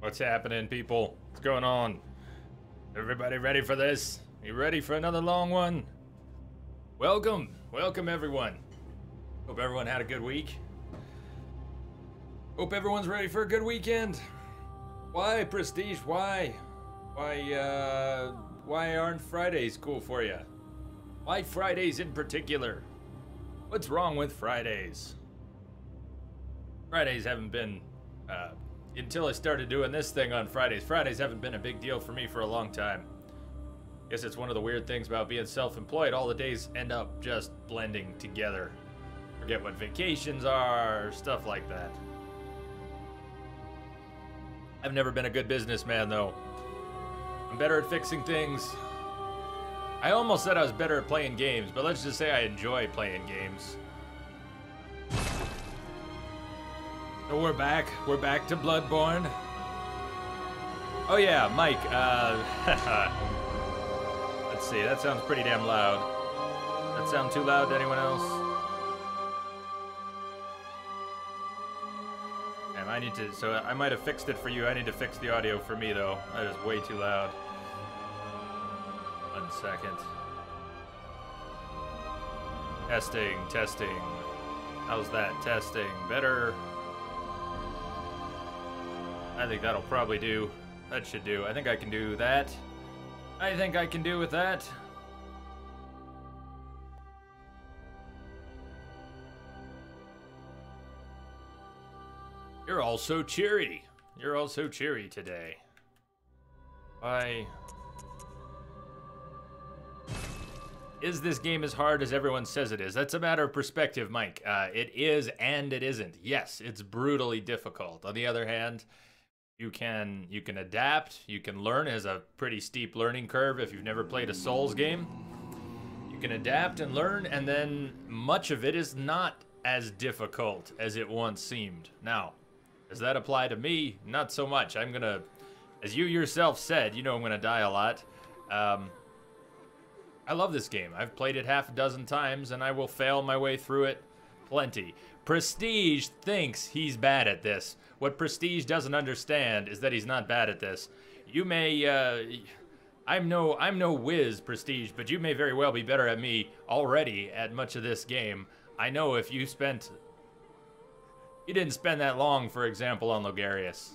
What's happening, people? What's going on? Everybody ready for this? You ready for another long one? Welcome. Welcome, everyone. Hope everyone had a good week. Hope everyone's ready for a good weekend. Why, Prestige? Why? Why aren't Fridays cool for you? Why Fridays in particular? What's wrong with Fridays? Fridays haven't been, until I started doing this thing on Fridays. Fridays haven't been a big deal for me for a long time. Guess it's one of the weird things about being self-employed. All the days end up just blending together. Forget what vacations are, stuff like that. I've never been a good businessman, though. I'm better at fixing things. I almost said I was better at playing games, but let's just say I enjoy playing games. So we're back. We're back to Bloodborne. Oh yeah, Mike, let's see, that sounds pretty damn loud. That sound too loud to anyone else? Damn, I need to, so I might have fixed it for you. I need to fix the audio for me, though. That is way too loud. 1 second. Testing, testing. How's that? Testing. Better. I think that'll probably do. That should do. I think I can do that. I think I can do with that. You're all so cheery. You're all so cheery today. Why? Is this game as hard as everyone says it is? That's a matter of perspective, Mike. It is and it isn't. Yes, it's brutally difficult. On the other hand, you can adapt. You can learn. It has a pretty steep learning curve if you've never played a Souls game. You can adapt and learn, and then much of it is not as difficult as it once seemed. Now, does that apply to me? Not so much. I'm gonna, as you yourself said, you know I'm gonna die a lot. I love this game. I've played it half a dozen times, and I will fail my way through it plenty. Prestige thinks he's bad at this. What Prestige doesn't understand is that he's not bad at this. You may, I'm no whiz, Prestige, but you may very well be better at me already at much of this game. I know if you didn't spend that long, for example, on Logarius.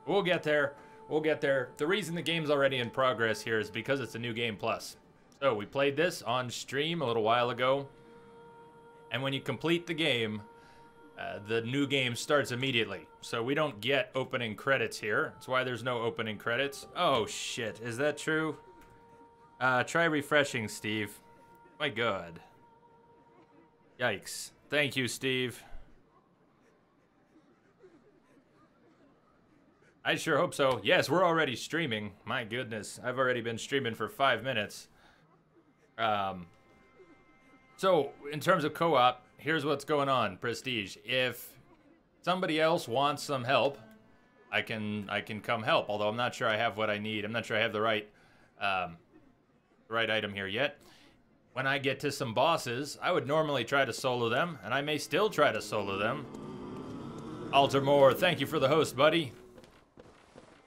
We'll get there. We'll get there. The reason the game's already in progress here is because it's a new game plus. So we played this on stream a little while ago, and when you complete the game, the new game starts immediately. So we don't get opening credits here. That's why there's no opening credits. Oh shit, is that true? Try refreshing, Steve. My god. Yikes. Thank you, Steve. I sure hope so. Yes, we're already streaming. My goodness, I've already been streaming for 5 minutes. So, in terms of co-op, here's what's going on, Prestige. If somebody else wants some help, I can come help, although I'm not sure I have what I need. I'm not sure I have the right item here yet. When I get to some bosses, I would normally try to solo them, and I may still try to solo them. Altermore, thank you for the host, buddy.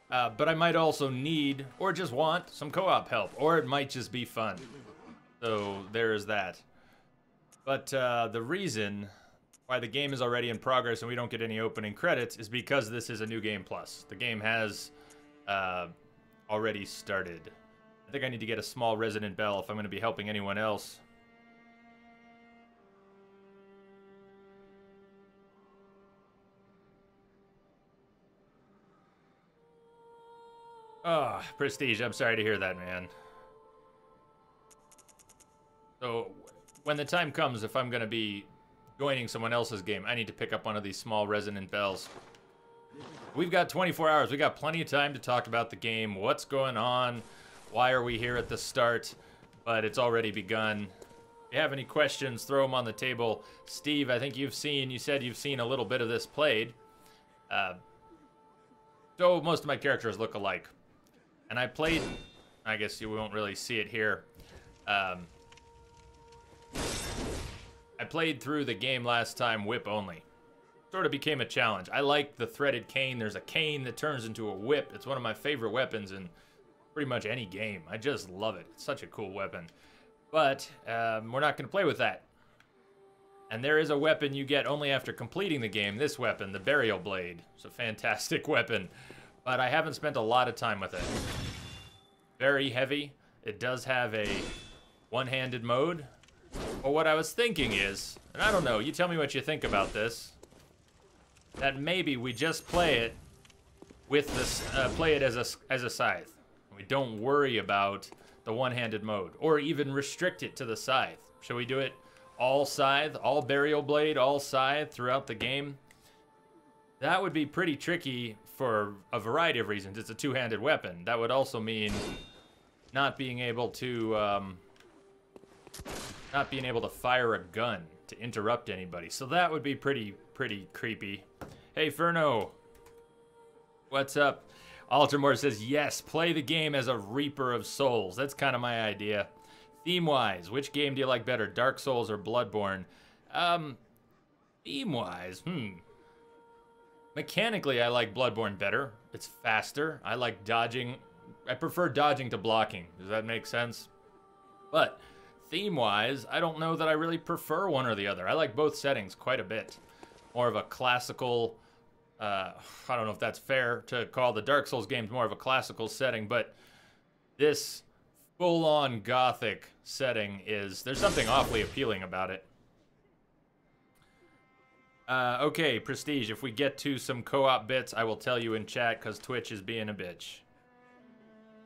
But I might also need, or just want, some co-op help, or it might just be fun. So there's that. But the reason why the game is already in progress and we don't get any opening credits is because this is a new game plus. The game has already started. I think I need to get a small resonant bell if I'm going to be helping anyone else. Ah, oh, Prestige, I'm sorry to hear that, man. So, when the time comes, if I'm going to be joining someone else's game, I need to pick up one of these small resonant bells. We've got 24 hours. We got plenty of time to talk about the game, what's going on, why are we here at the start, but it's already begun. If you have any questions, throw them on the table. Steve, I think you said you've seen a little bit of this played. So most of my characters look alike. And I played, I guess you won't really see it here. I played through the game last time whip only. sort of became a challenge. I like the threaded cane. There's a cane that turns into a whip. It's one of my favorite weapons in pretty much any game. I just love it. It's such a cool weapon. But we're not going to play with that. And there is a weapon you get only after completing the game. This weapon, the Burial Blade. It's a fantastic weapon. But I haven't spent a lot of time with it. Very heavy. It does have a one-handed mode. But what I was thinking is, and I don't know, you tell me what you think about this, that maybe we just play it with this, play it as a scythe. We don't worry about the one-handed mode, or even restrict it to the scythe. Shall we do it all scythe, all Burial Blade, all scythe throughout the game? That would be pretty tricky for a variety of reasons. It's a two-handed weapon. That would also mean not being able to fire a gun to interrupt anybody. So that would be pretty creepy. Hey, Ferno. What's up? Altamore says, yes, play the game as a Reaper of Souls. That's kind of my idea. Theme-wise, which game do you like better, Dark Souls or Bloodborne? Theme-wise, Mechanically, I like Bloodborne better. It's faster. I like dodging. I prefer dodging to blocking. Does that make sense? But theme-wise, I don't know that I really prefer one or the other. I like both settings quite a bit. More of a classical... I don't know if that's fair to call the Dark Souls games more of a classical setting, but this full-on gothic setting is... There's something awfully appealing about it. Okay, Prestige, if we get to some co-op bits, I will tell you in chat, because Twitch is being a bitch.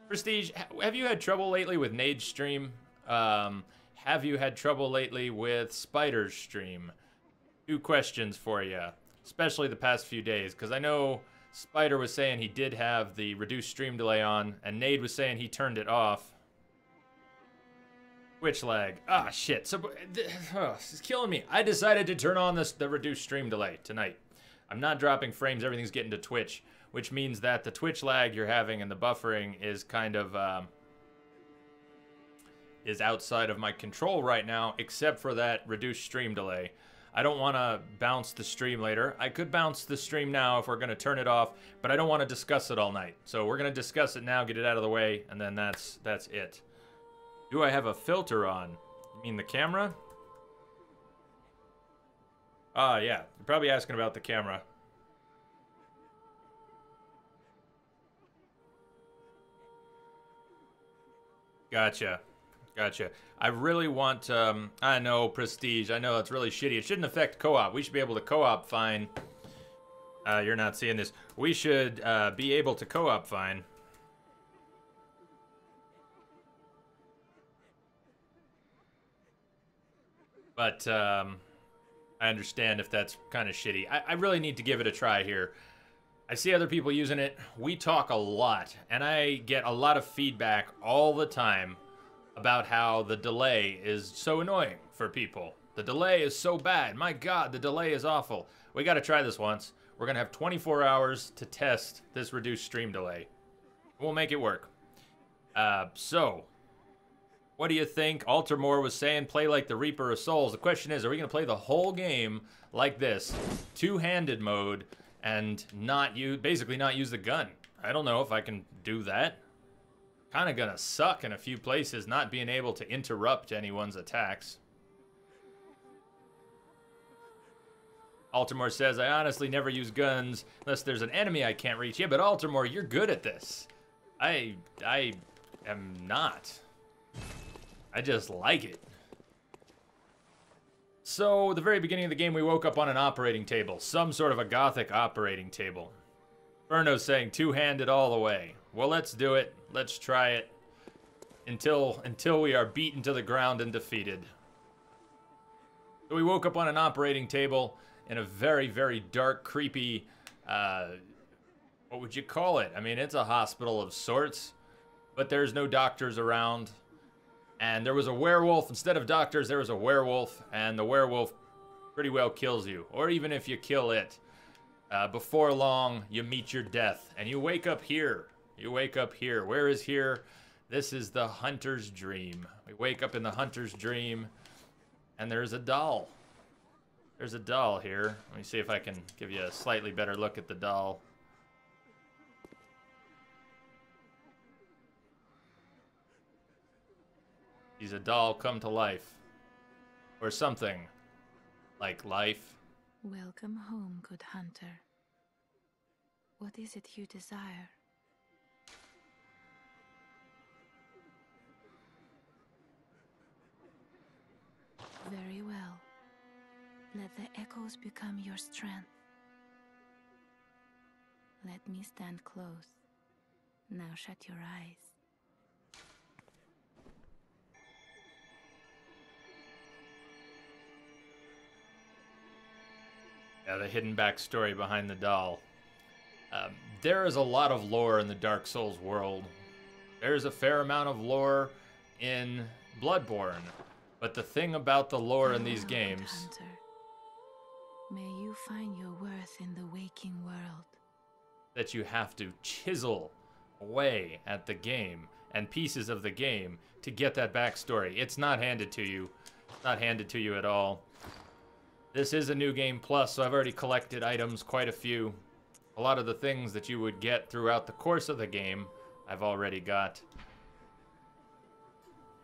Prestige, have you had trouble lately with Nade's stream? Have you had trouble lately with Spider's stream? 2 questions for you, especially the past few days, because I know Spider was saying he did have the reduced stream delay on, and Nade was saying he turned it off. Twitch lag. Ah, shit. So, this is killing me. I decided to turn on the reduced stream delay tonight. I'm not dropping frames. Everything's getting to Twitch, which means that the Twitch lag you're having and the buffering is kind of, is outside of my control right now, except for that reduced stream delay. I don't want to bounce the stream later. I could bounce the stream now if we're going to turn it off, but I don't want to discuss it all night. So we're going to discuss it now, get it out of the way, and then that's it. Do I have a filter on? You mean the camera? Ah, yeah. You're probably asking about the camera. Gotcha. Gotcha. I really want, I know, Prestige. I know it's really shitty. It shouldn't affect co-op. We should be able to co-op fine. You're not seeing this. We should be able to co-op fine. But I understand if that's kind of shitty. I really need to give it a try here. I see other people using it. We talk a lot, and I get a lot of feedback all the time about how the delay is so annoying for people. The delay is so bad. My God, the delay is awful. We got to try this once. We're going to have 24 hours to test this reduced stream delay. We'll make it work. So... What do you think? Altamore was saying play like the Reaper of Souls. The question is, are we going to play the whole game like this? Two-handed mode and basically not use the gun. I don't know if I can do that. Kind of going to suck in a few places not being able to interrupt anyone's attacks. Altamore says, I honestly never use guns unless there's an enemy I can't reach. Yeah, but Altamore, you're good at this. I am not. I just like it. So, the very beginning of the game, we woke up on an operating table. Some sort of a gothic operating table. Berno's saying two-handed all the way. Well, let's do it. Let's try it. Until we are beaten to the ground and defeated. So we woke up on an operating table in a very, very dark, creepy, what would you call it? I mean, it's a hospital of sorts, but there's no doctors around. And there was a werewolf. Instead of doctors, there was a werewolf, and the werewolf pretty well kills you. Or even if you kill it, before long, you meet your death. And you wake up here. You wake up here. Where is here? This is the hunter's dream. We wake up in the hunter's dream, and there's a doll. There's a doll here. Let me see if I can give you a slightly better look at the doll. He's a doll come to life. Or something like life. Welcome home, good hunter. What is it you desire? Very well. Let the echoes become your strength. Let me stand close. Now shut your eyes. Yeah, the hidden backstory behind the doll. There is a lot of lore in the Dark Souls world. There's a fair amount of lore in Bloodborne. But the thing about the lore in these games... Hunter. May you find your worth in the waking world. That you have to chisel away at the game and pieces of the game to get that backstory. It's not handed to you. It's not handed to you at all. This is a new game plus, so I've already collected items, quite a few. A lot of the things that you would get throughout the course of the game, I've already got.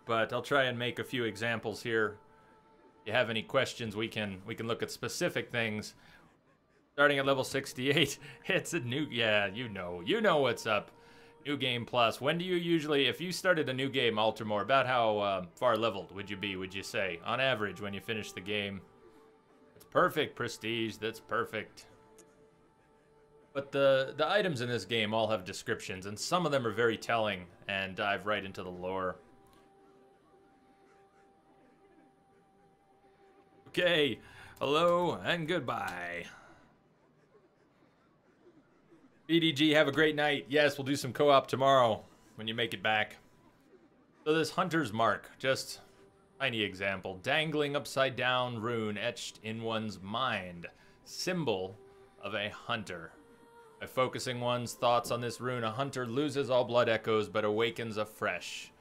But I'll try and make a few examples here. If you have any questions, we can look at specific things. Starting at level 68, it's a new, yeah, you know what's up. New game plus. When do you usually, if you started a new game, Altamore, about how far leveled would you say, on average, when you finish the game? It's perfect, Prestige, that's perfect. But the items in this game all have descriptions, and some of them are very telling and dive right into the lore. Okay, hello and goodbye. BDG, have a great night. Yes, we'll do some co-op tomorrow when you make it back. So this Hunter's Mark, just tiny example. Dangling upside down rune etched in one's mind. Symbol of a hunter. By focusing one's thoughts on this rune, a hunter loses all blood echoes but awakens afresh.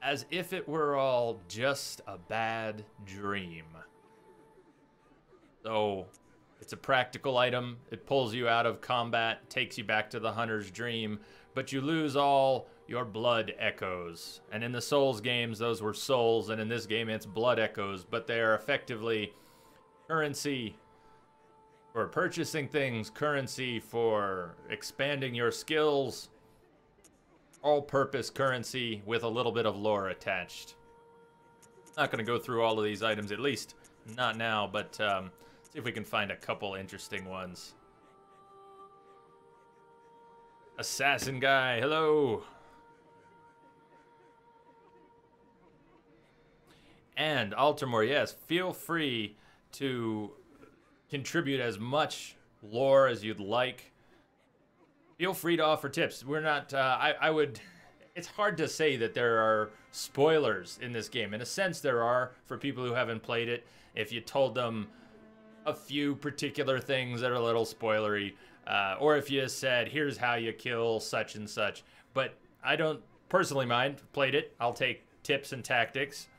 As if it were all just a bad dream. So, it's a practical item. It pulls you out of combat, takes you back to the hunter's dream, but you lose all your blood echoes. And in the Souls games, those were souls, and in this game, it's blood echoes, but they are effectively currency for purchasing things, currency for expanding your skills, all-purpose currency with a little bit of lore attached. Not going to go through all of these items, at least not now, but see if we can find a couple interesting ones. Assassin guy, hello. And Altamore, yes, feel free to contribute as much lore as you'd like. Feel free to offer tips. We're not, it's hard to say that there are spoilers in this game. In a sense, there are for people who haven't played it. If you told them a few particular things that are a little spoilery, or if you said, here's how you kill such and such. But I don't personally mind. Played it. I'll take tips and tactics.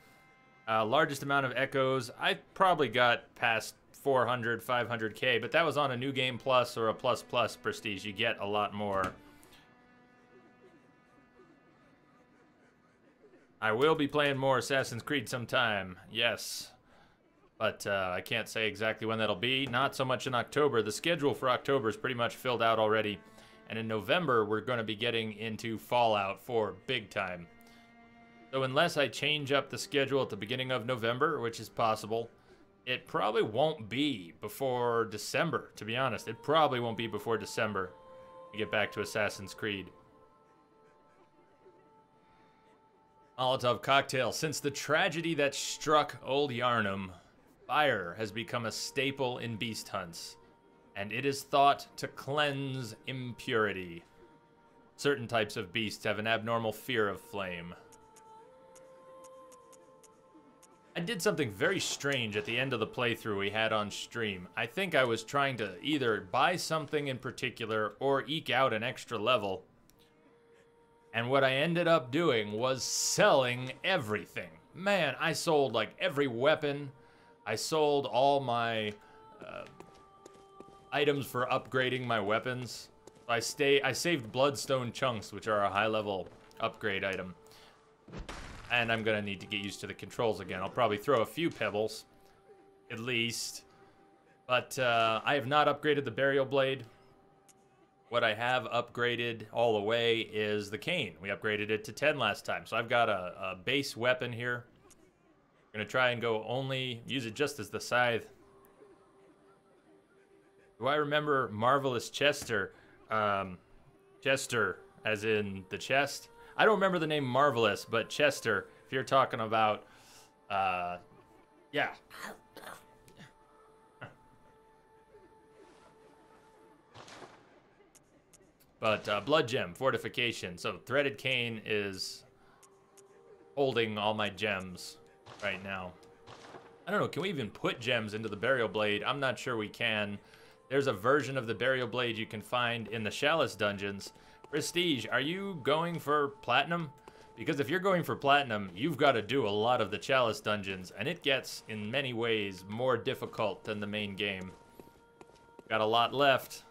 Largest amount of echoes. I probably got past 400, 500k, but that was on a new game plus or a plus prestige. You get a lot more. I will be playing more Assassin's Creed sometime. Yes. But I can't say exactly when that'll be. Not so much in October. The schedule for October is pretty much filled out already. And in November, we're going to be getting into Fallout 4 big time. So unless I change up the schedule at the beginning of November, which is possible, it probably won't be before December, to be honest. It probably won't be before December to get back to Assassin's Creed. Molotov cocktail. Since the tragedy that struck Old Yarnum, fire has become a staple in beast hunts, and it is thought to cleanse impurity. Certain types of beasts have an abnormal fear of flame. I did something very strange at the end of the playthrough we had on stream. I think I was trying to either buy something in particular or eke out an extra level. And what I ended up doing was selling everything. Man, I sold like every weapon. I sold all my items for upgrading my weapons. I saved bloodstone chunks, which are a high-level upgrade item. And I'm gonna need to get used to the controls again. I'll probably throw a few pebbles, at least. But I have not upgraded the burial blade. What I have upgraded all the way is the cane. We upgraded it to 10 last time. So I've got a base weapon here. I'm gonna try and use it just as the scythe. Do I remember Marvelous Chester? Chester, as in the chest? I don't remember the name Marvelous, but Chester, if you're talking about, yeah. But Blood Gem, Fortification. So Threaded Cane is holding all my gems right now. I don't know, can we even put gems into the Burial Blade? I'm not sure we can. There's a version of the Burial Blade you can find in the Chalice dungeons. Prestige, are you going for Platinum? Because if you're going for Platinum, you've got to do a lot of the Chalice dungeons, and it gets, in many ways, more difficult than the main game. Got a lot left.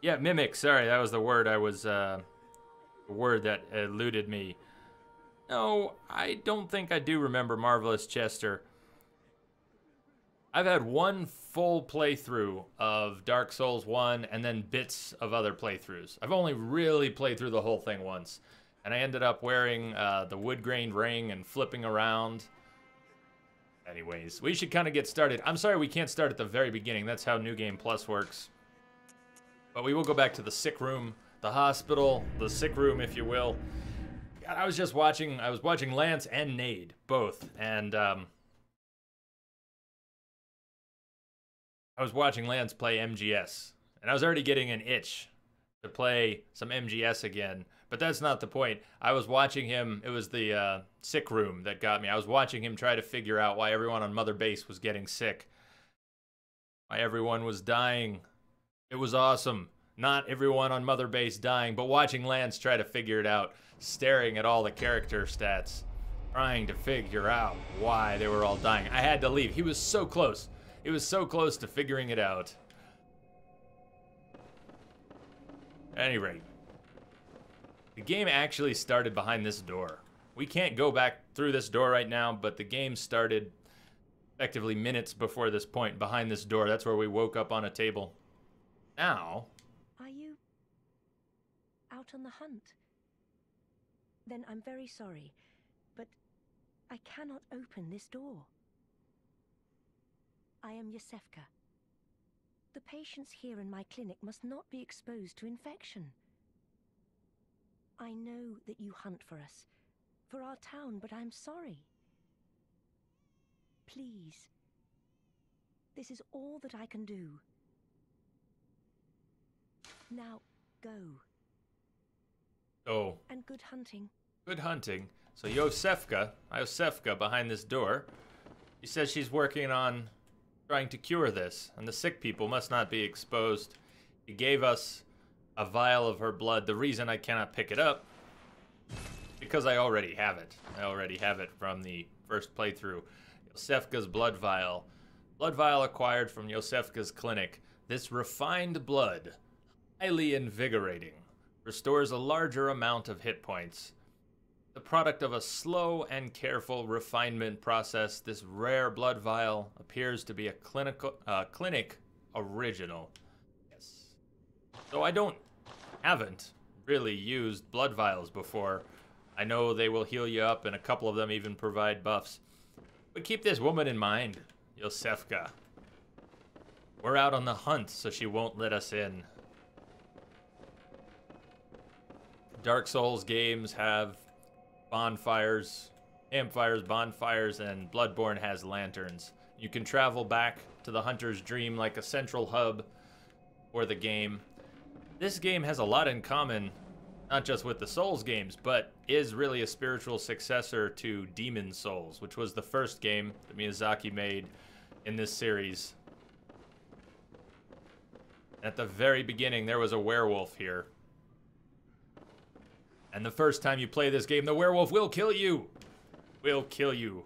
Yeah, Mimic, sorry, that was the word the word that eluded me. No, I don't think I do remember Marvelous Chester. I've had one full playthrough of Dark Souls 1 and then bits of other playthroughs. I've only really played through the whole thing once. And I ended up wearing the wood grain ring and flipping around. Anyways, we should kind of get started. I'm sorry we can't start at the very beginning. That's how New Game Plus works. But we will go back to the sick room, the hospital, the sick room, if you will. God, I was watching Lance and Nade, both. And, I was watching Lance play MGS, and I was already getting an itch to play some MGS again, but that's not the point. I was watching him, it was the sick room that got me. I was watching him try to figure out why everyone on Mother Base was getting sick. Why everyone was dying. It was awesome. Not everyone on Mother Base dying, but watching Lance try to figure it out, staring at all the character stats, trying to figure out why they were all dying. I had to leave. He was so close. It was so close to figuring it out. At any rate, the game actually started behind this door. We can't go back through this door right now, but the game started effectively minutes before this point behind this door. That's where we woke up on a table. Now... Are you out on the hunt? Then I'm very sorry, but I cannot open this door. I am Yosefka. The patients here in my clinic must not be exposed to infection. I know that you hunt for us, for our town, but I'm sorry. Please. This is all that I can do. Now, go. Oh. And good hunting. Good hunting. So Yosefka behind this door, she says she's working on trying to cure this, and the sick people must not be exposed. She gave us a vial of her blood. The reason I cannot pick it up, because I already have it. I already have it from the first playthrough. Yosefka's blood vial. Blood vial acquired from Yosefka's clinic. This refined blood, highly invigorating, restores a larger amount of hit points. The product of a slow and careful refinement process, this rare blood vial appears to be a clinic original. Yes. So I haven't really used blood vials before. I know they will heal you up, and a couple of them even provide buffs. But keep this woman in mind, Yosefka. We're out on the hunt, so she won't let us in. Dark Souls games have bonfires, campfires, bonfires, and Bloodborne has lanterns. You can travel back to the Hunter's Dream like a central hub for the game. This game has a lot in common, not just with the Souls games, but is really a spiritual successor to Demon Souls, which was the first game that Miyazaki made in this series. At the very beginning, there was a werewolf here. And the first time you play this game, the werewolf will kill you. Will kill you.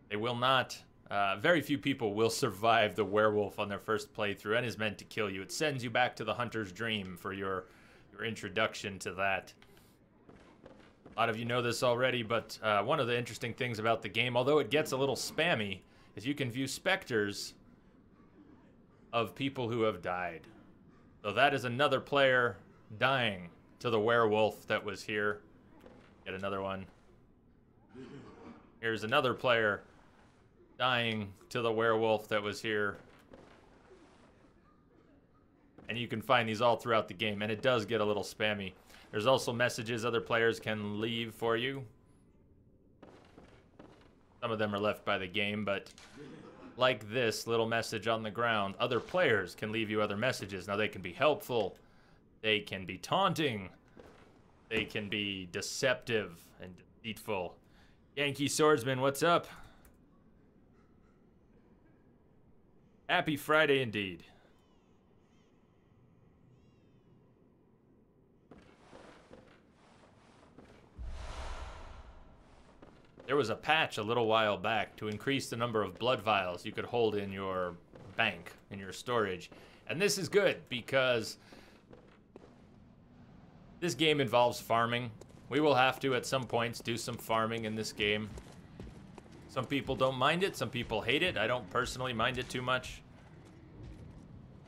They will not Very few people will survive the werewolf on their first playthrough and is meant to kill you. It sends you back to the hunter's dream for your introduction to that. A lot of you know this already, but one of the interesting things about the game, although it gets a little spammy, is you can view specters of people who have died. So that is another player dying to the werewolf that was here. Get another one. Here's another player dying to the werewolf that was here. And you can find these all throughout the game, and it does get a little spammy. There's also messages other players can leave for you. Some of them are left by the game, but like this little message on the ground, other players can leave you other messages. Now, they can be helpful, they can be taunting, they can be deceptive and deceitful. Yankee Swordsman, what's up? Happy Friday indeed. There was a patch a little while back to increase the number of blood vials you could hold in your bank, in your storage. And this is good because this game involves farming. We will have to, at some points, do some farming in this game. Some people don't mind it, some people hate it. I don't personally mind it too much.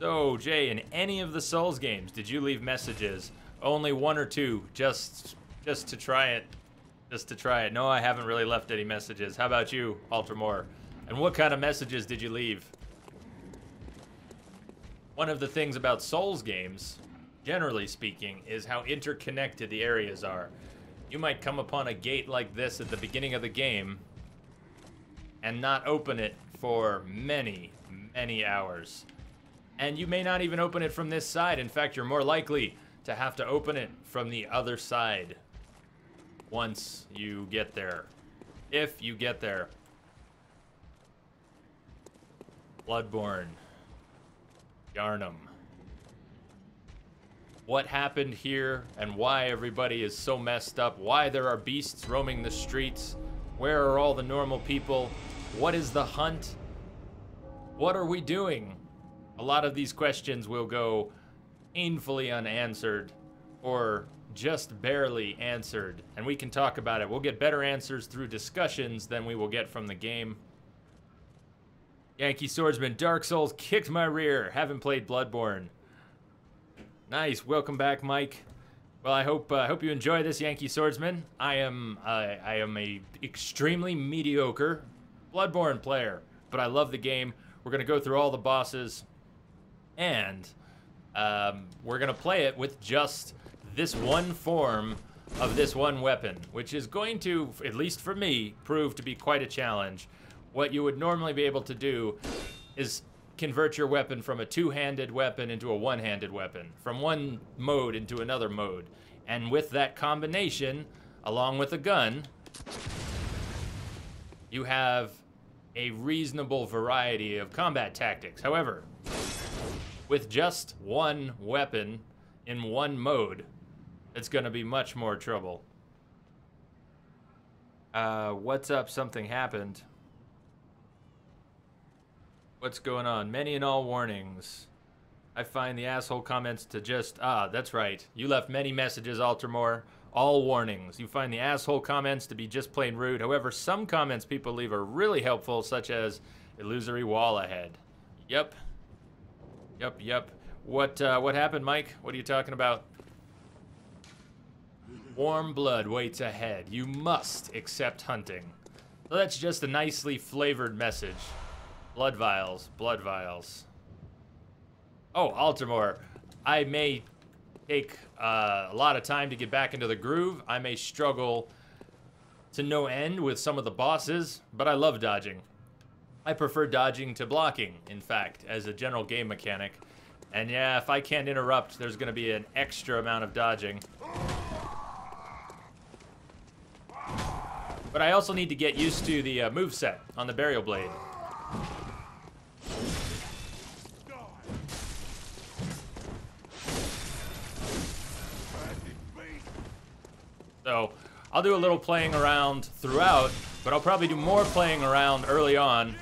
So, Jay, in any of the Souls games, did you leave messages? Only one or two, just to try it. Just to try it. No, I haven't really left any messages. How about you, Altamore? And what kind of messages did you leave? One of the things about Souls games, generally speaking, is how interconnected the areas are. You might come upon a gate like this at the beginning of the game and not open it for many, many hours. And you may not even open it from this side. In fact, you're more likely to have to open it from the other side once you get there. If you get there. Bloodborne. Yarnum. What happened here and why everybody is so messed up, why there are beasts roaming the streets, where are all the normal people, what is the hunt, what are we doing? A lot of these questions will go painfully unanswered or just barely answered, and we can talk about it. We'll get better answers through discussions than we will get from the game. Yankee Swordsman, Dark Souls kicked my rear. Haven't played Bloodborne. Nice, welcome back, Mike. Well, I hope you enjoy this, Yankee Swordsman. I am a extremely mediocre Bloodborne player, but I love the game. We're gonna go through all the bosses, and we're gonna play it with just this one form of this one weapon, which is going to, at least for me, prove to be quite a challenge. What you would normally be able to do is convert your weapon from a two-handed weapon into a one-handed weapon, from one mode into another mode. And with that combination, along with a gun, you have a reasonable variety of combat tactics. However, with just one weapon in one mode, it's gonna be much more trouble. What's up? Something happened. What's going on? Many and all warnings. I find the asshole comments to just... that's right. You left many messages, Altamore. All warnings. You find the asshole comments to be just plain rude. However, some comments people leave are really helpful, such as illusory wall ahead. Yep. Yep. What happened, Mike? What are you talking about? Warm blood waits ahead. You must accept hunting. So that's just a nicely flavored message. Blood vials, blood vials. Oh, Altamore, I may take a lot of time to get back into the groove. I may struggle to no end with some of the bosses, but I love dodging. I prefer dodging to blocking, in fact, as a general game mechanic. And yeah, if I can't interrupt, there's gonna be an extra amount of dodging. But I also need to get used to the moveset on the Burial Blade. So, I'll do a little playing around throughout, but I'll probably do more playing around early on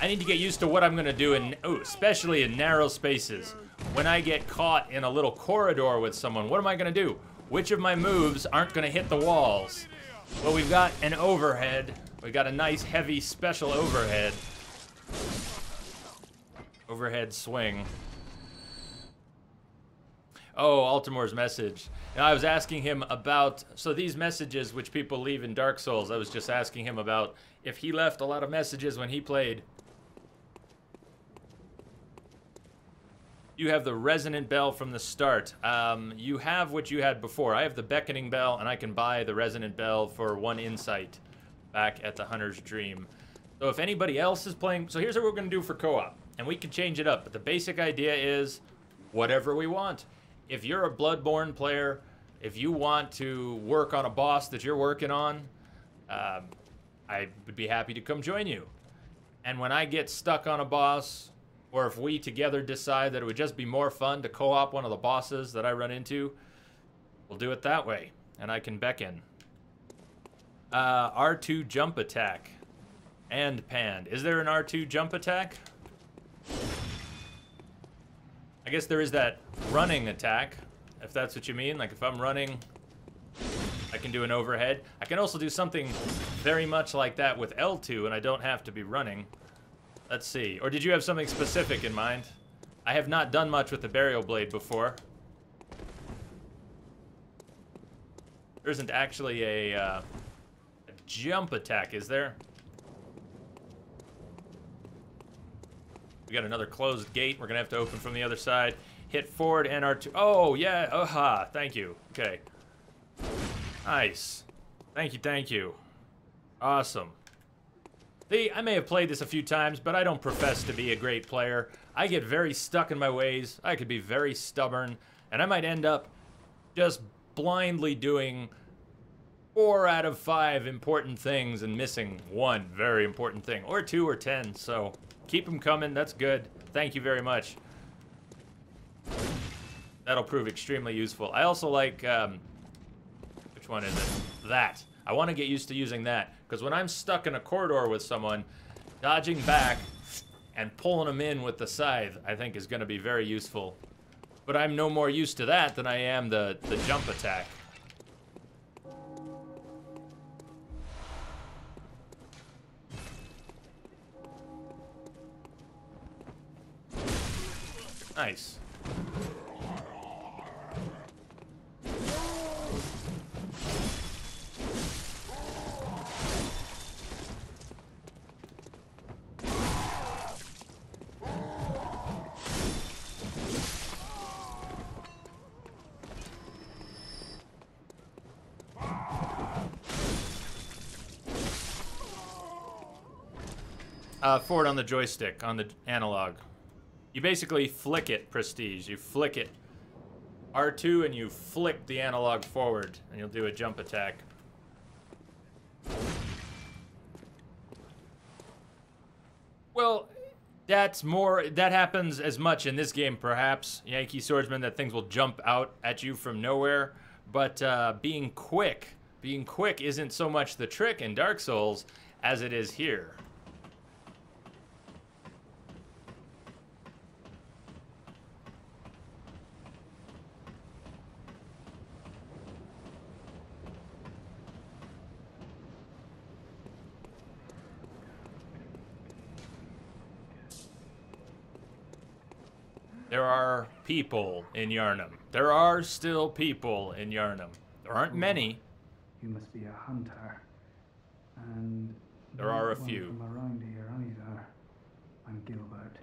I need to get used to what I'm gonna do in, especially in narrow spaces. When I get caught in a little corridor with someone, what am I gonna do? Which of my moves aren't gonna hit the walls? Well, we've got an overhead. We got a nice heavy special overhead. Overhead swing. Oh, Altamore's message. Now, I was asking him about, so these messages which people leave in Dark Souls, I was just asking him about if he left a lot of messages when he played. You have the resonant bell from the start. You have what you had before. I have the beckoning bell, and I can buy the resonant bell for 1 insight back at the Hunter's Dream. So if anybody else is playing, so here's what we're going to do for co-op, and we can change it up, but the basic idea is whatever we want. If you're a Bloodborne player, if you want to work on a boss that you're working on, I would be happy to come join you. And when I get stuck on a boss, or if we together decide that it would just be more fun to co-op one of the bosses that I run into, we'll do it that way, and I can beckon. R2 jump attack and panned. Is there an R2 jump attack? I guess there is that running attack, if that's what you mean. Like if I'm running, I can do an overhead. I can also do something very much like that with L2, and I don't have to be running. Let's see. Or did you have something specific in mind? I have not done much with the Burial Blade before. There isn't actually a jump attack, is there? We got another closed gate we're gonna have to open from the other side. Hit forward and R2. Oh, yeah. Aha. Thank you. Okay. Nice. Thank you, thank you. Awesome. See, I may have played this a few times, but I don't profess to be a great player. I get very stuck in my ways. I could be very stubborn, and I might end up just blindly doing 4 out of 5 important things and missing 1 very important thing, or 2 or 10, so keep them coming. That's good. Thank you very much. That'll prove extremely useful. I also like, which one is it? That. I want to get used to using that, because when I'm stuck in a corridor with someone, dodging back and pulling them in with the scythe, I think is going to be very useful. But I'm no more used to that than I am the jump attack. Nice. Forward on the joystick, on the analog. You basically flick it, Prestige. You flick it. R2 and you flick the analog forward, and you'll do a jump attack. Well, that happens as much in this game, perhaps, Yankee Swordsman, that things will jump out at you from nowhere. But being quick isn't so much the trick in Dark Souls as it is here. There are people in Yharnam. There are still people in Yharnam. There aren't many. You must be a hunter. And there are a few. From around here either. I'm Gilbert,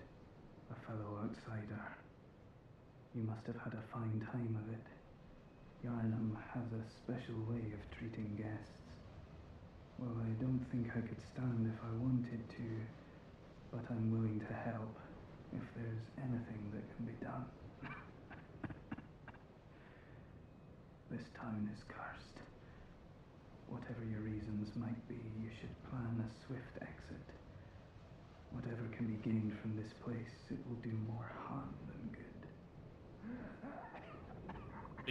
a fellow outsider. You must have had a fine time of it. Yharnam has a special way of treating guests. Well, I don't think I could stand if I wanted to, but I'm willing to help. If there's anything that can be done. This town is cursed. Whatever your reasons might be, you should plan a swift exit. Whatever can be gained from this place, it will do more harm than good.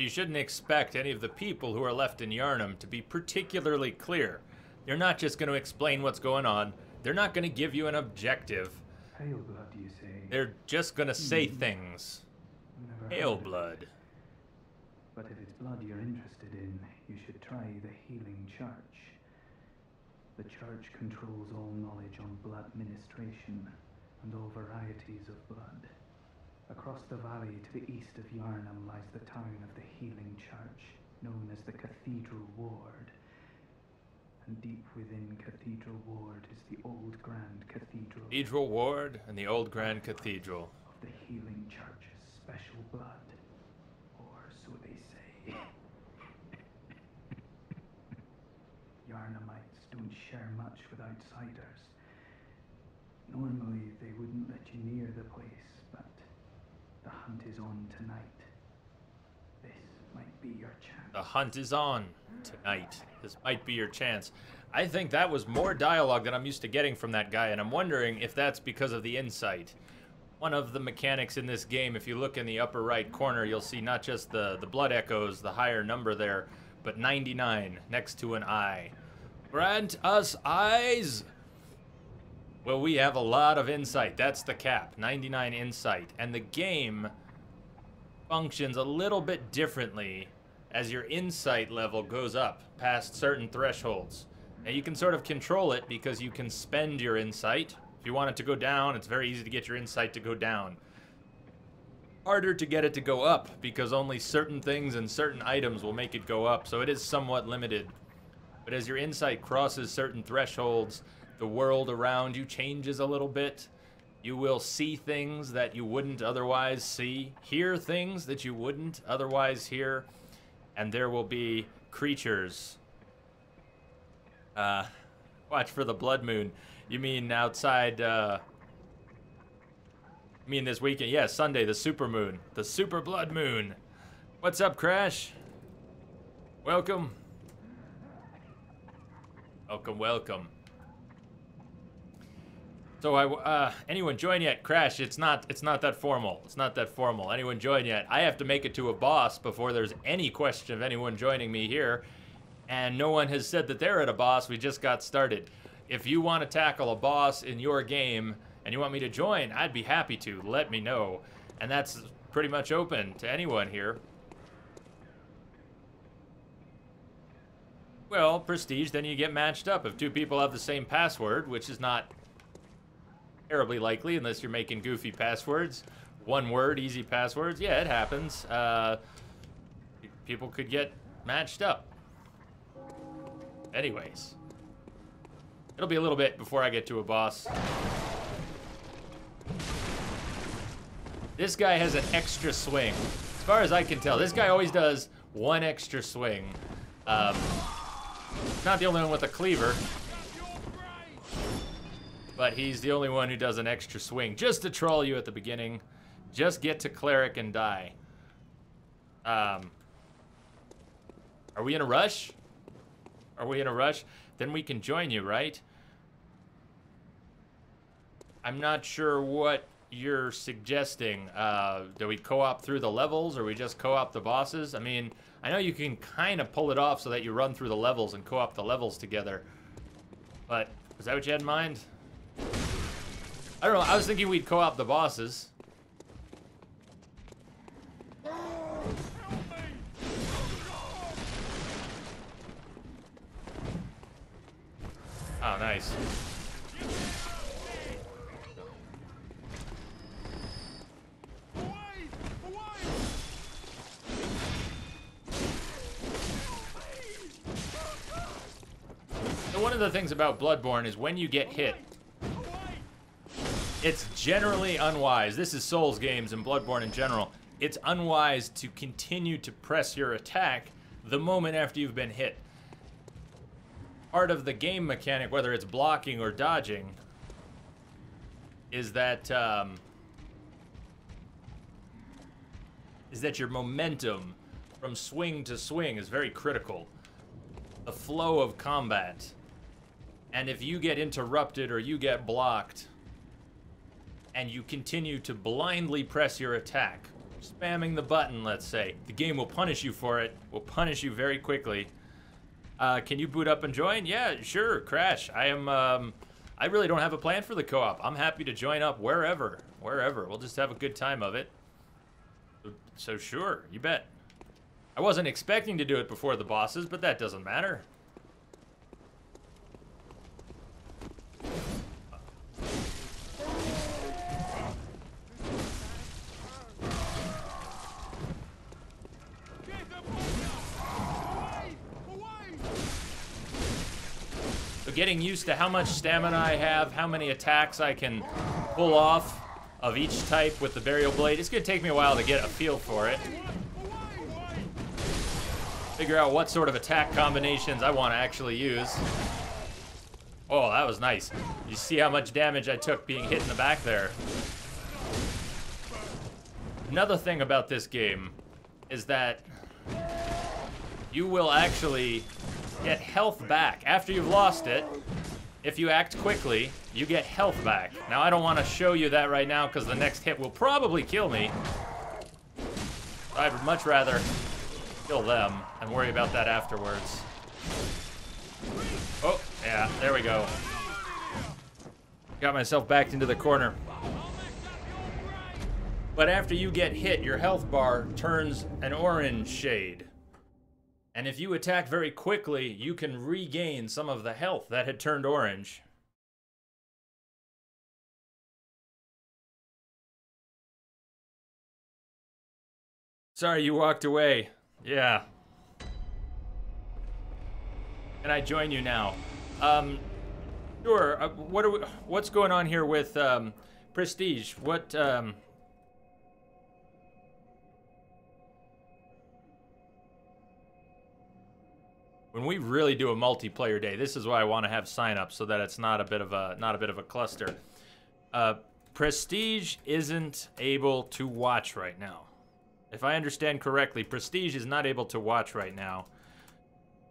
You shouldn't expect any of the people who are left in Yharnam to be particularly clear. They're not just going to explain what's going on. They're not going to give you an objective. Pale blood, you say? They're just going to say things. Never Pale heard of blood. it. But if it's blood you're interested in, you should try the Healing Church. The church controls all knowledge on blood ministration and all varieties of blood. Across the valley to the east of Yarnham lies the town of the Healing Church, known as the Cathedral Ward. And deep within Cathedral Ward is the old Grand Cathedral. Cathedral Ward and the old Grand Cathedral. Of the Healing Church's special blood. Or so they say. Yarnamites don't share much with outsiders. Normally they wouldn't let you near the place, but the hunt is on tonight. This might be your chance. The hunt is on tonight. This might be your chance. I think that was more dialogue than I'm used to getting from that guy, and I'm wondering if that's because of the insight. One of the mechanics in this game, if you look in the upper right corner, you'll see not just the blood echoes, the higher number there, but 99 next to an eye. Grant us eyes! Well, we have a lot of insight. That's the cap, 99 insight. And the game functions a little bit differently as your insight level goes up past certain thresholds. Now you can sort of control it because you can spend your insight. If you want it to go down, it's very easy to get your insight to go down. Harder to get it to go up because only certain things and certain items will make it go up, so it is somewhat limited. But as your insight crosses certain thresholds, the world around you changes a little bit. You will see things that you wouldn't otherwise see, hear things that you wouldn't otherwise hear, and there will be creatures. Watch for the blood moon. You mean outside, you mean this weekend? Yeah, Sunday, the super moon. The super blood moon. What's up, Crash? Welcome. Welcome, welcome. So anyone join yet? Crash, it's not that formal. It's not that formal. Anyone join yet? I have to make it to a boss before there's any question of anyone joining me here. And no one has said that they're at a boss. We just got started. If you want to tackle a boss in your game and you want me to join, I'd be happy to. Let me know. And that's pretty much open to anyone here. Well, Prestige, then you get matched up. If two people have the same password, which is not terribly likely unless you're making goofy passwords. One word, easy passwords. Yeah, it happens. People could get matched up. Anyways. It'll be a little bit before I get to a boss. This guy has an extra swing. As far as I can tell, this guy always does one extra swing. Not the only one with a cleaver. But he's the only one who does an extra swing. Just to troll you at the beginning. Just get to cleric and die. Are we in a rush? Are we in a rush? Then we can join you, right? I'm not sure what you're suggesting. Do we co-op through the levels, or we just co-op the bosses? I mean, I know you can kind of pull it off so that you run through the levels and co-op the levels together. But, is that what you had in mind? I don't know, I was thinking we'd co-op the bosses. Oh, nice. So one of the things about Bloodborne is when you get hit, it's generally unwise. This is Souls games and Bloodborne in general. It's unwise to continue to press your attack the moment after you've been hit. Part of the game mechanic, whether it's blocking or dodging, is that your momentum from swing to swing is very critical. The flow of combat. And if you get interrupted or you get blocked, and you continue to blindly press your attack, spamming the button, let's say, the game will punish you for it, will punish you very quickly. Can you boot up and join? Yeah, sure, Crash. I'm I really don't have a plan for the co-op. I'm happy to join up wherever. We'll just have a good time of it. So sure, you bet. I wasn't expecting to do it before the bosses, but that doesn't matter. So getting used to how much stamina I have, how many attacks I can pull off of each type with the burial blade, it's gonna take me a while to get a feel for it. Figure out what sort of attack combinations I want to actually use. Oh, that was nice. You see how much damage I took being hit in the back there. Another thing about this game is that you will actually get health back. After you've lost it, if you act quickly, you get health back. Now, I don't want to show you that right now because the next hit will probably kill me. I'd much rather kill them and worry about that afterwards. Oh, yeah, there we go. Got myself backed into the corner. But after you get hit, your health bar turns an orange shade. And if you attack very quickly, you can regain some of the health that had turned orange. Sorry you walked away. Yeah. Can I join you now? Sure. What's going on here with Prestige? What when we really do a multiplayer day, this is why I want to have sign-ups so that it's not a bit of a cluster. Prestige isn't able to watch right now. If I understand correctly, Prestige is not able to watch right now,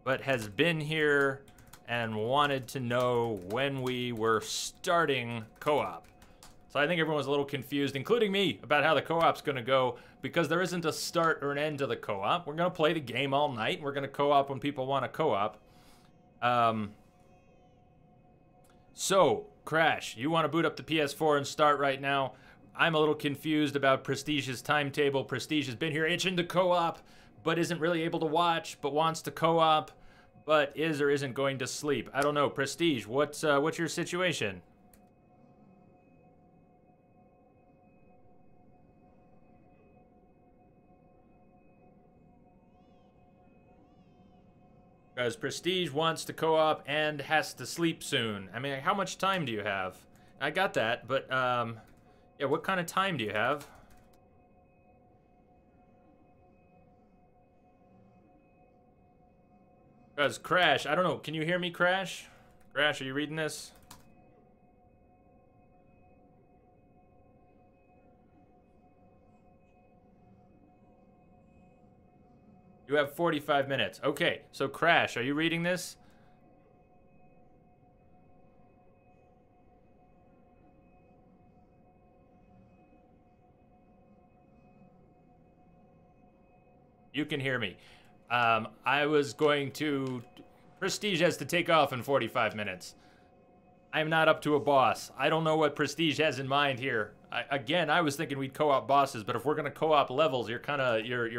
but has been here and wanted to know when we were starting co-op. So I think everyone's a little confused, including me, about how the co-op's going to go, because there isn't a start or an end to the co-op. We're going to play the game all night. We're going to co-op when people want to co-op. So, Crash, you want to boot up the PS4 and start right now? I'm a little confused about Prestige's timetable. Prestige has been here itching to co-op, but isn't really able to watch, but wants to co-op, but is or isn't going to sleep. I don't know. Prestige, what's your situation? Because Prestige wants to co-op and has to sleep soon. I mean, how much time do you have? I got that, but, yeah, what kind of time do you have? Because Crash, I don't know, can you hear me, Crash? Crash, are you reading this? You have 45 minutes. Okay, so Crash, are you reading this? You can hear me. I was going to... Prestige has to take off in 45 minutes. I'm not up to a boss. I don't know what Prestige has in mind here. Again, I was thinking we'd co-op bosses, but if we're gonna co-op levels, you're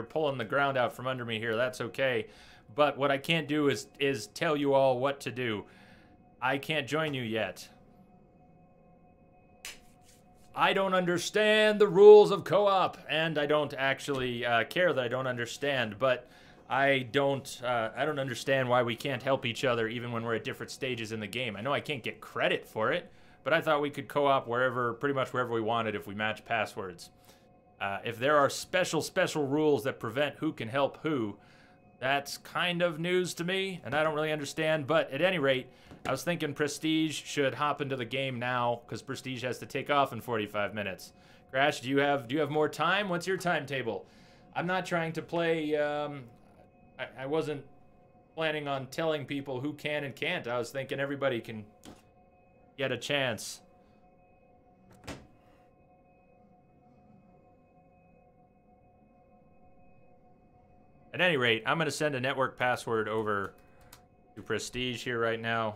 pulling the ground out from under me here. That's okay. But what I can't do is tell you all what to do. I can't join you yet. I don't understand the rules of co-op, and I don't actually care that I don't understand, but I don't understand why we can't help each other even when we're at different stages in the game. I know I can't get credit for it, but I thought we could co-op pretty much wherever we wanted if we match passwords. If there are special rules that prevent who can help who, that's kind of news to me, and I don't really understand, but at any rate, I was thinking Prestige should hop into the game now, because Prestige has to take off in 45 minutes. Crash, do you have more time? What's your timetable? I'm not trying to play, I wasn't planning on telling people who can and can't. I was thinking everybody can get a chance. At any rate, I'm going to send a network password over to Prestige here right now.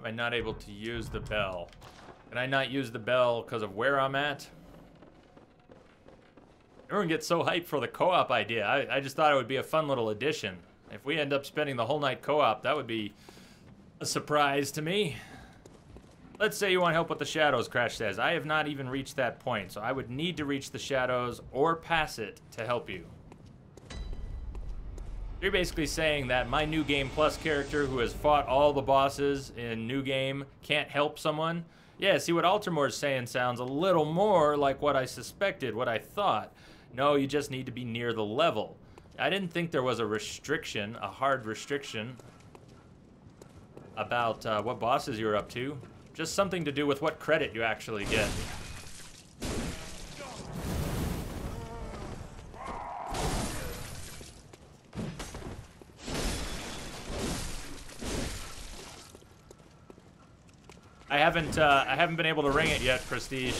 Am I not able to use the bell? Can I not use the bell because of where I'm at? Everyone gets so hyped for the co-op idea. I just thought it would be a fun little addition. If we end up spending the whole night co-op, that would be a surprise to me. Let's say you want help with the shadows, Crash says. I have not even reached that point, so I would need to reach the shadows or pass it to help you. You're basically saying that my New Game Plus character who has fought all the bosses in New Game can't help someone? Yeah, see what Altamore's saying sounds a little more like what I suspected, what I thought. No, you just need to be near the level. I didn't think there was a restriction, a hard restriction, about what bosses you're up to. Just something to do with what credit you actually get. I haven't been able to ring it yet, Prestige.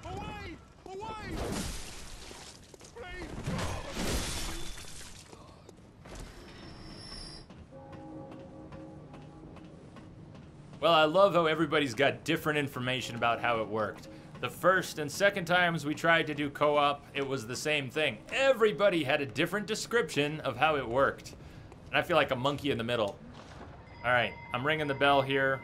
Away! Away! Please! Well, I love how everybody's got different information about how it worked. The first and second times we tried to do co-op, it was the same thing. Everybody had a different description of how it worked. And I feel like a monkey in the middle. All right, I'm ringing the bell here.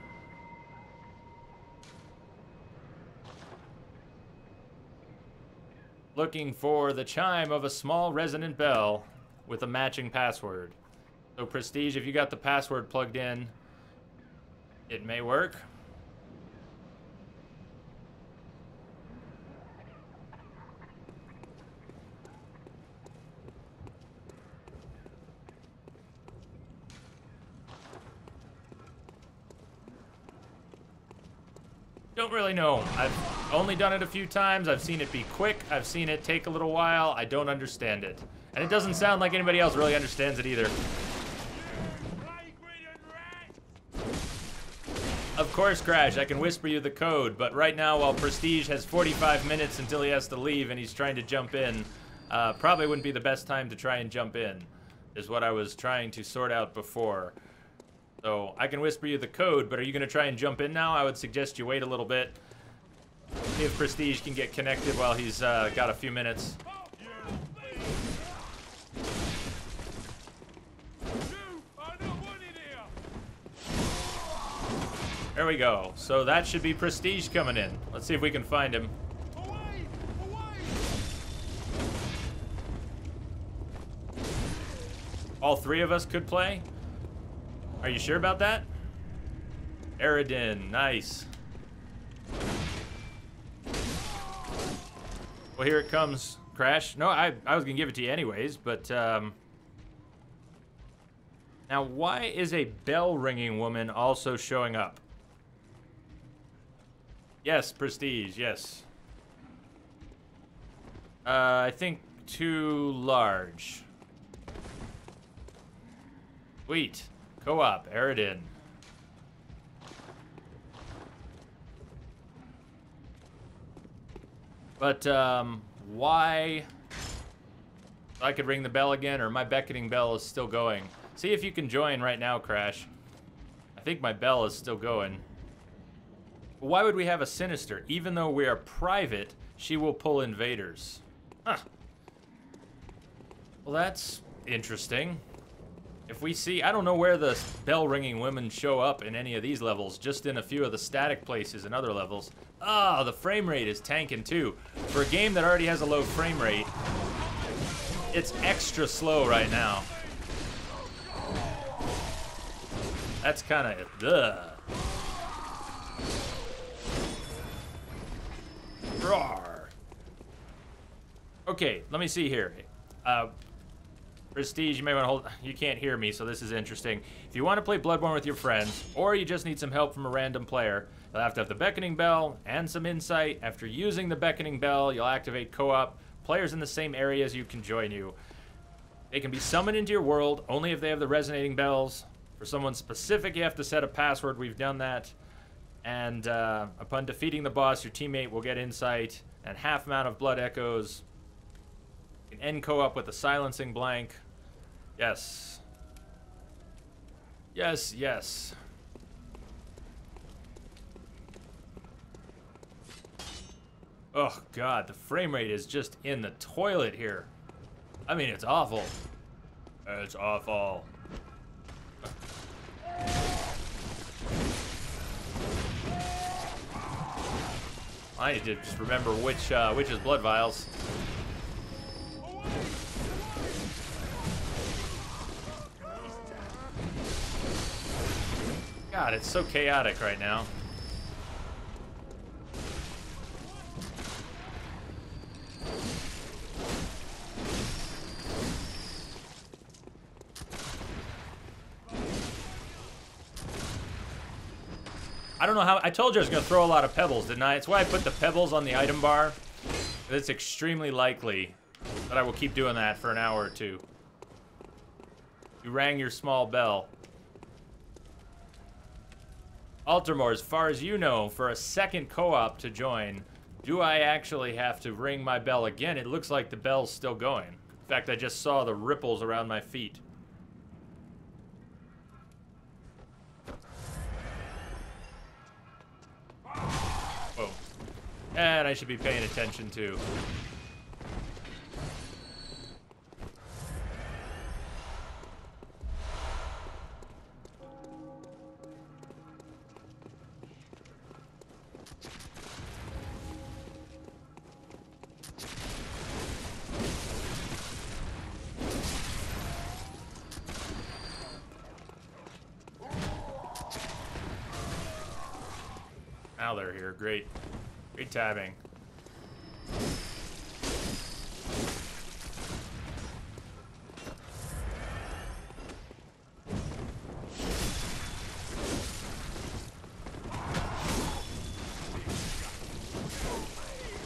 Looking for the chime of a small resonant bell with a matching password. So Prestige, if you got the password plugged in, it may work. Don't really know. I've only done it a few times. I've seen it be quick. I've seen it take a little while. I don't understand it. And it doesn't sound like anybody else really understands it either. Of course, Crash, I can whisper you the code, but right now, while Prestige has 45 minutes until he has to leave and he's trying to jump in, probably wouldn't be the best time to try and jump in, is what I was trying to sort out before. So I can whisper you the code, but are you going to try and jump in now? I would suggest you wait a little bit. See if Prestige can get connected while he's got a few minutes. There we go. So that should be Prestige coming in. Let's see if we can find him. All three of us could play? Are you sure about that? Aridin, nice. Well, here it comes, Crash. No, I was gonna give it to you anyways, but now why is a bell-ringing woman also showing up? Yes, Prestige, yes. I think too large. Sweet. Co-op, Aridin. But, why? I could ring the bell again, or my beckoning bell is still going. See if you can join right now, Crash. I think my bell is still going. Why would we have a Sinister? Even though we are private, she will pull invaders. Huh. Well, that's interesting. If we see, I don't know where the bell-ringing women show up in any of these levels, just in a few of the static places in other levels. Ah, the frame rate is tanking too. For a game that already has a low frame rate, it's extra slow right now. That's kind of, ugh. Roar. Okay, let me see here. Prestige, you may want to hold... You can't hear me, so this is interesting. If you want to play Bloodborne with your friends, or you just need some help from a random player, you'll have to have the beckoning bell and some insight. After using the beckoning bell, you'll activate co-op. Players in the same areas you can join you. They can be summoned into your world only if they have the resonating bells. For someone specific, you have to set a password. We've done that. And upon defeating the boss, your teammate will get insight and half amount of blood echoes. You can end co-op with a silencing blank. Yes. Yes, yes. Oh, God, the frame rate is just in the toilet here. I mean, it's awful. It's awful. I need to just remember which is blood vials. God, it's so chaotic right now. I don't know how. I told you I was going to throw a lot of pebbles, didn't I? It's why I put the pebbles on the item bar. It's extremely likely that I will keep doing that for an hour or two. You rang your small bell. Altamore, as far as you know, for a second co-op to join, do I actually have to ring my bell again? It looks like the bell's still going. In fact, I just saw the ripples around my feet. Whoa. And I should be paying attention too. Now they're here. Great. Great timing.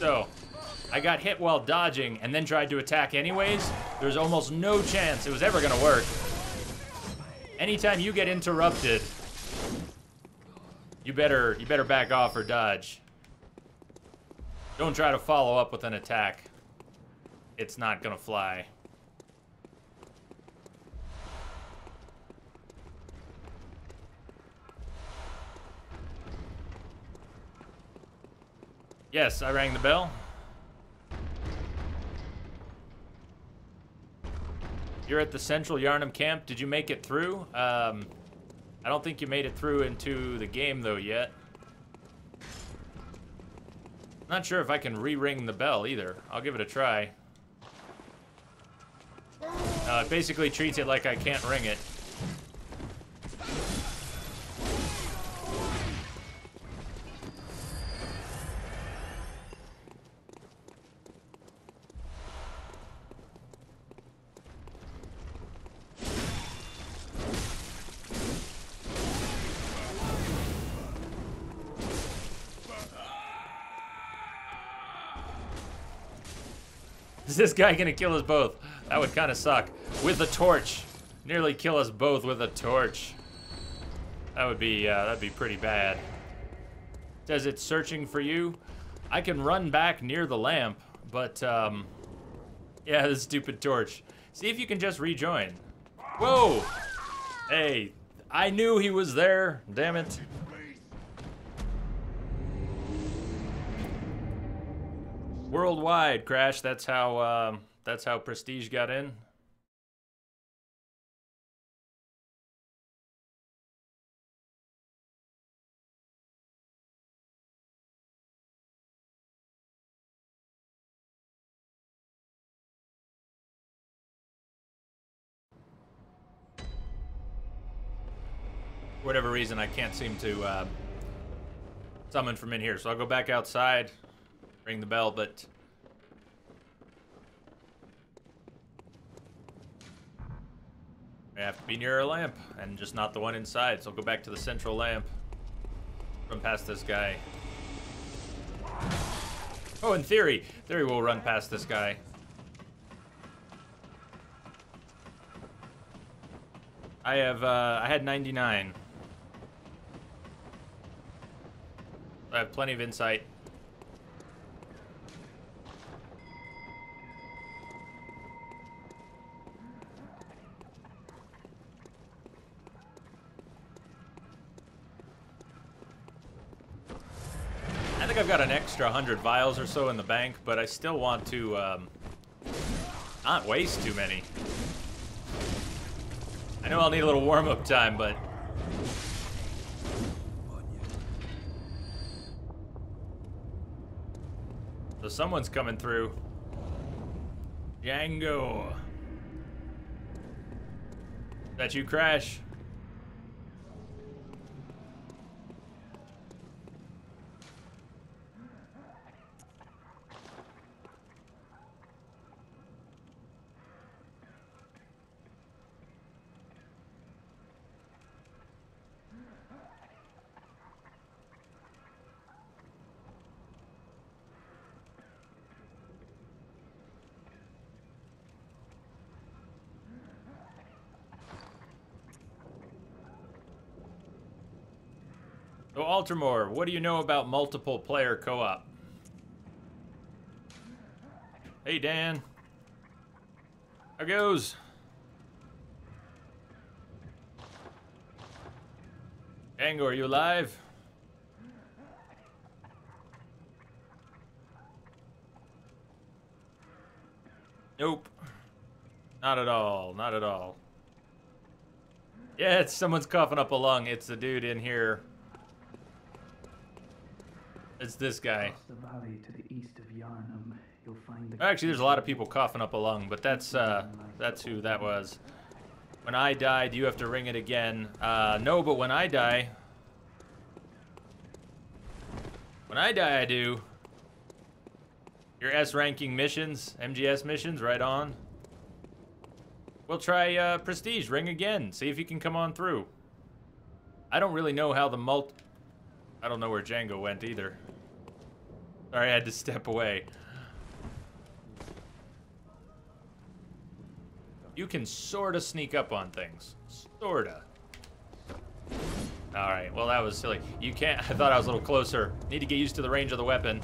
So, I got hit while dodging and then tried to attack anyways. There's almost no chance it was ever gonna work. Anytime you get interrupted, you better back off or dodge. Don't try to follow up with an attack. It's not gonna fly. Yes, I rang the bell. You're at the Central Yarnum camp. Did you make it through? I don't think you made it through into the game though yet. Not sure if I can re-ring the bell either. I'll give it a try. It basically treats it like I can't ring it. Is this guy gonna kill us both? That would kind of suck. With a torch. Nearly kill us both with a torch. That would be, that'd be pretty bad. Says it's searching for you. I can run back near the lamp, but, yeah, the stupid torch. See if you can just rejoin. Whoa! Hey, I knew he was there. Damn it. Worldwide, Crash. That's how Prestige got in. For whatever reason, I can't seem to summon from in here, so I'll go back outside, ring the bell, but I have to be near a lamp, and just not the one inside, so I'll go back to the central lamp. Run past this guy. Oh, in theory we'll run past this guy. I had 99. I have plenty of insight. think I've got an extra 100 vials or so in the bank, but I still want to not waste too many. I know I'll need a little warm-up time, but... So someone's coming through. Django. Is that you, Crash? So, Altamore, what do you know about multiple player co-op? Hey, Dan. How goes? Django, are you alive? Nope. Not at all. Not at all. Yeah, it's someone's coughing up a lung. It's the dude in here. It's this guy. Across the valley to the east of Yarnum, you'll find the... Actually, there's a lot of people coughing up a lung, but that's who that was. When I die, do you have to ring it again? No, but when I die... When I die, I do. Your S-ranking missions, MGS missions, right on. We'll try Prestige, ring again. See if you can come on through. I don't really know how the I don't know where Django went either. Sorry, I had to step away. You can sorta sneak up on things. Sorta. Alright, well that was silly. You can't, I thought I was a little closer. Need to get used to the range of the weapon.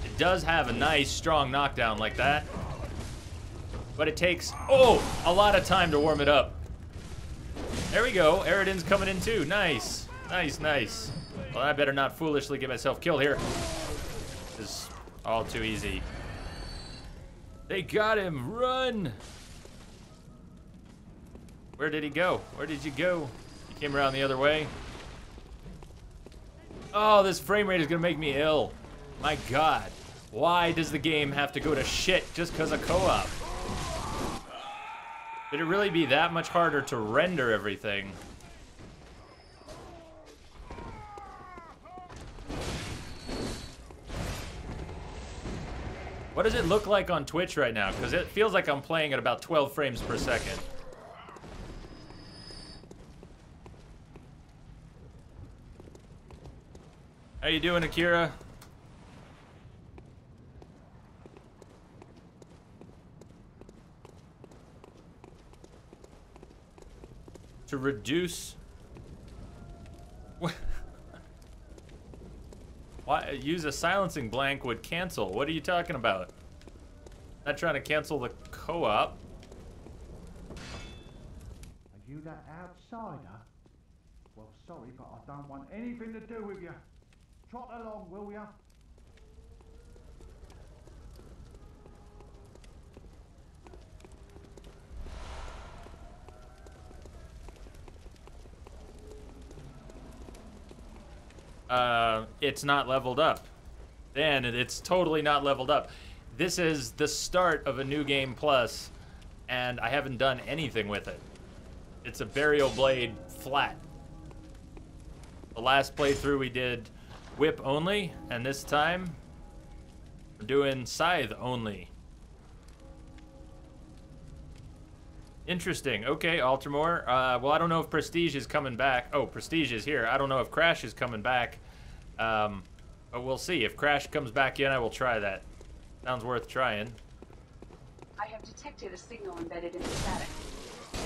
It does have a nice, strong knockdown like that. But it takes, a lot of time to warm it up. There we go, Eridan's coming in too, nice. Nice, nice. Well, I better not foolishly get myself killed here. This is all too easy. They got him, run! Where did he go? Where did you go? He came around the other way. Oh, this frame rate is gonna make me ill. My God. Why does the game have to go to shit just because of co-op? Did it really be that much harder to render everything? What does it look like on Twitch right now? Because it feels like I'm playing at about 12 frames per second. How you doing, Akira? To reduce... Why use a silencing blank would cancel? What are you talking about? Not trying to cancel the co-op. Are you that outsider? Well, sorry, but I don't want anything to do with you. Trot along, will ya? It's not leveled up. Dan, it's totally not leveled up. This is the start of a new game plus, and I haven't done anything with it. It's a burial blade flat. The last playthrough we did whip only, and this time we're doing scythe only. Interesting. Okay, Altamore. Well, I don't know if Prestige is coming back. Oh, Prestige is here. I don't know if Crash is coming back. But we'll see. If Crash comes back in, I will try that. Sounds worth trying. I have detected a signal embedded in the static.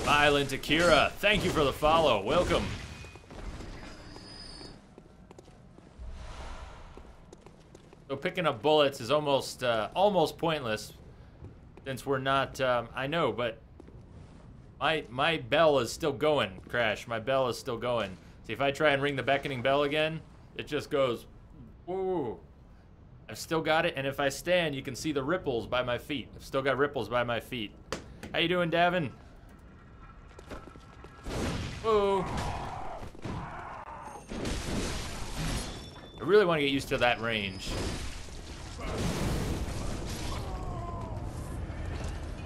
Violent Akira, thank you for the follow. Welcome. So picking up bullets is almost pointless, since we're not. I know, but my bell is still going. Crash, my bell is still going. See, if I try and ring the beckoning bell again, it just goes Ooh. I've still got it, and if I stand, you can see the ripples by my feet. I've still got ripples by my feet. How you doing, Davin? Ooh. I really want to get used to that range.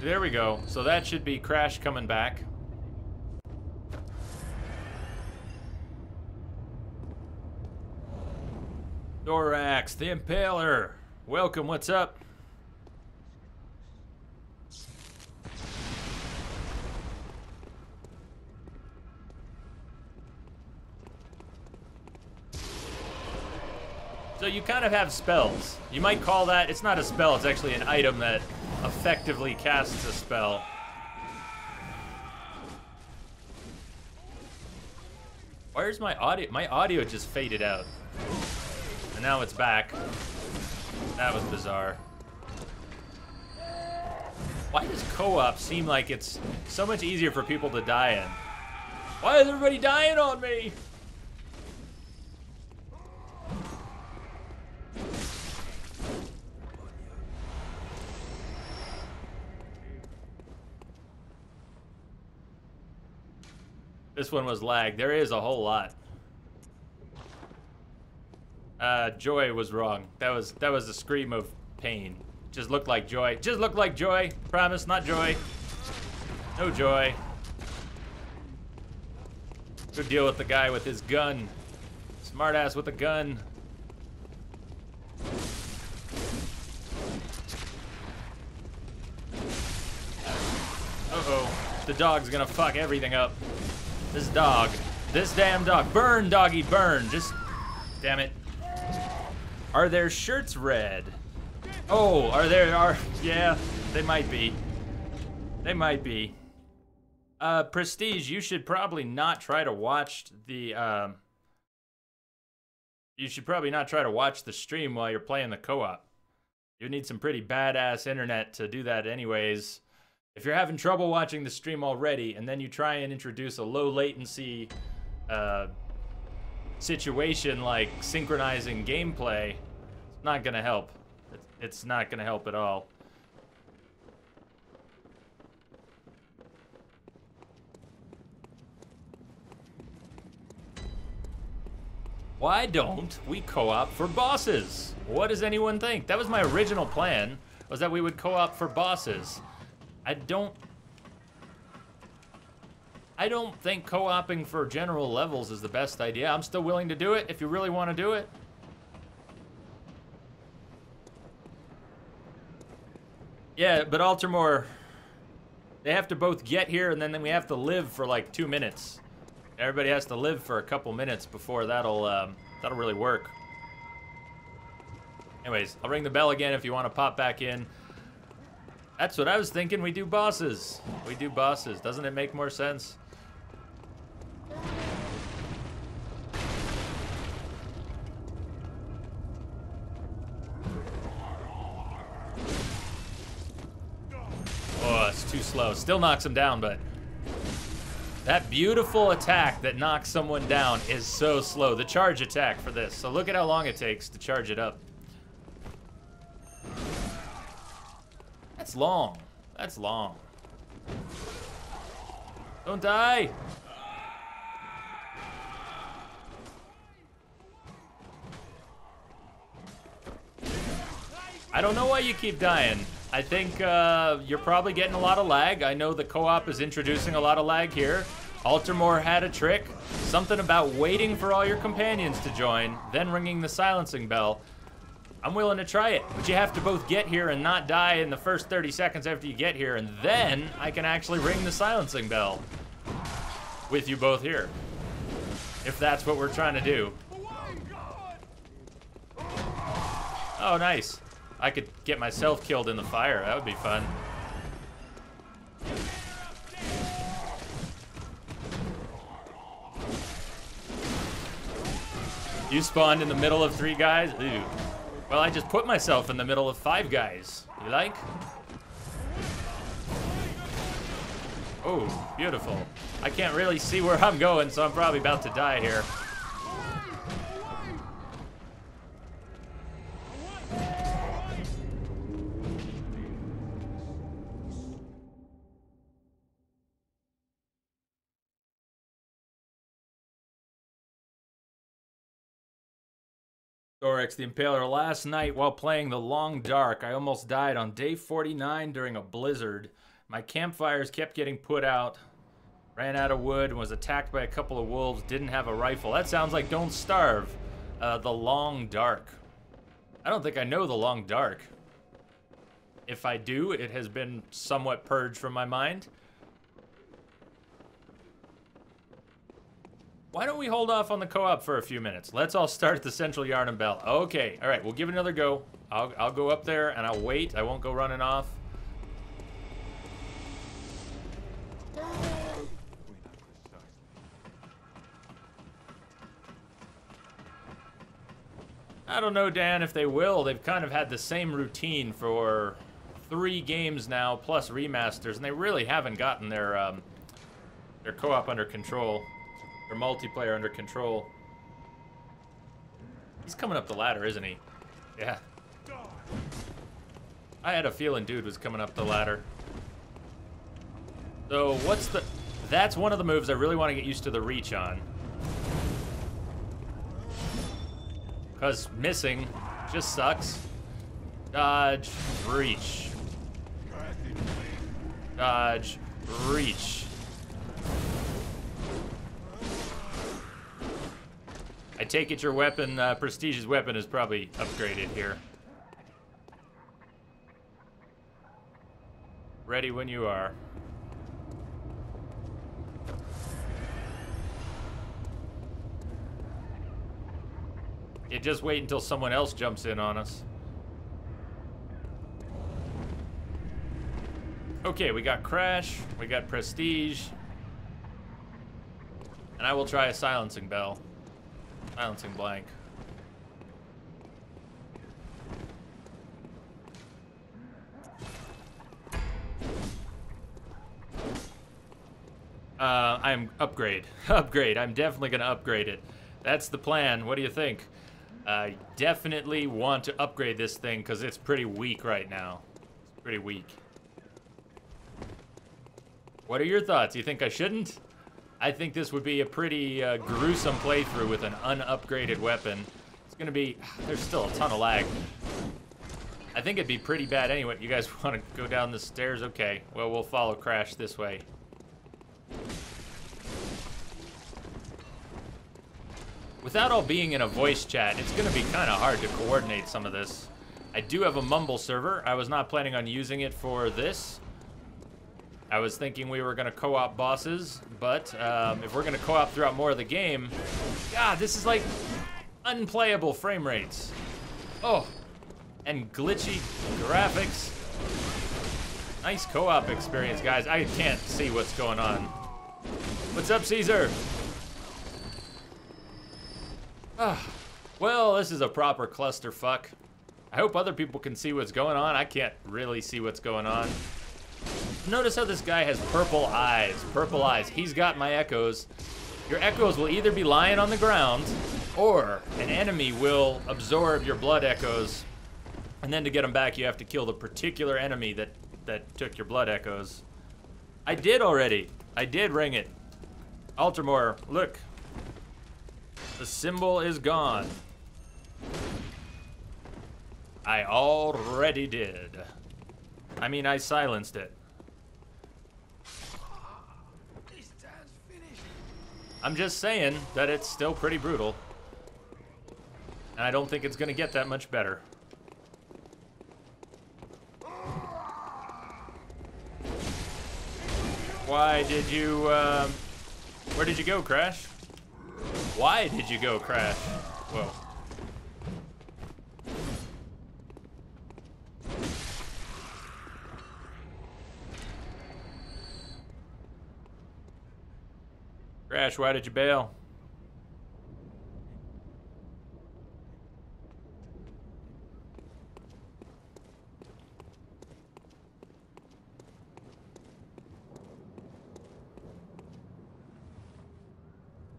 There we go. So that should be Crash coming back. Thorax, the Impaler. Welcome, what's up? So you kind of have spells. You might call that, it's not a spell, it's actually an item that effectively casts a spell. Where's my audio? My audio just faded out. And now it's back. That was bizarre. Why does co-op seem like it's so much easier for people to die in? Why is everybody dying on me? This one was lag. There is a whole lot. Joy was wrong. That was a scream of pain. Just looked like joy. Just looked like joy. Promise, not joy. No joy. Good deal with the guy with his gun. Smartass with a gun. Uh-oh. The dog's gonna fuck everything up. This dog. This damn dog. Burn, doggy, burn. Just... Damn it. Are their shirts red? Oh, yeah, they might be. They might be. Prestige, you should probably not try to watch the, you should probably not try to watch the stream while you're playing the co-op. You need some pretty badass internet to do that anyways. If you're having trouble watching the stream already, and then you try and introduce a low latency situation like synchronizing gameplay, it's not gonna help. It's not gonna help at all. Why don't we co-op for bosses? What does anyone think? That was my original plan, was that we would co-op for bosses. I don't think co-oping for general levels is the best idea. I'm still willing to do it if you really want to do it. Yeah, but Altamore, they have to both get here and then we have to live for like 2 minutes. Everybody has to live for a couple minutes before that'll really work. Anyways, I'll ring the bell again if you want to pop back in. That's what I was thinking. We do bosses. We do bosses. Doesn't it make more sense? Oh, it's too slow. Still knocks him down, but that beautiful attack that knocks someone down is so slow. The charge attack for this. So look at how long it takes to charge it up. That's long. That's long. Don't die. I don't know why you keep dying. I think you're probably getting a lot of lag. I know the co-op is introducing a lot of lag here. Altamore had a trick. Something about waiting for all your companions to join, then ringing the silencing bell. I'm willing to try it, but you have to both get here and not die in the first 30 seconds after you get here, and then I can actually ring the silencing bell with you both here, if that's what we're trying to do. Oh, nice. I could get myself killed in the fire. That would be fun. You spawned in the middle of 3 guys? Ew. Well, I just put myself in the middle of 5 guys. You like? Oh, beautiful. I can't really see where I'm going, so I'm probably about to die here. Thorax the Impaler, last night while playing The Long Dark, I almost died on day 49 during a blizzard. My campfires kept getting put out, ran out of wood, and was attacked by a couple of wolves, didn't have a rifle. That sounds like Don't Starve, The Long Dark. I don't think I know The Long Dark. If I do, it has been somewhat purged from my mind. Why don't we hold off on the co-op for a few minutes? Let's all start at the Central Yard and Bell. Okay, all right, we'll give it another go. I'll go up there and I'll wait. I won't go running off. I don't know, Dan, if they will. They've kind of had the same routine for 3 games now, plus remasters, and they really haven't gotten their co-op under control. Their multiplayer under control. He's coming up the ladder, isn't he? Yeah. I had a feeling dude was coming up the ladder. So what's the... That's one of the moves I really want to get used to the reach on. Because missing just sucks. Dodge, reach. Dodge, reach. I take it your weapon, Prestige's weapon is probably upgraded here. Ready when you are. Yeah, just wait until someone else jumps in on us. Okay, we got Crash, we got Prestige. And I will try a silencing bell. Silencing blank. I'm upgrade. Upgrade. I'm definitely gonna upgrade it. That's the plan. What do you think? I definitely want to upgrade this thing because it's pretty weak right now. It's pretty weak. What are your thoughts? You think I shouldn't? I think this would be a pretty gruesome playthrough with an unupgraded weapon. It's gonna be... There's still a ton of lag. I think it'd be pretty bad anyway. You guys want to go down the stairs? Okay. Well, we'll follow Crash this way. Without all being in a voice chat, it's gonna be kind of hard to coordinate some of this. I do have a Mumble server. I was not planning on using it for this. I was thinking we were gonna co-op bosses, but if we're gonna co-op throughout more of the game, God, this is like unplayable frame rates. Oh, and glitchy graphics. Nice co-op experience, guys. I can't see what's going on. What's up, Caesar? Well, this is a proper clusterfuck. I hope other people can see what's going on. I can't really see what's going on. Notice how this guy has purple eyes. Purple eyes. He's got my echoes. Your echoes will either be lying on the ground, or an enemy will absorb your blood echoes. And then to get them back, you have to kill the particular enemy that took your blood echoes. I did already. I did ring it. Altamore, look. The symbol is gone. I already did. I mean, I silenced it. I'm just saying that it's still pretty brutal. And I don't think it's gonna get that much better. Why did you, where did you go, Crash? Why did you go, Crash? Whoa. Crash, why did you bail?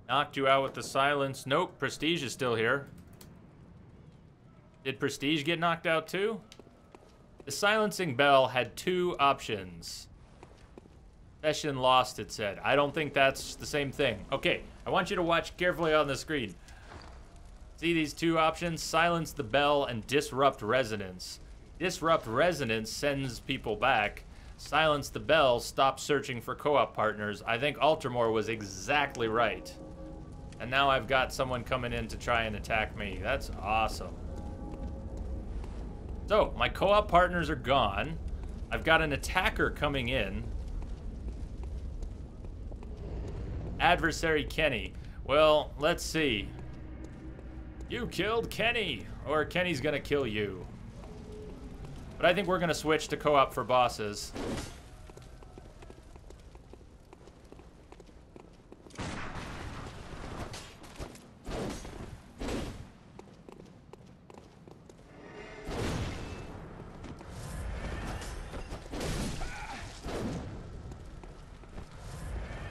Knocked you out with the silence. Nope, Prestige is still here. Did Prestige get knocked out too? The silencing bell had 2 options. Session lost, it said. I don't think that's the same thing. Okay, I want you to watch carefully on the screen. See these two options? Silence the bell and disrupt resonance. Disrupt resonance sends people back. Silence the bell stops searching for co-op partners. I think Altamore was exactly right. And now I've got someone coming in to try and attack me. That's awesome. So, my co-op partners are gone. I've got an attacker coming in. Adversary Kenny. Well, let's see. You killed Kenny, or Kenny's gonna kill you. But I think we're gonna switch to co-op for bosses.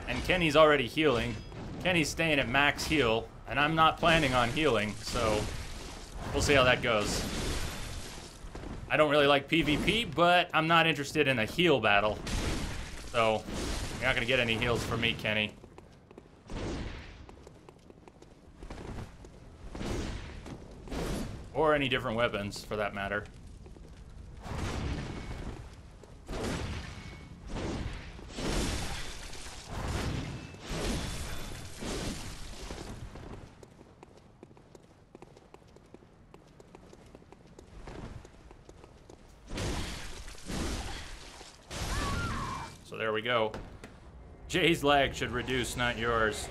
And Kenny's already healing. Kenny's staying at max heal, and I'm not planning on healing, so we'll see how that goes. I don't really like PvP, but I'm not interested in a heal battle. So, you're not gonna get any heals from me, Kenny. Or any different weapons, for that matter. So there we go. Jay's lag should reduce, not yours.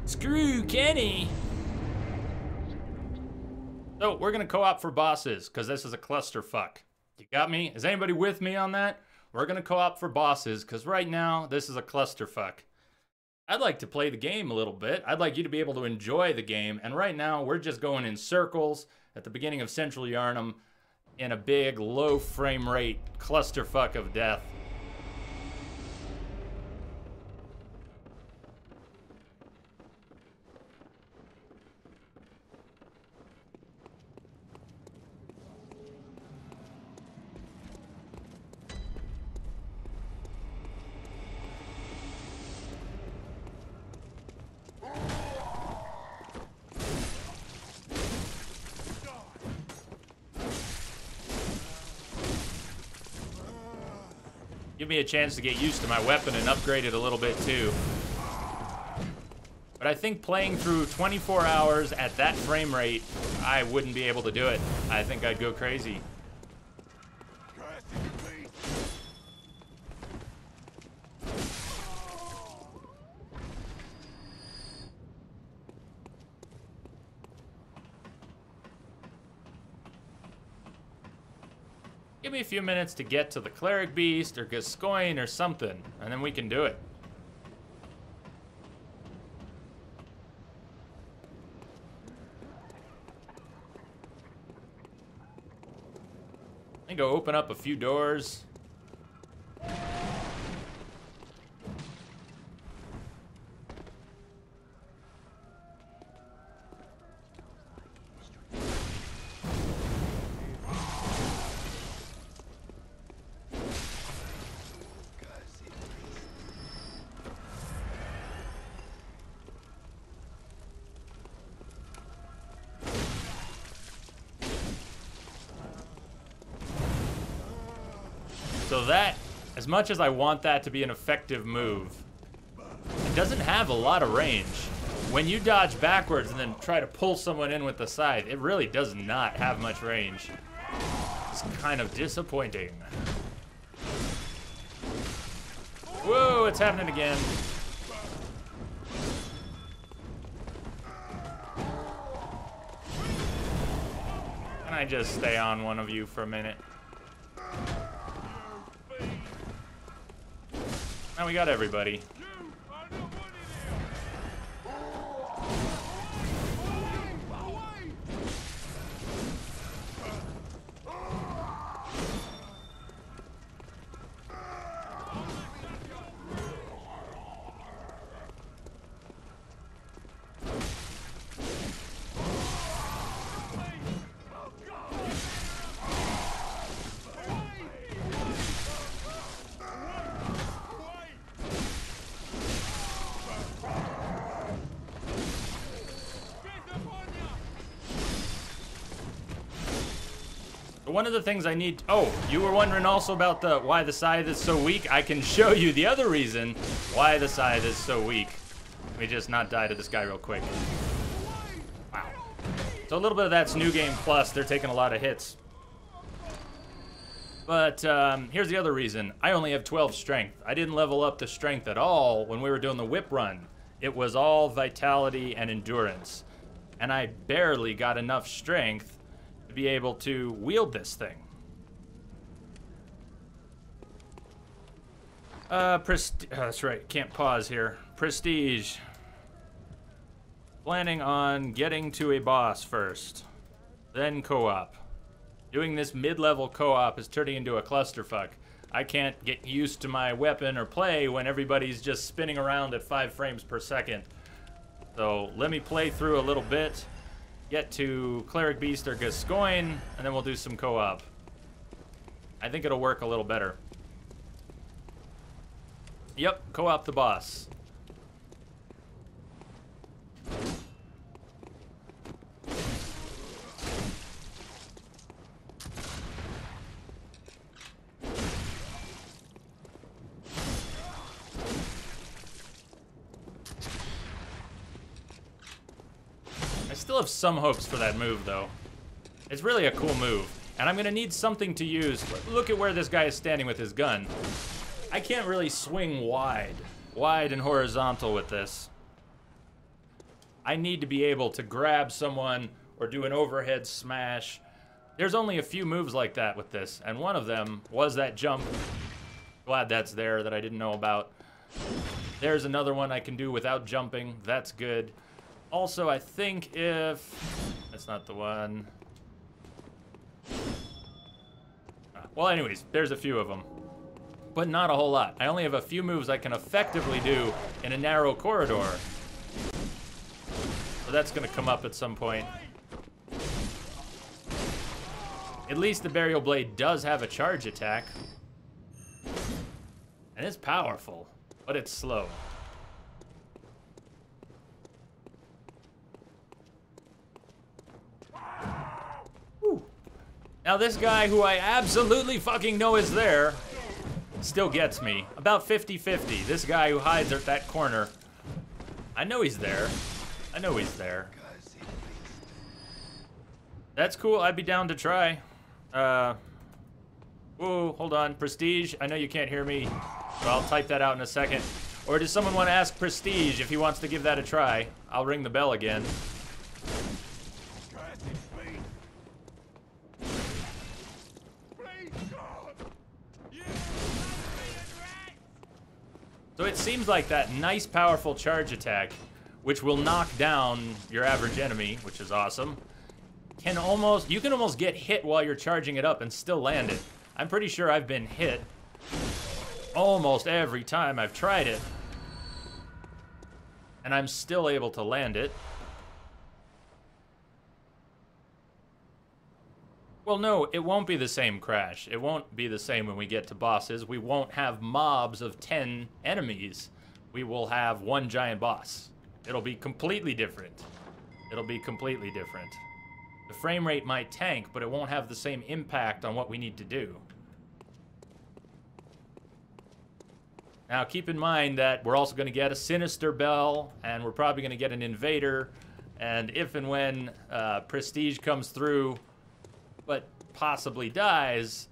Screw Kenny! So, we're gonna co-op for bosses, because this is a clusterfuck. You got me? Is anybody with me on that? We're gonna co-op for bosses, because right now, this is a clusterfuck. I'd like to play the game a little bit. I'd like you to be able to enjoy the game, and right now, we're just going in circles at the beginning of Central Yharnam in a big, low frame rate clusterfuck of death. Give me a chance to get used to my weapon and upgrade it a little bit too. But I think playing through 24 hours at that frame rate, I wouldn't be able to do it. I think I'd go crazy. Give me a few minutes to get to the Cleric Beast or Gascoigne or something, and then we can do it. I go open up a few doors. So that, as much as I want that to be an effective move, it doesn't have a lot of range. When you dodge backwards and then try to pull someone in with the scythe, it really does not have much range. It's kind of disappointing. Whoa, it's happening again. Can I just stay on one of you for a minute? Now we got everybody. But one of the things I need... Oh, you were wondering also about why the scythe is so weak? I can show you the other reason why the scythe is so weak. Let me just not die to this guy real quick. Wow. So a little bit of that's New Game Plus. They're taking a lot of hits. But here's the other reason. I only have 12 strength. I didn't level up the strength at all when we were doing the whip run. It was all vitality and endurance. And I barely got enough strength to be able to wield this thing. That's right, can't pause here. Prestige. Planning on getting to a boss first. Then co-op. Doing this mid-level co-op is turning into a clusterfuck. I can't get used to my weapon or play when everybody's just spinning around at 5 frames per second. So let me play through a little bit, get to Cleric Beast or Gascoigne, and then we'll do some co-op. I think it'll work a little better. Yep, co-op the boss. I still have some hopes for that move, though. It's really a cool move, and I'm gonna need something to use. Look at where this guy is standing with his gun. I can't really swing wide and horizontal with this. I need to be able to grab someone or do an overhead smash. There's only a few moves like that with this, and one of them was that jump. Glad that's there that I didn't know about. There's another one I can do without jumping. That's good. Also, I think if... That's not the one. Well, anyways, there's a few of them. But not a whole lot. I only have a few moves I can effectively do in a narrow corridor. So that's going to come up at some point. At least the Burial Blade does have a charge attack. And it's powerful, but it's slow. Whew. Now this guy who I absolutely fucking know is there still gets me. About 50-50. This guy who hides at that corner. I know he's there. I know he's there. That's cool. I'd be down to try. Whoa, hold on. Prestige. I know you can't hear me, so I'll type that out in a second. Or does someone want to ask Prestige if he wants to give that a try? I'll ring the bell again. So it seems like that nice, powerful charge attack, which will knock down your average enemy, which is awesome, you can almost get hit while you're charging it up and still land it. I'm pretty sure I've been hit almost every time I've tried it, and I'm still able to land it. Well, no, it won't be the same Crash. It won't be the same when we get to bosses. We won't have mobs of 10 enemies. We will have one giant boss. It'll be completely different. It'll be completely different. The frame rate might tank, but it won't have the same impact on what we need to do. Now, keep in mind that we're also going to get a Sinister Bell, and we're probably going to get an Invader, and if and when Prestige comes through, but possibly dies,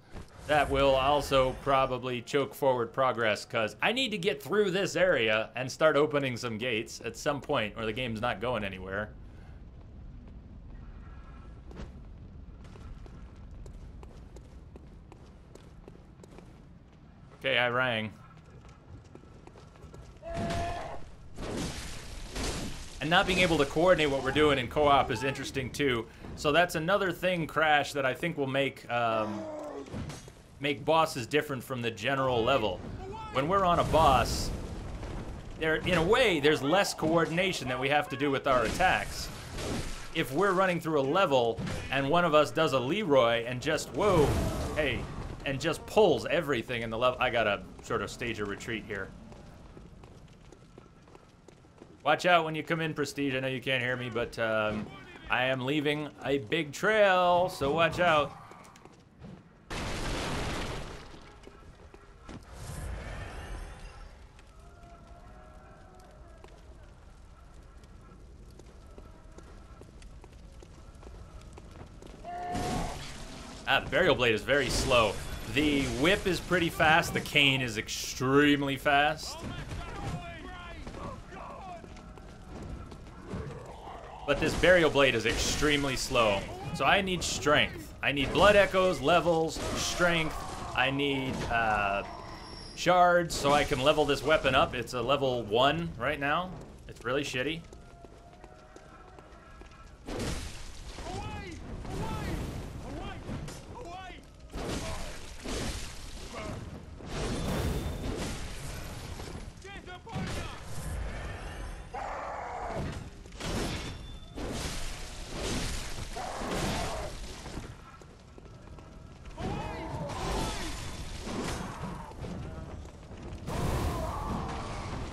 that will also probably choke forward progress, because I need to get through this area and start opening some gates at some point, or the game's not going anywhere. Okay, I rang. And not being able to coordinate what we're doing in co-op is interesting too. So that's another thing, Crash, that I think will make bosses different from the general level. When we're on a boss, in a way, there's less coordination that we have to do with our attacks. If we're running through a level and one of us does a Leroy and just, whoa, hey, and just pulls everything in the level. I gotta sort of stage a retreat here. Watch out when you come in, Prestige. I know you can't hear me, but I am leaving a big trail, so watch out. The burial blade is very slow. The whip is pretty fast. The cane is extremely fast. But this burial blade is extremely slow. So I need strength. I need blood echoes, levels, strength. I need shards so I can level this weapon up. It's a level 1 right now. It's really shitty.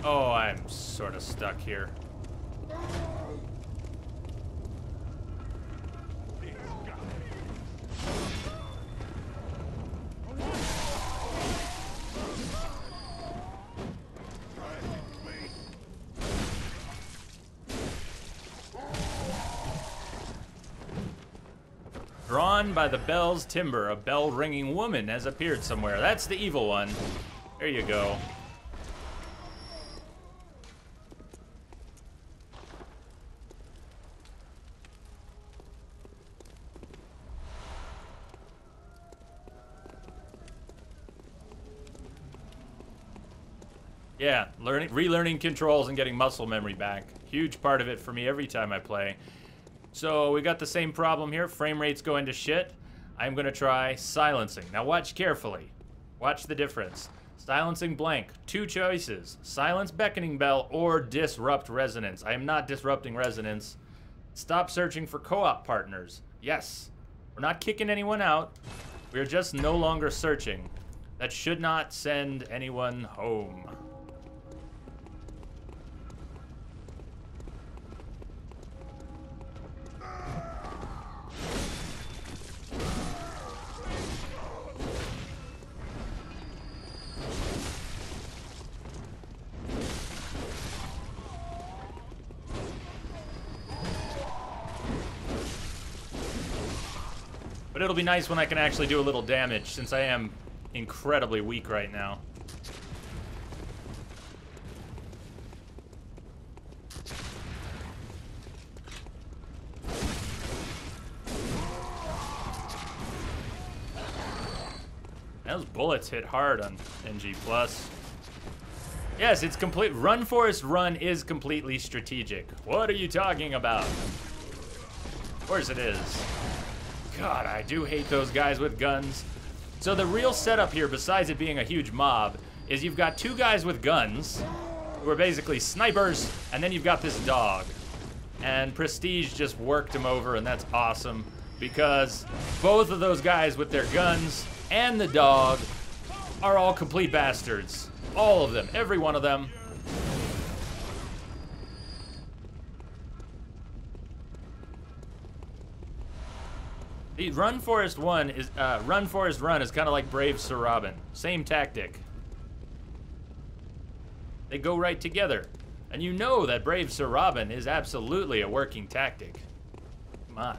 Oh, I'm sort of stuck here. Drawn by the bell's timbre, a bell-ringing woman has appeared somewhere. That's the evil one. There you go. Yeah, relearning controls and getting muscle memory back. Huge part of it for me every time I play. So we got the same problem here. Frame rates go into shit. I'm gonna try silencing. Now watch carefully. Watch the difference. Silencing blank. 2 choices. Silence beckoning bell or disrupt resonance. I am not disrupting resonance. Stop searching for co-op partners. Yes. We're not kicking anyone out. We're just no longer searching. That should not send anyone home. But it'll be nice when I can actually do a little damage, since I am incredibly weak right now. Those bullets hit hard on NG+. Yes, it's complete. Run, Forest, Run is completely strategic. What are you talking about? Of course it is. God, I do hate those guys with guns. So the real setup here, besides it being a huge mob, is you've got 2 guys with guns, who are basically snipers, and then you've got this dog. And Prestige just worked him over, and that's awesome, because both of those guys with their guns and the dog are all complete bastards. All of them, every one of them. The Run Forest Run is kind of like Brave Sir Robin. Same tactic. They go right together. And you know that Brave Sir Robin is absolutely a working tactic. Come on.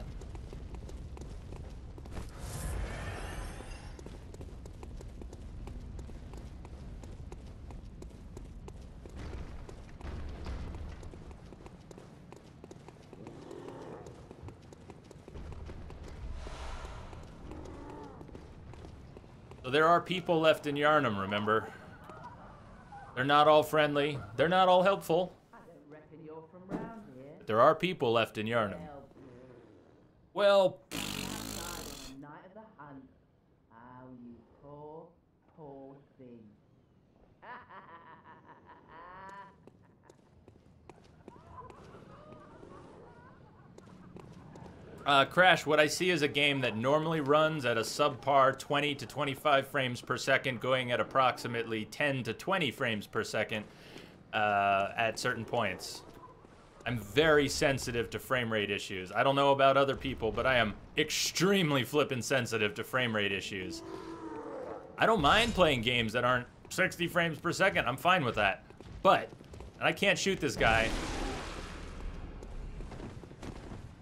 So there are people left in Yarnum, remember? They're not all friendly. They're not all helpful. I don't reckon you're from round here. But there are people left in Yarnum. Well, Outside on the night of the hunt. Oh, you poor, poor thing. Crash, what I see is a game that normally runs at a subpar 20 to 25 frames per second, going at approximately 10 to 20 frames per second at certain points. I'm very sensitive to frame rate issues. I don't know about other people, but I am extremely flippin' sensitive to frame rate issues. I don't mind playing games that aren't 60 frames per second. I'm fine with that. But, and I can't shoot this guy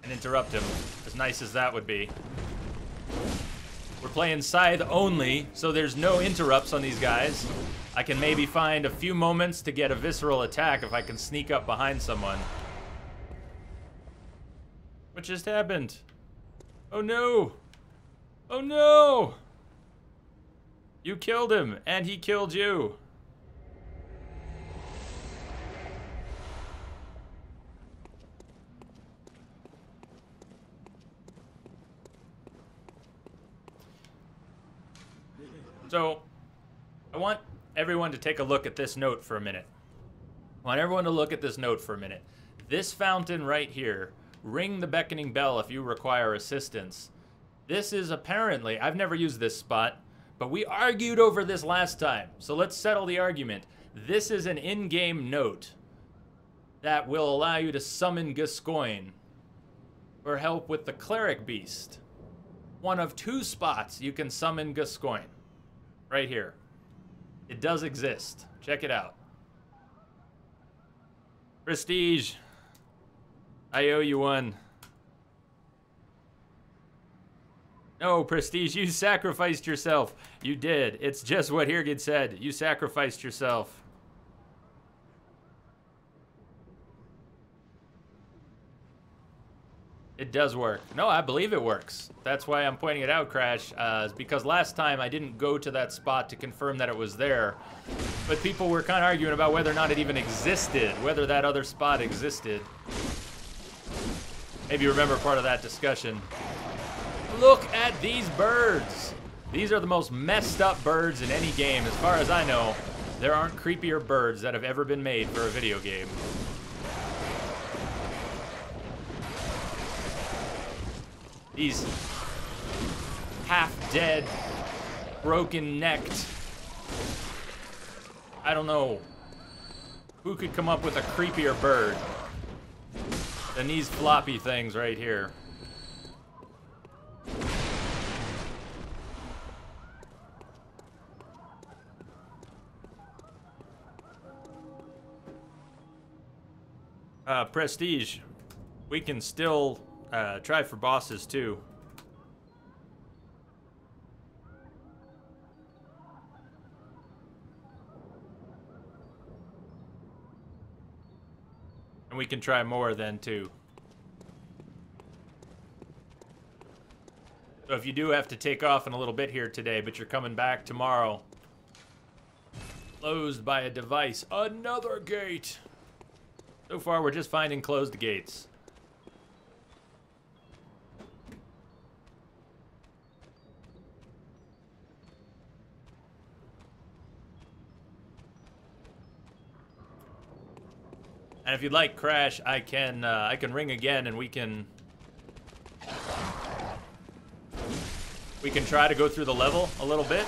and interrupt him, as nice as that would be. We're playing scythe only, so there's no interrupts on these guys. I can maybe find a few moments to get a visceral attack if I can sneak up behind someone. What just happened? Oh no! Oh no! You killed him, and he killed you. So, I want everyone to take a look at this note for a minute. I want everyone to look at this note for a minute. This fountain right here, ring the beckoning bell if you require assistance. This is apparently, I've never used this spot, but we argued over this last time, so let's settle the argument. This is an in-game note that will allow you to summon Gascoigne for help with the cleric beast. One of 2 spots you can summon Gascoigne. Right here. It does exist. Check it out. Prestige. I owe you one. No, Prestige, you sacrificed yourself. You did. It's just what Hirgid said. You sacrificed yourself. It does work. No, I believe it works. That's why I'm pointing it out, Crash. Is because last time I didn't go to that spot to confirm that it was there. But people were kind of arguing about whether or not it even existed, whether that other spot existed. Maybe you remember part of that discussion. Look at these birds. These are the most messed up birds in any game. As far as I know, there aren't creepier birds that have ever been made for a video game. These half-dead, broken-necked, I don't know, who could come up with a creepier bird than these floppy things right here. Prestige, we can still try for bosses too. And we can try more then too. So if you do have to take off in a little bit here today, but you're coming back tomorrow, closed by a device, another gate. So far we're just finding closed gates. And if you'd like, Crash, I can ring again, and we can try to go through the level a little bit.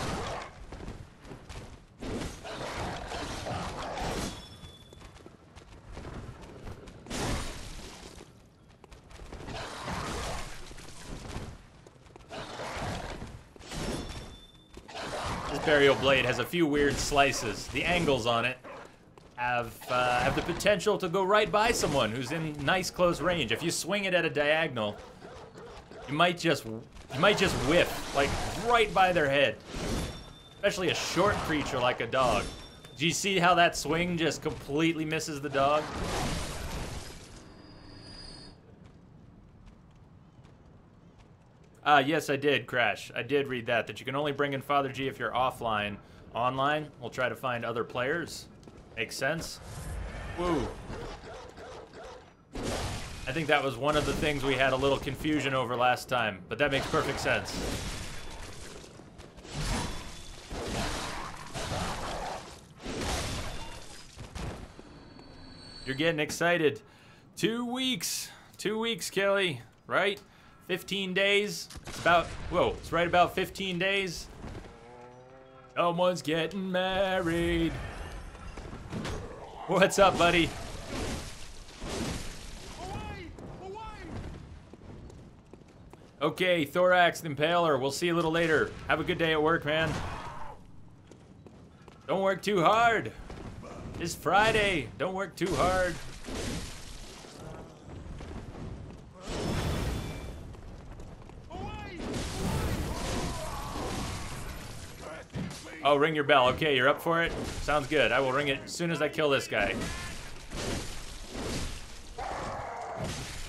This burial blade has a few weird slices. The angles on it have the potential to go right by someone who's in nice close range. If you swing it at a diagonal, you might just whiff, like right by their head. Especially a short creature like a dog. Do you see how that swing just completely misses the dog? Yes, I did, Crash. I did read that you can only bring in Father G if you're offline. Online, we'll try to find other players. Makes sense. Woo. I think that was one of the things we had a little confusion over last time, but that makes perfect sense. You're getting excited. 2 weeks. 2 weeks, Kelly, right? 15 days. It's about, whoa, it's right about 15 days. Someone's getting married. What's up, buddy? Away! Away! Okay, Thorax the Impaler. We'll see you a little later. Have a good day at work, man. Don't work too hard. It's Friday. Don't work too hard. Away! Oh, ring your bell. Okay, you're up for it? Sounds good. I will ring it as soon as I kill this guy.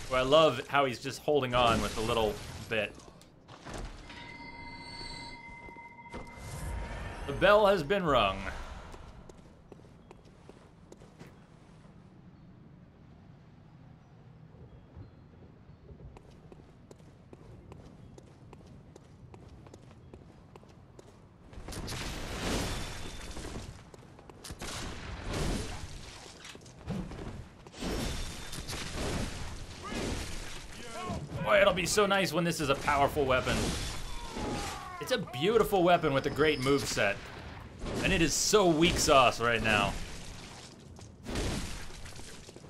Well, I love how he's just holding on with a little bit. The bell has been rung. Boy, it'll be so nice when this is a powerful weapon. It's a beautiful weapon with a great moveset. And it is so weak sauce right now.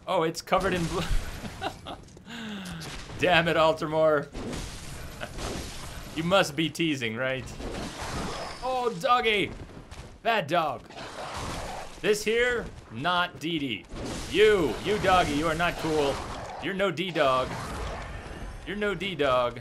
Oh, it's covered in blood. Damn it, Altamore. You must be teasing, right? Oh, doggy. Bad dog. This here, not Dee Dee. You doggy, you are not cool. You're no D-dog. You're no D-dog.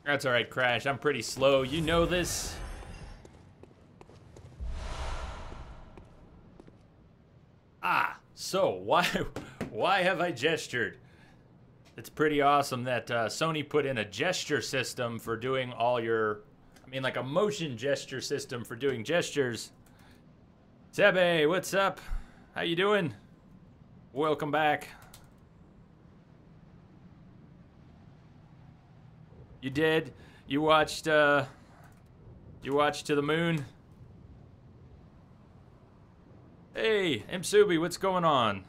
That's all right, Crash. I'm pretty slow. You know this. So why have I gestured? It's pretty awesome that Sony put in a gesture system for doing all your, like a motion gesture system for doing gestures. Sebe, what's up? How you doing? Welcome back. You did? You watched To the Moon? Hey, Msubi, what's going on?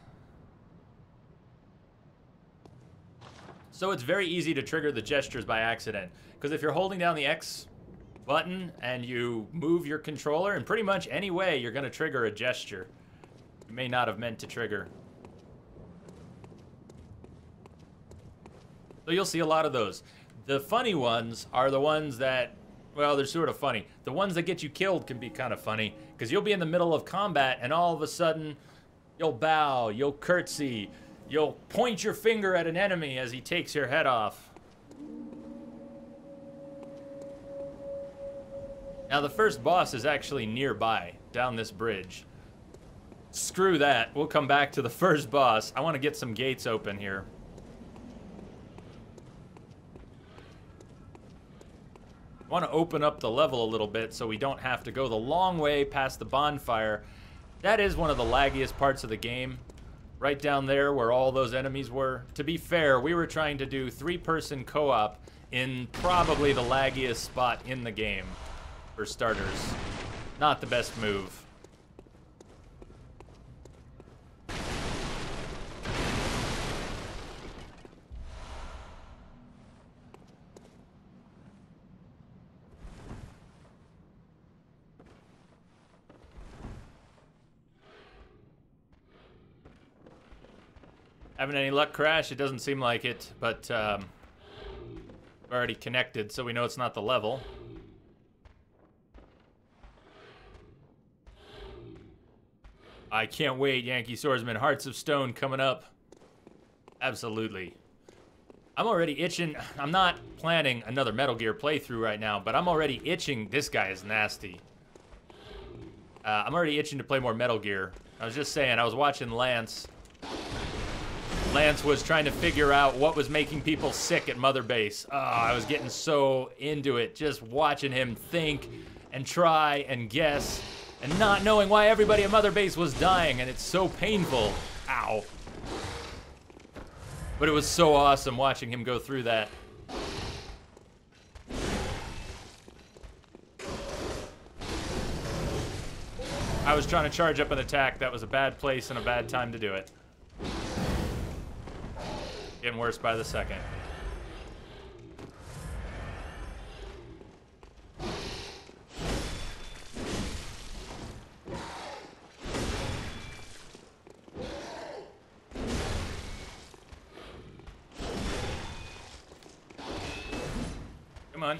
So it's very easy to trigger the gestures by accident, because if you're holding down the X button and you move your controller in pretty much any way, you're going to trigger a gesture you may not have meant to trigger. So you'll see a lot of those. The funny ones are the ones that, well, they're sort of funny. The ones that get you killed can be kind of funny, because you'll be in the middle of combat and all of a sudden you'll bow, you'll curtsy, you'll point your finger at an enemy as he takes your head off. Now the first boss is actually nearby, down this bridge. Screw that, we'll come back to the first boss. I want to get some gates open here. I want to open up the level a little bit so we don't have to go the long way past the bonfire. That is one of the laggiest parts of the game. Right down there where all those enemies were. To be fair, we were trying to do 3-person co-op in probably the laggiest spot in the game. For starters. Not the best move. Having any luck, Crash? It doesn't seem like it, but we're already connected, so we know it's not the level. I can't wait, Yankee Swordsman. Hearts of Stone coming up. Absolutely. I'm already itching. I'm not planning another Metal Gear playthrough right now, but I'm already itching. This guy is nasty. I'm already itching to play more Metal Gear. I was just saying, I was watching Lance. Lance was trying to figure out what was making people sick at Mother Base. Oh, I was getting so into it, just watching him think and try and guess and not knowing why everybody at Mother Base was dying, and it's so painful. Ow. But it was so awesome watching him go through that. I was trying to charge up an attack. That was a bad place and a bad time to do it. Getting worse by the second. Come Come on.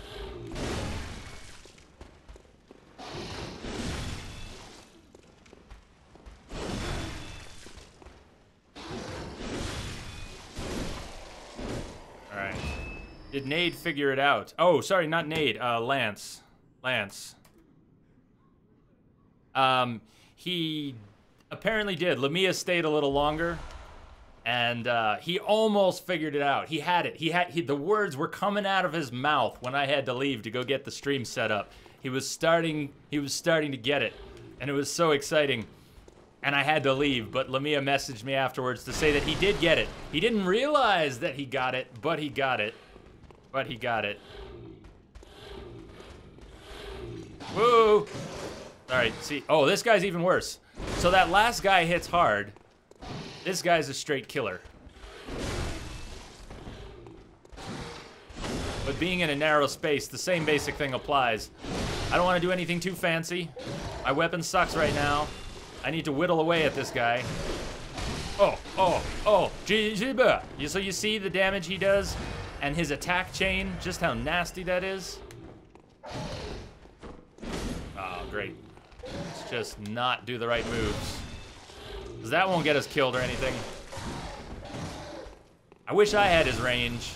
Alright. Did Nade figure it out? Oh, sorry, not Nade. Lance. Lance. He apparently did. Lamia stayed a little longer. And he almost figured it out. He had it. The words were coming out of his mouth when I had to leave to go get the stream set up. He was starting to get it, and it was so exciting. And I had to leave, but Lamia messaged me afterwards to say that he did get it. He didn't realize that he got it, but he got it. But he got it. Woo! Alright, see. Oh, this guy's even worse. So that last guy hits hard. This guy's a straight killer. But being in a narrow space, the same basic thing applies. I don't want to do anything too fancy. My weapon sucks right now. I need to whittle away at this guy. Oh. So you see the damage he does? And his attack chain, just how nasty that is? Oh, great. Let's just not do the right moves. Because that won't get us killed or anything. I wish I had his range.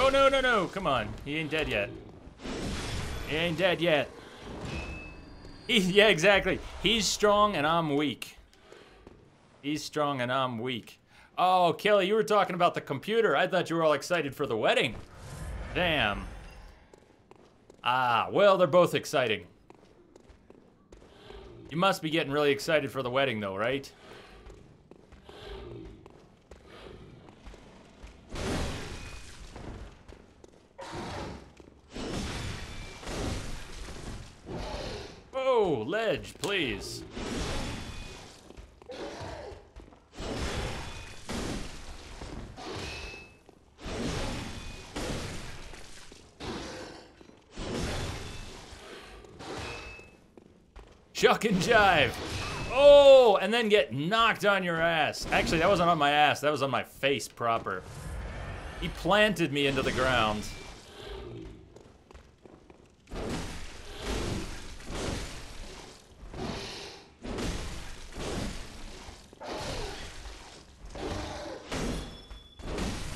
Oh, no, come on. He ain't dead yet. He ain't dead yet. Yeah, exactly. He's strong and I'm weak. He's strong and I'm weak. Oh, Kelly, you were talking about the computer. I thought you were all excited for the wedding. Damn. Ah, well, they're both exciting. You must be getting really excited for the wedding, though, right? Whoa, ledge, please. Shuck and jive. Oh, and then get knocked on your ass. Actually, that wasn't on my ass. That was on my face proper. He planted me into the ground.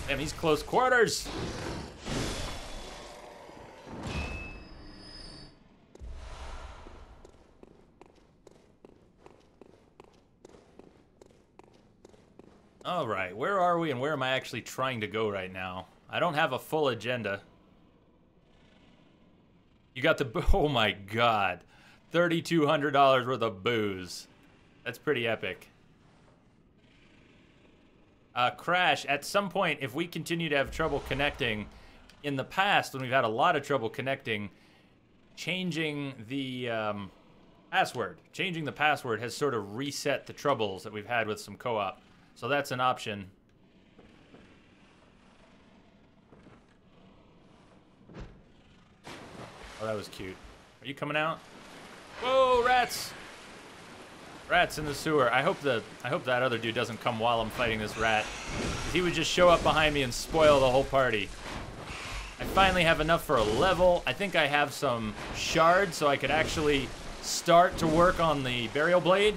Damn, he's close quarters. All right, where are we and where am I actually trying to go right now? I don't have a full agenda. You got the, oh my God, $3,200 worth of booze. That's pretty epic. Crash, at some point, if we continue to have trouble connecting, in the past, when we've had a lot of trouble connecting, changing the password has sort of reset the troubles that we've had with some co-op. So that's an option. Oh, that was cute. Are you coming out? Whoa, rats! Rats in the sewer. I hope that other dude doesn't come while I'm fighting this rat. He would just show up behind me and spoil the whole party. I finally have enough for a level. I think I have some shards so I could actually start to work on the burial blade.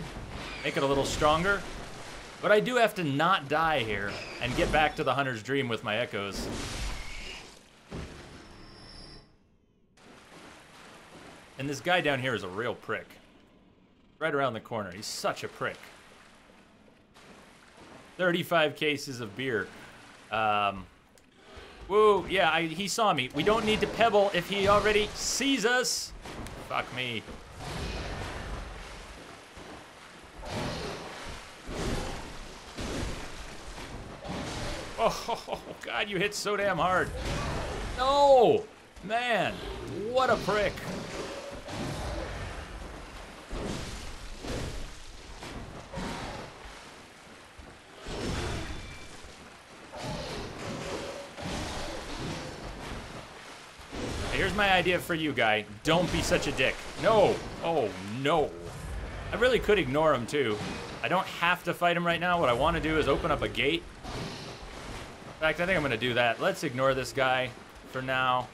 Make it a little stronger. But I do have to not die here and get back to the hunter's dream with my echoes. And this guy down here is a real prick. Right around the corner. He's such a prick. 35 cases of beer. Whoa, yeah, he saw me. We don't need to pebble if he already sees us. Fuck me. Oh, God, you hit so damn hard. No! Man, what a prick. my idea for you, guy. Don't be such a dick. No. Oh, no. I really could ignore him, too. I don't have to fight him right now. What I want to do is open up a gate. In fact, I think I'm going to do that. Let's ignore this guy for now.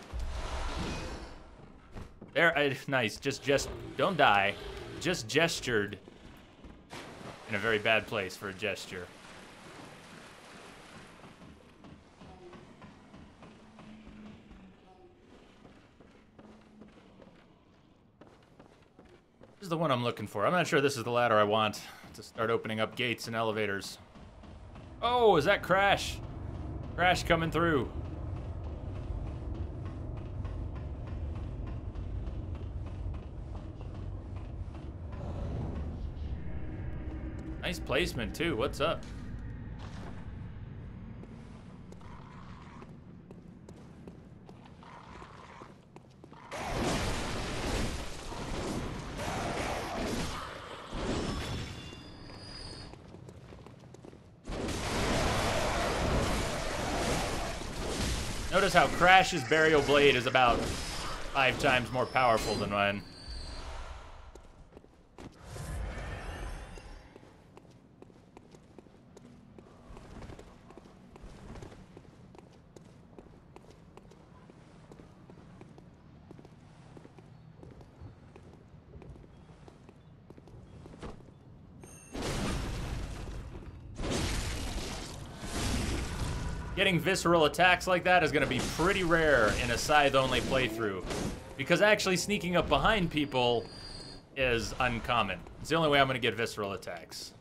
There, nice. Just don't die. Just gestured in a very bad place for a gesture. This is the one I'm looking for. I'm not sure this is the ladder I want to start opening up gates and elevators. Oh, is that Crash? Crash coming through. Nice placement, too. What's up? Notice how Crash's burial blade is about 5 times more powerful than mine. Getting visceral attacks like that is going to be pretty rare in a scythe-only playthrough, because actually sneaking up behind people is uncommon. It's the only way I'm going to get visceral attacks.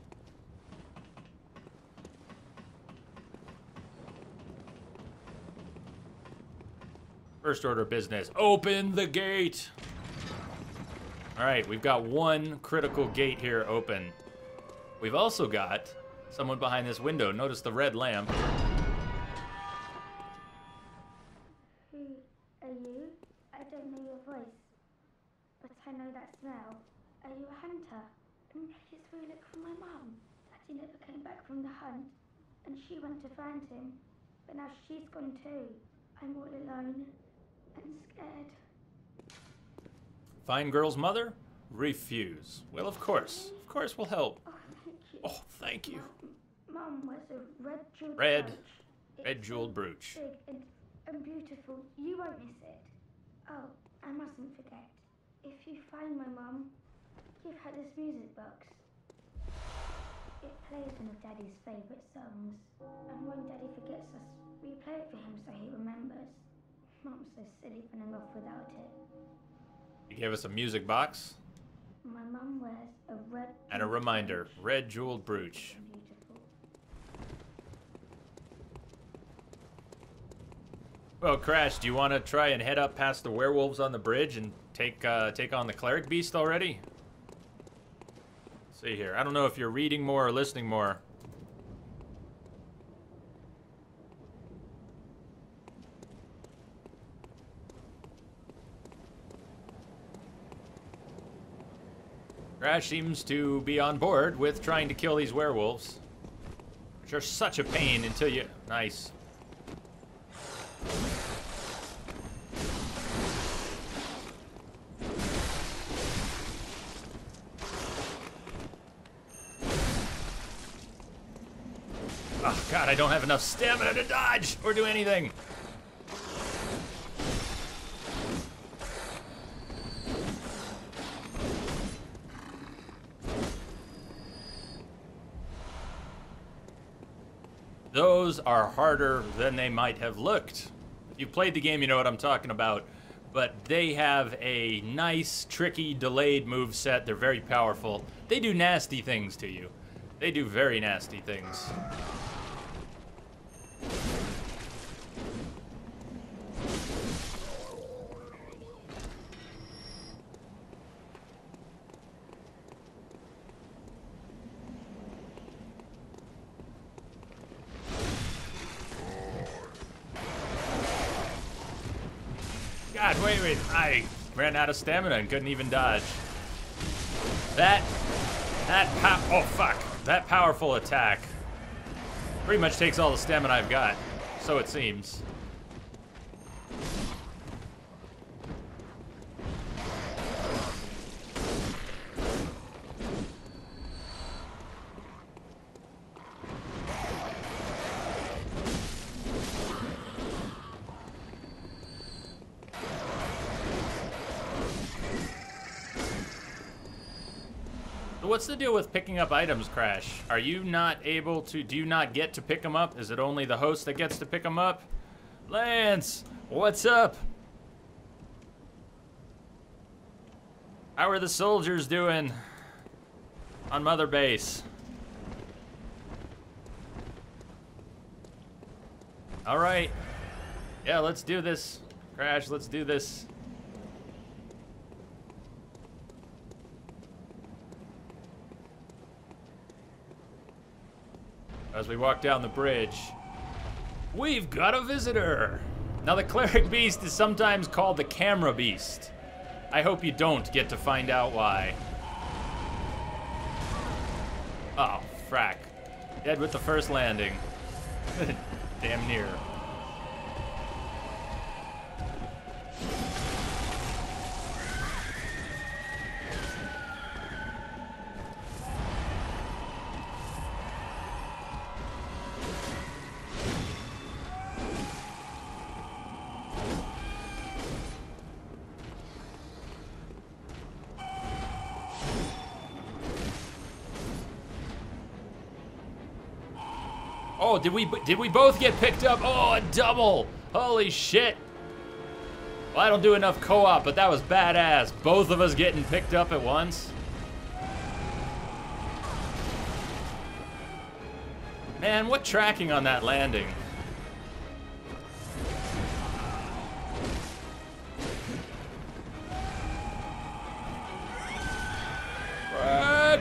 First order of business. Open the gate! Alright, we've got one critical gate here open. We've also got someone behind this window. Notice the red lamp. Are you? I don't know your voice, but I know that smell. Are you a hunter? Maybe it's where you look for my mum. Daddy never came back from the hunt, and she went to find him, but now she's gone too. I'm all alone and scared. Find girl's mother? Refuse. Well, of course we'll help. Oh, thank you. Oh, thank you. Mum was a red jeweled Red brooch. jeweled brooch. Big and beautiful. You won't miss it. Oh, I mustn't forget. If you find my mum, give her this music box. It plays one of Daddy's favourite songs. And when Daddy forgets us, we play it for him so he remembers. Mum's so silly running off without it. You gave us a music box. My mum wears a red... And a reminder, red jeweled brooch. Beautiful. Well, Crash, do you want to try and head up past the werewolves on the bridge and take on the cleric beast already? Let's see here. I don't know if you're reading more or listening more. Crash seems to be on board with trying to kill these werewolves, which are such a pain until you... Nice. Oh, God, I don't have enough stamina to dodge or do anything. Those are harder than they might have looked. If you've played the game, you know what I'm talking about. But they have a nice, tricky, delayed move set. They're very powerful. They do nasty things to you. They do very nasty things. God, wait. I ran out of stamina and couldn't even dodge. Oh, fuck. That powerful attack pretty much takes all the stamina I've got. So it seems. So what's the deal with picking up items, Crash? Are you not able to, do you not get to pick them up? Is it only the host that gets to pick them up? Lance, what's up? How are the soldiers doing on Mother Base? All right. Yeah, let's do this. Crash, let's do this. As we walk down the bridge, we've got a visitor. Now, the cleric beast is sometimes called the camera beast. I hope you don't get to find out why. Oh, frack. Dead with the first landing. Damn near. Oh, did we both get picked up? Oh, a double! Holy shit! Well, I don't do enough co-op, but that was badass. Both of us getting picked up at once. Man, what tracking on that landing? Fuck!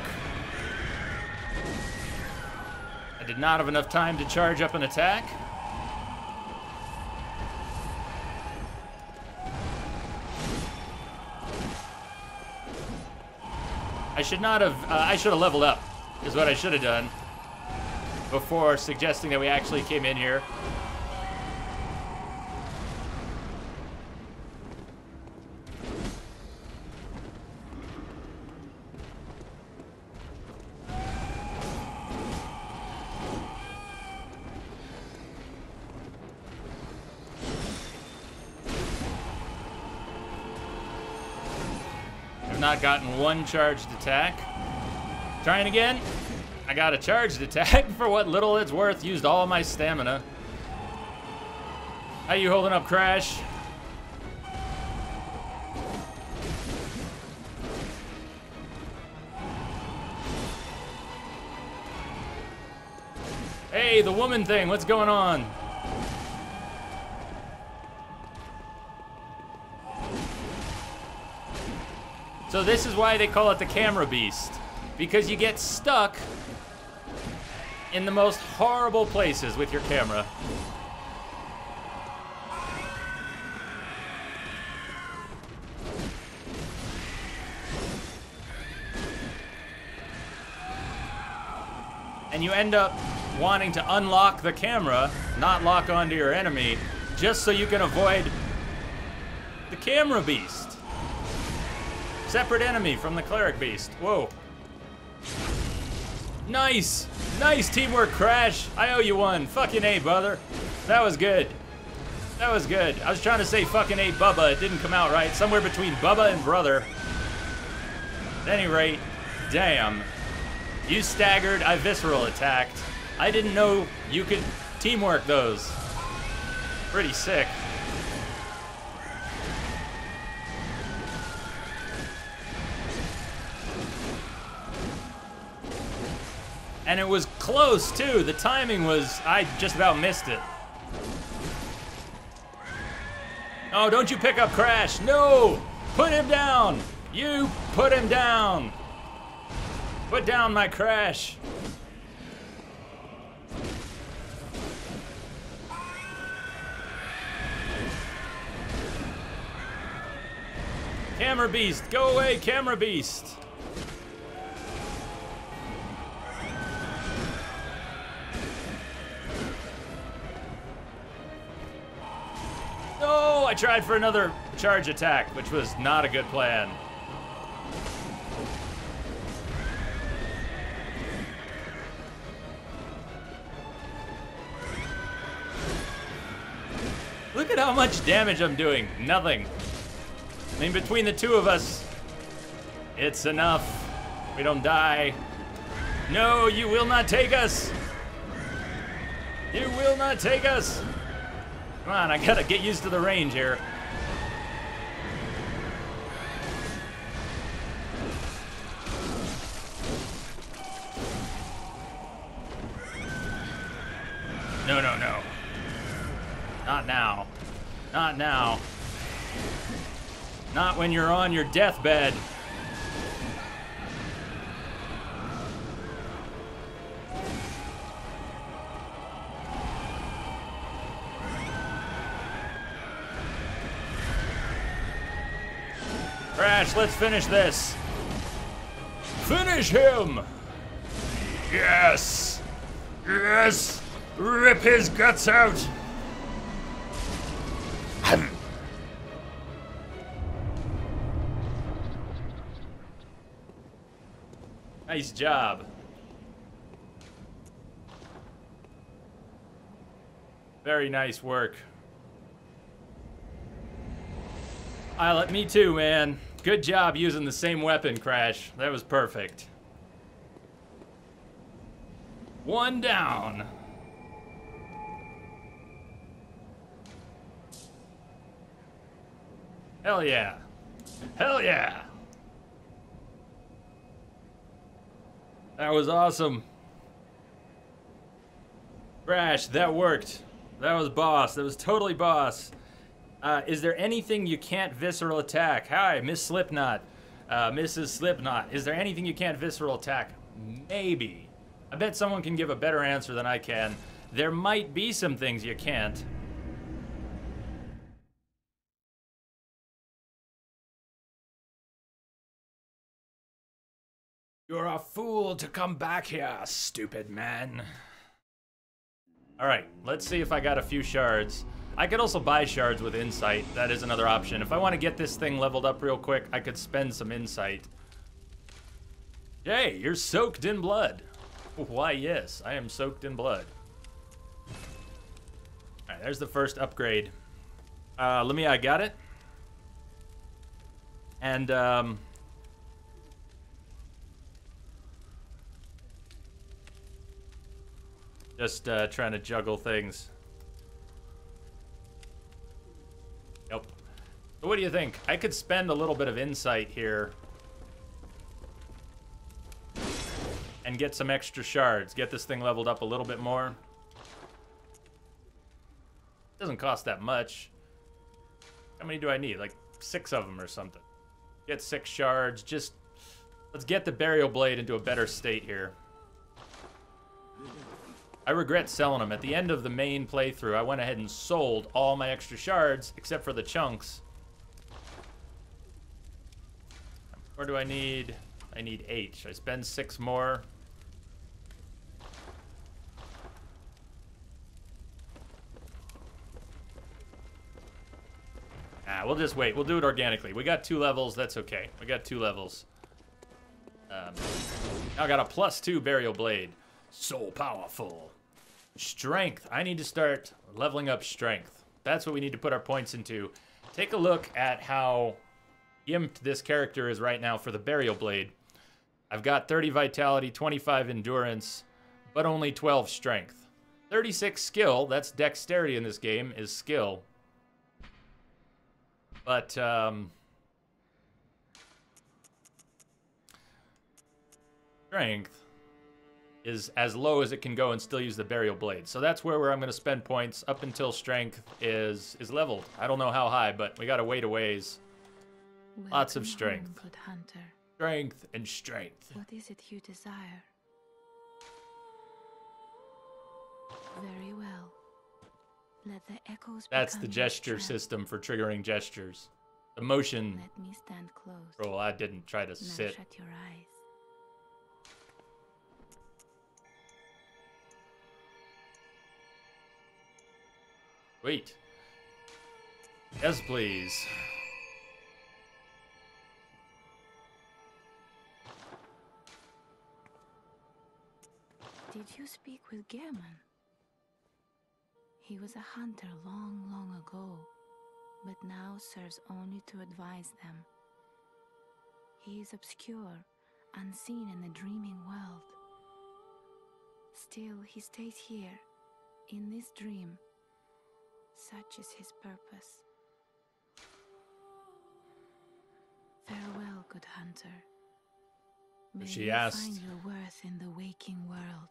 I did not have enough time to charge up an attack. I should not have, I should have leveled up, is what I should have done before suggesting that we actually came in here. Not gotten one charged attack. Trying again. I got a charged attack for what little it's worth. Used all of my stamina. How you holding up, Crash? Hey, the woman thing. What's going on? So this is why they call it the camera beast, because you get stuck in the most horrible places with your camera. And you end up wanting to unlock the camera, not lock onto your enemy, just so you can avoid the camera beast. Separate enemy from the cleric beast. Whoa. Nice. Nice teamwork, Crash. I owe you one. Fucking A, brother. That was good. That was good. I was trying to say fucking A, Bubba. It didn't come out right. Somewhere between Bubba and brother. At any rate, damn. You staggered. I visceral attacked. I didn't know you could teamwork those. Pretty sick. And it was close, too. The timing was, I just about missed it. Oh, don't you pick up Crash. No! Put him down! You put him down! Put down my Crash. Camera Beast, go away, Camera Beast! No, I tried for another charge attack, which was not a good plan. Look at how much damage I'm doing. Nothing. I mean, between the two of us, it's enough. We don't die. No, you will not take us. You will not take us. Come on, I gotta get used to the range here. No, no, no. Not now. Not now. Not when you're on your deathbed. Crash, let's finish this. Finish him! Yes! Yes! Rip his guts out! Nice job. Very nice work. Me too, man. Good job using the same weapon, Crash. That was perfect. One down. Hell yeah. Hell yeah. That was awesome. Crash, that worked. That was boss. That was totally boss. Is there anything you can't visceral attack? Hi, Miss Slipknot. Mrs. Slipknot. Is there anything you can't visceral attack? Maybe. I bet someone can give a better answer than I can. There might be some things you can't. You're a fool to come back here, stupid man. Alright, let's see if I got a few shards. I could also buy shards with insight. That is another option. If I want to get this thing leveled up real quick, I could spend some insight. Jay, you're soaked in blood. Why, yes, I am soaked in blood. Alright, there's the first upgrade. I got it. And, just trying to juggle things. Yep. So what do you think? I could spend a little bit of insight here and get some extra shards. Get this thing leveled up a little bit more. Doesn't cost that much. How many do I need? Like 6 of them or something. Get 6 shards. Just let's get the burial blade into a better state here. I regret selling them. At the end of the main playthrough, I went ahead and sold all my extra shards, except for the chunks. Or do I need? I need 8. Should I spend 6 more? We'll just wait. We'll do it organically. We got 2 levels. That's okay. We got 2 levels. Now I got a +2 burial blade. So powerful. Strength. I need to start leveling up strength. That's what we need to put our points into. Take a look at how gimped this character is right now for the burial blade. I've got 30 vitality, 25 endurance, but only 12 strength. 36 skill. That's dexterity in this game, is skill. But, strength is as low as it can go and still use the burial blade. So that's where I'm going to spend points up until strength is leveled. I don't know how high, but we got to wait a ways. Lots of strength. Home, good hunter. Strength and strength. What is it you desire? Very well. Let the echoes. That's the gesture system for triggering gestures. The motion. Let me stand close. Control. I didn't try to Now sit. shut your eyes. Wait. Yes, please. Did you speak with Gehrman? He was a hunter long, long ago, but now serves only to advise them. He is obscure, unseen in the dreaming world. Still, he stays here, in this dream. Such is his purpose. Farewell, good hunter. May She you asked, find your worth in the waking world.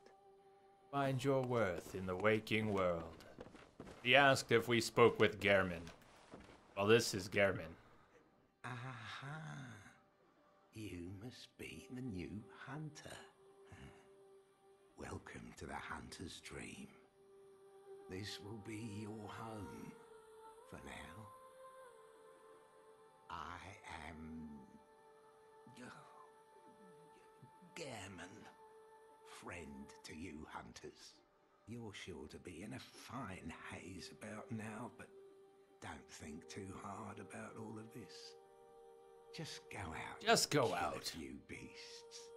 Find your worth in the waking world. He asked if we spoke with Gehrman. Well, this is Gehrman. Aha. You must be the new hunter. Welcome to the hunter's dream. This will be your home for now. I am Gehrman, friend to you hunters. You're sure to be in a fine haze about now, but don't think too hard about all of this. Just go out. Just go kill out. A few beasts.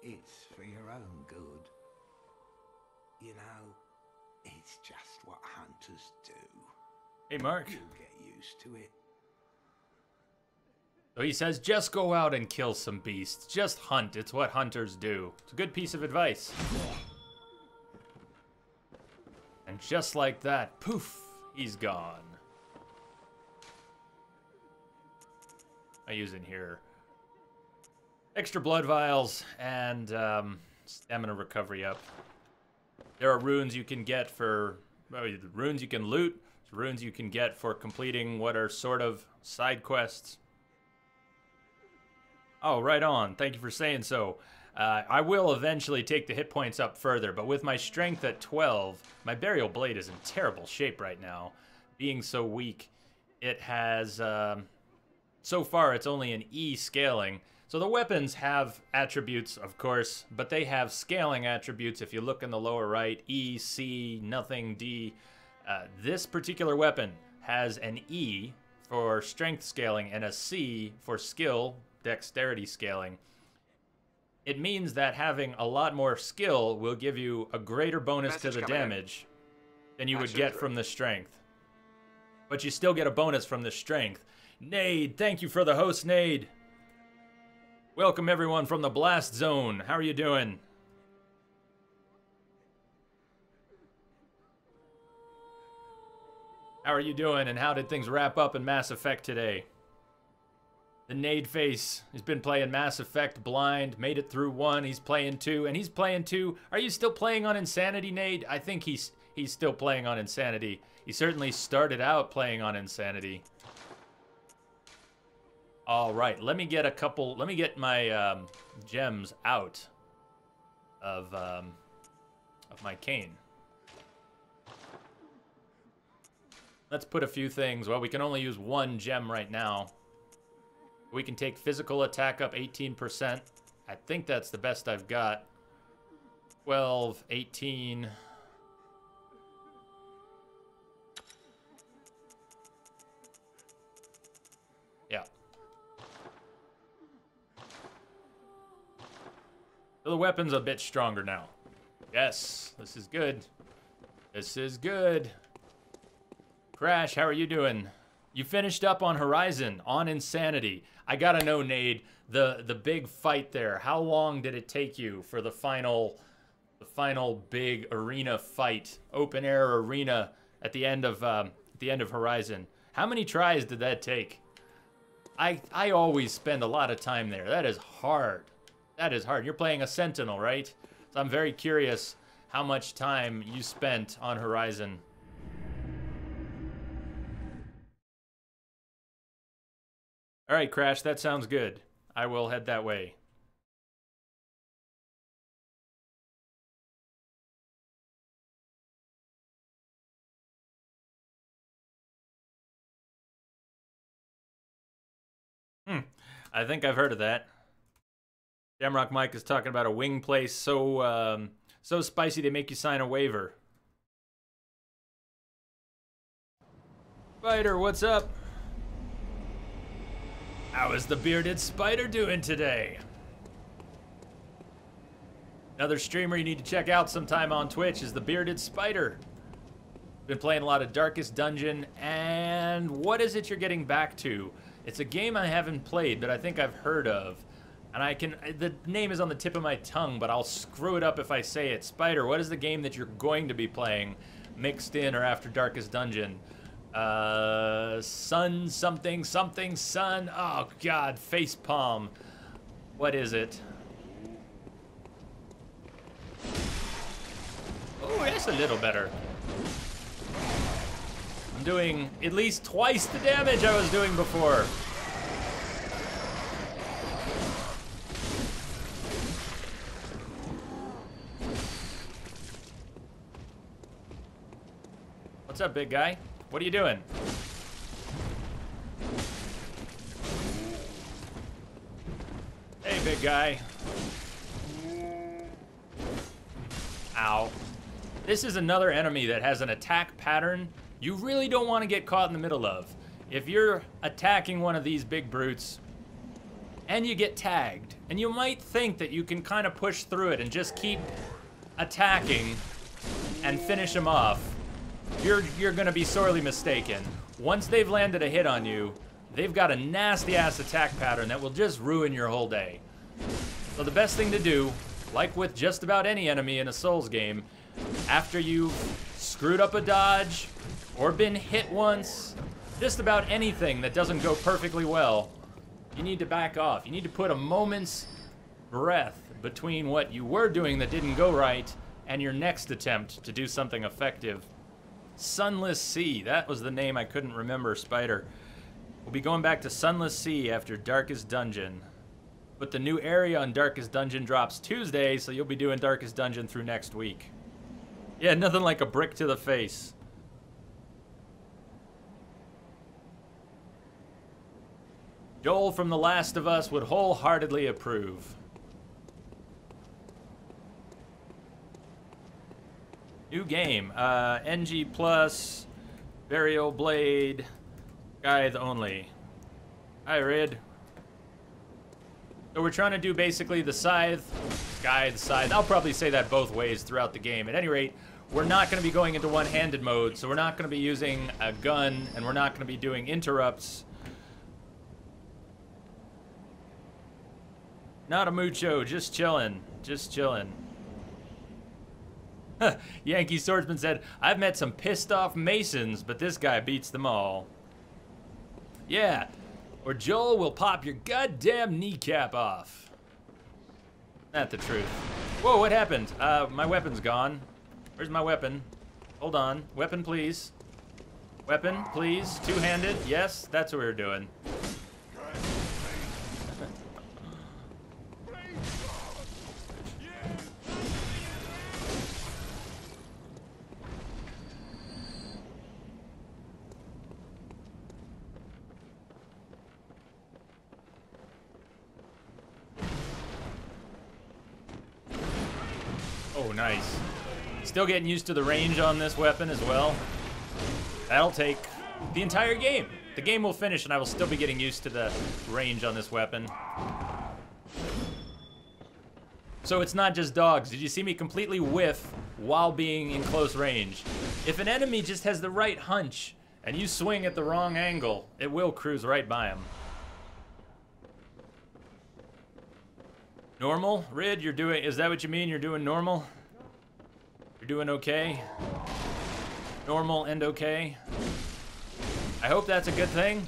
It's for your own good. You know, it's just what hunters do. Hey, Mark. You'll get used to it. So he says, just go out and kill some beasts. Just hunt. It's what hunters do. It's a good piece of advice. And just like that, poof, he's gone. I use in here extra blood vials and stamina recovery up. There are runes you can get for, runes you can loot, runes you can get for completing what are sort of side quests. Oh, right on. Thank you for saying so. I will eventually take the hit points up further, but with my strength at 12, my burial blade is in terrible shape right now. Being so weak, it has, so far it's only an E scaling. So the weapons have attributes, of course, but they have scaling attributes. If you look in the lower right, E, C, nothing, D. This particular weapon has an E for strength scaling and a C for skill, dexterity scaling. It means that having a lot more skill will give you a greater bonus to the damage than you would get from the strength. But you still get a bonus from the strength. Nade, thank you for the host, Nade. Welcome everyone from the Blast Zone. How are you doing? How are you doing, and how did things wrap up in Mass Effect today? The Nade Face has been playing Mass Effect blind, made it through 1, he's playing 2, and he's playing 2. Are you still playing on Insanity, Nade? I think he's still playing on Insanity. He certainly started out playing on Insanity. All right, let me get my gems out of my cane. Let's put a few things. Well, we can only use 1 gem right now. We can take physical attack up 18%. I think that's the best I've got. 12, 18. Yeah. So the weapon's a bit stronger now. Yes, this is good. This is good. Crash, how are you doing? You finished up on Horizon, on Insanity. I gotta know, Nade, the big fight there. How long did it take you for the final big arena fight, open air arena at the end of Horizon? How many tries did that take? I always spend a lot of time there. That is hard. That is hard. You're playing a Sentinel, right? So I'm very curious how much time you spent on Horizon. All right, Crash, that sounds good. I will head that way. I think I've heard of that. Jamrock Mike is talking about a wing place so spicy they make you sign a waiver. Spider, what's up? How is the bearded spider doing today? Another streamer you need to check out sometime on Twitch is the bearded spider. Been playing a lot of Darkest Dungeon, and what is it you're getting back to? It's a game I haven't played, but I think I've heard of. And the name is on the tip of my tongue, but I'll screw it up if I say it. Spider, what is the game that you're going to be playing mixed in or after Darkest Dungeon? Sun something something sun. Oh god, facepalm. What is it? Oh, that's a little better. I'm doing at least twice the damage I was doing before. What's up, big guy? What are you doing? Hey, big guy. Ow. This is another enemy that has an attack pattern you really don't want to get caught in the middle of. If you're attacking one of these big brutes and you get tagged, and you might think that you can kind of push through it and just keep attacking and finish them off, you're gonna be sorely mistaken. Once they've landed a hit on you, they've got a nasty ass attack pattern that will just ruin your whole day. So the best thing to do, like with just about any enemy in a Souls game, after you've screwed up a dodge or been hit once, just about anything that doesn't go perfectly well, you need to back off. You need to put a moment's breath between what you were doing that didn't go right and your next attempt to do something effective. Sunless Sea, that was the name I couldn't remember, Spider. We'll be going back to Sunless Sea after Darkest Dungeon. But the new area on Darkest Dungeon drops Tuesday, so you'll be doing Darkest Dungeon through next week. Yeah, nothing like a brick to the face. Joel from The Last of Us would wholeheartedly approve. New game, NG Plus, Burial Blade, Scythe only. Hi, Rid. So we're trying to do basically the Scythe, Scythe. I'll probably say that both ways throughout the game. At any rate, we're not going to be going into one-handed mode, so we're not going to be using a gun, and we're not going to be doing interrupts. Not a mucho, just chillin', just chillin'. Yankee Swordsman said, I've met some pissed off Masons, but this guy beats them all. Yeah, or Joel will pop your goddamn kneecap off. Not the truth. Whoa, what happened? My weapon's gone. Where's my weapon? Hold on. Weapon, please. Weapon, please. Two-handed. Yes, that's what we're doing. Oh, nice. Still getting used to the range on this weapon as well. That'll take the entire game. The game will finish and I will still be getting used to the range on this weapon. So it's not just dogs. Did you see me completely whiff while being in close range? If an enemy just has the right hunch and you swing at the wrong angle, it will cruise right by him. Normal? Rid, you're doing, is that what you mean? You're doing normal? You're doing okay? Normal and okay? I hope that's a good thing.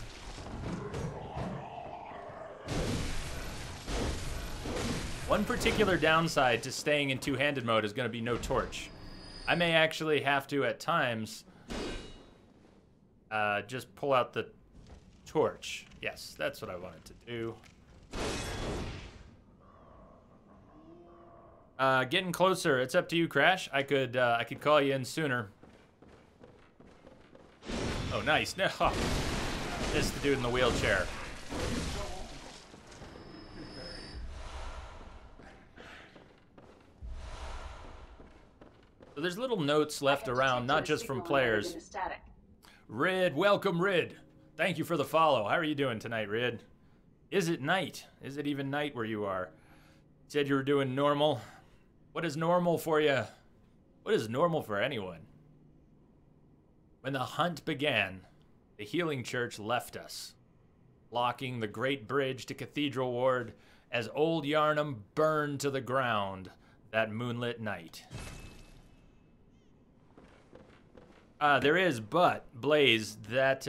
One particular downside to staying in two-handed mode is going to be no torch. I may actually have to, at times, just pull out the torch. Yes, that's what I wanted to do. Getting closer. It's up to you, Crash. I could call you in sooner. Oh, nice. No, this is the dude in the wheelchair. So there's little notes left around, not just from players. Rid, welcome, Rid. Thank you for the follow. How are you doing tonight, Rid? Is it night? Is it even night where you are? Said you were doing normal. What is normal for you? What is normal for anyone? When the hunt began, the Healing Church left us, locking the Great Bridge to Cathedral Ward as old Yarnum burned to the ground that moonlit night. There is, but, Blaze, that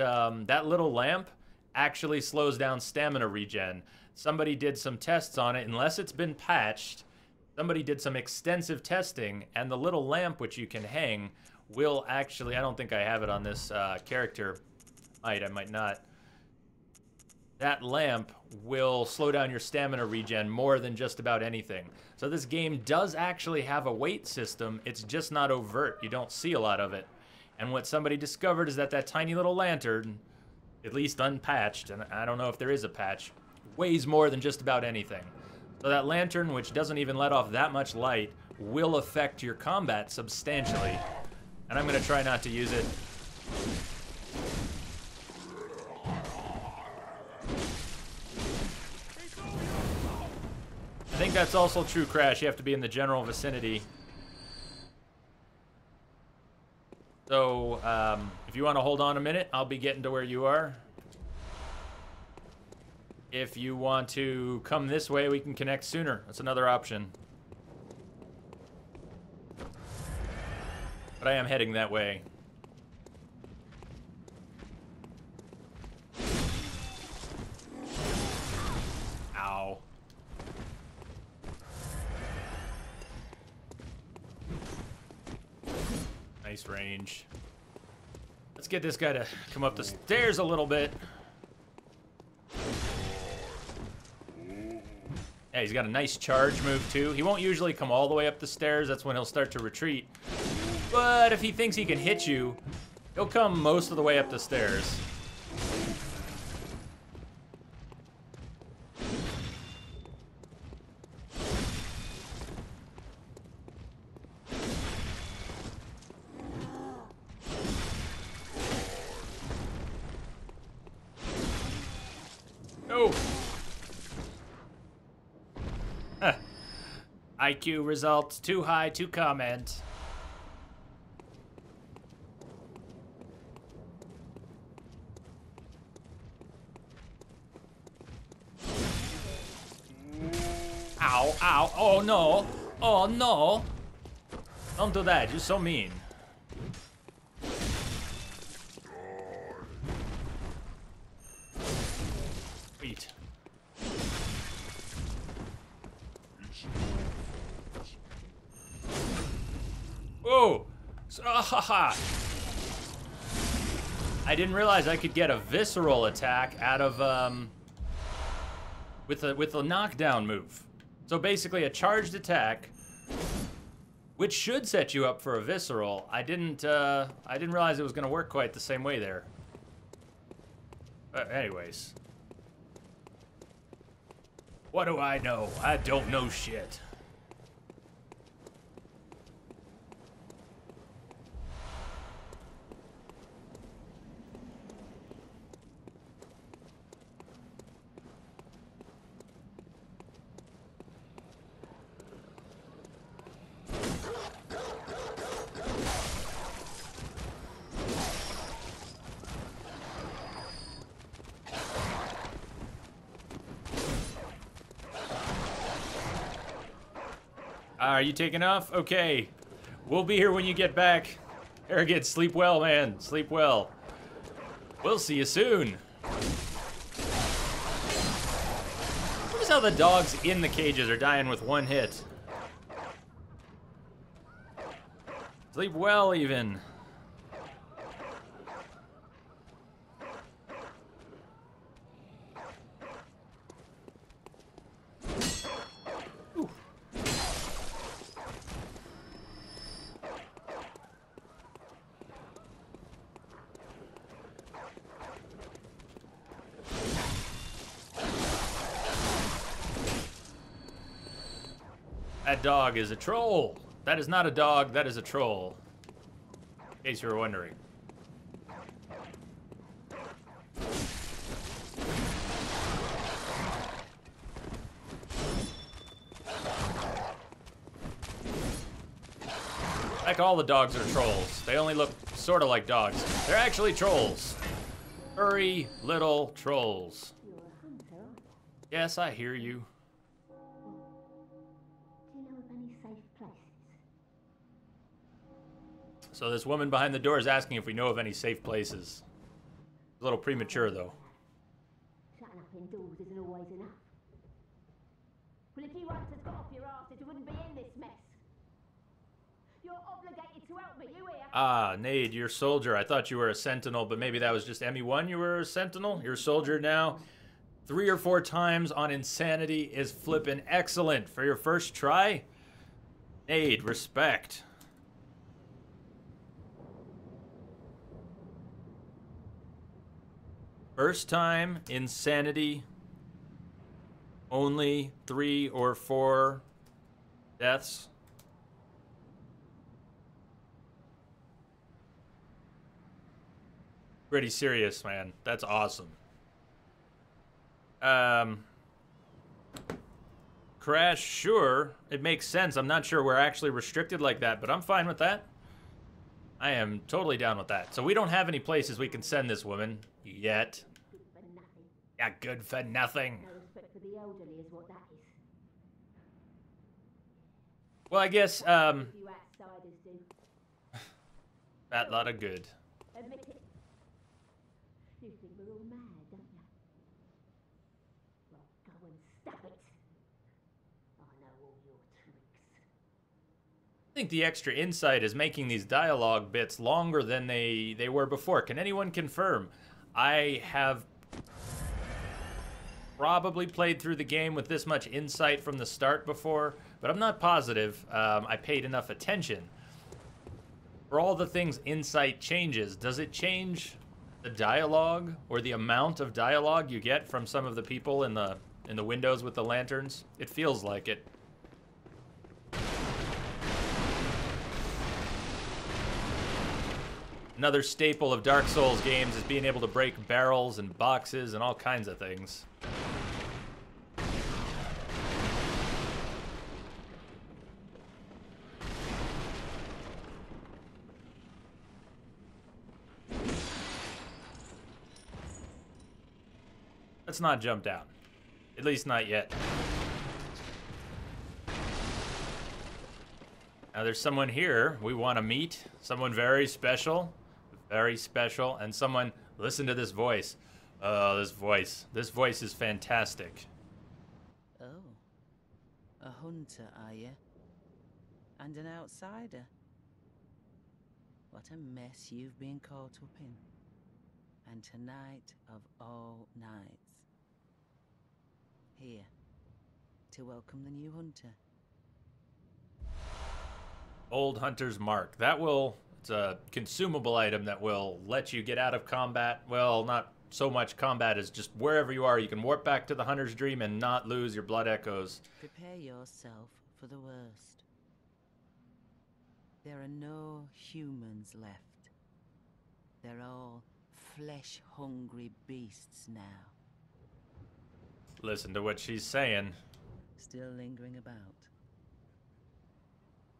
little lamp actually slows down stamina regen. Somebody did some tests on it, unless it's been patched. Somebody did some extensive testing, and the little lamp which you can hang will actually, I don't think I have it on this character. I might not. That lamp will slow down your stamina regen more than just about anything. So this game does actually have a weight system, it's just not overt. You don't see a lot of it. And what somebody discovered is that tiny little lantern, at least unpatched, and I don't know if there is a patch, weighs more than just about anything. So that lantern, which doesn't even let off that much light, will affect your combat substantially. And I'm going to try not to use it. I think that's also true, Crash. You have to be in the general vicinity. So, if you want to hold on a minute, I'll be getting to where you are. If you want to come this way, we can connect sooner. That's another option. But I am heading that way. Ow. Nice range. Let's get this guy to come up the stairs a little bit. Yeah, he's got a nice charge move too. He won't usually come all the way up the stairs. That's when he'll start to retreat. But if he thinks he can hit you, he'll come most of the way up the stairs. No. IQ results too high to comment. Ow, ow, oh no. Oh no. Don't do that, you're so mean. Wait. Whoa! I didn't realize I could get a visceral attack out of with a knockdown move. So basically a charged attack, which should set you up for a visceral. I didn't realize it was gonna work quite the same way there. Anyways. What do I know? I don't know shit. Are you taking off? Okay. We'll be here when you get back. Arrogant, sleep well, man. Sleep well. We'll see you soon. Notice how the dogs in the cages are dying with one hit. Sleep well, even. That dog is a troll. That is not a dog, that is a troll. In case you were wondering. Like all the dogs are trolls. They only look sort of like dogs. They're actually trolls. Furry little trolls. Yes, I hear you. So this woman behind the door is asking if we know of any safe places. A little premature, though. Shutting up indoors isn't always enough. Well, if you hunters got off your asses, you wouldn't be in this mess. You're obligated to help me, you hear? Ah, Nade, you're a soldier. I thought you were a sentinel, but maybe that was just ME1 you were a sentinel? You're a soldier now. 3 or 4 times on insanity is flippin' excellent for your first try. Nade, respect. First time, insanity. Only 3 or 4 deaths. Pretty serious, man. That's awesome. Crash, sure. It makes sense. I'm not sure we're actually restricted like that, but I'm fine with that. I am totally down with that. So we don't have any places we can send this woman yet. Good for nothing. Yeah, good for nothing. No respect for the elderly is what that is. Well, I guess, You outsiders do. that lot of good. Admit it. You think we're all mad, don't you? Well, go and stop it. I know all your tricks. I think the extra insight is making these dialogue bits longer than they were before. Can anyone confirm? I have probably played through the game with this much insight from the start before, but I'm not positive I paid enough attention. For all the things insight changes, does it change the dialogue or the amount of dialogue you get from some of the people in the windows with the lanterns? It feels like it. Another staple of Dark Souls games is being able to break barrels and boxes and all kinds of things. Let's not jump down. At least not yet. Now there's someone here we want to meet. Someone very special. Very special. And someone, listen to this voice. Oh, this voice. This voice is fantastic. Oh. A hunter, are you? And an outsider? What a mess you've been caught up in. And tonight of all nights. Here, to welcome the new hunter. Old Hunter's Mark. It's a consumable item that will let you get out of combat. Well, not so much combat as just wherever you are. You can warp back to the Hunter's Dream and not lose your blood echoes. Prepare yourself for the worst. There are no humans left. They're all flesh-hungry beasts now. Listen to what she's saying. Still lingering about.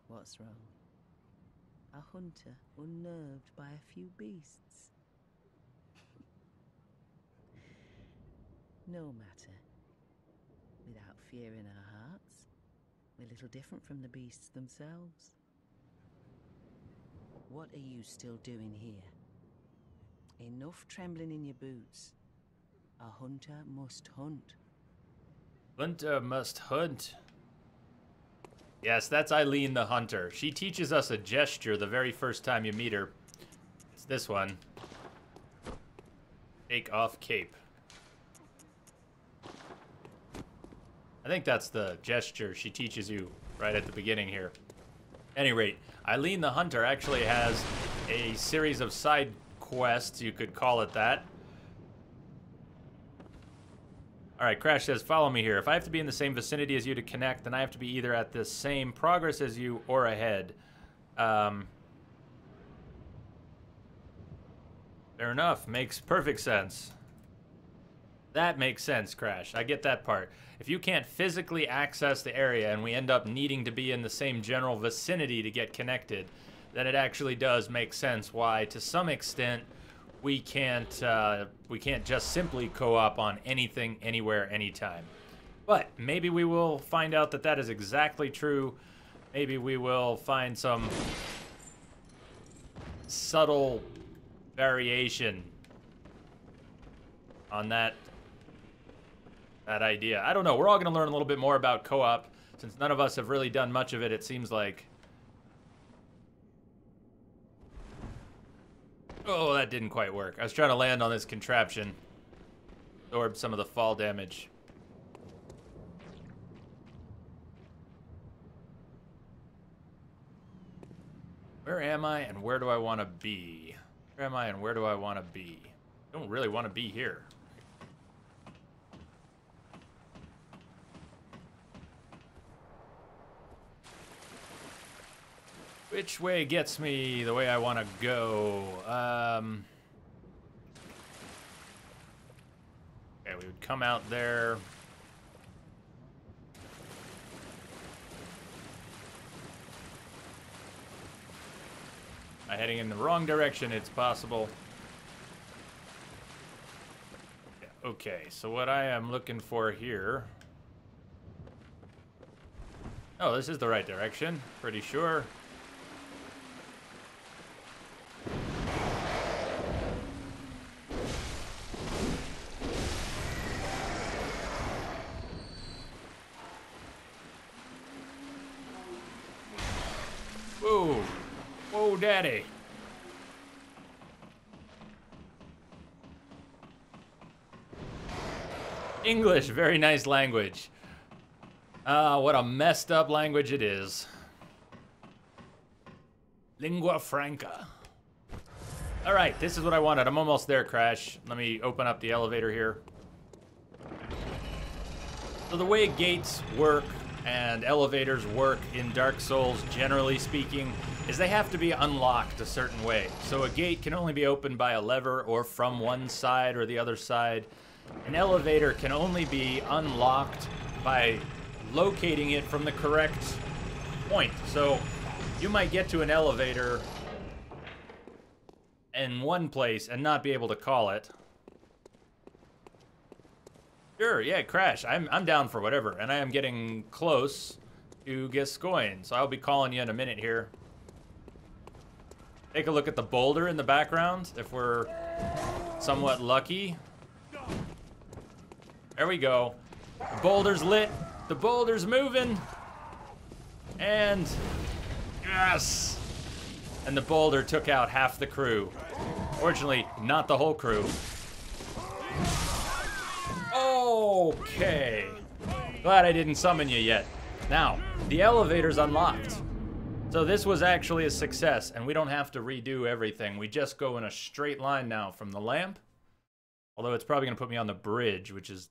What's wrong? A hunter unnerved by a few beasts. No matter. Without fear in our hearts, we're little different from the beasts themselves. What are you still doing here? Enough trembling in your boots. A hunter must hunt. Hunter must hunt. Yes, that's Eileen the Hunter. She teaches us a gesture the very first time you meet her. It's this one. Take off cape. I think that's the gesture she teaches you right at the beginning here. At any rate, Eileen the Hunter actually has a series of side quests, you could call it that. Alright, Crash says, follow me here. If I have to be in the same vicinity as you to connect, then I have to be either at the same progress as you or ahead. Fair enough. Makes perfect sense. That makes sense, Crash. I get that part. If you can't physically access the area and we end up needing to be in the same general vicinity to get connected, then it actually does make sense why, to some extent, we can't just simply co-op on anything, anywhere, anytime. But maybe we will find out that that is exactly true. Maybe we will find some subtle variation on that idea. I don't know. We're all going to learn a little bit more about co-op since none of us have really done much of it, it seems like. Oh, that didn't quite work. I was trying to land on this contraption. Absorb some of the fall damage. Where am I and where do I want to be? Where am I and where do I want to be? I don't really want to be here. Which way gets me the way I want to go? Okay, we would come out there. Am I heading in the wrong direction? It's possible. Yeah, okay, so what I am looking for here... Oh, this is the right direction. Pretty sure. Whoa. Whoa, daddy. English, very nice language. What a messed up language it is. Lingua franca. All right, this is what I wanted. I'm almost there, Crash. Let me open up the elevator here. So the way gates work and elevators work in Dark Souls, generally speaking, is they have to be unlocked a certain way. So a gate can only be opened by a lever or from one side or the other side. An elevator can only be unlocked by locating it from the correct point. So you might get to an elevator in one place and not be able to call it. Sure, yeah, Crash. I'm down for whatever, and I am getting close to Gascoigne, so I'll be calling you in a minute here. Take a look at the boulder in the background, if we're somewhat lucky. There we go. The boulder's lit. The boulder's moving. And yes! And the boulder took out half the crew. Fortunately, not the whole crew. Okay. Glad I didn't summon you yet. Now, the elevator's unlocked. So this was actually a success, and we don't have to redo everything. We just go in a straight line now from the lamp. Although it's probably going to put me on the bridge, which is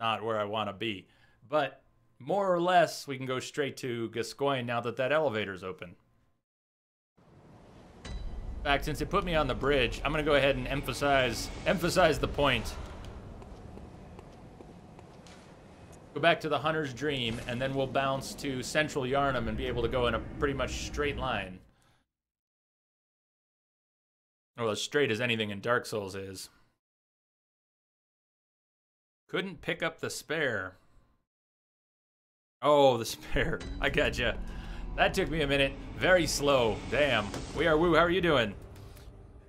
not where I want to be. But more or less, we can go straight to Gascoigne now that that elevator's open. In fact, since it put me on the bridge, I'm going to go ahead and emphasize the point. Go back to the Hunter's Dream, and then we'll bounce to Central Yharnam and be able to go in a pretty much straight line. Well, as straight as anything in Dark Souls is. Couldn't pick up the spare. Oh, the spare. I gotcha. That took me a minute. Very slow. Damn. We Are Woo, how are you doing?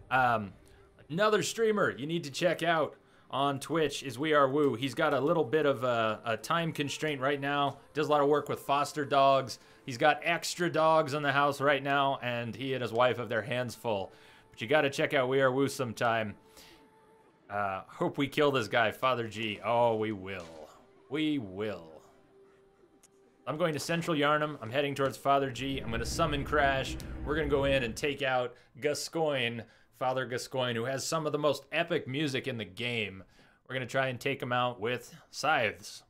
Another streamer you need to check out on Twitch is We Are Woo. He's got a little bit of a time constraint right now. Does a lot of work with foster dogs. He's got extra dogs in the house right now, and he and his wife have their hands full. But you gotta check out We Are Woo sometime. Hope we kill this guy, Father G. Oh, we will. We will. I'm going to Central Yharnam. I'm heading towards Father G. I'm going to summon Crash. We're going to go in and take out Gascoigne, Father Gascoigne, who has some of the most epic music in the game. We're going to try and take him out with scythes.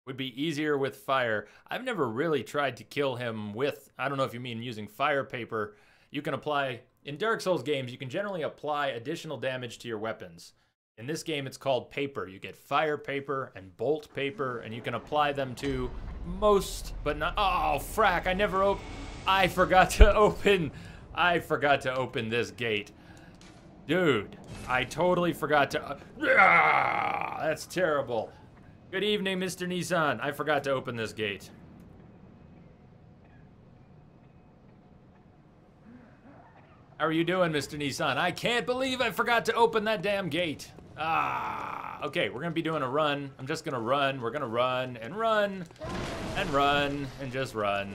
Would be easier with fire. I've never really tried to kill him with, I don't know if you mean using fire paper. You can apply, in Dark Souls games, you can generally apply additional damage to your weapons. In this game, it's called paper. You get fire paper and bolt paper, and you can apply them to most, but not, oh, frack, I forgot to open this gate. Dude, I totally forgot to... that's terrible. Good evening, Mr. Nissan. I forgot to open this gate. How are you doing, Mr. Nissan? I can't believe I forgot to open that damn gate. Okay, we're gonna be doing a run. I'm just gonna run. We're gonna run and run and run and just run.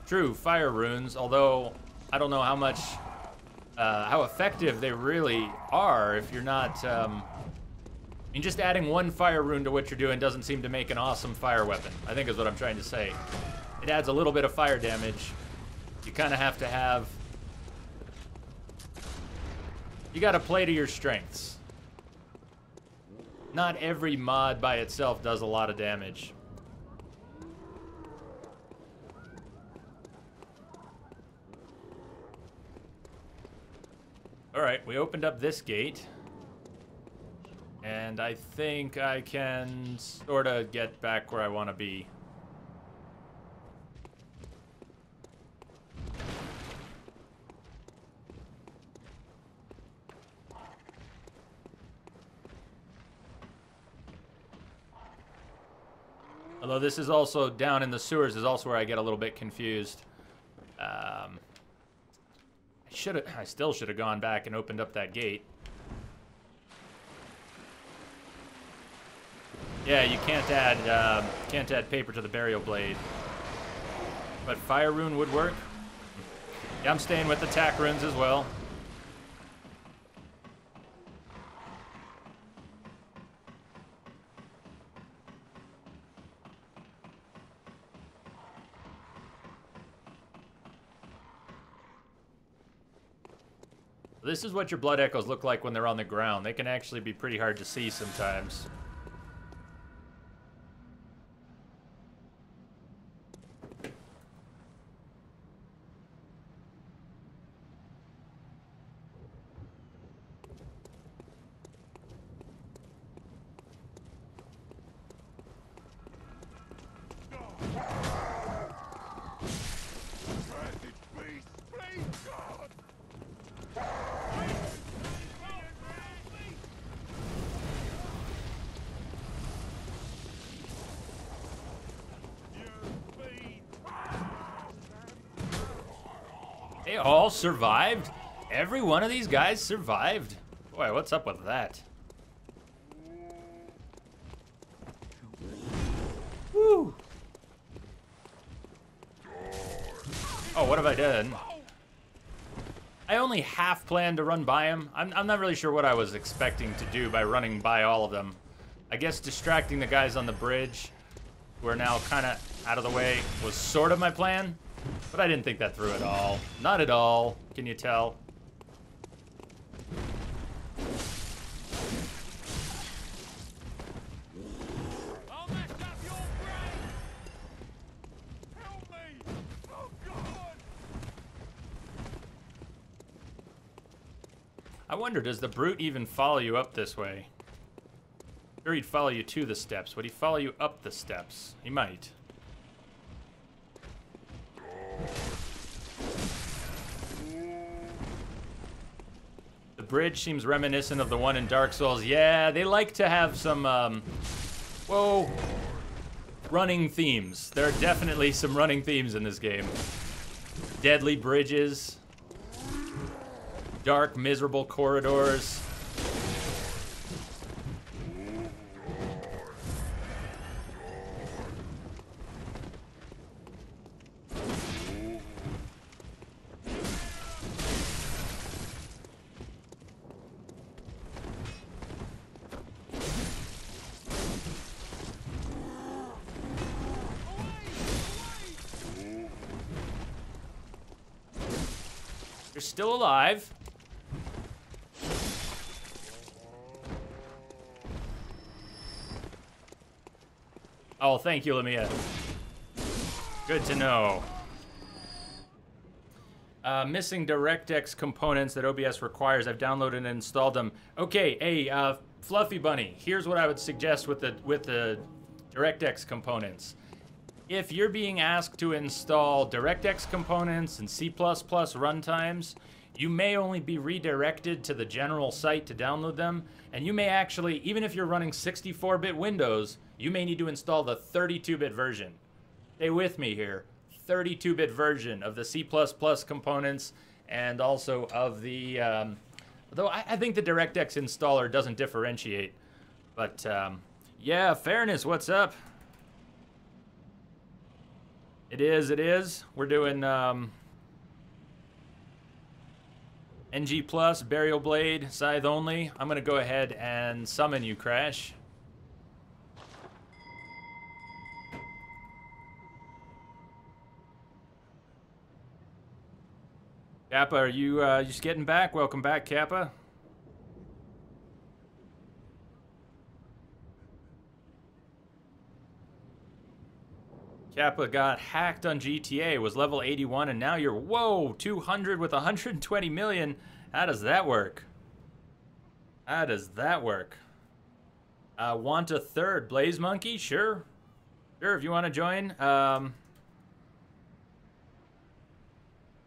True, fire runes, although I don't know how much, how effective they really are if you're not, I mean, just adding one fire rune to what you're doing doesn't seem to make an awesome fire weapon, I think is what I'm trying to say. It adds a little bit of fire damage. You kind of have to have, you gotta play to your strengths. Not every mod by itself does a lot of damage. Alright, we opened up this gate. And I think I can sort of get back where I want to be. Although this is also, down in the sewers is also where I get a little bit confused. I still should have gone back and opened up that gate. Yeah, you can't add paper to the burial blade. But fire rune would work. Yeah, I'm staying with attack runes as well. This is what your blood echoes look like when they're on the ground. They can actually be pretty hard to see sometimes. They all survived? Every one of these guys survived? Boy, what's up with that? Woo! Oh, what have I done? I only half planned to run by him. I'm not really sure what I was expecting to do by running by all of them. I guess distracting the guys on the bridge, who are now kind of out of the way, was sort of my plan. But I didn't think that through at all. Not at all. Can you tell? I'll mess up your brain! Help me! Oh, God! I wonder, does the brute even follow you up this way? Or he'd follow you to the steps. Would he follow you up the steps? He might. The bridge seems reminiscent of the one in Dark Souls. Yeah, they like to have some, whoa, running themes. There are definitely some running themes in this game. Deadly bridges. Dark, miserable corridors. You're still alive. Oh, thank you, Lamia. Good to know. Missing DirectX components that OBS requires. I've downloaded and installed them. Okay, hey, Fluffy Bunny. Here's what I would suggest with the DirectX components. if you're being asked to install DirectX components and C++ runtimes, you may only be redirected to the general site to download them, and you may actually, even if you're running 64-bit Windows, you may need to install the 32-bit version. Stay with me here. 32-bit version of the C++ components and also of the, though I think the DirectX installer doesn't differentiate. But, yeah, Fairness, what's up? It is. We're doing NG+, Burial Blade, Scythe only. I'm going to go ahead and summon you, Crash. Kappa, are you just getting back? Welcome back, Kappa. Kappa got hacked on GTA, was level 81, and now you're, whoa, 200 with 120 million. How does that work? How does that work? Want a third Blaze Monkey? Sure. Sure, if you want to join. I'm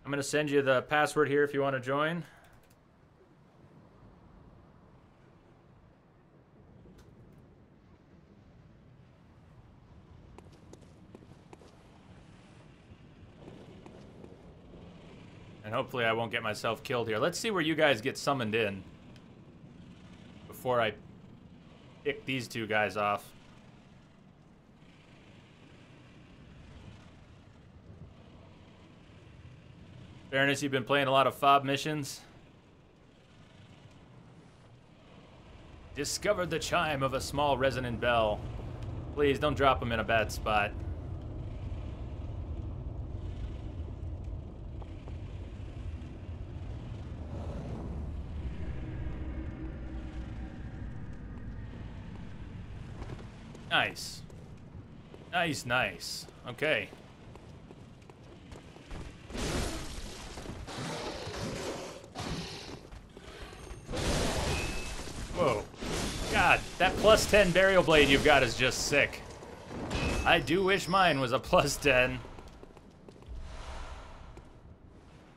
going to send you the password here if you want to join. And hopefully I won't get myself killed here. Let's see where you guys get summoned in before I pick these two guys off. Fairness, you've been playing a lot of fob missions. Discovered the chime of a small resonant bell. Please don't drop them in a bad spot. Nice. Nice, nice. Okay. Whoa. God, that plus 10 Burial Blade you've got is just sick. I do wish mine was a plus 10.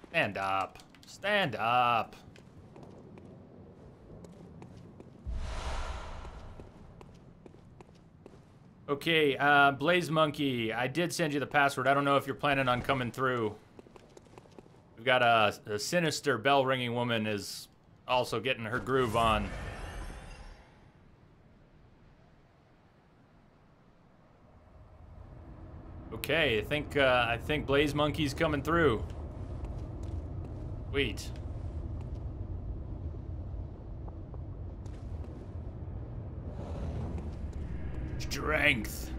Stand up. Stand up. Okay, Blaze Monkey, I did send you the password. I don't know if you're planning on coming through. We've got a sinister bell-ringing woman is also getting her groove on. Okay, I think Blaze Monkey's coming through. Wait. Strength.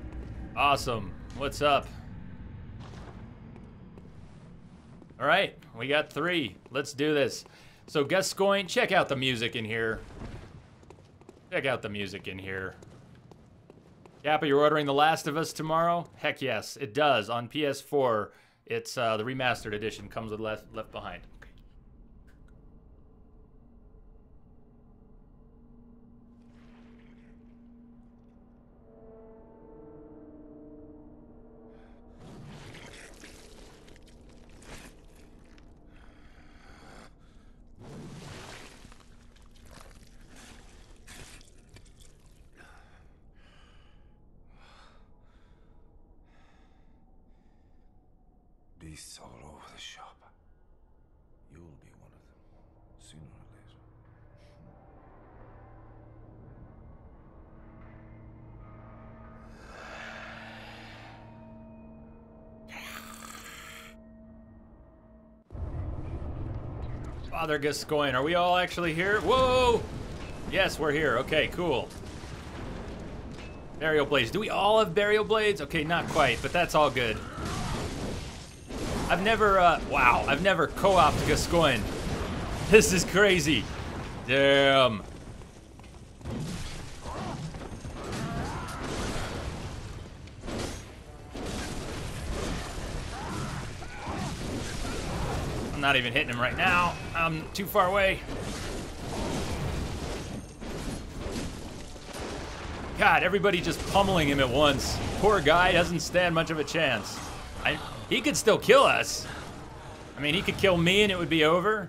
Awesome. What's up? All right, we got 3. Let's do this. So Gascoigne, check out the music in here. Check out the music in here. Kappa, you're ordering The Last of Us tomorrow? Heck yes, it does. On PS4, it's the remastered edition. Comes with Left Behind. Beasts all over the shop. You'll be one of them, sooner or later. Father Gascoigne, are we all actually here? Whoa! Yes, we're here. Okay, cool. Burial Blades. Do we all have Burial Blades? Okay, not quite, but that's all good. I've never, wow, I've never co-opted Gascoigne. This is crazy. Damn. I'm not even hitting him right now. I'm too far away. God, everybody just pummeling him at once. Poor guy doesn't stand much of a chance. He could still kill us. I mean, he could kill me and it would be over.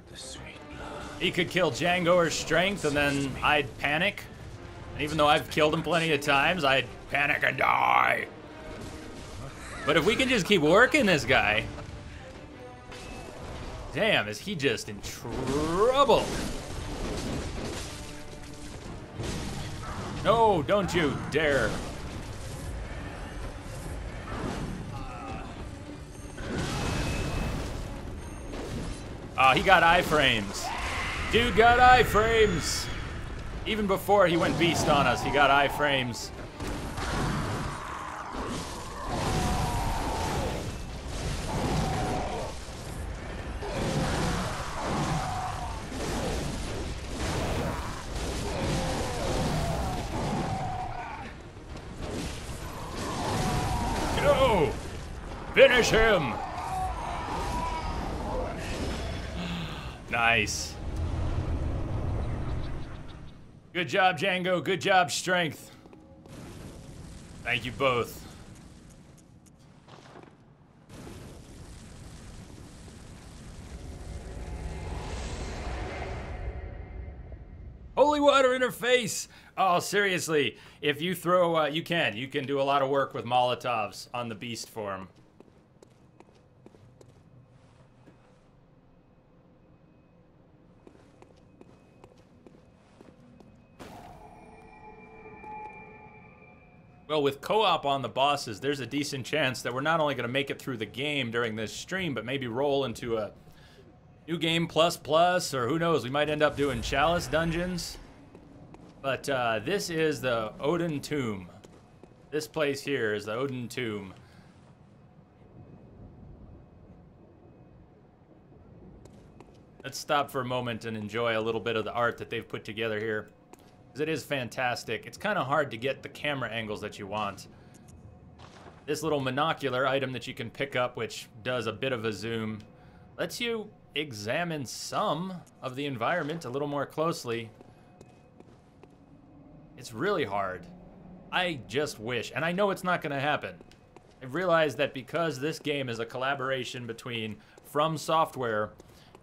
He could kill Django or Strength and then I'd panic. And even though I've killed him plenty of times, I'd panic and die. But if we can just keep working this guy. Damn, is he just in trouble? No, don't you dare. Oh, he got iframes. Dude got iframes. Even before he went beast on us, he got iframes. Go! Finish him! Nice. Good job, Django. Good job, Strength. Thank you both. Holy water interface. Oh, seriously. If you throw, you can do a lot of work with Molotovs on the beast form. Well, with co-op on the bosses, there's a decent chance that we're not only going to make it through the game during this stream, but maybe roll into a New Game Plus Plus, or who knows, we might end up doing Chalice dungeons. But this is the Odin Tomb. This place here is the Odin Tomb. Let's stop for a moment and enjoy a little bit of the art that they've put together here. Because it is fantastic. It's kind of hard to get the camera angles that you want. This little monocular item that you can pick up, which does a bit of a zoom, lets you examine some of the environment a little more closely. It's really hard. I just wish, and I know it's not going to happen. I realize that because this game is a collaboration between From Software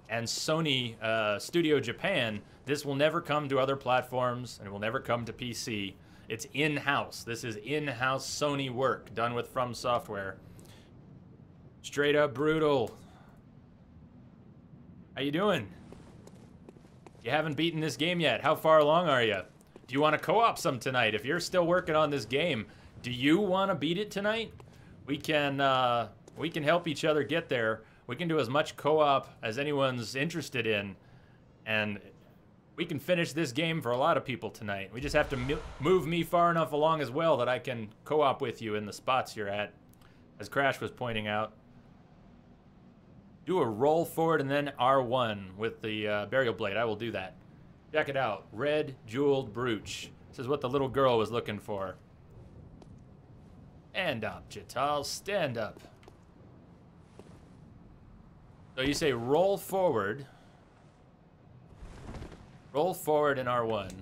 and Sony Studio Japan, this will never come to other platforms, and it will never come to PC. It's in-house. This is in-house Sony work done with From Software. Straight up brutal. How you doing? You haven't beaten this game yet. How far along are you? Do you want to co-op some tonight? If you're still working on this game, do you want to beat it tonight? We can help each other get there. We can do as much co-op as anyone's interested in, and we can finish this game for a lot of people tonight. We just have to move me far enough along as well that I can co-op with you in the spots you're at, as Crash was pointing out. Do a roll forward and then R1 with the burial blade. I will do that. Check it out. Red jeweled brooch. This is what the little girl was looking for. Stand up, Jital. Stand up. So you say roll forward. Roll forward in R1.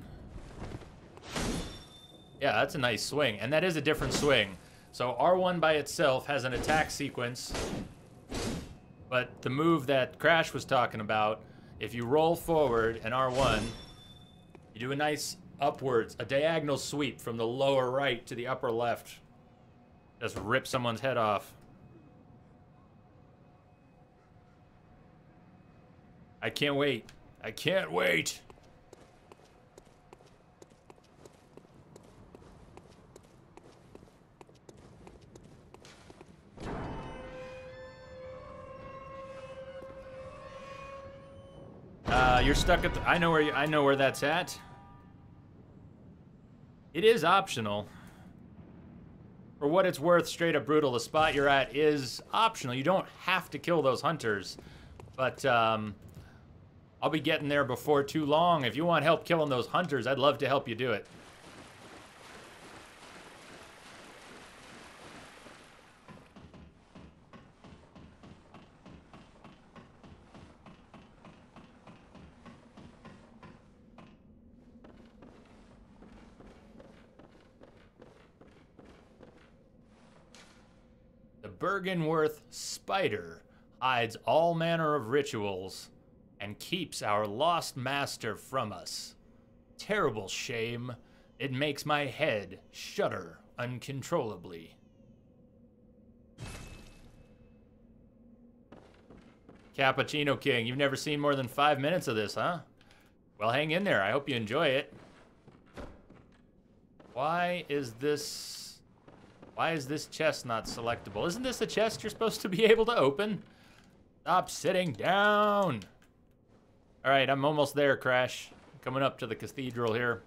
Yeah, that's a nice swing. And that is a different swing. So R1 by itself has an attack sequence. But the move that Crash was talking about, if you roll forward and R1, you do a nice upwards, a diagonal sweep from the lower right to the upper left. Just rip someone's head off. I can't wait. I can't wait. You're stuck at the, I know where that's at. It is optional. For what it's worth, straight up brutal, the spot you're at is optional. You don't have to kill those hunters. But I'll be getting there before too long. If you want help killing those hunters, I'd love to help you do it. Bergenworth spider hides all manner of rituals and keeps our lost master from us. Terrible shame. It makes my head shudder uncontrollably. Cappuccino King, you've never seen more than 5 minutes of this, huh? Well, hang in there. I hope you enjoy it. Why is this chest not selectable? Isn't this a chest you're supposed to be able to open? Stop sitting down. All right, I'm almost there, Crash. Coming up to the cathedral here.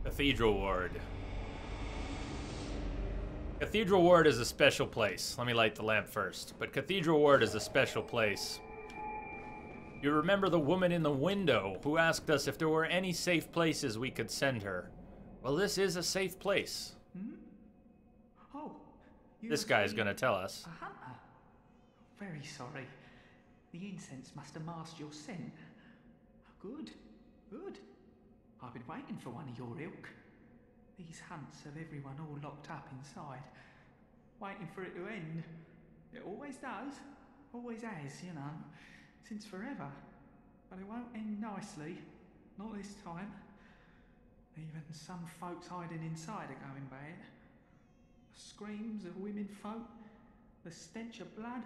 Cathedral Ward. Cathedral Ward is a special place. Let me light the lamp first. But Cathedral Ward is a special place. You remember the woman in the window who asked us if there were any safe places we could send her. Well, this is a safe place. Hmm? Oh, This guy's gonna tell us. A hunter. Very sorry. The incense must have masked your scent. Good, good. I've been waiting for one of your ilk. These hunts have everyone all locked up inside, waiting for it to end. It always does, always has, you know, since forever. But it won't end nicely, not this time. Even some folks hiding inside are going bad. The screams of women folk, the stench of blood,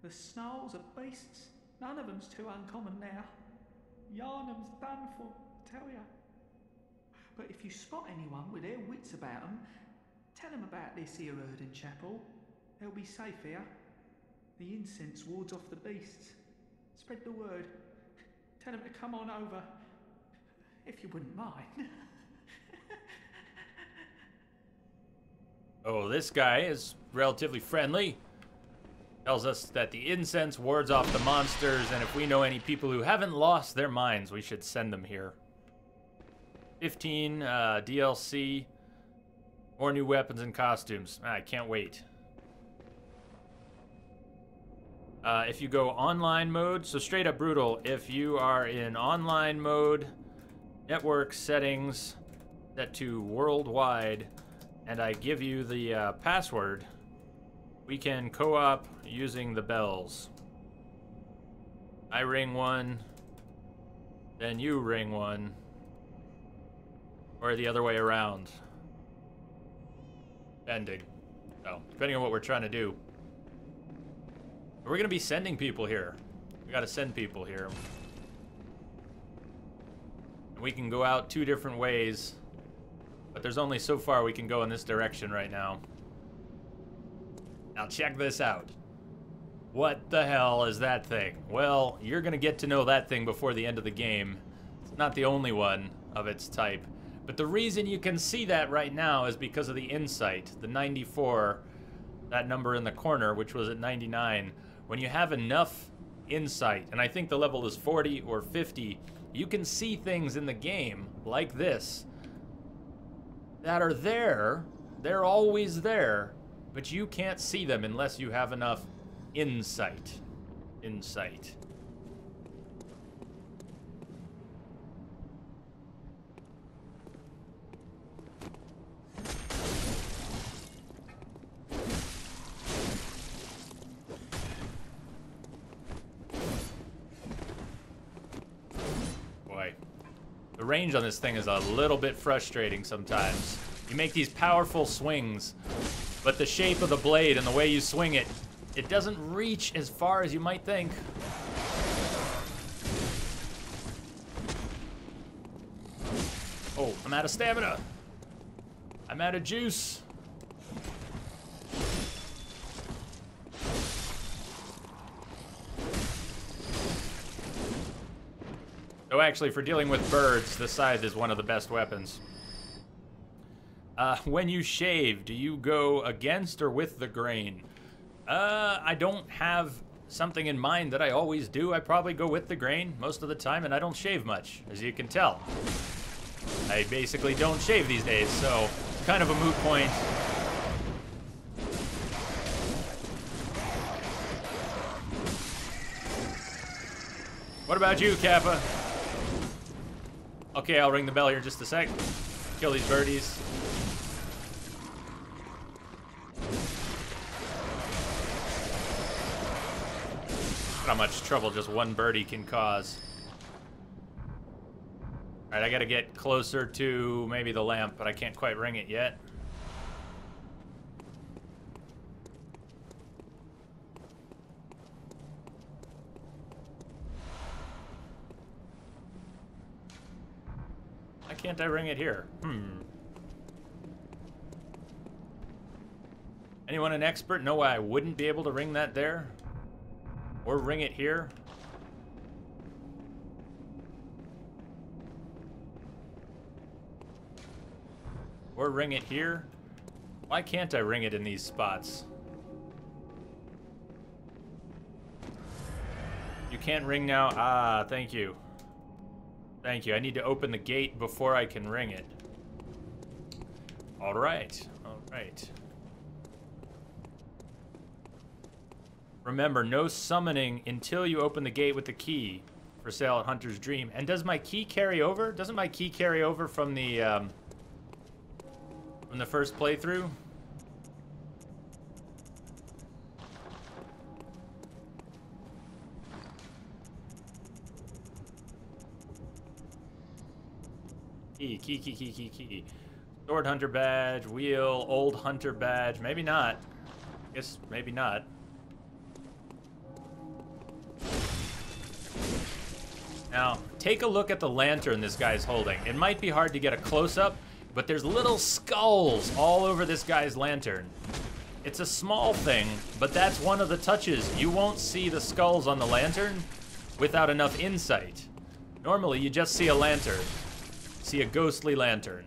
the snarls of beasts, none of them's too uncommon now. Yarnum's done for, tell ya. But if you spot anyone with their wits about them, tell them about this here Erden Chapel. They'll be safe here. The incense wards off the beasts. Spread the word. Tell them to come on over, if you wouldn't mind. Oh, this guy is relatively friendly. Tells us that the incense wards off the monsters, and if we know any people who haven't lost their minds, we should send them here. 15 DLC, more new weapons and costumes. I can't wait. If you go online mode, so straight up brutal, if you are in online mode, network settings, set to worldwide, and I give you the password, we can co-op using the bells. I ring one, then you ring one, or the other way around. Depending. So, depending on what we're trying to do. We're gonna be sending people here. We gotta send people here. And we can go out 2 different ways, but there's only so far we can go in this direction right now. Now check this out. What the hell is that thing? Well, you're gonna get to know that thing before the end of the game. It's not the only one of its type. But the reason you can see that right now is because of the insight, the 94, that number in the corner, which was at 99. When you have enough insight, and I think the level is 40 or 50, you can see things in the game like this that are there. They're always there, but you can't see them unless you have enough insight. Insight. Boy, the range on this thing is a little bit frustrating sometimes. You make these powerful swings, but the shape of the blade and the way you swing it, it doesn't reach as far as you might think. Oh, I'm out of stamina. I'm out of juice. So actually, for dealing with birds, the scythe is one of the best weapons. When you shave, do you go against or with the grain? I don't have something in mind that I always do. I probably go with the grain most of the time, and I don't shave much, as you can tell. I basically don't shave these days, so kind of a moot point. What about you, Kappa? Okay, I'll ring the bell here in just a sec. Kill these birdies. How much trouble just one birdie can cause. Alright, I gotta get closer to maybe the lamp, but I can't quite ring it yet. Why can't I ring it here? Anyone an expert know why I wouldn't be able to ring that there? Or ring it here? Or ring it here? Why can't I ring it in these spots? You can't ring now? Ah, thank you. Thank you. I need to open the gate before I can ring it. Alright. Alright. Remember, no summoning until you open the gate with the key for sale at Hunter's Dream. And does my key carry over? Doesn't my key carry over from the first playthrough? Key. Sword Hunter badge, wheel, old Hunter badge. Maybe not. Guess maybe not. Now, take a look at the lantern this guy's holding. It might be hard to get a close-up, but there's little skulls all over this guy's lantern. It's a small thing, but that's one of the touches. You won't see the skulls on the lantern without enough insight. Normally, you just see a lantern. See a ghostly lantern.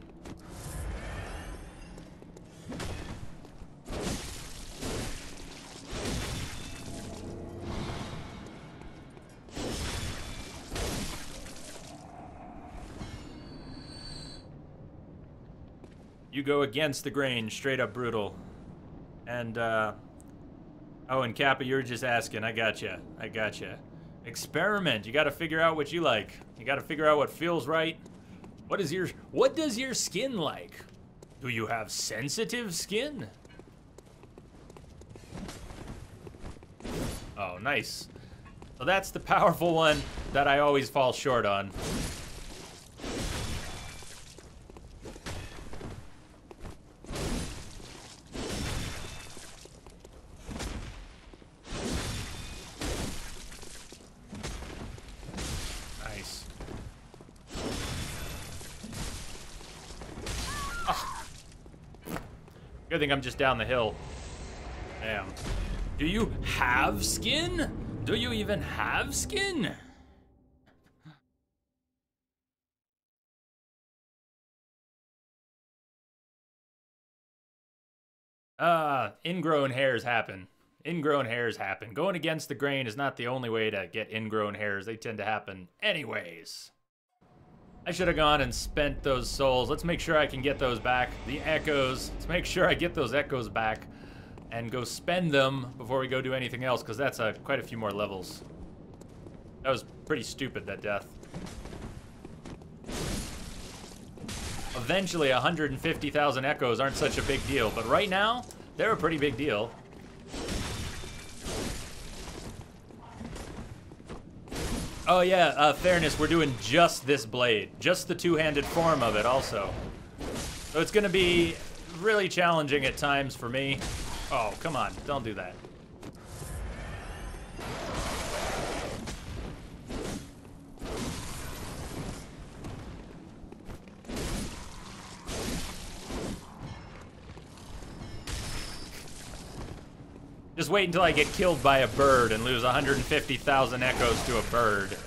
You go against the grain, straight up brutal. And, oh, and Kappa, you're just asking. I gotcha. Experiment. You gotta figure out what you like. You gotta figure out what feels right. What does your skin like? Do you have sensitive skin? Oh, nice. So that's the powerful one that I always fall short on. Good thing I'm just down the hill. Damn. Do you have skin? Do you even have skin? Ingrown hairs happen. Ingrown hairs happen. Going against the grain is not the only way to get ingrown hairs. They tend to happen anyways. I should have gone and spent those souls. Let's make sure I can get those back. The echoes. Let's make sure I get those echoes back and go spend them before we go do anything else, because that's quite a few more levels. That was pretty stupid, that death. Eventually, 150,000 echoes aren't such a big deal, but right now, they're a pretty big deal. Oh yeah, fairness, we're doing just this blade. Just the two-handed form of it also. So it's gonna be really challenging at times for me. Oh, come on, don't do that. Just wait until I get killed by a bird and lose 150,000 echoes to a bird.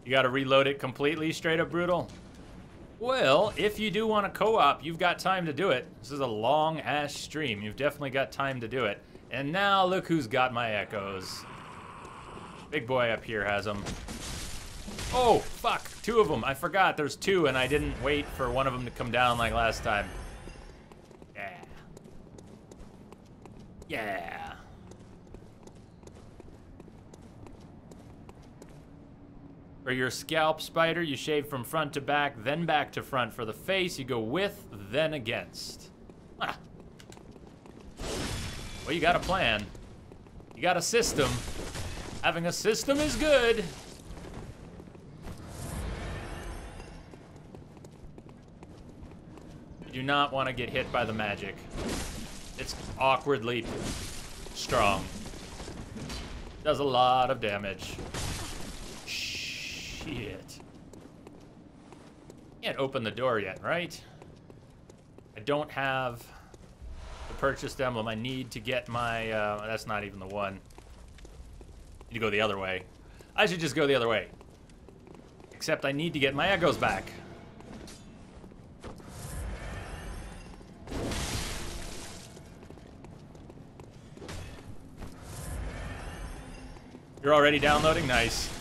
You gotta reload it completely, straight up brutal? Well, if you do want to co-op, you've got time to do it. This is a long-ass stream. You've definitely got time to do it. And now, look who's got my echoes. Big boy up here has them. Oh, fuck. 2 of them. I forgot there's 2, and I didn't wait for one of them to come down like last time. Yeah. Yeah. For your scalp, Spider, you shave from front to back, then back to front. For the face, you go with, then against. Ah. Well, you got a plan. You got a system. Having a system is good. You do not want to get hit by the magic. It's awkwardly strong. Does a lot of damage. Shit. Can't open the door yet, right? I don't have the purchased emblem. I need to get my, that's not even the one. Need to go the other way. I should just go the other way. Except I need to get my echoes back. You're already downloading? Nice.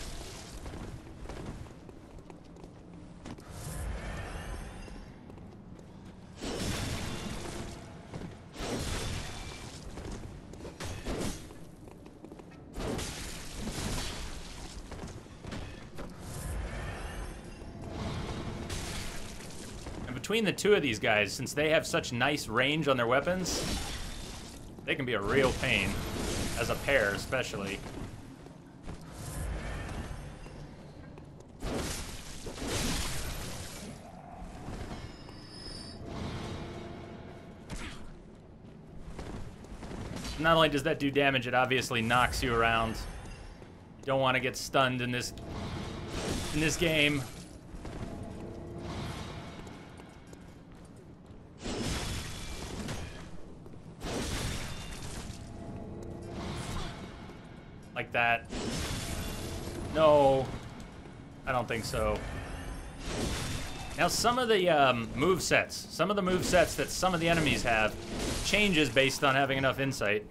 Between the 2 of these guys, since they have such nice range on their weapons, they can be a real pain, as a pair especially. Not only does that do damage, it obviously knocks you around. You don't want to get stunned in this game. Like that. No, I don't think so. Now some of the movesets that some of the enemies have changes based on having enough insight.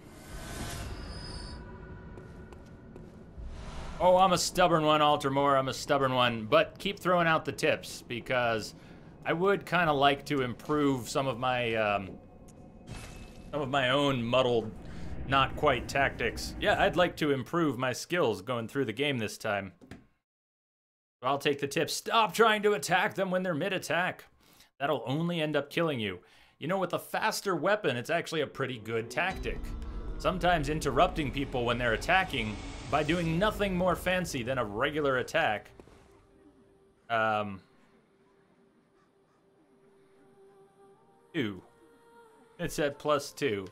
Oh, I'm a stubborn one, Altamore. I'm a stubborn one. But keep throwing out the tips, because I would kind of like to improve some of my own muddled, not quite tactics. Yeah, I'd like to improve my skills going through the game this time. So I'll take the tips. Stop trying to attack them when they're mid-attack. That'll only end up killing you. You know, with a faster weapon, it's actually a pretty good tactic. Sometimes interrupting people when they're attacking by doing nothing more fancy than a regular attack. Two. It's at +2.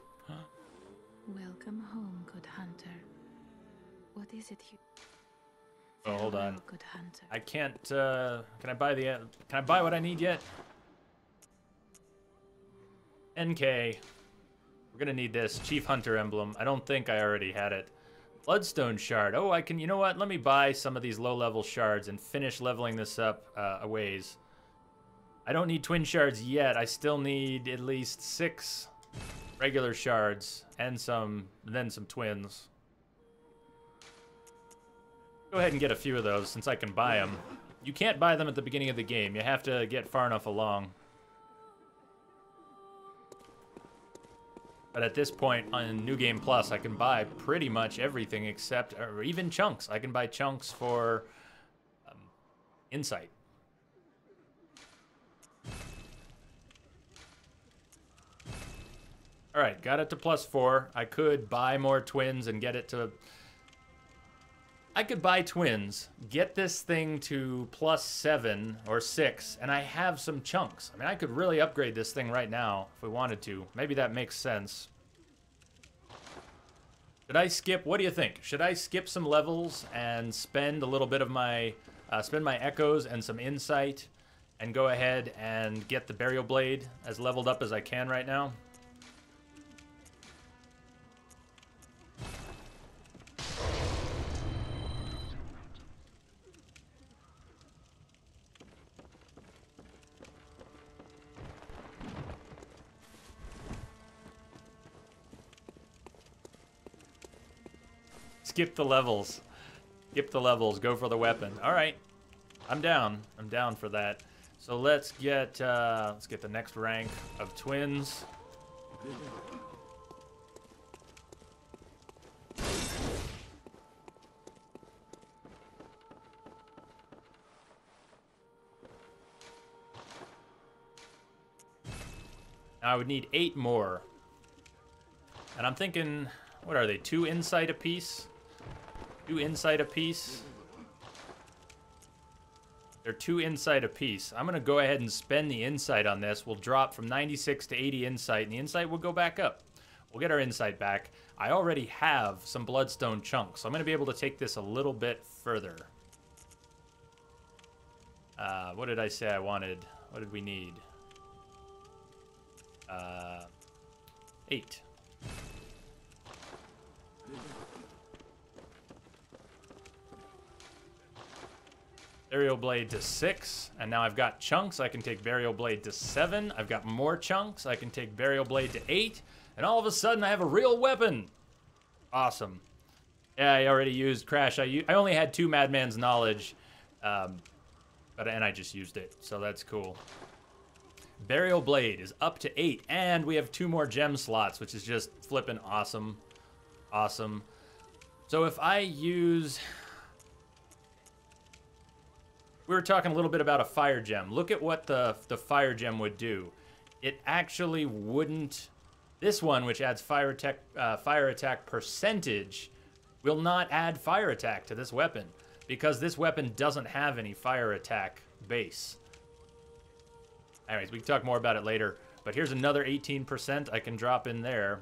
Welcome home, good hunter. What is it you... Oh, hold on. Good hunter. I can't, can I buy what I need yet? NK. We're gonna need this. Chief Hunter Emblem. I don't think I already had it. Bloodstone Shard. Oh, I can, you know what? Let me buy some of these low-level shards and finish leveling this up a ways. I don't need twin shards yet. I still need at least 6 regular shards and then some twins. Go ahead and get a few of those since I can buy them. You can't buy them at the beginning of the game. You have to get far enough along. But at this point on New Game Plus, I can buy pretty much everything except, or even chunks. I can buy chunks for insight. All right, got it to +4. I could buy more twins and get it to... I could buy twins, get this thing to +7 or 6, and I have some chunks. I mean, I could really upgrade this thing right now if we wanted to. Maybe that makes sense. Should I skip? What do you think? Should I skip some levels and spend a little bit of my... spend my echoes and some insight and go ahead and get the Burial Blade as leveled up as I can right now? Skip the levels. Skip the levels. Go for the weapon. All right. I'm down. I'm down for that. So let's get the next rank of twins. Now I would need 8 more. And I'm thinking, what are they? 2 insight apiece? 2 insight apiece? They're 2 insight apiece. I'm going to go ahead and spend the insight on this. We'll drop from 96 to 80 insight, and the insight will go back up. We'll get our insight back. I already have some bloodstone chunks, so I'm going to be able to take this a little bit further. What did I say I wanted? What did we need? 8. Burial Blade to 6, and now I've got chunks. I can take Burial Blade to 7. I've got more chunks. I can take Burial Blade to 8, and all of a sudden I have a real weapon. Awesome. Yeah, I already used Crash. I only had 2 Madman's Knowledge, and I just used it, so that's cool. Burial Blade is up to 8, and we have 2 more gem slots, which is just flippin' awesome. Awesome. So if I use... We were talking a little bit about a fire gem. Look at what the fire gem would do. It actually wouldn't... This one, which adds fire attack percentage, will not add fire attack to this weapon, because this weapon doesn't have any fire attack base. Anyways, we can talk more about it later. But here's another 18% I can drop in there.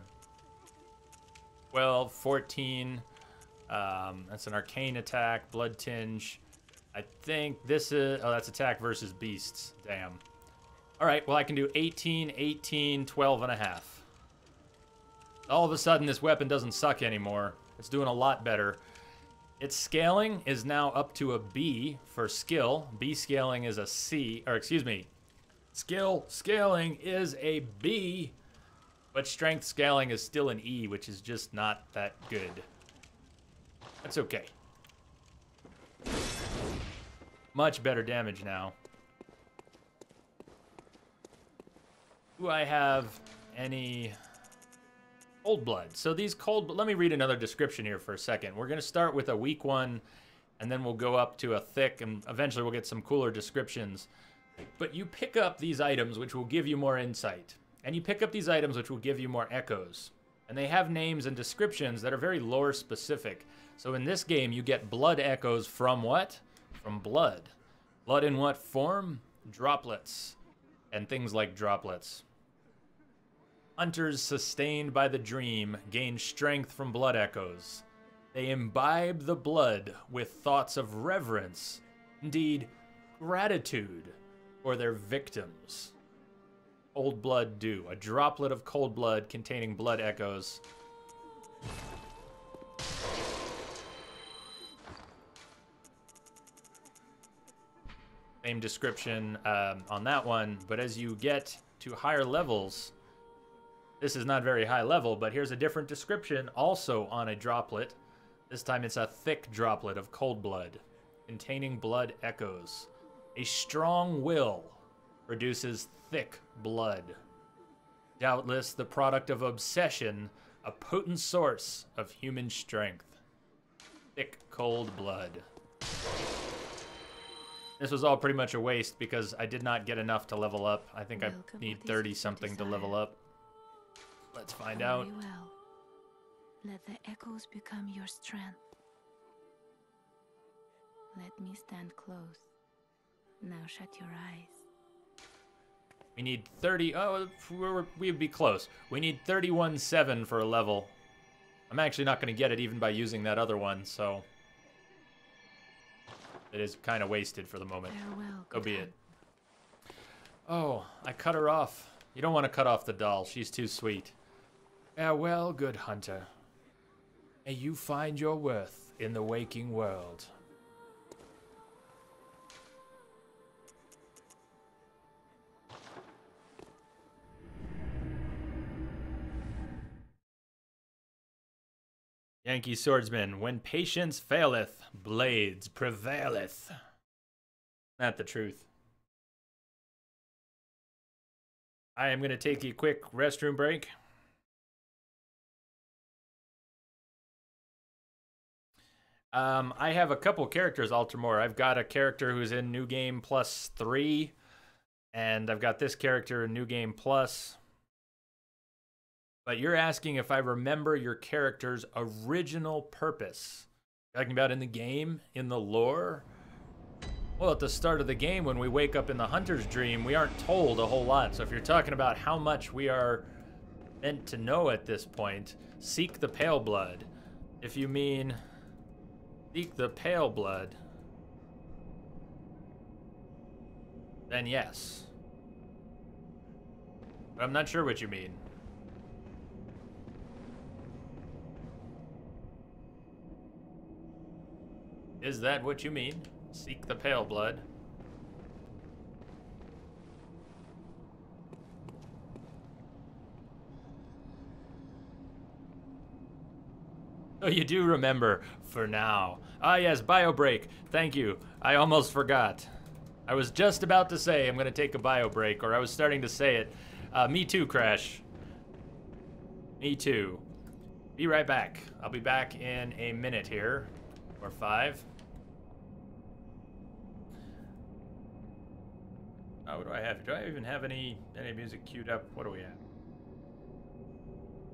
12, 14. That's an arcane attack, blood tinge. I think this is... Oh, that's attack versus beasts. Damn. All right, well, I can do 18, 18, 12 and a half. All of a sudden, this weapon doesn't suck anymore. It's doing a lot better. Its scaling is now up to a B for skill. B scaling is a C, or excuse me. Skill scaling is a B, but strength scaling is still an E, which is just not that good. That's okay. Much better damage now. Do I have any cold blood? So these cold... Let me read another description here for a second. We're going to start with a weak one, and then we'll go up to a thick, and eventually we'll get some cooler descriptions. But you pick up these items, which will give you more insight. And you pick up these items, which will give you more echoes. And they have names and descriptions that are very lore specific. So in this game, you get blood echoes from what? From blood. Blood in what form? Droplets. And things like droplets. Hunters sustained by the dream gain strength from blood echoes. They imbibe the blood with thoughts of reverence, indeed, gratitude for their victims. Cold blood dew. A droplet of cold blood containing blood echoes. Same description on that one, but as you get to higher levels, this is not very high level, but here's a different description also on a droplet. This time it's a thick droplet of cold blood containing blood echoes. A strong will produces thick blood. Doubtless the product of obsession, a potent source of human strength. Thick, cold blood. This was all pretty much a waste because I did not get enough to level up. I think I need 30-something to level up. Let's find out. Very well. Let the echoes become your strength. Let me stand close. Now shut your eyes. We need 30... Oh, we'd be close. We need 31.7 for a level. I'm actually not going to get it even by using that other one, so... It is kind of wasted for the moment. Farewell, So be it. Oh, I cut her off. You don't want to cut off the doll. She's too sweet. Farewell, good hunter. May you find your worth in the waking world. Yankee swordsman, when patience faileth, blades prevaileth. Not the truth. I am going to take a quick restroom break. I have a couple characters, Altamore. I've got a character who's in New Game Plus 3, and I've got this character in New Game Plus. But you're asking if I remember your character's original purpose. Talking about in the game, in the lore? Well, at the start of the game, when we wake up in the Hunter's Dream, we aren't told a whole lot. So if you're talking about how much we are meant to know at this point, seek the Pale Blood. If you mean seek the Pale Blood, then yes. But I'm not sure what you mean. Is that what you mean? Seek the Pale Blood. Oh, you do remember, for now. Ah, yes, bio break. Thank you. I almost forgot. I was just about to say I'm going to take a bio break, or I was starting to say it. Me too, Crash. Me too. Be right back. I'll be back in a minute here, or 5. Oh, what do I have? Do I even have any music queued up? What do we have?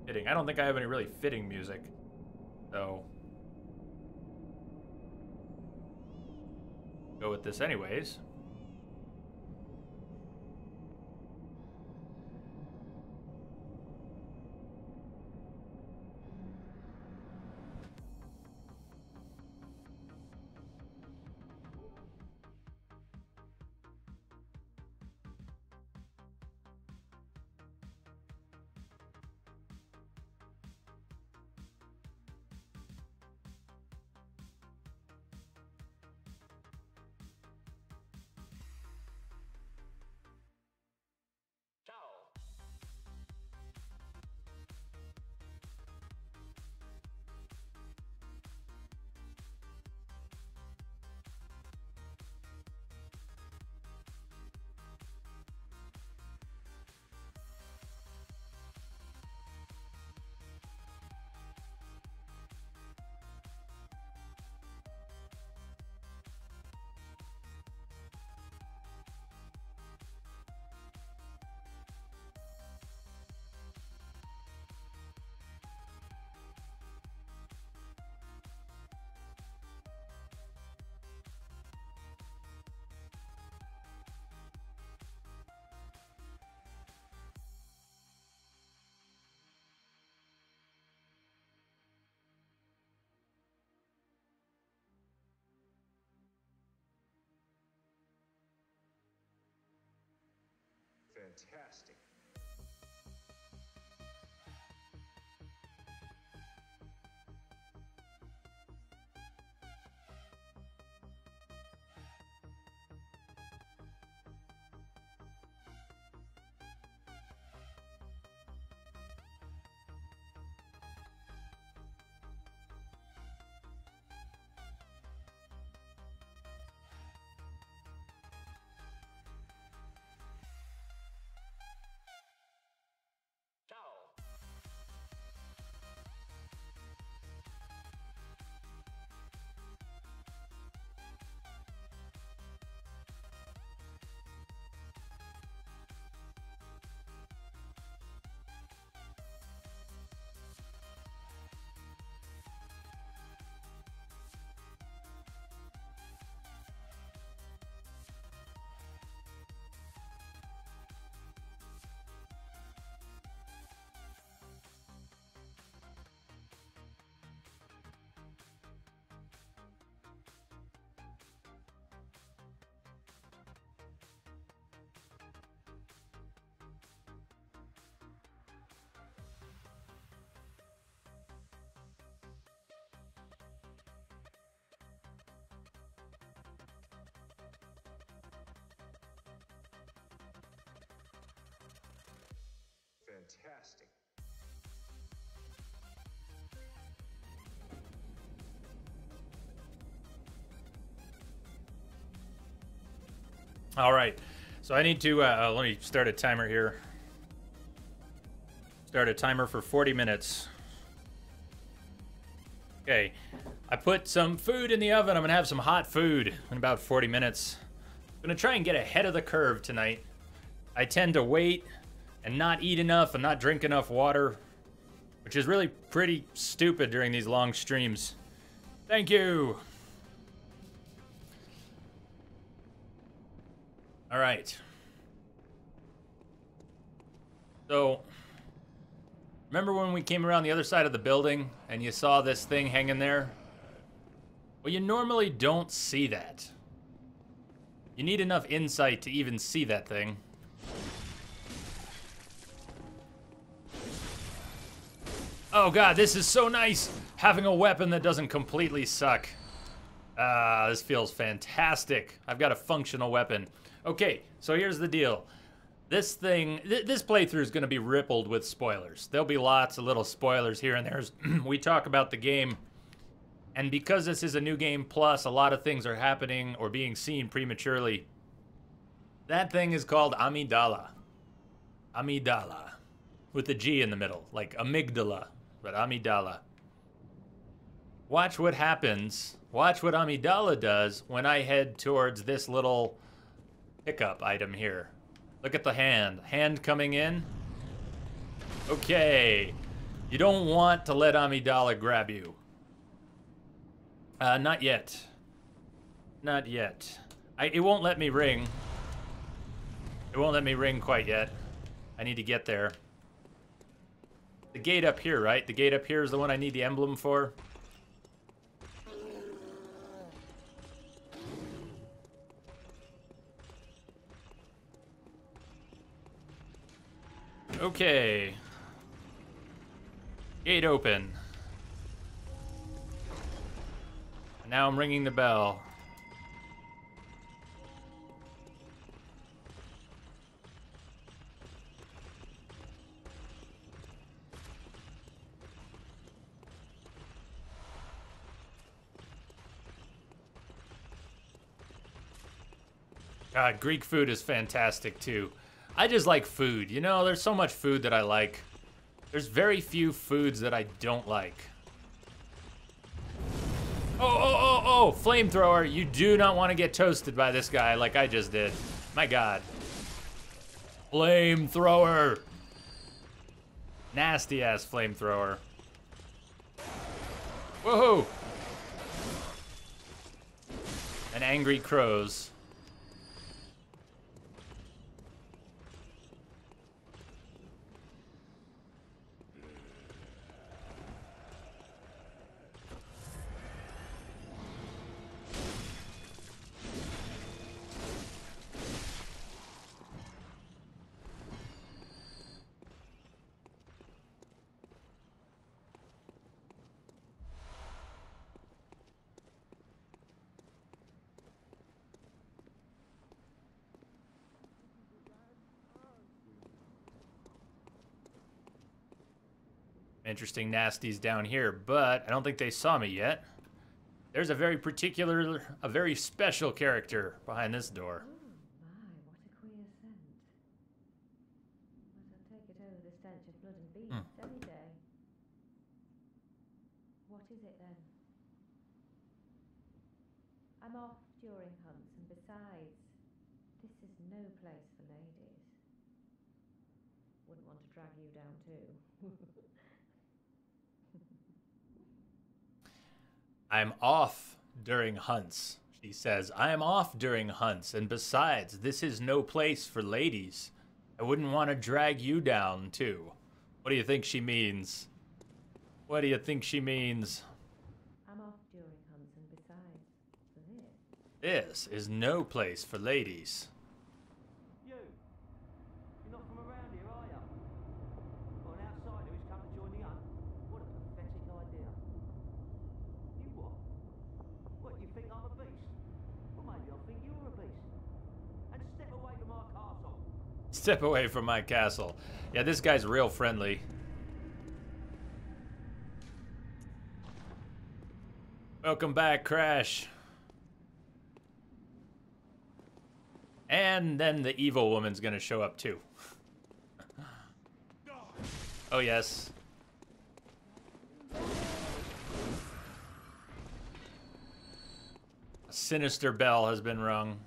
Fitting. I don't think I have any really fitting music. So go with this anyways. Fantastic. Fantastic. All right. So I need to, let me start a timer here. Start a timer for 40 minutes. Okay. I put some food in the oven. I'm going to have some hot food in about 40 minutes. I'm going to try and get ahead of the curve tonight. I tend to wait and not eat enough and not drink enough water, which is really pretty stupid during these long streams. Thank you. All right. So, remember when we came around the other side of the building and you saw this thing hanging there? Well, you normally don't see that. You need enough insight to even see that thing. Oh god, this is so nice! Having a weapon that doesn't completely suck. This feels fantastic. I've got a functional weapon. Okay, so here's the deal. This thing, this playthrough is going to be rippled with spoilers. There'll be lots of little spoilers here and there as we talk about the game. And because this is a new game plus, a lot of things are happening or being seen prematurely. That thing is called Amygdala. Amygdala. With a G in the middle, like amygdala, but Amygdala. Watch what happens. Watch what Amygdala does when I head towards this little pickup item here. Look at the hand. Hand coming in. Okay. You don't want to let Amygdala grab you. Not yet. Not yet. It won't let me ring. It won't let me ring quite yet. I need to get there. The gate up here, right? The gate up here is the one I need the emblem for. Okay. Gate open. And now I'm ringing the bell. God, Greek food is fantastic too. I just like food. You know, there's so much food that I like. There's very few foods that I don't like. Oh, flamethrower. You do not want to get toasted by this guy like I just did. My God. Flamethrower. Nasty ass flamethrower. Woohoo. And angry crows. Interesting nasties down here, but I don't think they saw me yet. There's a very particular, a very special character behind this door. Oh my, what a queer scent. But I'll take it over the stench of blood and beasts any day. What is it then? I'm off during hunts, and besides, this is no place for ladies. Wouldn't want to drag you down too. I'm off during hunts, she says. I am off during hunts, and besides, this is no place for ladies. I wouldn't want to drag you down, too. What do you think she means? What do you think she means? I'm off during hunts, and besides, this is no place for ladies. You're not from around here, are you? Or an outsider who's come to join the hunt? What a pathetic idea. You what? What, you think I'm a beast? Well, maybe I think you're a beast. And step away from our castle. Step away from my castle. Yeah, this guy's real friendly. Welcome back, Crash. And then the evil woman's gonna show up too. Oh yes. A sinister bell has been rung.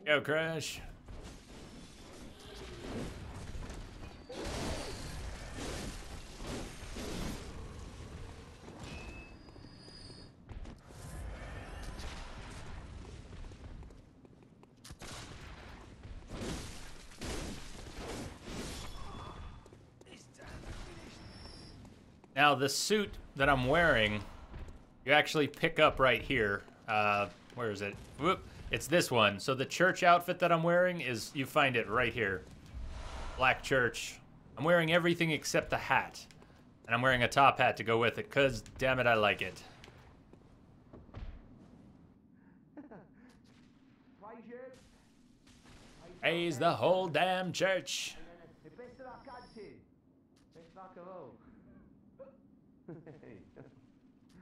Go, Crash. Now, the suit that I'm wearing, you actually pick up right here. Where is it? Whoop. It's this one. So the church outfit that I'm wearing is, you find it right here. Black church. I'm wearing everything except the hat. And I'm wearing a top hat to go with it, because, damn it, I like it. Praise the whole damn church.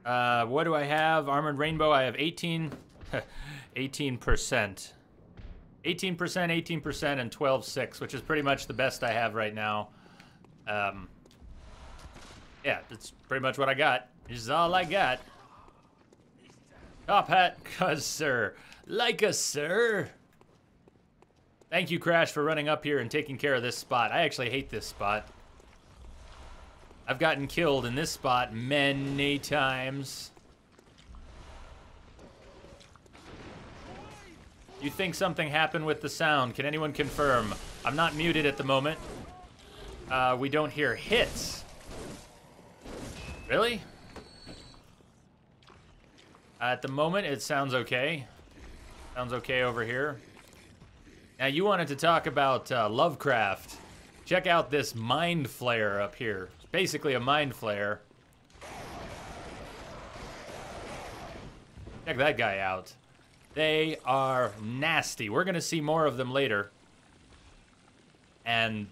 What do I have? Armored Rainbow, I have 18%. 18%, 18%, and 12.6, which is pretty much the best I have right now. Yeah, that's pretty much what I got. This is all I got. Top hat, cuz sir. Like a sir. Thank you, Crash, for running up here and taking care of this spot. I actually hate this spot. I've gotten killed in this spot many times. You think something happened with the sound? Can anyone confirm? I'm not muted at the moment. We don't hear hits. Really? At the moment, it sounds okay. Sounds okay over here. Now, you wanted to talk about Lovecraft. Check out this mind flare up here. It's basically a mind flare. Check that guy out. They are nasty. We're gonna see more of them later. And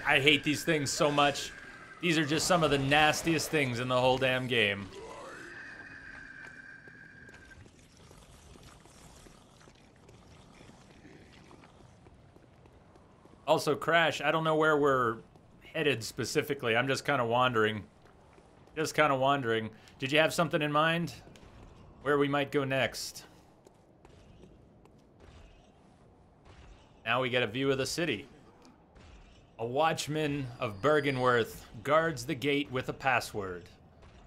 I hate these things so much. These are just some of the nastiest things in the whole damn game. Also, Crash, I don't know where we're headed specifically. I'm just kind of wandering. Just kind of wandering. Did you have something in mind? Where we might go next? Now we get a view of the city. A watchman of Bergenworth guards the gate with a password.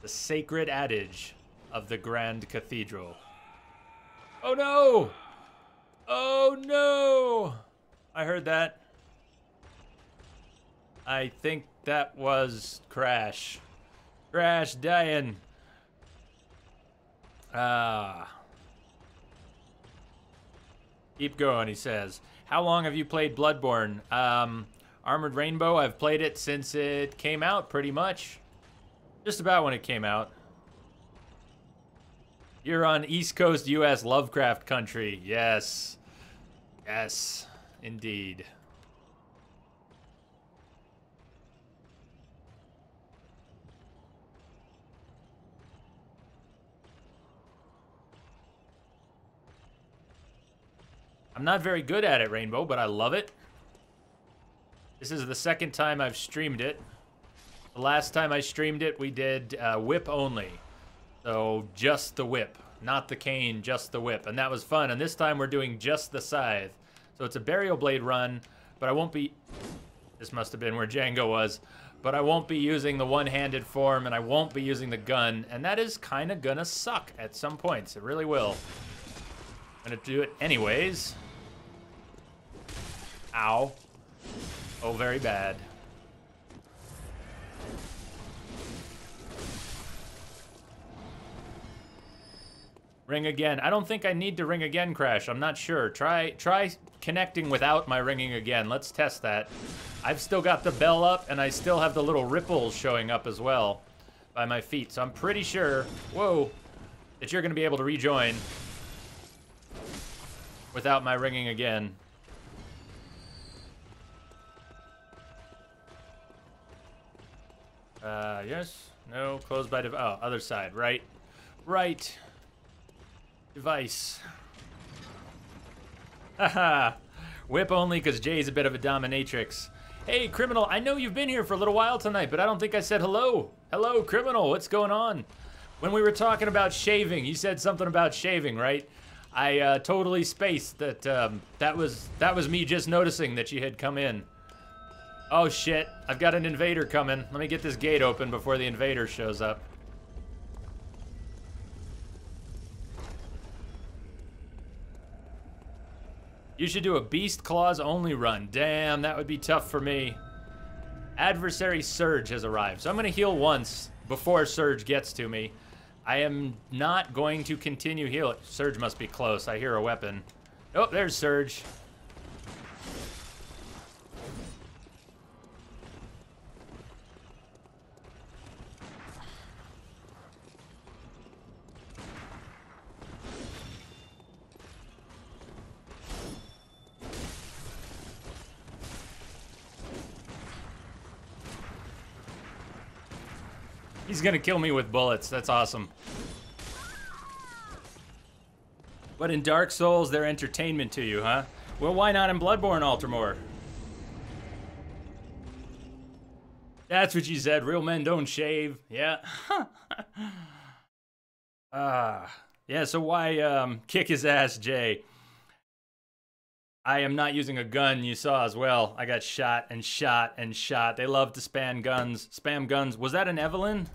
The sacred adage of the Grand Cathedral. Oh no! Oh no! I heard that. I think that was Crash. Crash dying. Keep going, he says. How long have you played Bloodborne? Armored Rainbow, I've played it since it came out, pretty much. Just about when it came out. You're on East Coast US Lovecraft country. Yes. Yes, indeed. I'm not very good at it, Rainbow, but I love it. This is the second time I've streamed it. The last time I streamed it, we did whip only. So just the whip, not the cane, just the whip. And that was fun. And this time we're doing just the scythe. So it's a burial blade run, but I won't be... This must have been where Django was. But I won't be using the one-handed form, and I won't be using the gun. And that is kind of gonna suck at some points. It really will. I'm gonna do it anyways. Ow. Oh, very bad. Ring again. I don't think I need to ring again, Crash. I'm not sure. Try connecting without my ringing again. Let's test that. I've still got the bell up, and I still have the little ripples showing up as well by my feet. So I'm pretty sure, whoa, that you're going to be able to rejoin without my ringing again. Yes. No. Closed by device. Oh, other side. Right. Right. Device. Haha. Whip only because Jay's a bit of a dominatrix. Hey, Criminal, I know you've been here for a little while tonight, but I don't think I said hello. Hello, Criminal, what's going on? When we were talking about shaving, you said something about shaving, right? I totally spaced that. That was me just noticing that you had come in. Oh shit! I've got an invader coming. Let me get this gate open before the invader shows up. You should do a Beast Claws only run. Damn, that would be tough for me. Adversary Surge has arrived, so I'm gonna heal once before Surge gets to me. I am not going to continue healing. Surge must be close. I hear a weapon. Oh, there's Surge. He's gonna kill me with bullets. That's awesome. But in Dark Souls, they're entertainment to you, huh? Well, why not in Bloodborne, Altamore? That's what you said. Real men don't shave. Yeah. Yeah, so why kick his ass, Jay? I am not using a gun, you saw as well. I got shot and shot and shot. They love to spam guns. Spam guns. Was that an Evelyn?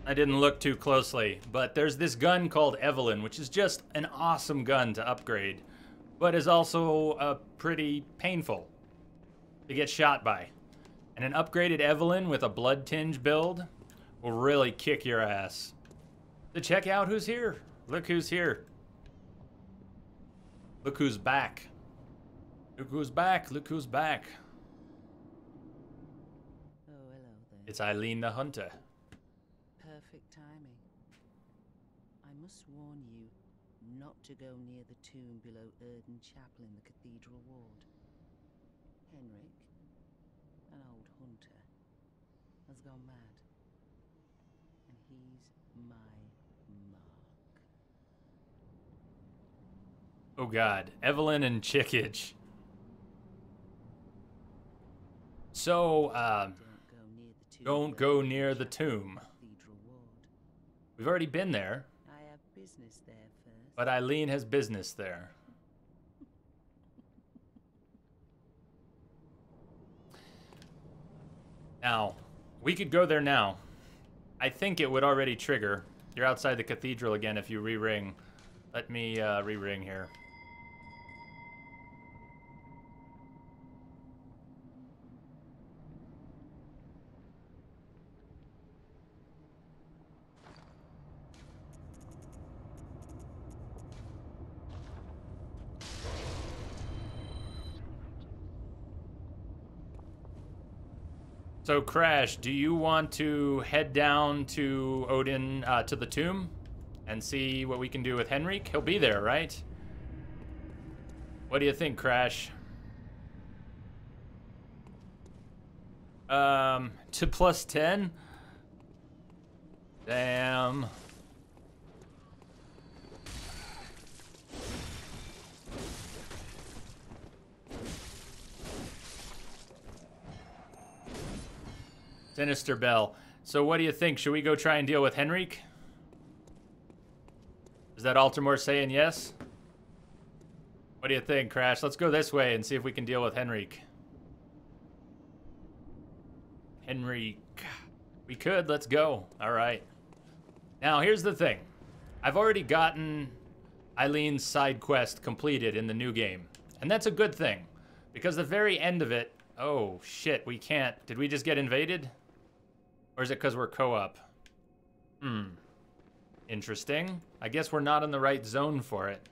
I didn't look too closely, but there's this gun called Evelyn, which is just an awesome gun to upgrade, but is also pretty painful to get shot by. And an upgraded Evelyn with a blood tinge build will really kick your ass. So check out who's here. Look who's here. Look who's back. Look who's back. Look who's back. Oh, hello there. It's Eileen the Hunter. Perfect timing. I must warn you not to go near the tomb below Erden Chapel in the Cathedral Ward. Henrik, an old hunter, has gone mad. And he's my mark. Oh god, Evelyn and Chickage. So, don't go near the tomb. We've already been there. I have business there first. But Eileen has business there. Now, we could go there now. I think it would already trigger. You're outside the cathedral again if you re-ring. Let me re-ring here. So, Crash, do you want to head down to Odin, to the tomb, and see what we can do with Henrik? He'll be there, right? What do you think, Crash? To +10? Damn. Sinister Bell. So what do you think? Should we go try and deal with Henrik? Is that Altamore saying yes? What do you think, Crash? Let's go this way and see if we can deal with Henrik. Henrik. We could. Let's go. All right. Now, here's the thing. I've already gotten Eileen's side quest completed in the new game. And that's a good thing. Because the very end of it... Oh, shit. We can't... Did we just get invaded? Or is it because we're co-op? Interesting. I guess we're not in the right zone for it.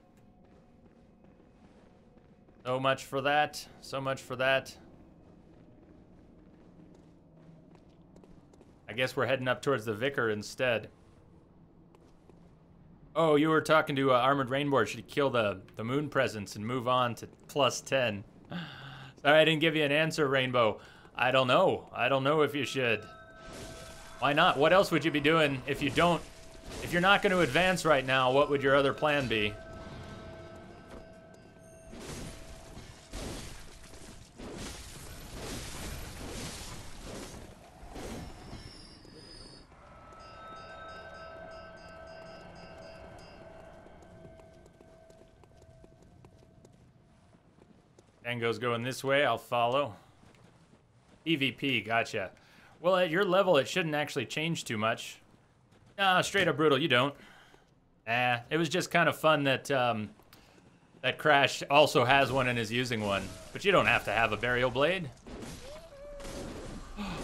So much for that. So much for that. I guess we're heading up towards the Vicar instead. Oh, you were talking to Armored Rainbow. Should kill the moon presence and move on to +10. Sorry, I didn't give you an answer, Rainbow. I don't know. I don't know if you should. Why not? What else would you be doing if you don't... If you're not going to advance right now, what would your other plan be? Tango's going this way, I'll follow. PvP, gotcha. Well, at your level, it shouldn't actually change too much. Straight up brutal, you don't. It was just kind of fun that that Crash also has one and is using one. But you don't have to have a burial blade.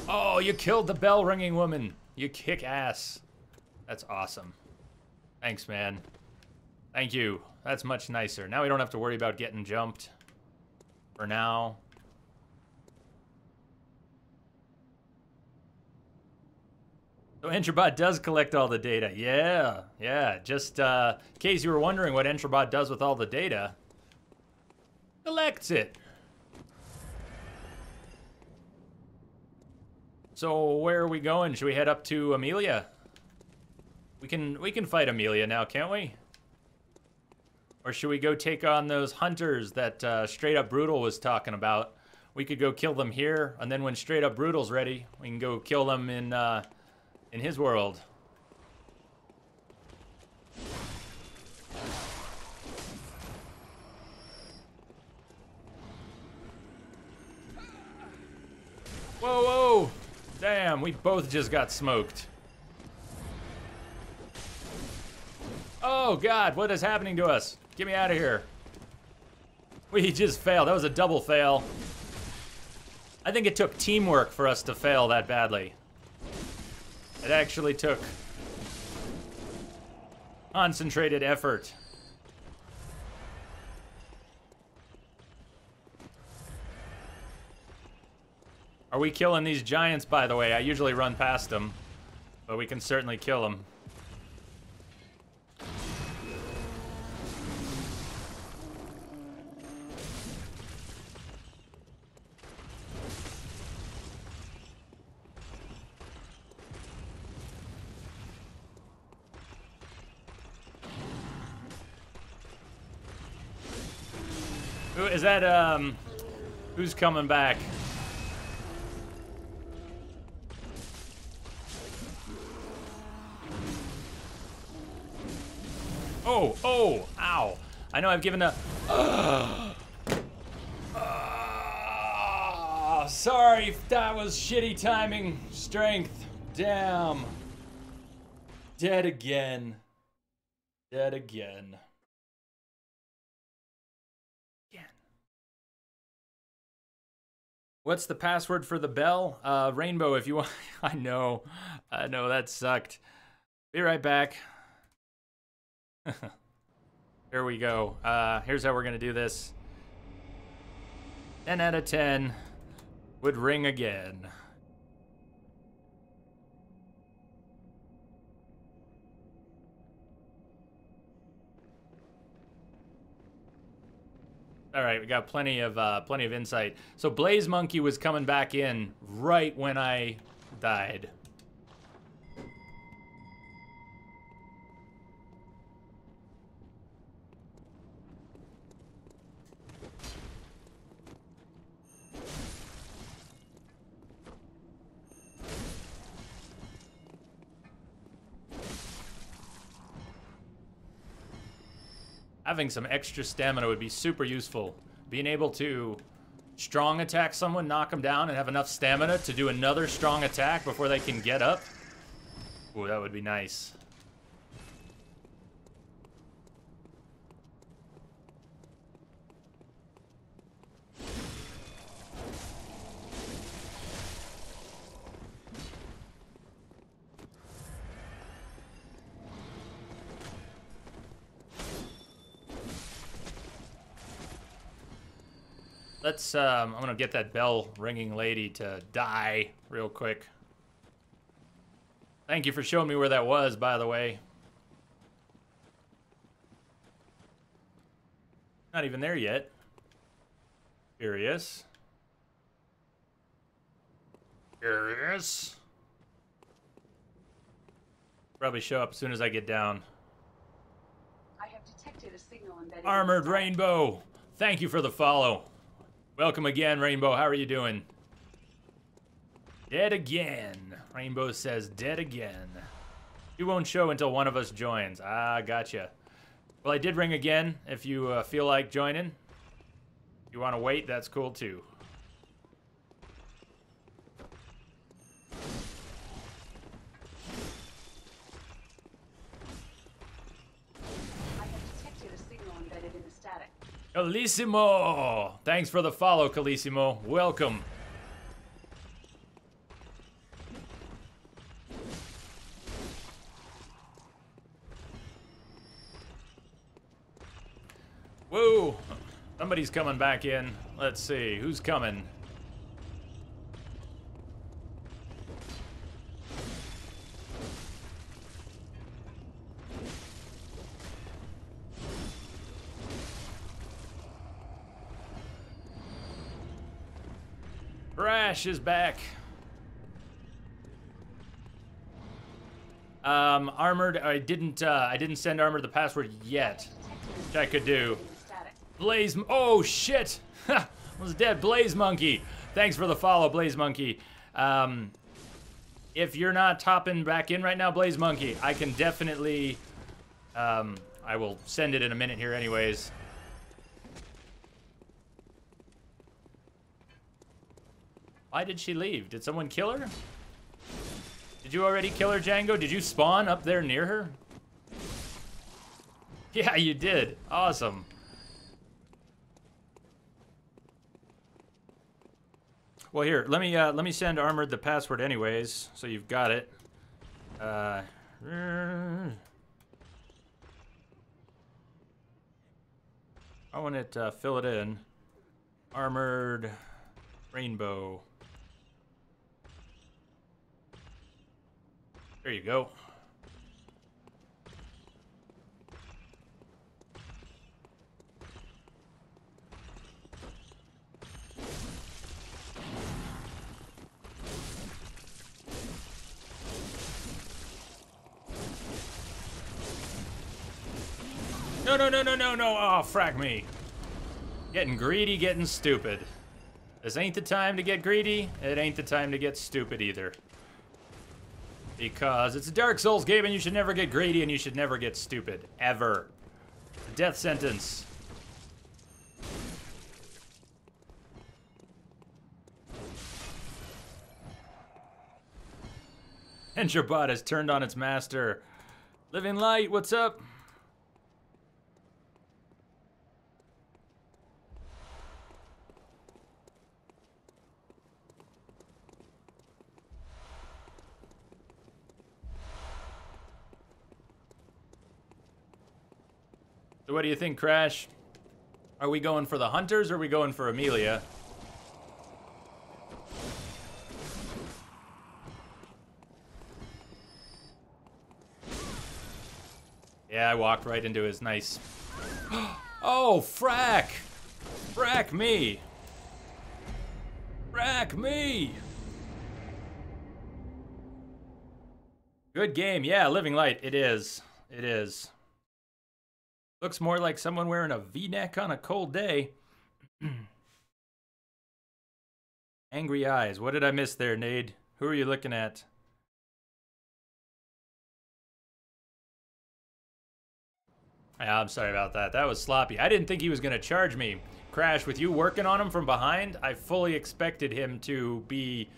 Oh, you killed the bell-ringing woman. You kick ass. That's awesome. Thanks, man. Thank you. That's much nicer. Now we don't have to worry about getting jumped. For now. So Entrobot does collect all the data. Yeah. Just in case you were wondering what Entrobot does with all the data, collects it. So where are we going? Should we head up to Amelia? We can fight Amelia now, can't we? Or should we go take on those hunters that Straight Up Brutal was talking about? We could go kill them here, and then when Straight Up Brutal's ready, we can go kill them in his world. Whoa, whoa! Damn, we both just got smoked. Oh God, what is happening to us? Get me out of here. We just failed. That was a double fail. I think it took teamwork for us to fail that badly. It actually took concentrated effort. Are we killing these giants, by the way? I usually run past them, but we can certainly kill them. Is that, who's coming back? Oh, ow. I know I've given a... sorry, that was shitty timing. Strength. Damn. Dead again. Dead again. What's the password for the bell? Rainbow, if you want. I know, that sucked. Be right back. Here we go. Here's how we're gonna do this. 10 out of 10 would ring again. All right, we got plenty of insight. So Blaze Monkey was coming back in right when I died. Having some extra stamina would be super useful. Being able to strong attack someone, knock them down, and have enough stamina to do another strong attack before they can get up. Ooh, that would be nice. Let's, I'm gonna get that bell ringing lady to die real quick. Thank you for showing me where that was, by the way. Not even there yet. Curious. Here he is. Probably show up as soon as I get down. I have detected a signal embedded. Armored Rainbow, thank you for the follow. Welcome again, Rainbow. How are you doing? Dead again. Rainbow says dead again. You won't show until one of us joins. Ah, gotcha. Well, I did ring again. If you feel like joining. If you want to wait, that's cool too. I have detected a signal embedded in the static. Calissimo! Thanks for the follow, Calissimo. Welcome. Whoa! Somebody's coming back in. Let's see, who's coming? Crash is back. Armored. I didn't send Armored the password yet, which I could do. Blaze. Oh shit! Was dead. Blaze Monkey. Thanks for the follow, Blaze Monkey. If you're not topping back in right now, Blaze Monkey, I can definitely. I will send it in a minute here, anyways. Why did she leave? Did someone kill her? Did you already kill her, Django? Did you spawn up there near her? Yeah, you did. Awesome. Well, here, let me send Armored the password anyways, so you've got it. I want it to fill it in. Armored Rainbow. There you go. No, no, no, no, no, no. Oh, frack me. Getting greedy, getting stupid. This ain't the time to get greedy. It ain't the time to get stupid either. Because it's a Dark Souls game and you should never get greedy and you should never get stupid. Ever. A death sentence. And your bot has turned on its master. Living Light, what's up? So what do you think, Crash? Are we going for the Hunters or are we going for Amelia? Yeah, I walked right into his nice... Oh, frack! Frack me! Frack me! Good game. Yeah, Living Light. It is. It is. Looks more like someone wearing a V-neck on a cold day. Angry eyes. What did I miss there, Nade? Who are you looking at? Yeah, I'm sorry about that. That was sloppy. I didn't think he was going to charge me. Crash, with you working on him from behind, I fully expected him to be...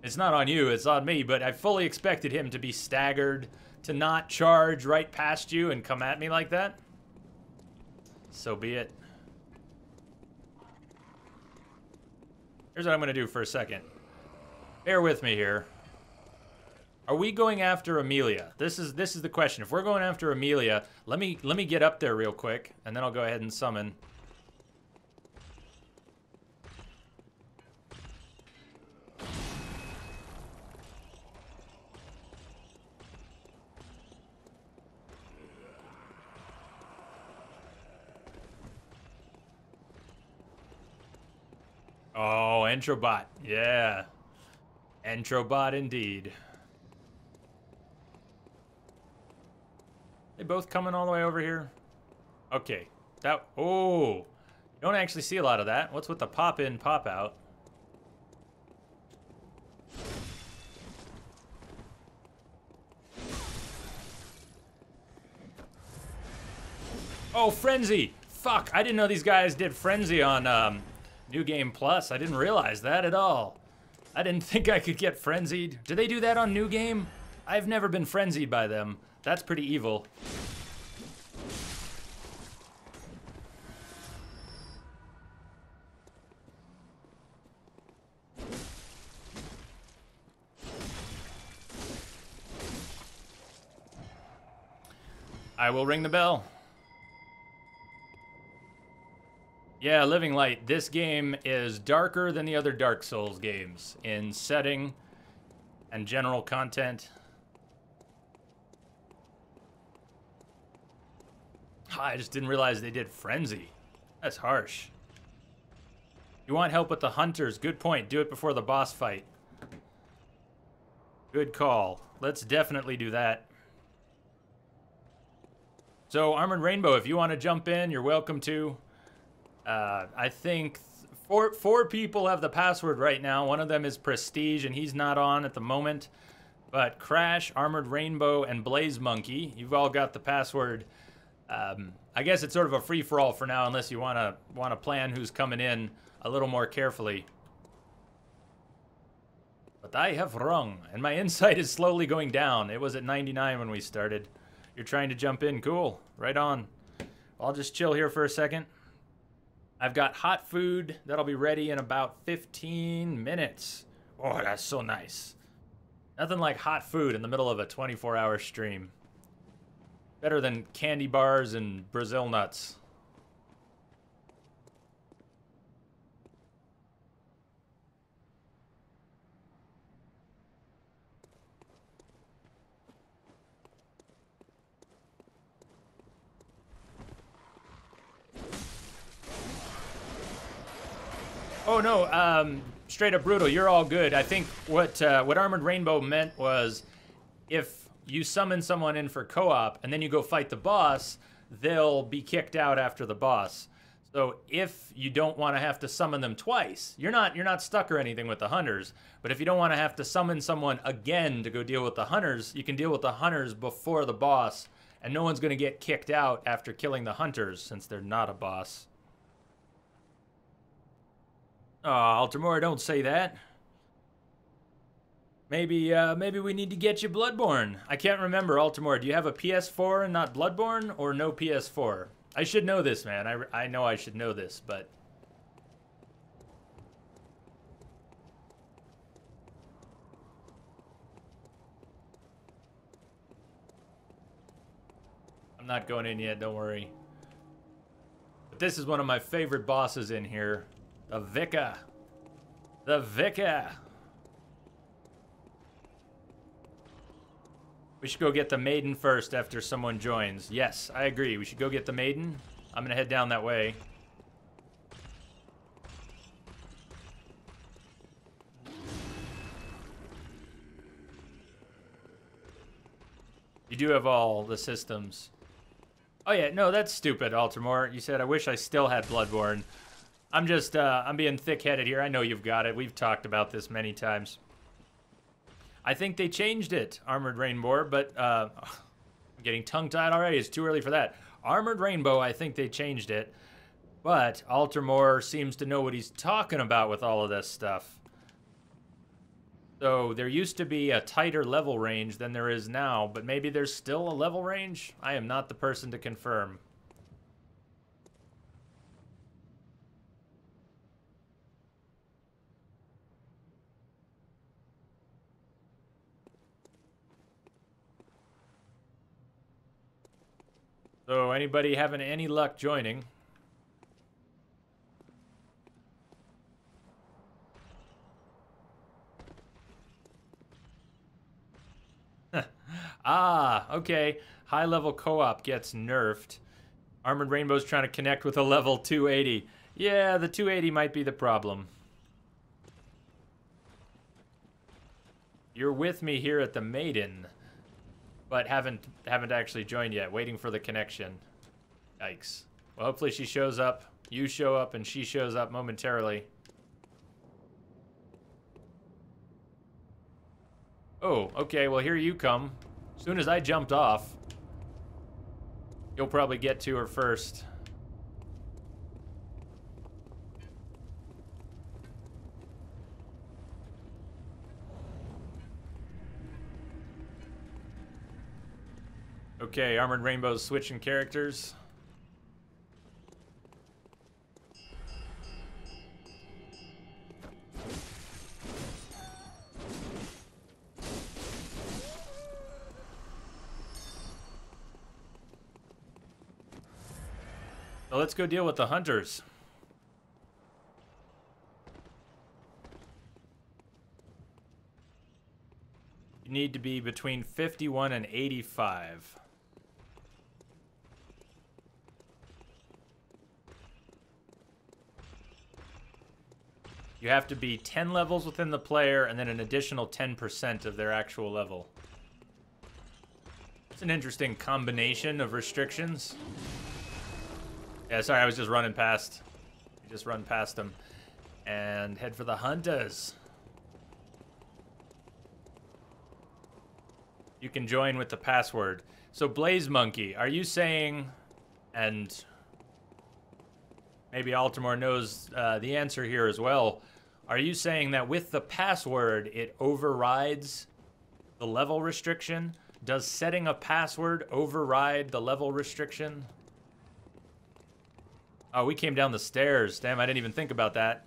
It's not on you, it's on me, but I fully expected him to be staggered, to not charge right past you and come at me like that. So be it. Here's what I'm going to do for a second. Bear with me here. Are we going after Amelia? This is the question. If we're going after Amelia, let me get up there real quick, and then I'll go ahead and summon. Oh, Entrobot. Yeah. Entrobot indeed. They both coming all the way over here? Okay. That, oh. You don't actually see a lot of that. What's with the pop in, pop out? Oh, Frenzy! Fuck, I didn't know these guys did Frenzy on New Game Plus. I didn't realize that at all. I didn't think I could get frenzied. Do they do that on New Game? I've never been frenzied by them. That's pretty evil. I will ring the bell. Yeah, Living Light, this game is darker than the other Dark Souls games in setting and general content. I just didn't realize they did Frenzy. That's harsh. You want help with the hunters? Good point. Do it before the boss fight. Good call. Let's definitely do that. So, Armored Rainbow, if you want to jump in, you're welcome to. I think four people have the password right now. One of them is Prestige, and he's not on at the moment. But Crash, Armored Rainbow, and Blaze Monkey, you've all got the password. I guess it's sort of a free-for-all for now, unless you want to plan who's coming in a little more carefully. But I have wrong, and my insight is slowly going down. It was at 99 when we started. You're trying to jump in. Cool. Right on. I'll just chill here for a second. I've got hot food that'll be ready in about 15 minutes. Oh, that's so nice. Nothing like hot food in the middle of a 24-hour stream. Better than candy bars and Brazil nuts. Oh no, straight up brutal. You're all good. I think what Armored Rainbow meant was, if you summon someone in for co-op and then you go fight the boss, they'll be kicked out after the boss. So if you don't want to have to summon them twice, you're not stuck or anything with the hunters. But if you don't want to have to summon someone again to go deal with the hunters, you can deal with the hunters before the boss, and no one's going to get kicked out after killing the hunters since they're not a boss. Oh, Altamore, don't say that. Maybe we need to get you Bloodborne. I can't remember, Altamore. Do you have a PS4 and not Bloodborne, or no PS4? I should know this, man. I know I should know this, but... I'm not going in yet, don't worry. But this is one of my favorite bosses in here. The Vicar. The Vicar. We should go get the maiden first after someone joins. Yes, I agree. We should go get the maiden. I'm gonna head down that way. You do have all the systems. Oh yeah, no, that's stupid, Altamore. You said, I wish I still had Bloodborne. I'm just, I'm being thick-headed here. I know you've got it. We've talked about this many times. I think they changed it, Armored Rainbow, but, I'm getting tongue-tied already. It's too early for that. Armored Rainbow, I think they changed it, but Altamore seems to know what he's talking about with all of this stuff. So, there used to be a tighter level range than there is now, but maybe there's still a level range? I am not the person to confirm. So, anybody having any luck joining? Ah, okay. High-level co-op gets nerfed. Armored Rainbow's trying to connect with a level 280. Yeah, the 280 might be the problem. You're with me here at the Maiden, but haven't actually joined yet. Waiting for the connection. Yikes. Well, hopefully she shows up. You show up, and she shows up momentarily. Oh, okay. Well, here you come. As soon as I jumped off, you'll probably get to her first. Okay, Armored Rainbow's switching characters. So let's go deal with the hunters. You need to be between 51 and 85. You have to be 10 levels within the player and then an additional 10% of their actual level. It's an interesting combination of restrictions. Yeah, sorry, I was just running past. Just run past them. And head for the hunters. You can join with the password. So, Blaze Monkey, are you saying, and maybe Altamore knows the answer here as well, are you saying that with the password, it overrides the level restriction? Does setting a password override the level restriction? Oh, we came down the stairs. Damn, I didn't even think about that.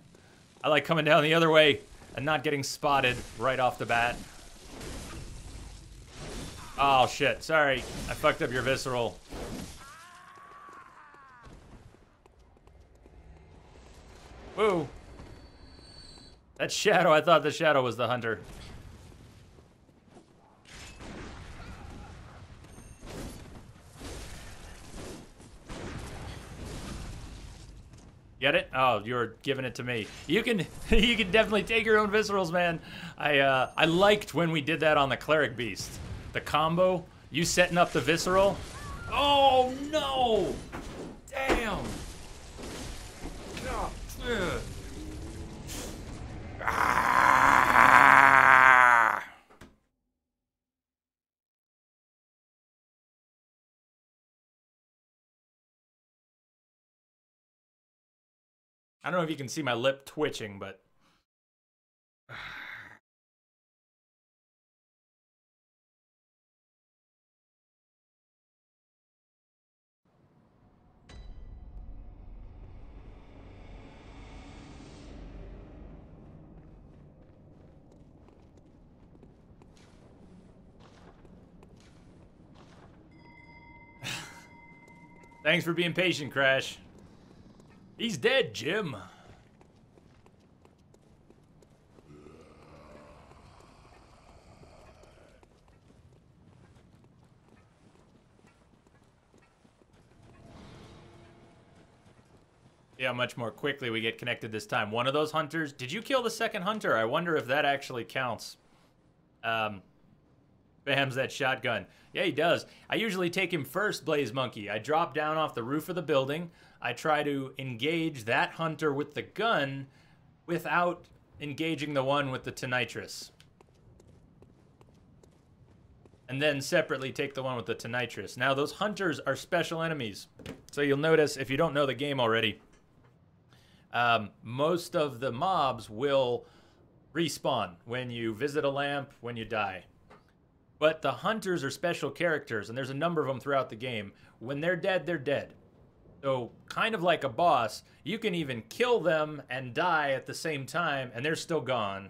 I like coming down the other way and not getting spotted right off the bat. Oh, shit. Sorry. I fucked up your visceral. Woo. That shadow, I thought the shadow was the hunter. Get it? Oh, you're giving it to me. You can you can definitely take your own viscerals, man. I liked when we did that on the cleric beast. The combo, you setting up the visceral. Oh no! Damn! God. Ah! I don't know if you can see my lip twitching, but thanks for being patient, Crash. He's dead, Jim. Yeah, much more quickly we get connected this time. One of those hunters. Did you kill the second hunter? I wonder if that actually counts. Bam's that shotgun. Yeah, he does. I usually take him first, Blaze Monkey. I drop down off the roof of the building. I try to engage that hunter with the gun without engaging the one with the tonitrus. And then separately take the one with the tonitrus. Now, those hunters are special enemies. So you'll notice, if you don't know the game already, most of the mobs will respawn when you visit a lamp, when you die. But the hunters are special characters, and there's a number of them throughout the game. When they're dead, they're dead. So, kind of like a boss, you can even kill them and die at the same time, and they're still gone.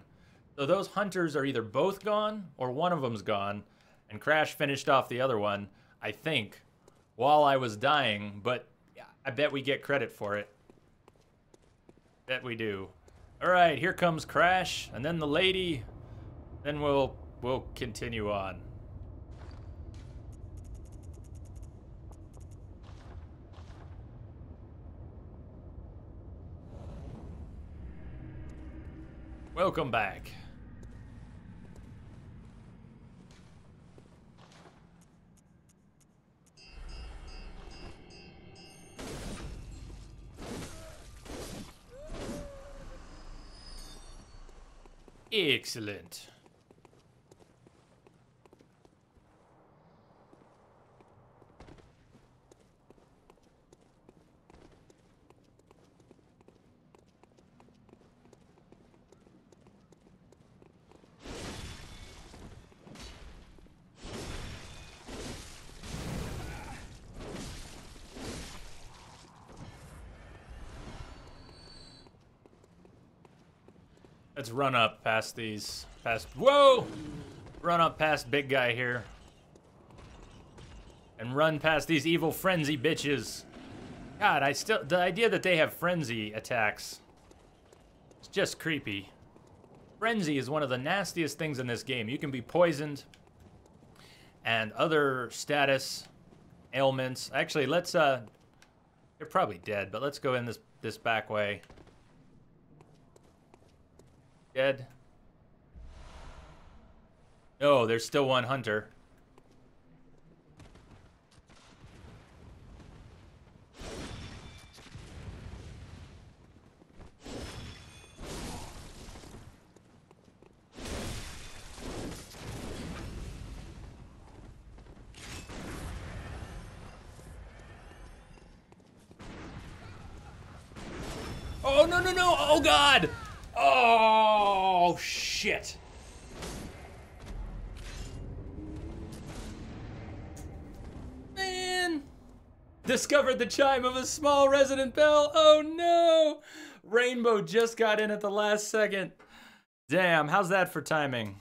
So those hunters are either both gone, or one of them's gone. And Crash finished off the other one, I think, while I was dying, but I bet we get credit for it. Bet we do. Alright, here comes Crash, and then the lady, then we'll continue on. Welcome back. Excellent. Let's run up past these, whoa! Run up past big guy here. And run past these evil frenzy bitches. God, the idea that they have frenzy attacks, it's just creepy. Frenzy is one of the nastiest things in this game. You can be poisoned and other status ailments. Actually, let's, you're probably dead, but let's go in this back way. Dead. Oh, there's still one hunter. Oh, no, no, no! Oh, God! Oh, shit. Man. Discovered the chime of a small resonant bell. Oh, no. Rainbow just got in at the last second. Damn, how's that for timing?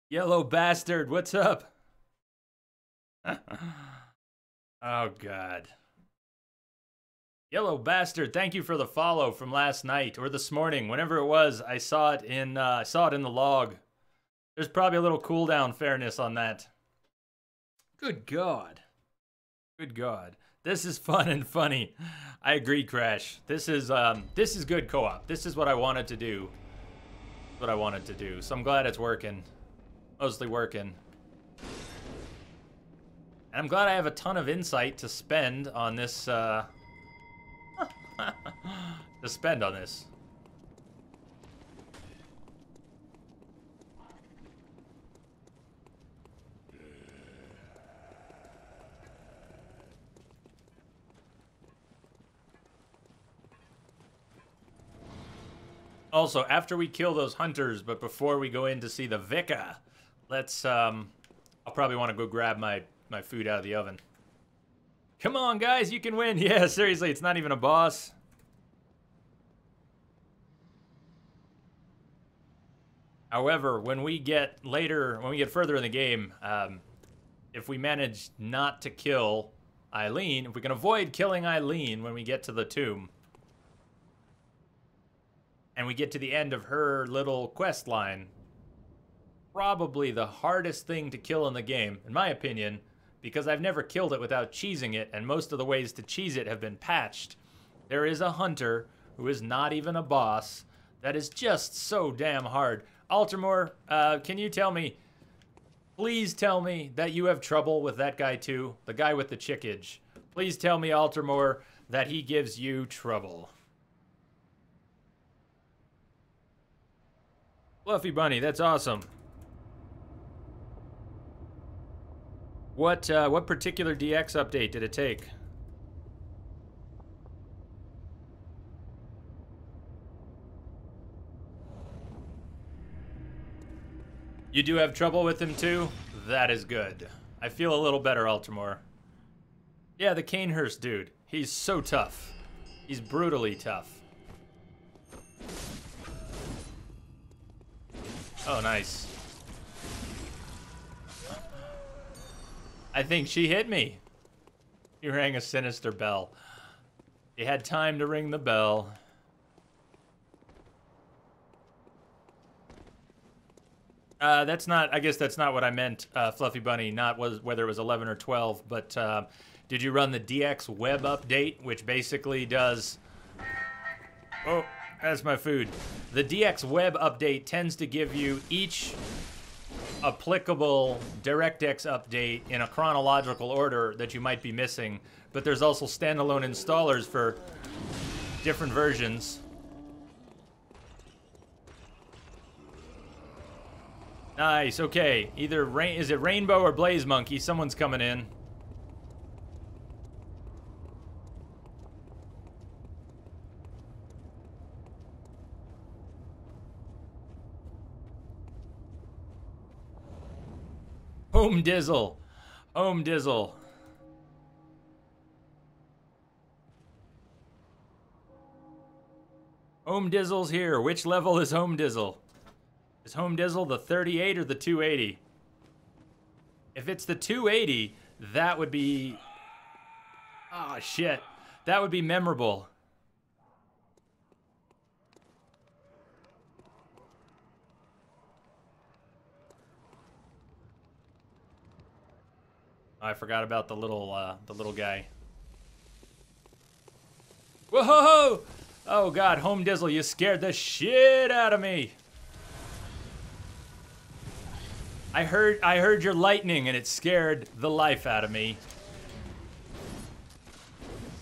Yellow bastard, what's up? Oh, God. Yellow bastard, thank you for the follow from last night or this morning. Whenever it was, I saw it in the log. There's probably a little cooldown fairness on that. Good God. Good God. This is fun and funny. I agree, Crash. This is good co-op. This is what I wanted to do. What I wanted to do. So I'm glad it's working. Mostly working. And I'm glad I have a ton of insight to spend on this, to spend on this. Also, after we kill those hunters, but before we go in to see the Vicar, let's, I'll probably want to go grab my food out of the oven. Come on, guys, you can win. Yeah, seriously, it's not even a boss. However, when we get further in the game, if we manage not to kill Eileen, if we can avoid killing Eileen when we get to the tomb, and we get to the end of her little quest line, probably the hardest thing to kill in the game, in my opinion, because I've never killed it without cheesing it, and most of the ways to cheese it have been patched. There is a hunter who is not even a boss that is just so damn hard. Altamore, can you tell me, please tell me that you have trouble with that guy too? The guy with the chickage. Please tell me, Altamore, that he gives you trouble. Fluffy Bunny, that's awesome. What particular DX update did it take? You do have trouble with him too? That is good. I feel a little better, Altamore. Yeah, the Canehurst dude. He's so tough. He's brutally tough. Oh, nice. I think she hit me. He rang a sinister bell. He had time to ring the bell. That's not, I guess that's not what I meant, Fluffy Bunny, not whether it was 11 or 12, but did you run the DX web update, which basically does... Oh, that's my food. The DX web update tends to give you each applicable DirectX update in a chronological order that you might be missing, but there's also standalone installers for different versions. Nice, okay. Either is it Rainbow or Blaze Monkey? Someone's coming in. Home Dizzle. Home Dizzle. Home Dizzle's here. Which level is Home Dizzle? Is Home Dizzle the 38 or the 280? If it's the 280, that would be... Oh, shit. That would be memorable. I forgot about the little guy. Whoa! Oh God, Home Dizzle, you scared the shit out of me. I heard your lightning and it scared the life out of me.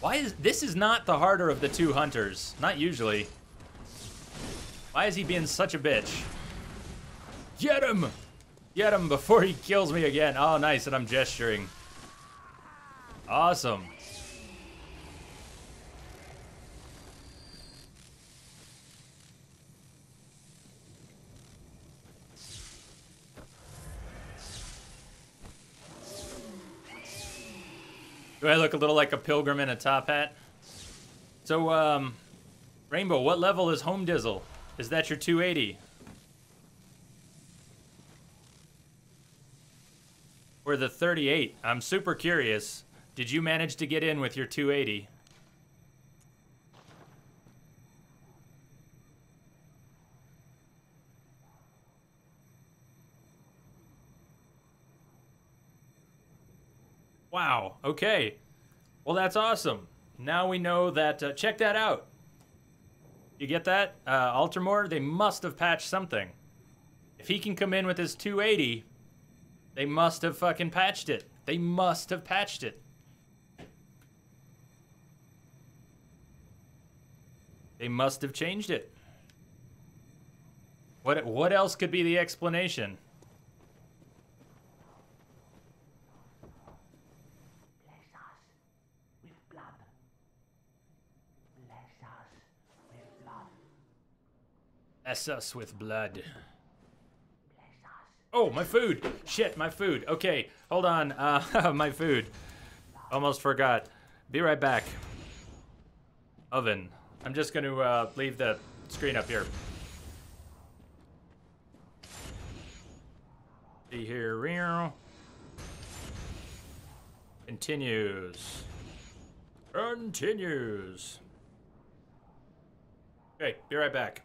Why is this is not the harder of the two hunters? Not usually. Why is he being such a bitch? Get him! Get him before he kills me again. Oh, nice, and I'm gesturing. Awesome. Do I look a little like a pilgrim in a top hat? So, Rainbow, what level is Home Dizzle? Is that your 280? Or the 38? I'm super curious. Did you manage to get in with your 280? Wow, okay. Well, that's awesome. Now we know that, check that out. You get that? Altamore, they must have patched something. If he can come in with his 280, they must have fucking patched it. They must have patched it. They must have changed it. What else could be the explanation? Bless us with blood. Oh, my food. Shit, my food. Okay, hold on. My food. Almost forgot. Be right back. Oven. I'm just going to leave the screen up here. See here. Continues. Continues. Okay, be right back.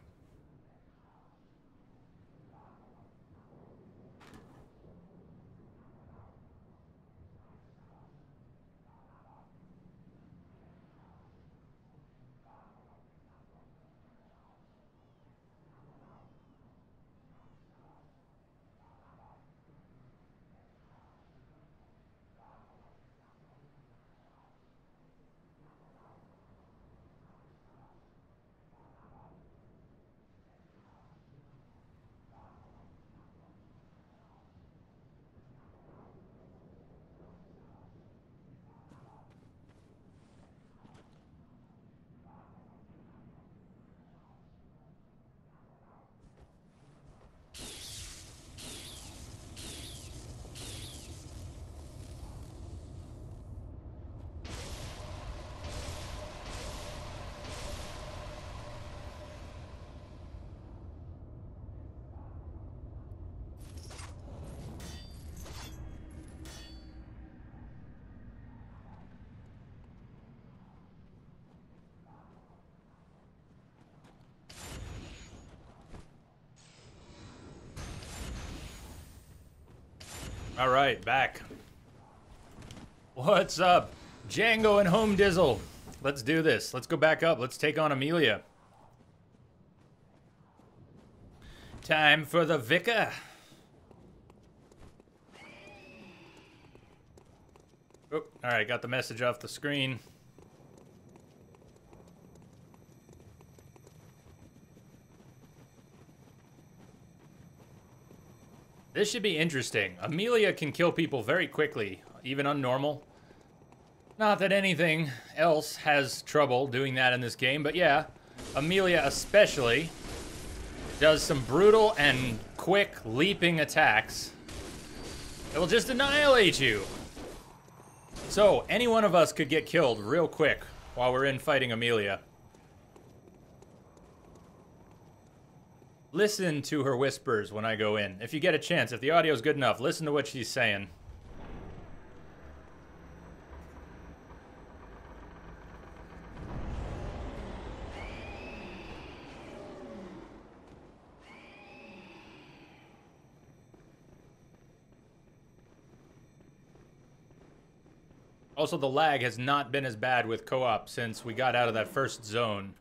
All right, back. What's up? Django and Home Dizzle. Let's do this. Let's go back up. Let's take on Amelia. Time for the Vicar. Oh, all right, got the message off the screen. This should be interesting. Amelia can kill people very quickly, even on normal. Not that anything else has trouble doing that in this game, but yeah, Amelia especially does some brutal and quick leaping attacks that will just annihilate you. So, any one of us could get killed real quick while we're in fighting Amelia. Listen to her whispers when I go in. If you get a chance, if the audio's good enough, listen to what she's saying. Also, the lag has not been as bad with co-op since we got out of that first zone.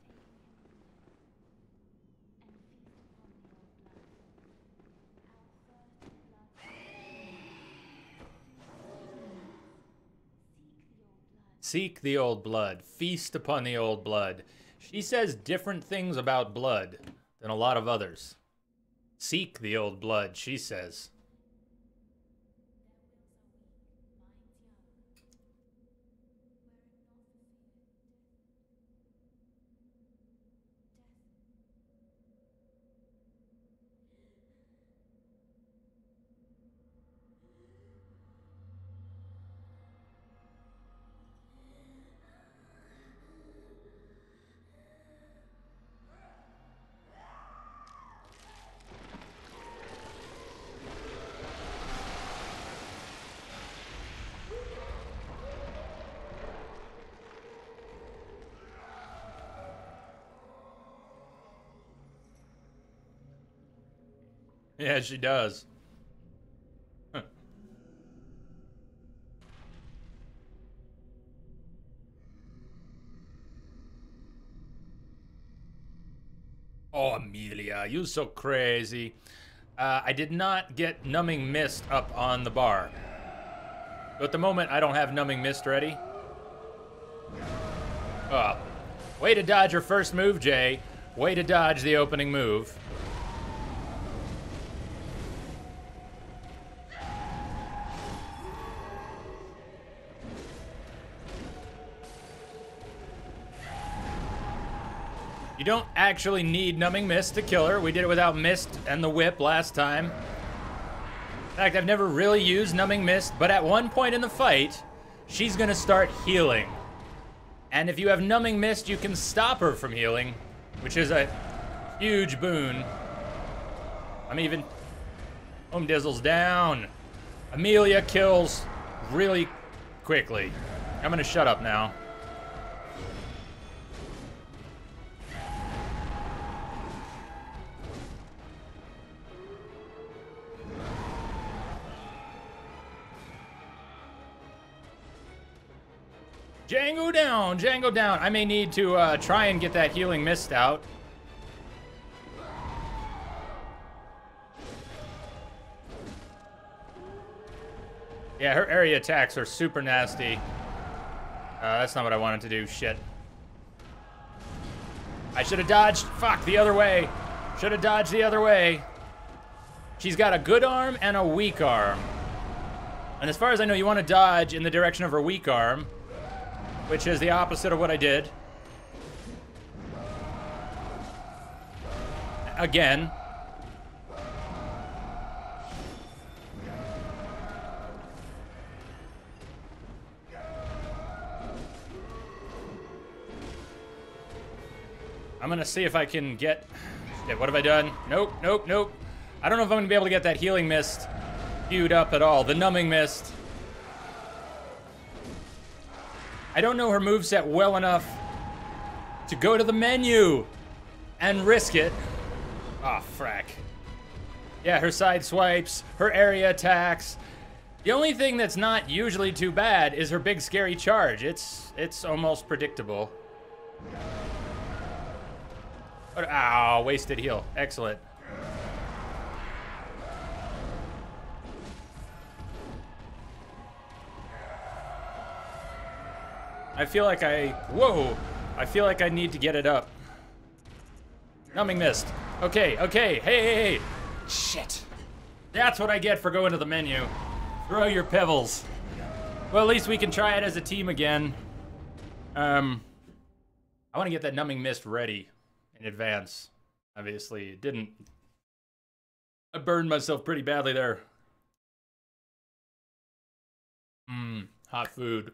Seek the old blood. Feast upon the old blood. She says different things about blood than a lot of others. Seek the old blood, she says. Yeah, she does. Huh. Oh, Amelia, you're so crazy. I did not get Numbing Mist up on the bar. So at the moment, I don't have Numbing Mist ready. Way to dodge your first move, Jay. Way to dodge the opening move. You don't actually need Numbing Mist to kill her. We did it without Mist and the whip last time. In fact, I've never really used Numbing Mist, but at one point in the fight, she's gonna start healing. And if you have Numbing Mist, you can stop her from healing, which is a huge boon. I'm even... Dizzle's down. Amelia kills really quickly. I'm gonna shut up now. Django down, Django down. I may need to try and get that healing mist out. Yeah, her area attacks are super nasty. That's not what I wanted to do, shit. I should have dodged, fuck, the other way. Should have dodged the other way. She's got a good arm and a weak arm. And as far as I know, you want to dodge in the direction of her weak arm, which is the opposite of what I did. Again. I'm gonna see if I can get... Shit, what have I done? Nope, nope, nope. I don't know if I'm gonna be able to get that healing mist queued up at all. The numbing mist. I don't know her moveset well enough to go to the menu and risk it. Ah, oh, frack. Yeah, her side swipes, her area attacks. The only thing that's not usually too bad is her big scary charge. It's almost predictable. Ow, wasted heal. Excellent. I feel like whoa! I feel like I need to get it up. Numbing mist. Okay, okay, hey! Shit. That's what I get for going to the menu. Throw your pebbles. Well, at least we can try it as a team again. I want to get that numbing mist ready in advance. Obviously, it didn't. I burned myself pretty badly there. Hot food.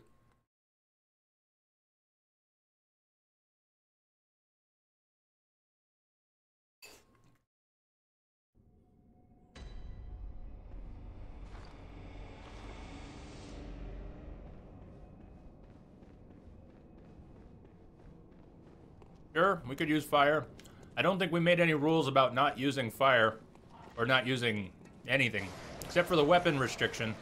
Sure, we could use fire. I don't think we made any rules about not using fire. Or not using anything. Except for the weapon restriction.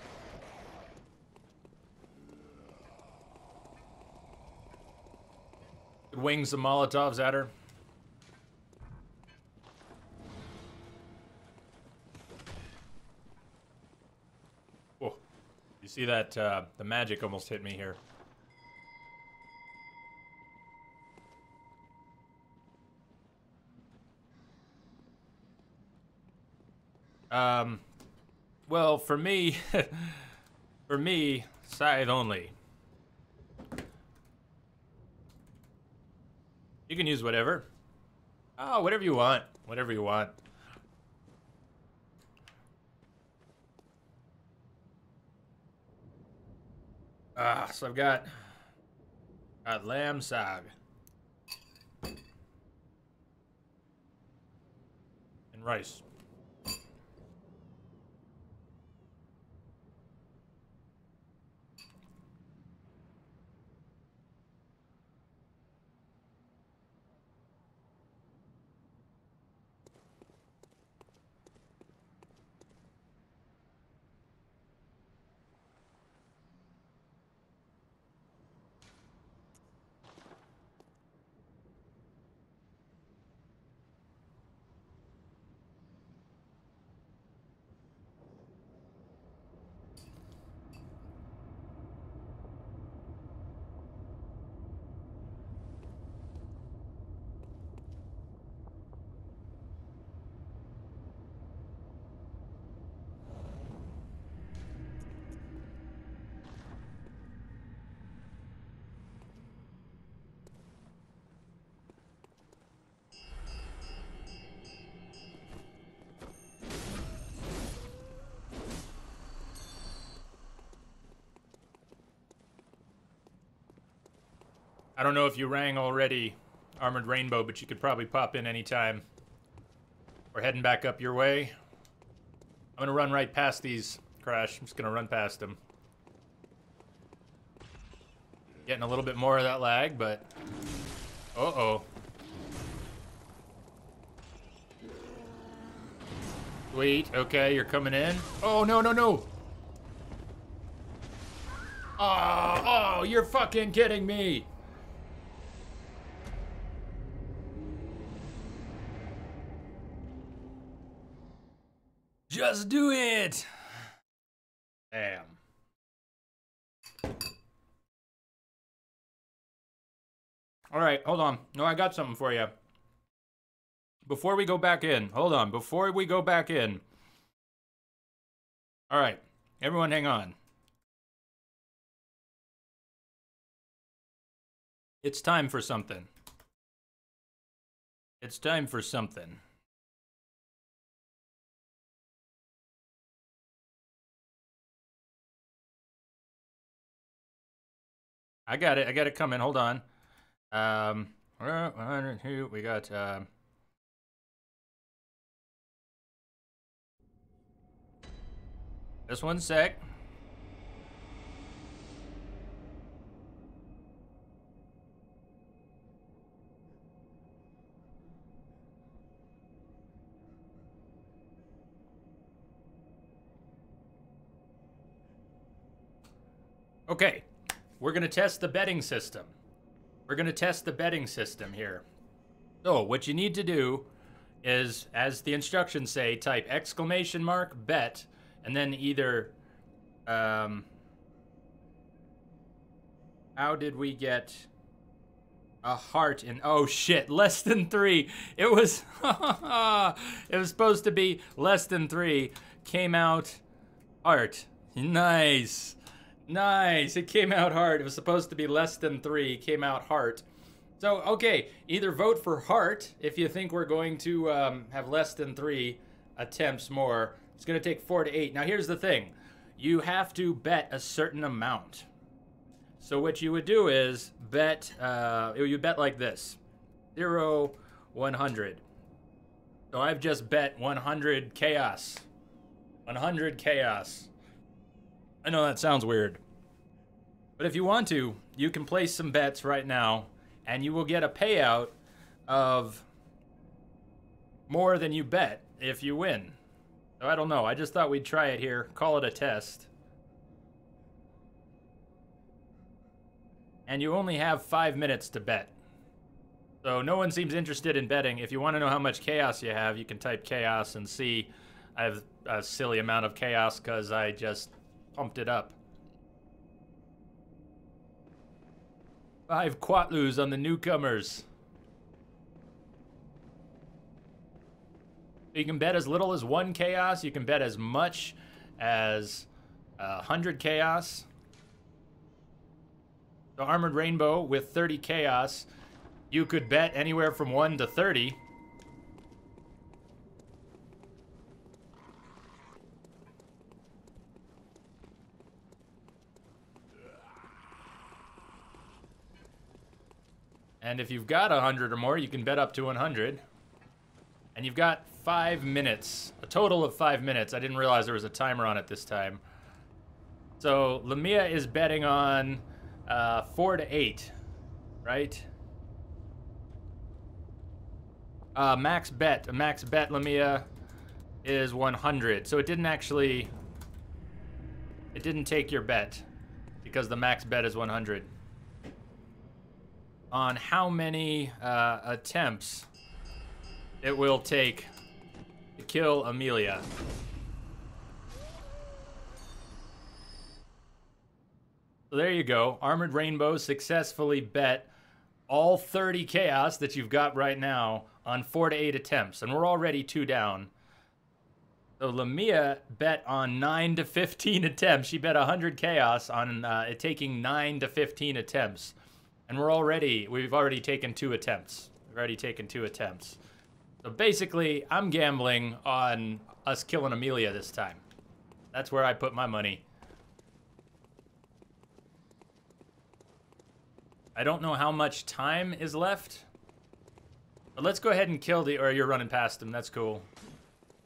Could wing some Molotovs at her. Whoa. You see that, the magic almost hit me here. Well, for me, scythe only. You can use whatever. Oh, whatever you want. Whatever you want. So I've got lamb sag. And rice. I don't know if you rang already, Armored Rainbow, but you could probably pop in anytime. We're heading back up your way. I'm gonna run right past these, Crash. I'm just gonna run past them. Getting a little bit more of that lag, but... Uh-oh. Sweet, okay, you're coming in. Oh, no, no, no! Oh, you're fucking kidding me! Just do it! Damn. Alright, hold on. No, I got something for you. Before we go back in. Hold on. Before we go back in. Alright. Everyone hang on. It's time for something. It's time for something. I got it coming. Hold on. 102. We got just one sec. Okay. We're going to test the betting system. We're going to test the betting system here. So, what you need to do is, as the instructions say, type exclamation mark bet, and then either, I How did we get a heart in? Oh shit, less than 3. It was it was supposed to be less than 3. Came out heart. Nice. Nice. It came out heart. It was supposed to be less than 3. Came out heart. So, okay, either vote for heart if you think we're going to have less than 3 attempts more. It's going to take 4 to 8. Now, here's the thing. You have to bet a certain amount. So what you would do is bet, you bet like this. 0, 100. So I've just bet 100 chaos. 100 chaos. I know that sounds weird. But if you want to, you can place some bets right now, and you will get a payout of more than you bet if you win. So I don't know. I just thought we'd try it here. Call it a test. And you only have 5 minutes to bet. So no one seems interested in betting. If you want to know how much chaos you have, you can type chaos and see. I have a silly amount of chaos because I just pumped it up. 5 quatlus on the newcomers. You can bet as little as 1 chaos. You can bet as much as 100 chaos. The Armored Rainbow with 30 chaos. You could bet anywhere from 1 to 30. And if you've got 100 or more, you can bet up to 100. And you've got 5 minutes. A total of 5 minutes. I didn't realize there was a timer on it this time. So Lamia is betting on 4 to 8, right? Max bet Lamia is 100. So it didn't take your bet because the max bet is 100. On how many attempts it will take to kill Amelia. So there you go. Armored Rainbow successfully bet all 30 chaos that you've got right now on 4 to 8 attempts. And we're already 2 down. So Lamia bet on 9 to 15 attempts. She bet 100 chaos on it taking 9 to 15 attempts. And we've already taken 2 attempts. We've already taken 2 attempts. So basically, I'm gambling on us killing Amelia this time. That's where I put my money. I don't know how much time is left. But let's go ahead and kill or you're running past him. That's cool.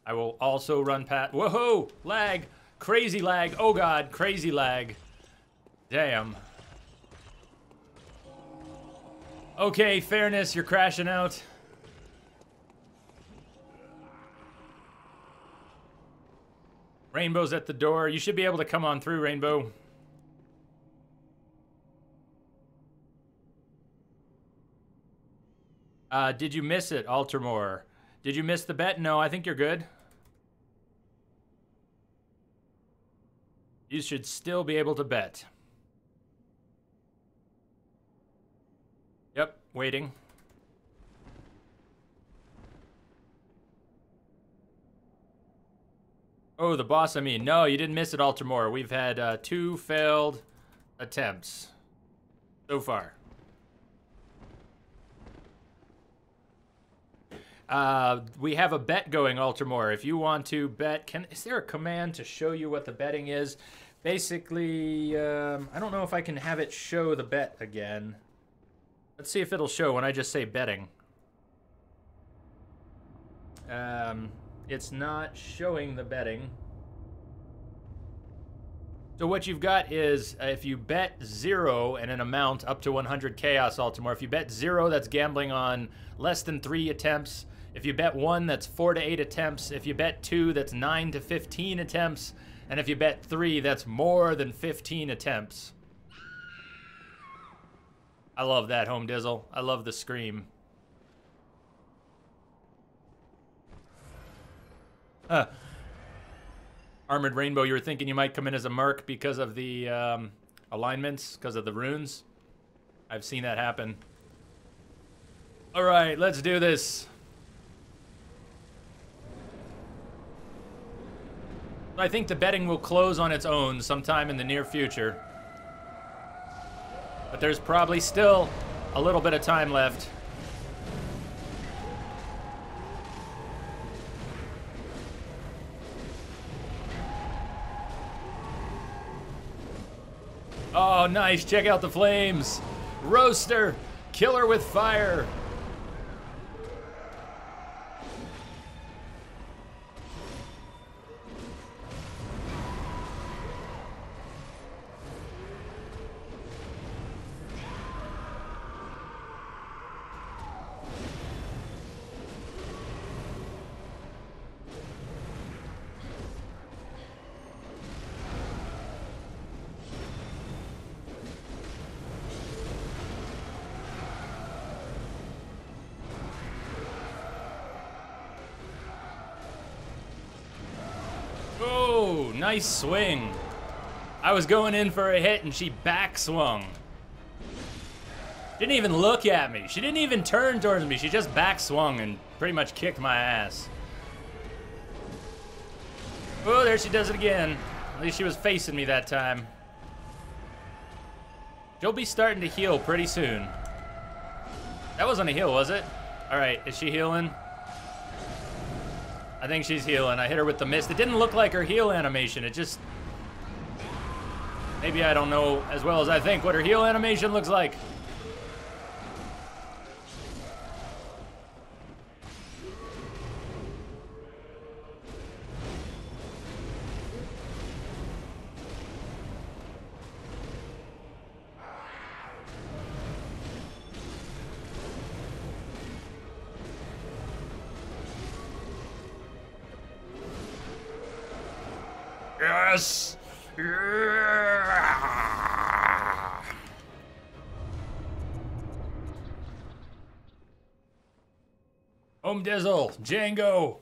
I will also run past. Whoa! Lag! Crazy lag. Oh god, crazy lag. Damn. Okay, fairness, you're crashing out. Rainbow's at the door. You should be able to come on through, Rainbow. Did you miss it, Altamore? Did you miss the bet? No, I think you're good. You should still be able to bet. Yep, waiting. Oh, the boss, I mean. No, you didn't miss it, Altamore. We've had 2 failed attempts so far. We have a bet going, Altamore. If you want to bet, is there a command to show you what the betting is? Basically, I don't know if I can have it show the bet again. Let's see if it'll show when I just say betting. It's not showing the betting. So what you've got is, if you bet 0 and an amount up to 100 chaos, Altamore. If you bet 0, that's gambling on less than 3 attempts. If you bet 1, that's 4 to 8 attempts. If you bet 2, that's 9 to 15 attempts. And if you bet 3, that's more than 15 attempts. I love that, Home Dizzle. I love the scream. Armored Rainbow, you were thinking you might come in as a merc because of the alignments, because of the runes? I've seen that happen. All right, let's do this. I think the betting will close on its own sometime in the near future. But there's probably still a little bit of time left. Oh, nice. Check out the flames. Roaster. Killer with fire. Oh, nice swing. I was going in for a hit and she back swung. Didn't even look at me. She didn't even turn towards me. She just back swung and pretty much kicked my ass. Oh, there she does it again. At least she was facing me that time. She'll be starting to heal pretty soon. That wasn't a heal, was it? All right, is she healing? I think she's healing. I hit her with the mist. It didn't look like her heal animation. It just... Maybe I don't know as well as I think what her heal animation looks like. Yes! Yeah! Home Dizzle, Django.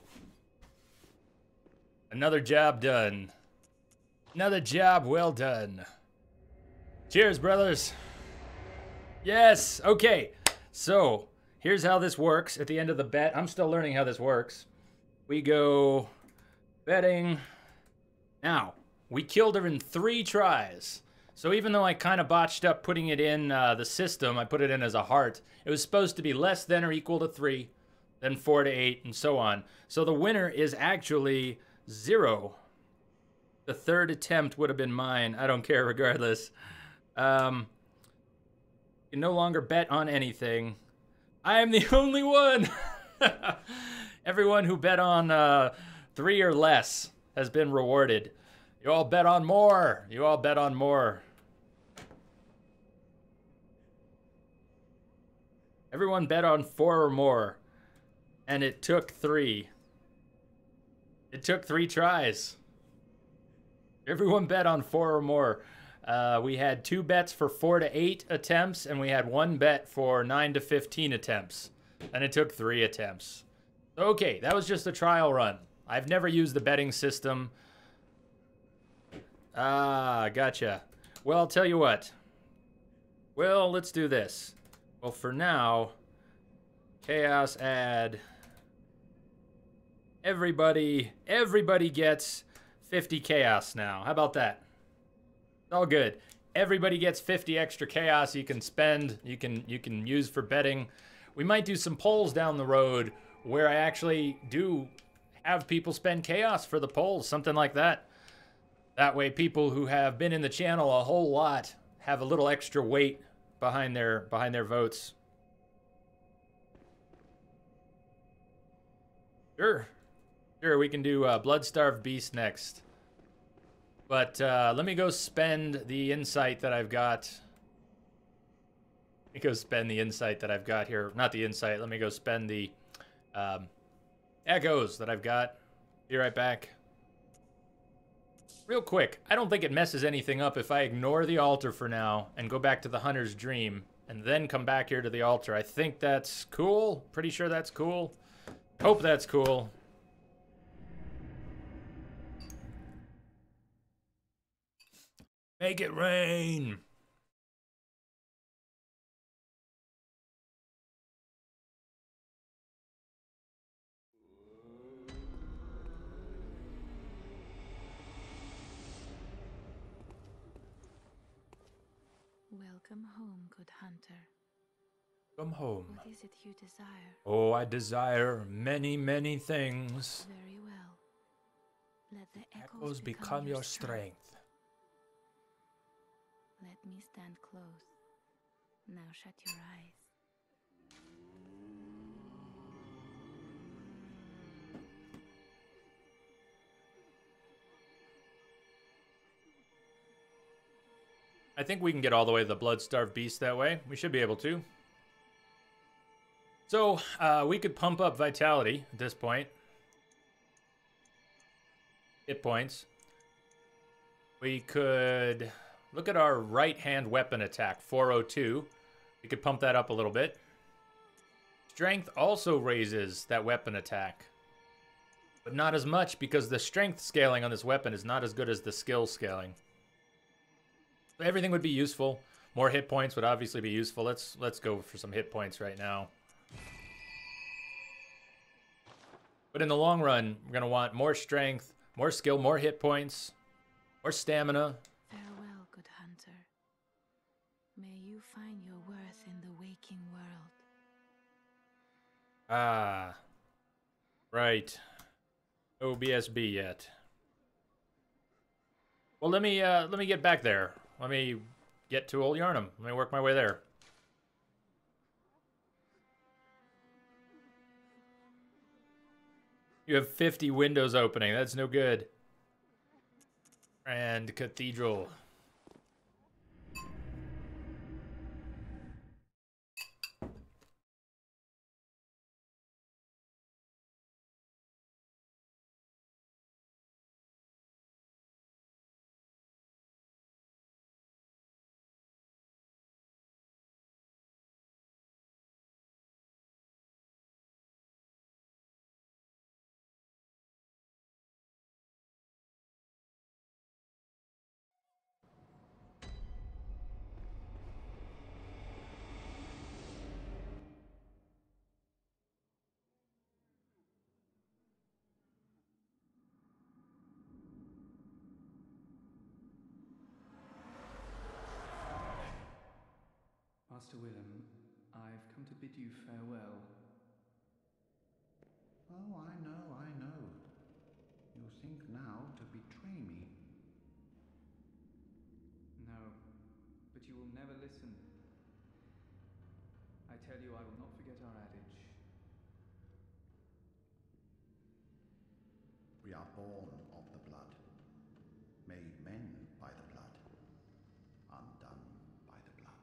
Another job done. Another job well done. Cheers, brothers. Yes, okay. So, here's how this works at the end of the bet. I'm still learning how this works. We go betting. Now, we killed her in 3 tries. So even though I kind of botched up putting it in the system, I put it in as a heart. It was supposed to be less than or equal to 3, then 4 to 8, and so on. So the winner is actually 0. The 3rd attempt would have been mine. I don't care regardless. You can no longer bet on anything. I am the only one. Everyone who bet on 3 or less has been rewarded. You all bet on more. You all bet on more. Everyone bet on 4 or more. And it took 3. It took 3 tries. Everyone bet on 4 or more. We had 2 bets for 4 to 8 attempts, and we had 1 bet for 9 to 15 attempts. And it took 3 attempts. Okay, that was just a trial run. I've never used the betting system. Ah, gotcha. Well, I'll tell you what. Well, let's do this. Well, for now, chaos add. Everybody gets 50 chaos now. How about that? It's all good. Everybody gets 50 extra chaos you can spend, you can use for betting. We might do some polls down the road where I actually do have people spend chaos for the polls, something like that. That way people who have been in the channel a whole lot have a little extra weight behind their votes. Sure, we can do Bloodstarved Beast next. But let me go spend the insight that I've got. Let me go spend the insight that I've got here. Not the insight, let me go spend the echoes that I've got. Be right back. Real quick, I don't think it messes anything up if I ignore the altar for now and go back to the Hunter's Dream and then come back here to the altar. I think that's cool. Pretty sure that's cool. Hope that's cool. Make it rain. Welcome home, good hunter. Come home. What is it you desire? Oh, I desire many, many things. Very well. Let the Echoes become your strength. Let me stand close. Now shut your eyes. I think we can get all the way to the blood-starved beast that way. We should be able to. So, we could pump up vitality at this point. Hit points. We could look at our right-hand weapon attack, 402. We could pump that up a little bit. Strength also raises that weapon attack. But not as much because the strength scaling on this weapon is not as good as the skill scaling. Everything would be useful. More hit points would obviously be useful. Let's go for some hit points right now. But in the long run, we're going to want more strength, more skill, more hit points, more stamina. Farewell, good hunter. May you find your worth in the waking world. Ah. Right. No BSB yet. Well, let me get back there. Let me get to Old Yarnum. Let me work my way there. You have 50 windows opening. That's no good. And Cathedral. Master Willem, I've come to bid you farewell. Oh, I know. You think now to betray me. No, but you will never listen. I tell you, I will not forget our adage. We are born of the blood, made men by the blood, undone by the blood.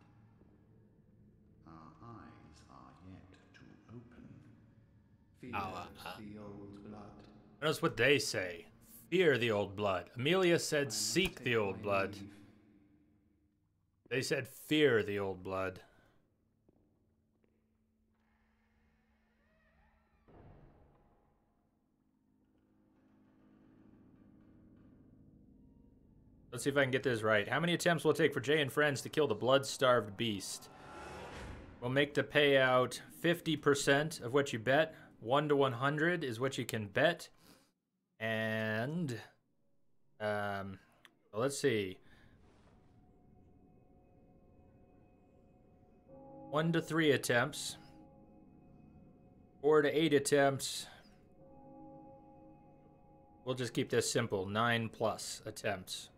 Our eyes are yet to open. Fear the old blood. Notice what they say. Fear the old blood. Amelia said seek the old blood. They said fear the old blood. Let's see if I can get this right. How many attempts will it take for Jay and friends to kill the blood-starved beast? We'll make the payout 50% of what you bet. 1 to 100 is what you can bet. And well, let's see. 1 to 3 attempts. 4 to 8 attempts. We'll just keep this simple. 9+ attempts.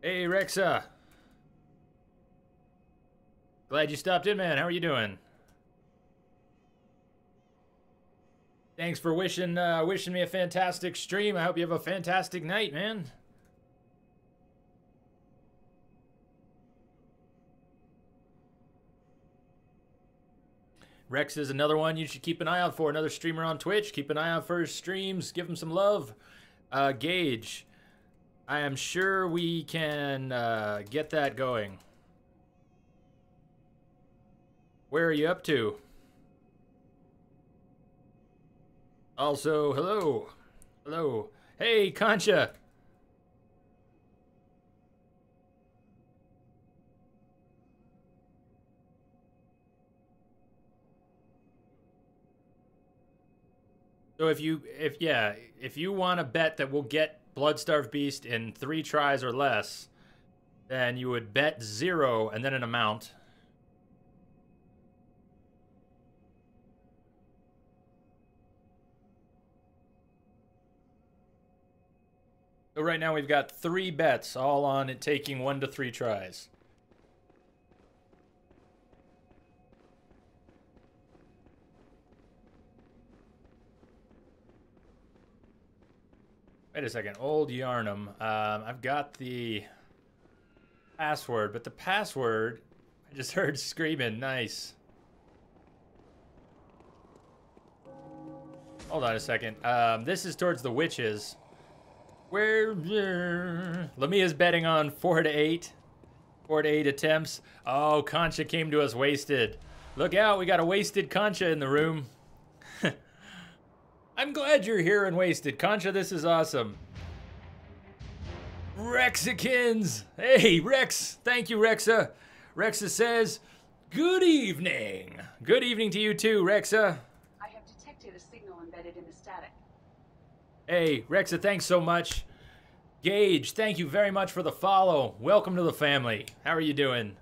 Hey, Rexa. Glad you stopped in, man. How are you doing? Thanks for wishing me a fantastic stream. I hope you have a fantastic night, man. Rex is another one you should keep an eye out for. Another streamer on Twitch. Keep an eye out for his streams. Give him some love. Gage. I am sure we can get that going. Where are you up to? Also, hello. Hello. Hey, Concha. So if you want to bet that we'll get Bloodstarved Beast in 3 tries or less, then you would bet 0 and then an amount. So right now we've got 3 bets, all on it taking 1 to 3 tries. Wait a second, Old Yarnum. I've got the password, but the password, I just heard screaming, nice. Hold on a second. This is towards the witches. Where Lamia's betting on 4 to 8. 4 to 8 attempts. Oh, Concha came to us wasted. Look out, we got a wasted Concha in the room. I'm glad you're here and wasted. Concha, this is awesome. Rexicans! Hey, Rex! Thank you, Rexa. Rexa says, good evening. Good evening to you too, Rexa. I have detected a signal embedded in the static. Hey, Rexa, thanks so much. Gage, thank you very much for the follow. Welcome to the family. How are you doing?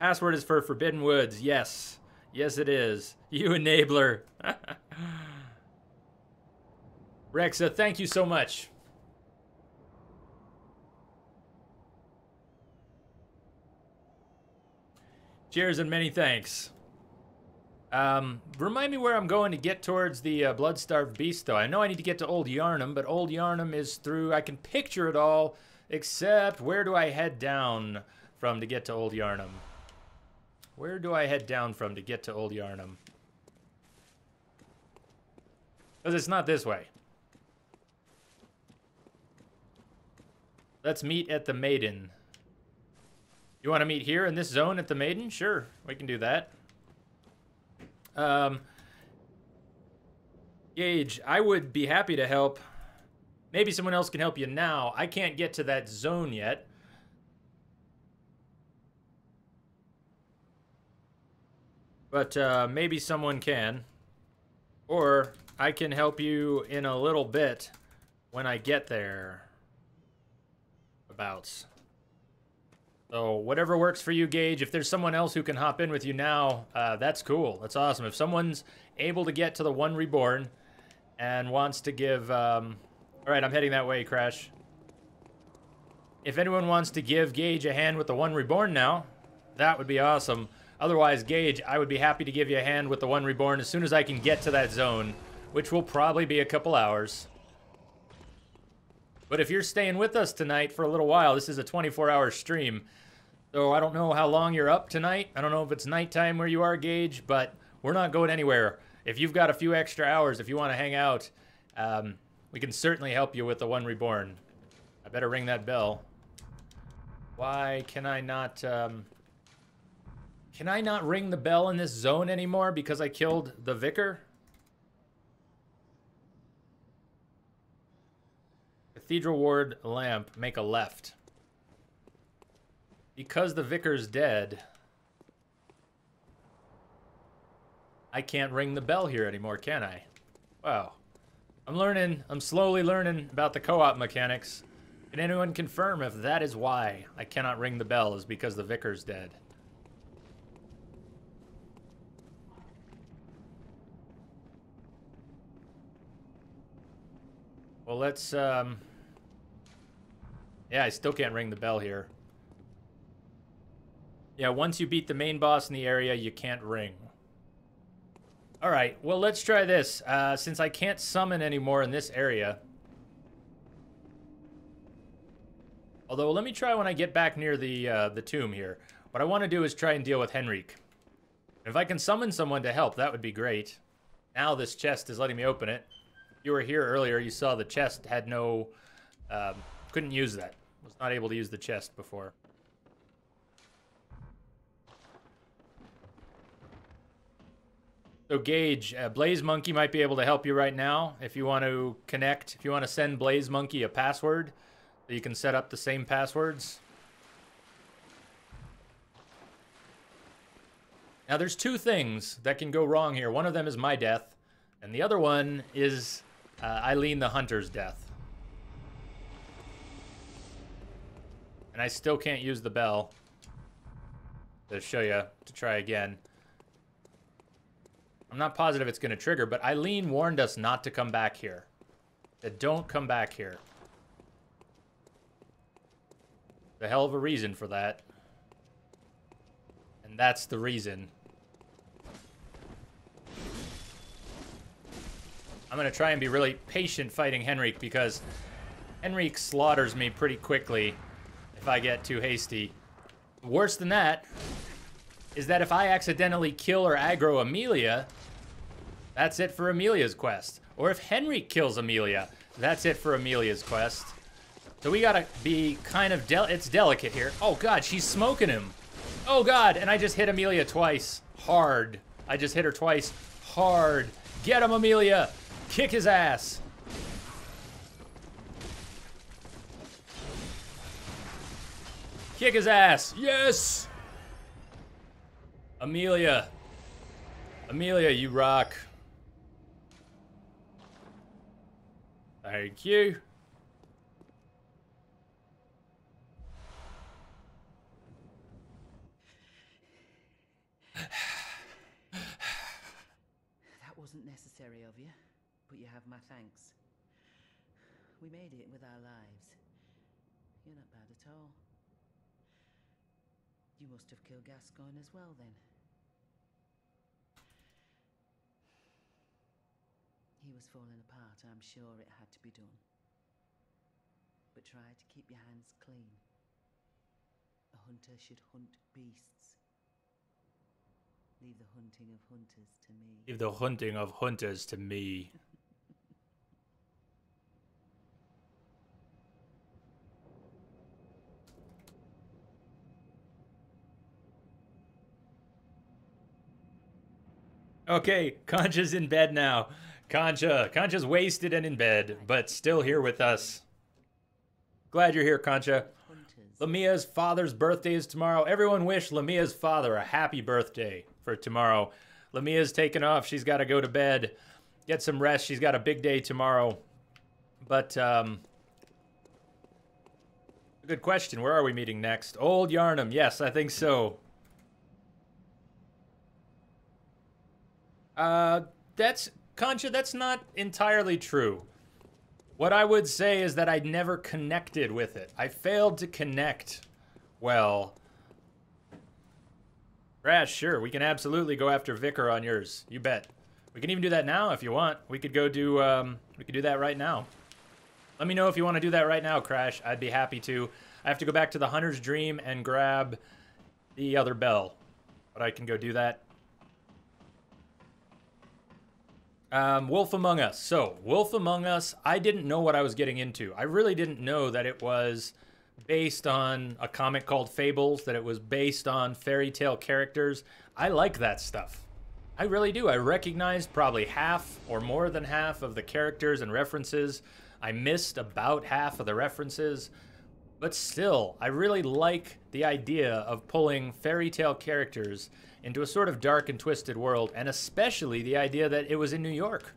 Password is for Forbidden Woods. Yes. Yes, it is. You enabler. Rexa, thank you so much. Cheers and many thanks. Remind me where I'm going to get towards the blood-starved beast, though. I know I need to get to Old Yarnum, but Old Yarnum is through. I can picture it all, except where do I head down from to get to Old Yarnum? Where do I head down from to get to Old Yarnum? Because it's not this way. Let's meet at the Maiden. You want to meet here in this zone at the Maiden? Sure, we can do that. Gage, I would be happy to help. Maybe someone else can help you now. I can't get to that zone yet. But maybe someone can. Or I can help you in a little bit when I get there. Abouts. So whatever works for you, Gage. If there's someone else who can hop in with you now, that's cool. That's awesome. If someone's able to get to the One Reborn and wants to give... all right, I'm heading that way, Crash. If anyone wants to give Gage a hand with the One Reborn now, that would be awesome. Otherwise, Gage, I would be happy to give you a hand with the One Reborn as soon as I can get to that zone, which will probably be a couple hours. But if you're staying with us tonight for a little while, this is a 24-hour stream. So I don't know how long you're up tonight. I don't know if it's nighttime where you are, Gage, but we're not going anywhere. If you've got a few extra hours, if you want to hang out, we can certainly help you with the One Reborn. I better ring that bell. Why can I not ring the bell in this zone anymore because I killed the Vicar? Cathedral Ward lamp, make a left. Because the Vicar's dead, I can't ring the bell here anymore, can I? Wow. I'm slowly learning about the co-op mechanics. Can anyone confirm if that is why I cannot ring the bell, is because the Vicar's dead? Well, let's, yeah, I still can't ring the bell here. Yeah, once you beat the main boss in the area, you can't ring. Alright, well, let's try this. Since I can't summon anymore in this area. Although, let me try when I get back near the tomb here. What I want to do is try and deal with Henrik. If I can summon someone to help, that would be great. Now this chest is letting me open it. You were here earlier, you saw the chest had no... couldn't use that. Was not able to use the chest before. So Gage, Blaze Monkey might be able to help you right now if you want to connect. If you want to send Blaze Monkey a password, so you can set up the same passwords. Now there's two things that can go wrong here. One of them is my death, and the other one is Eileen the Hunter's death. And I still can't use the bell to show you to try again. I'm not positive it's going to trigger, but Eileen warned us not to come back here. That don't come back here. A hell of a reason for that. And that's the reason. I'm going to try and be really patient fighting Henrik because Henrik slaughters me pretty quickly if I get too hasty. Worse than that is that if I accidentally kill or aggro Amelia, that's it for Amelia's quest. Or if Henrik kills Amelia, that's it for Amelia's quest. So we gotta be kind of it's delicate here. Oh god, she's smoking him. Oh god, and I just hit Amelia twice. Hard. I just hit her twice. Hard. Get him, Amelia. Kick his ass. Kick his ass. Yes. Amelia. Amelia, you rock. Thank you. That wasn't necessary of you, but you have my thanks. We made it with our lives. You're not bad at all. You must have killed Gascoigne as well, then. He was falling apart, I'm sure it had to be done. But try to keep your hands clean. A hunter should hunt beasts. Leave the hunting of hunters to me. Leave the hunting of hunters to me. Okay, Concha's in bed now. Concha's wasted and in bed, but still here with us. Glad you're here, Concha. Lamia's father's birthday is tomorrow. Everyone wish Lamia's father a happy birthday for tomorrow. Lamia's taken off. She's got to go to bed, get some rest. She's got a big day tomorrow. But, good question. Where are we meeting next? Old Yarnum. Yes, I think so. Concha, that's not entirely true. What I would say is that I never connected with it. I failed to connect well. Rash, sure, we can absolutely go after Vicar on yours. You bet. We can even do that now if you want. We could go do, we could do that right now. Let me know if you want to do that right now, Crash. I'd be happy to. I have to go back to the Hunter's Dream and grab the other bell. But I can go do that. Wolf Among Us. So, Wolf Among Us, I didn't know what I was getting into. I really didn't know that it was based on a comic called Fables, that it was based on fairy tale characters. I like that stuff. I really do. I recognized probably half or more than half of the characters and references. I missed about half of the references. But still, I really like the idea of pulling fairy tale characters into a sort of dark and twisted world, and especially the idea that it was in New York.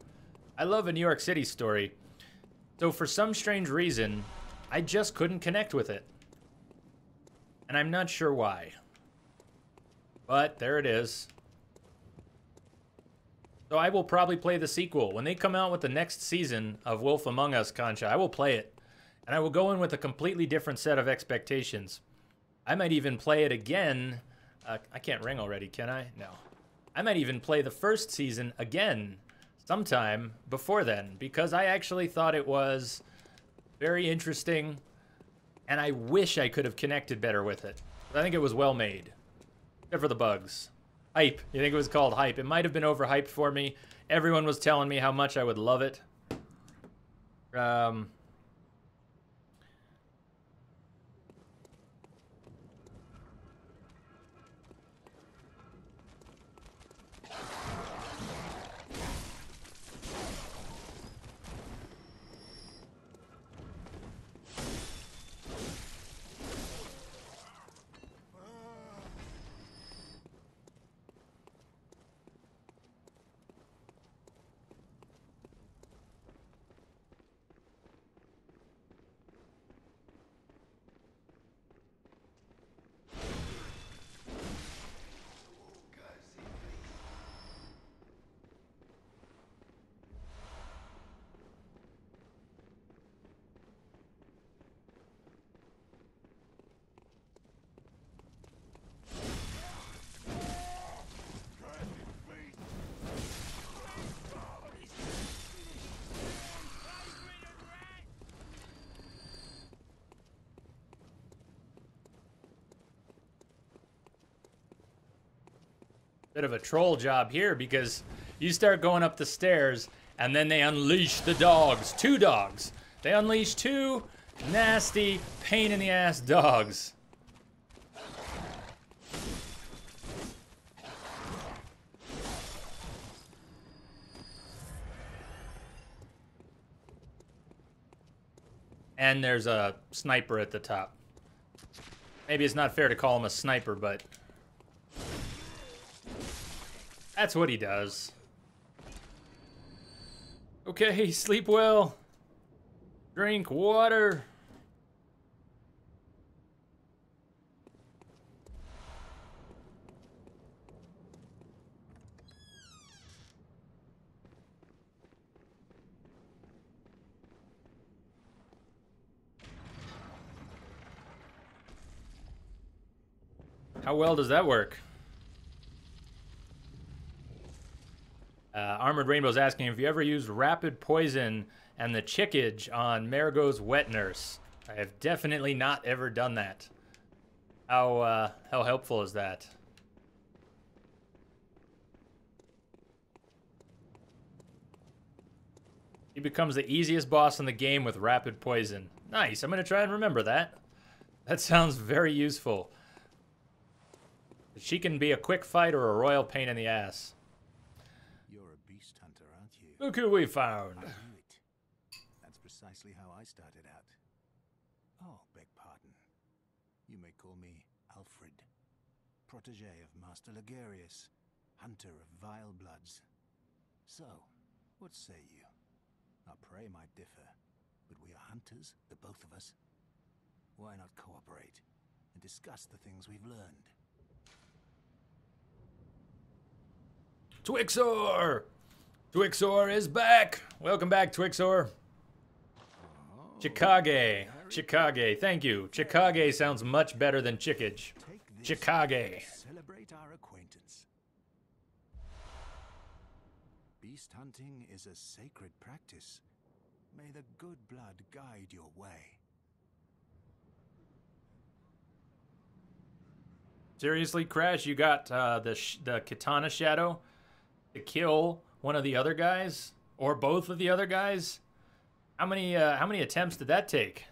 I love a New York City story. So for some strange reason, I just couldn't connect with it. And I'm not sure why. But there it is. So I will probably play the sequel. When they come out with the next season of Wolf Among Us, Concha, I will play it. And I will go in with a completely different set of expectations. I might even play it again. I can't ring already, can I? No. I might even play the first season again sometime before then, because I actually thought it was very interesting, and I wish I could have connected better with it. I think it was well made, except for the bugs. Hype. You think it was called Hype? It might have been overhyped for me. Everyone was telling me how much I would love it. Bit of a troll job here because you start going up the stairs and then they unleash the dogs. 2 dogs. They unleash 2 nasty, pain in the ass dogs. And there's a sniper at the top. Maybe it's not fair to call him a sniper, but that's what he does. Okay, sleep well. Drink water. How well does that work? Armored Rainbow's asking if you ever used rapid poison and the chickage on Marigo's wet nurse. I have definitely not ever done that. How helpful is that? He becomes the easiest boss in the game with rapid poison. Nice, I'm gonna try and remember that. That sounds very useful. She can be a quick fight or a royal pain in the ass. You're a beast hunter, aren't you? Look who we found. I knew it. That's precisely how I started out. Oh, beg pardon. You may call me Alfred, protege of Master Ligurius, hunter of vile bloods. So, what say you? Our prey might differ, but we are hunters, the both of us. Why not cooperate and discuss the things we've learned? Twixor! Twixor is back! Welcome back, Twixor. Chikage. Chikage, thank you. Chikage sounds much better than chickage. Chikage. Celebrate our acquaintance. Beast hunting is a sacred practice. May the good blood guide your way. Seriously, Crash, you got the katana shadow to kill one of the other guys or both of the other guys? How many attempts did that take?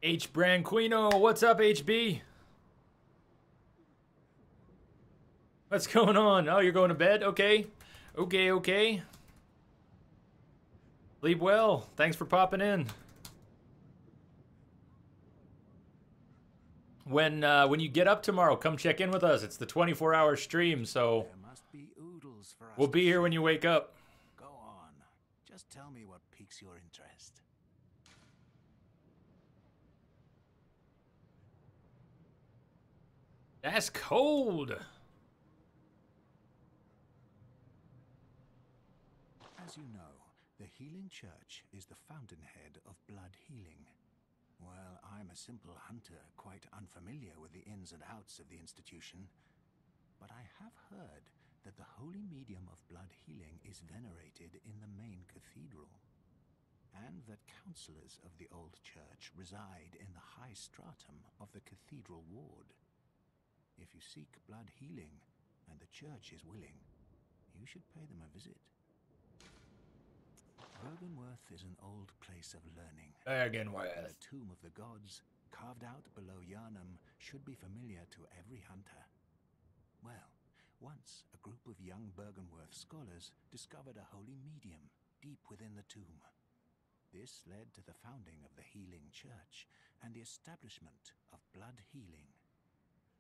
H Branquino, what's up, HB? What's going on? Oh, you're going to bed? Okay. Okay. Sleep well. Thanks for popping in. When you get up tomorrow, come check in with us. It's the 24-hour stream, so we'll be here when you wake up. Go on. Just tell me what piques your interest. That's cold. As you know, the Healing Church is the fountainhead of blood healing. Well, I'm a simple hunter, quite unfamiliar with the ins and outs of the institution. But I have heard that the holy medium of blood healing is venerated in the main cathedral, and that counselors of the old church reside in the high stratum of the cathedral ward. If you seek blood healing, and the church is willing, you should pay them a visit. Bergenworth is an old place of learning. Bergenworth. The tomb of the gods, carved out below Yharnam, should be familiar to every hunter. Well, once a group of young Bergenworth scholars discovered a holy medium deep within the tomb. This led to the founding of the Healing Church and the establishment of blood healing.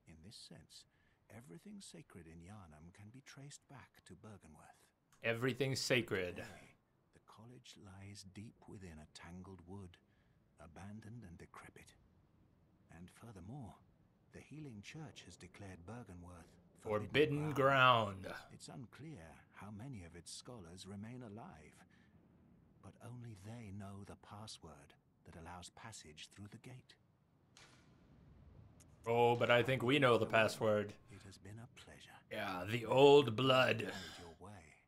In this sense, everything sacred in Yharnam can be traced back to Bergenworth. Everything sacred. The college lies deep within a tangled wood, abandoned and decrepit. And furthermore, the Healing Church has declared Bergenworth forbidden ground. It's unclear how many of its scholars remain alive, but only they know the password that allows passage through the gate. Oh, but I think we know the password. It has been a pleasure. Yeah, the old blood.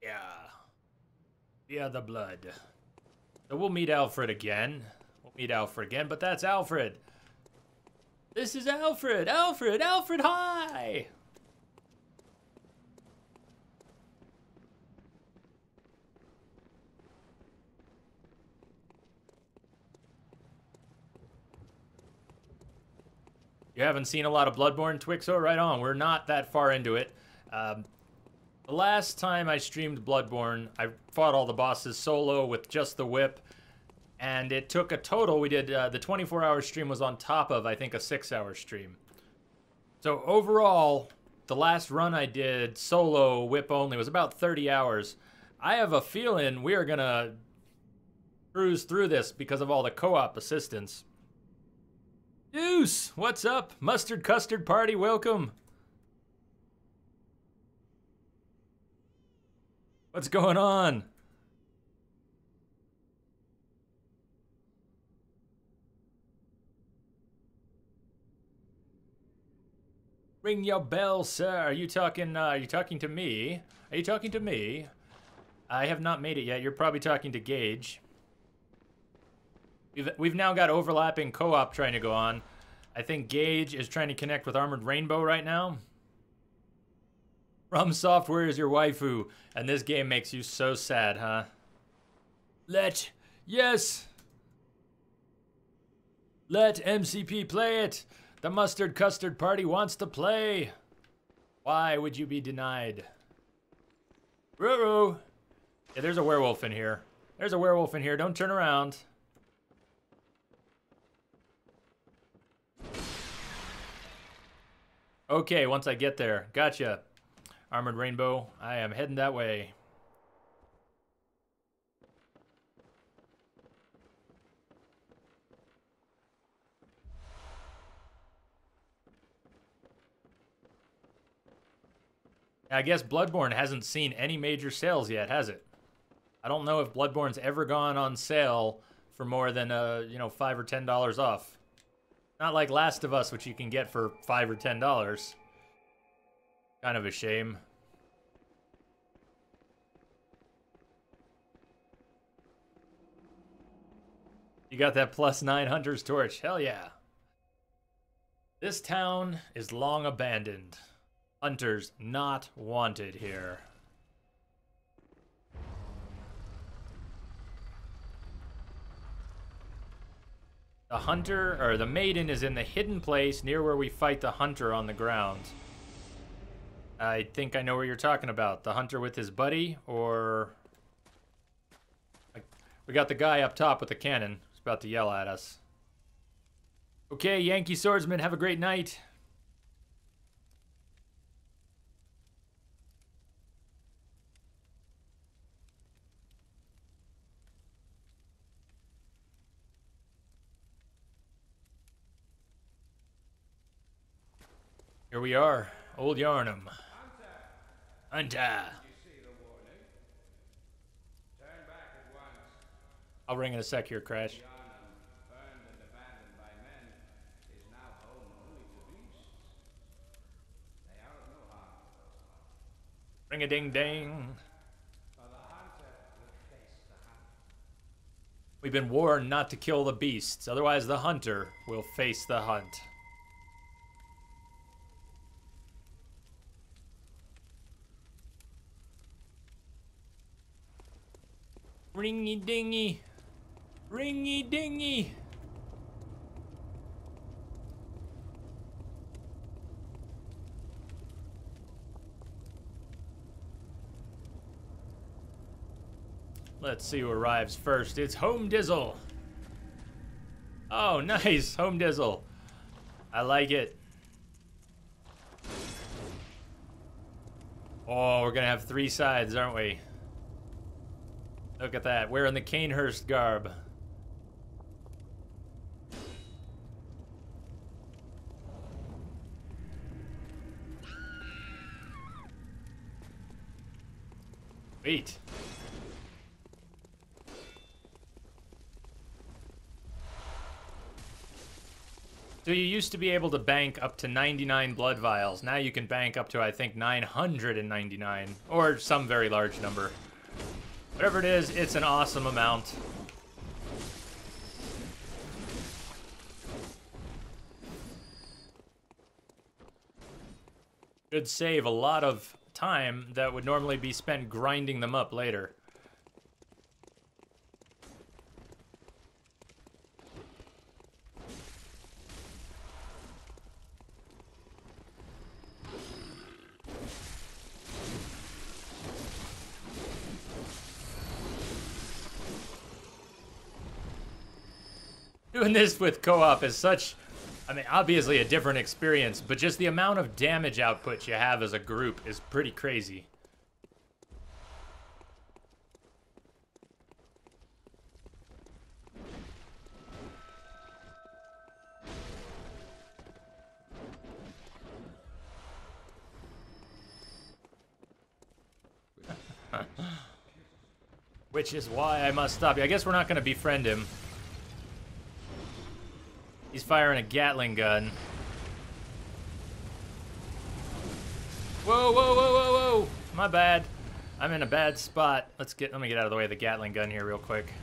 Yeah. Yeah, the blood. So we'll meet Alfred again. But that's Alfred. This is Alfred! Alfred! Alfred, hi! You haven't seen a lot of Bloodborne, Twixo? Right on. We're not that far into it. The last time I streamed Bloodborne, I fought all the bosses solo with just the whip. And it took a total, we did, the 24-hour stream was on top of, I think, a 6-hour stream. So overall, the last run I did solo, whip only, was about 30 hours. I have a feeling we are going to cruise through this because of all the co-op assistance. Deuce, what's up? Mustard Custard Party, welcome. What's going on? Ring your bell, sir. Are you talking to me? Are you talking to me? I have not made it yet. You're probably talking to Gage. We've now got overlapping co-op trying to go on. I think Gage is trying to connect with Armored Rainbow right now. From Software is your waifu, and this game makes you so sad, huh? Yes! Let MCP play it! The Mustard Custard Party wants to play! Why would you be denied? Ruru! Yeah, there's a werewolf in here. There's a werewolf in here, don't turn around. Okay, once I get there. Gotcha. Armored Rainbow, I am heading that way. I guess Bloodborne hasn't seen any major sales yet, has it? I don't know if Bloodborne's ever gone on sale for more than, $5 or $10 off. Not like Last of Us, which you can get for $5 or $10. Kind of a shame. You got that +9 Hunter's Torch. Hell yeah. This town is long abandoned. Hunters not wanted here. The hunter, or the maiden, is in the hidden place near where we fight the hunter on the ground. I think I know where you're talking about. The hunter with his buddy, or... We got the guy up top with the cannon. He's about to yell at us. Okay, Yankee Swordsman, have a great night. Here we are, Old Yarnum. Hunter! I'll ring in a sec here, Crash. Ring a ding ding. We've been warned not to kill the beasts, otherwise the hunter will face the hunt. Ringy dingy. Ringy dingy. Let's see who arrives first. It's Home Dizzle. Oh, nice. Home Dizzle. I like it. Oh, we're gonna have 3 sides, aren't we? Look at that. Wearing the Canehurst garb. Wait. So you used to be able to bank up to 99 blood vials. Now you can bank up to, I think, 999. Or some very large number. Whatever it is, it's an awesome amount. Should save a lot of time that would normally be spent grinding them up later. Doing this with co-op is such, I mean, obviously a different experience, but just the amount of damage output you have as a group is pretty crazy. Which is why I must stop you. I guess we're not going to befriend him. He's firing a Gatling gun. Whoa, whoa, whoa, whoa, whoa! My bad. I'm in a bad spot. Let me get out of the way of the Gatling gun here real quick.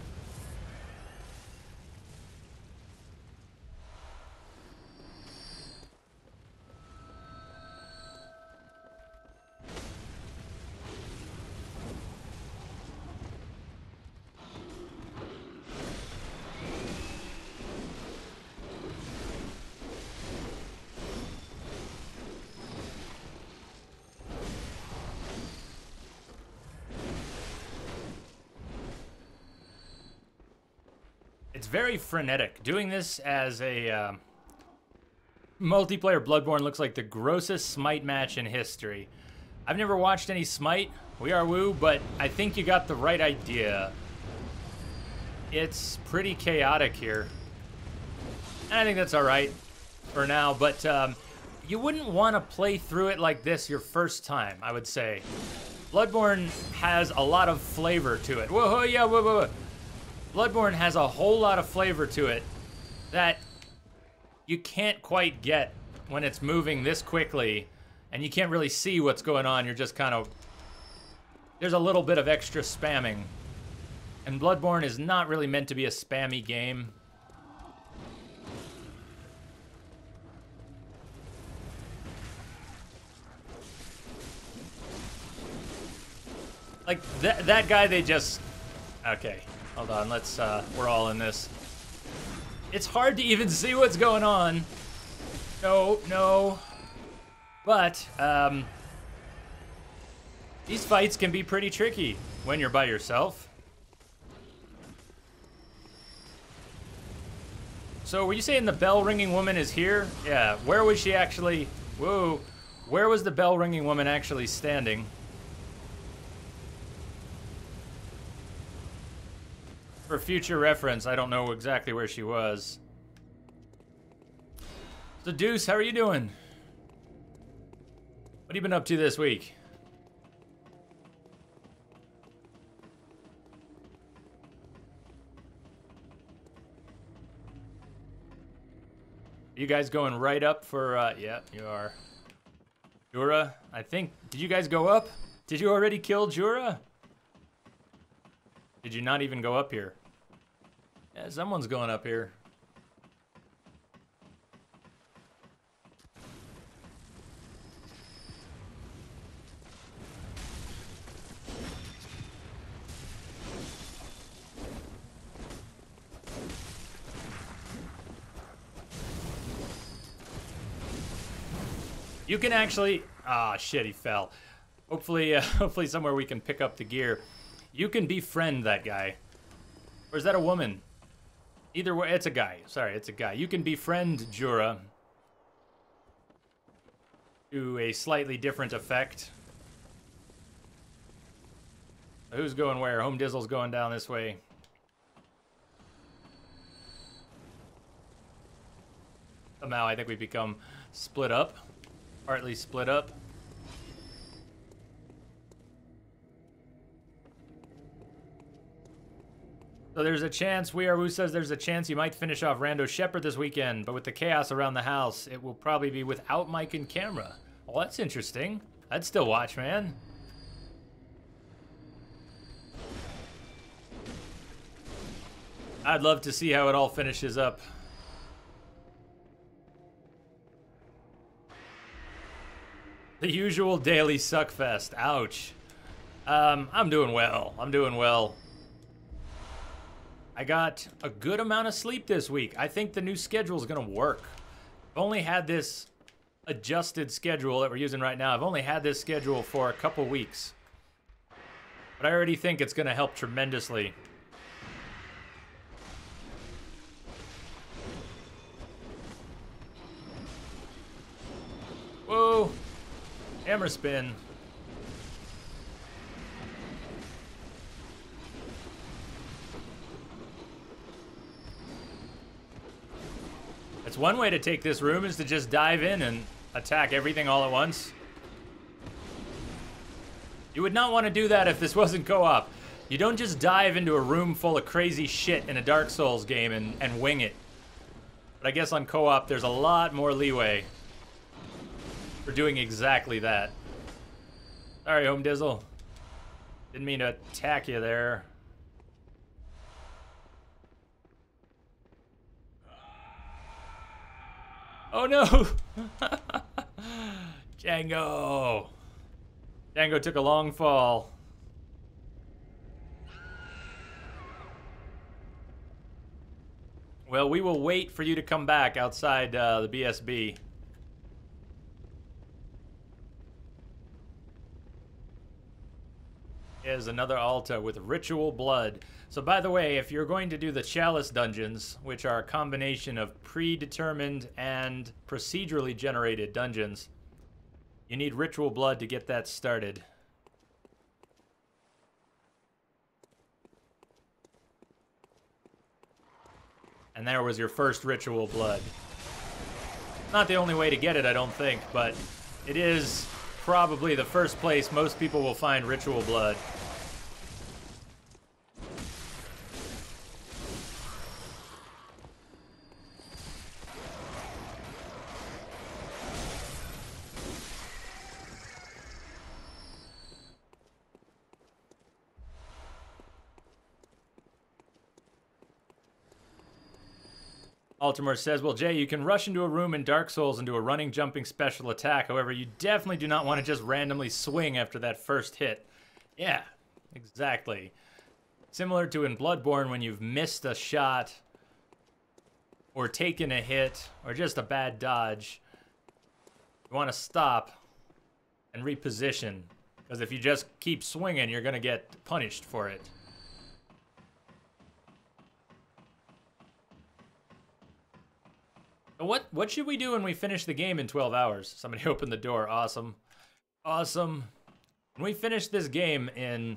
It's very frenetic. Doing this as a multiplayer Bloodborne looks like the grossest Smite match in history. I've never watched any Smite, we are woo, but I think you got the right idea. It's pretty chaotic here. And I think that's alright for now, but you wouldn't want to play through it like this your first time, I would say. Bloodborne has a lot of flavor to it. Whoa, yeah, whoa, whoa, whoa. Bloodborne has a whole lot of flavor to it that you can't quite get when it's moving this quickly and you can't really see what's going on. You're just kind of... There's a little bit of extra spamming. And Bloodborne is not really meant to be a spammy game. Like, that guy they just... Okay. Hold on, let's, we're all in this. It's hard to even see what's going on. No, no. But, these fights can be pretty tricky when you're by yourself. So, were you saying the bell-ringing woman is here? Yeah, where was she actually... Whoa. Where was the bell-ringing woman actually standing? For future reference, I don't know exactly where she was. So, Deuce, how are you doing? What have you been up to this week? You guys going right up for, yeah, you are. Jura, I think, did you guys go up? Did you already kill Jura? Did you not even go up here? Yeah, someone's going up here. You can actually... Ah, shit, he fell. Hopefully, hopefully somewhere we can pick up the gear. You can befriend that guy. Or is that a woman? Either way, it's a guy. Sorry, it's a guy. You can befriend Jura to a slightly different effect. Who's going where? Home Dizzle's going down this way. Somehow I think we become split up. Partly split up. So there's a chance, Wearwoo says there's a chance you might finish off Rando Shepherd this weekend, but with the chaos around the house, it will probably be without mic and camera. Well, that's interesting. I'd still watch, man. I'd love to see how it all finishes up. The usual daily suckfest. Ouch. I'm doing well. I'm doing well. I got a good amount of sleep this week. I think the new schedule is going to work. I've only had this adjusted schedule that we're using right now. I've only had this schedule for a couple weeks. But I already think it's going to help tremendously. Whoa. Hammer spin. It's one way to take this room is to just dive in and attack everything all at once. You would not want to do that if this wasn't co-op. You don't just dive into a room full of crazy shit in a Dark Souls game and wing it. But I guess on co-op there's a lot more leeway for doing exactly that. Sorry, Home Dizzle. Didn't mean to attack you there. Oh no! Django! Django took a long fall. Well, we will wait for you to come back outside the BSB. Is another Alta with ritual blood. So by the way, if you're going to do the Chalice dungeons, which are a combination of predetermined and procedurally generated dungeons, you need ritual blood to get that started. And there was your first ritual blood. Not the only way to get it, I don't think, but it is probably the first place most people will find ritual blood. Altamore says, well, Jay, you can rush into a room in Dark Souls and do a running, jumping special attack. However, you definitely do not want to just randomly swing after that first hit. Yeah, exactly. Similar to in Bloodborne when you've missed a shot or taken a hit or just a bad dodge. You want to stop and reposition. Because if you just keep swinging, you're going to get punished for it. What should we do when we finish the game in 12 hours? Somebody opened the door. Awesome. Awesome. When we finish this game in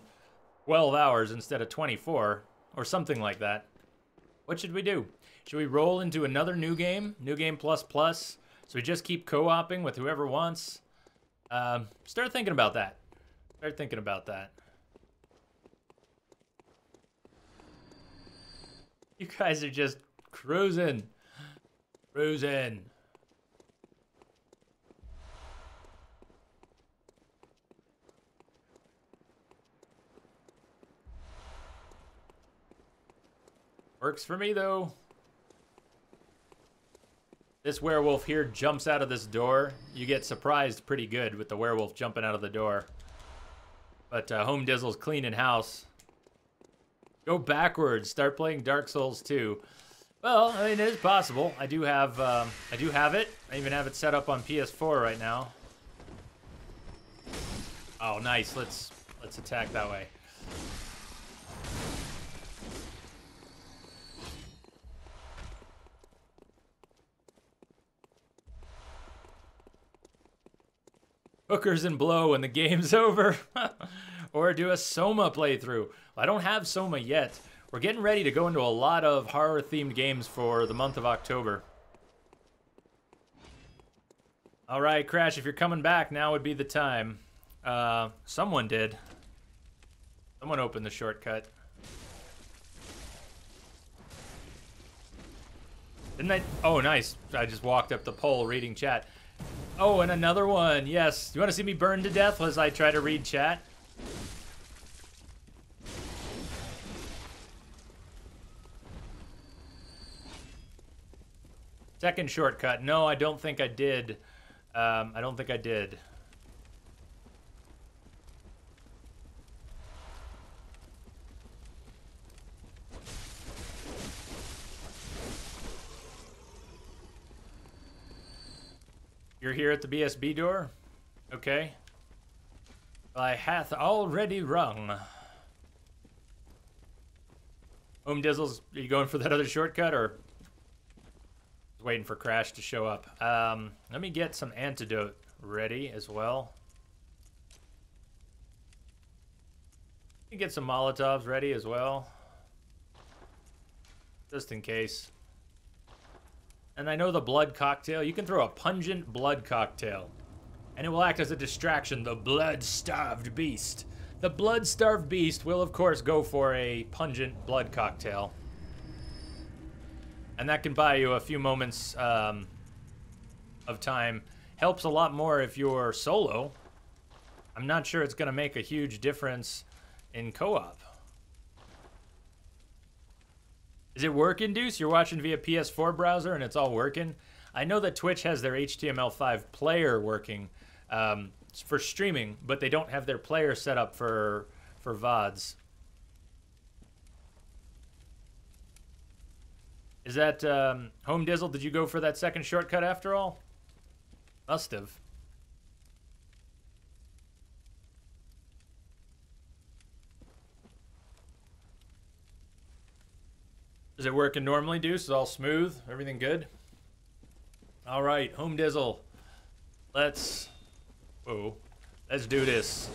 12 hours instead of 24, or something like that, what should we do? Should we roll into another new game? New game plus plus? So we just keep co-oping with whoever wants? Start thinking about that. Start thinking about that. You guys are just cruising. Cruising. Works for me, though. This werewolf here jumps out of this door. You get surprised pretty good with the werewolf jumping out of the door. But Home Dizzle's cleaning house. Go backwards. Start playing Dark Souls 2. Well, I mean, it is possible. I do have it. I even have it set up on PS4 right now. Oh, nice. Let's attack that way. Hookers and blow when the game's over. Or do a Soma playthrough. I don't have Soma yet. We're getting ready to go into a lot of horror-themed games for the month of October. All right, Crash, if you're coming back, now would be the time. Someone did. Someone opened the shortcut. Didn't I? Oh, nice. I just walked up the pole reading chat. Oh, and another one. Yes. You want to see me burn to death as I try to read chat? Second shortcut. No, I don't think I did. I don't think I did. You're here at the BSB door? Okay. I hath already rung. Home Dizzles, are you going for that other shortcut, or waiting for Crash to show up? Let me get some antidote ready as well. Let me get some Molotovs ready as well, just in case. And I know the blood cocktail. You can throw a pungent blood cocktail, and it will act as a distraction. The blood-starved beast. The blood-starved beast will, of course, go for a pungent blood cocktail. And that can buy you a few moments of time. Helps a lot more if you're solo. I'm not sure it's going to make a huge difference in co-op. Is it working, Deuce? You're watching via PS4 browser and it's all working? I know that Twitch has their HTML5 player working for streaming, but they don't have their player set up for VODs. Is that Home Dizzle? Did you go for that second shortcut after all? Must have. Is it working normally, Deuce? Is all smooth? Everything good? All right, Home Dizzle. Let's do this.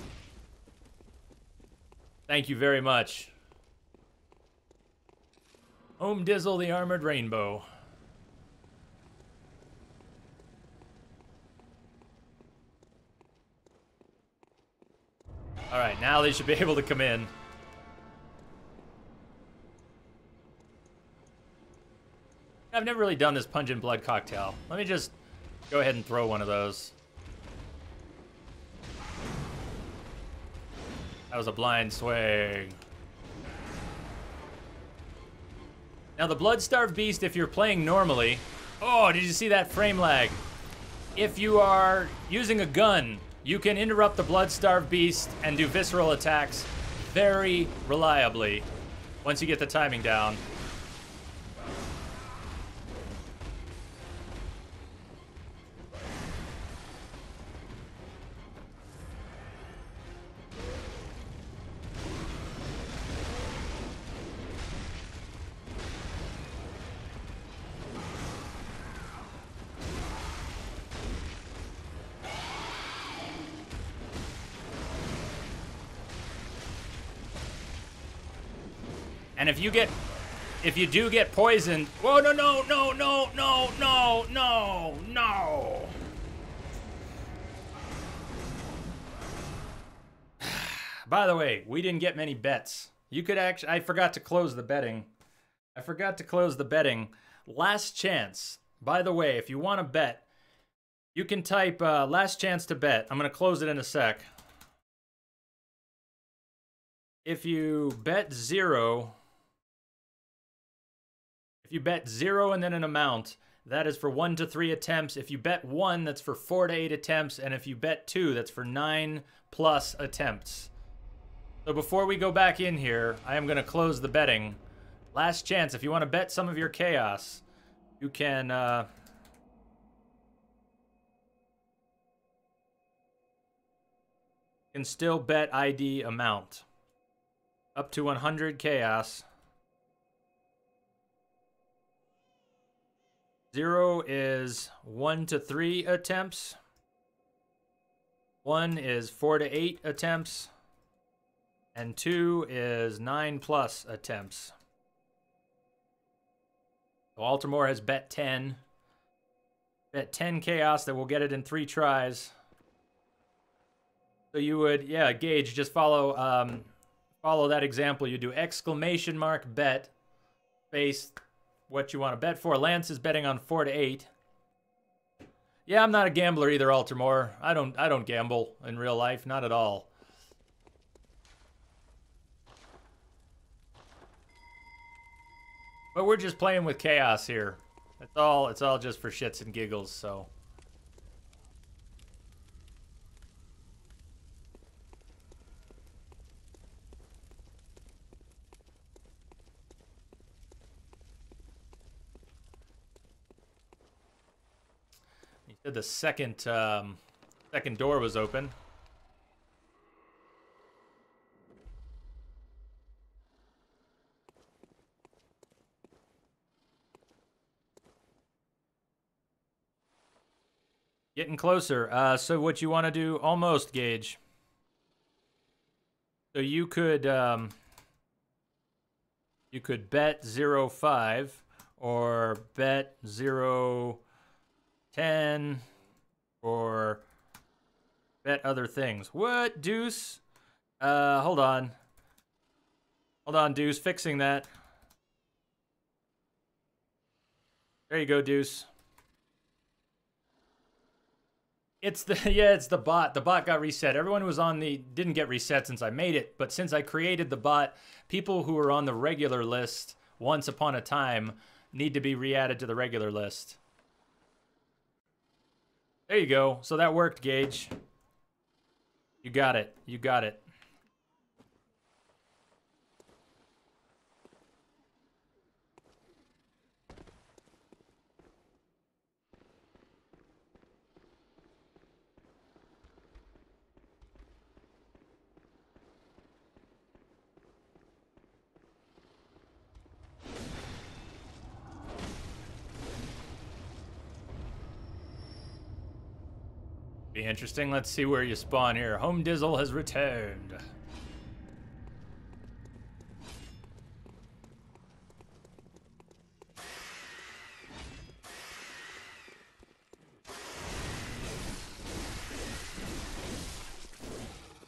Thank you very much. Home Dizzle, the Armored Rainbow. All right, now they should be able to come in. I've never really done this pungent blood cocktail. Let me just go ahead and throw one of those. That was a blind swing. Now the blood-starved beast, if you're playing normally... Oh, did you see that frame lag? If you are using a gun, you can interrupt the blood-starved beast and do visceral attacks very reliably once you get the timing down. And if you do get poisoned, whoa, no. By the way, we didn't get many bets. You could actually, I forgot to close the betting. Last chance. By the way, if you want to bet, you can type last chance to bet. I'm going to close it in a sec. If you bet zero and then an amount, that is for 1 to 3 attempts. If you bet 1, that's for 4 to 8 attempts. And if you bet 2, that's for 9+ attempts. So before we go back in here, I am going to close the betting. Last chance. If you want to bet some of your chaos, you can still bet ID amount. Up to 100 chaos. 0 is 1 to 3 attempts. 1 is 4 to 8 attempts. And 2 is 9+ attempts. So Altamore has bet 10. Bet 10 chaos that will get it in 3 tries. So you would, yeah, Gage, just follow that example. You do ! bet, space, what you want to bet for. Lance is betting on 4 to 8. Yeah, I'm not a gambler either, Altamore. I don't gamble in real life, not at all. But we're just playing with chaos here. It's all just for shits and giggles, so. The second second door was open. Getting closer. So what you want to do? Almost, Gage. So you could bet 0.5 or bet 0.10 or bet other things. What, Deuce? Hold on. Hold on, Deuce. Fixing that. There you go, Deuce. It's the it's the bot. The bot got reset. Everyone who was on the didn't get reset since I made it, but since I created the bot, people who were on the regular list once upon a time need to be re-added to the regular list. There you go. So that worked, Gage. You got it. You got it. Be interesting. Let's see where you spawn here. Home Dizzle has returned.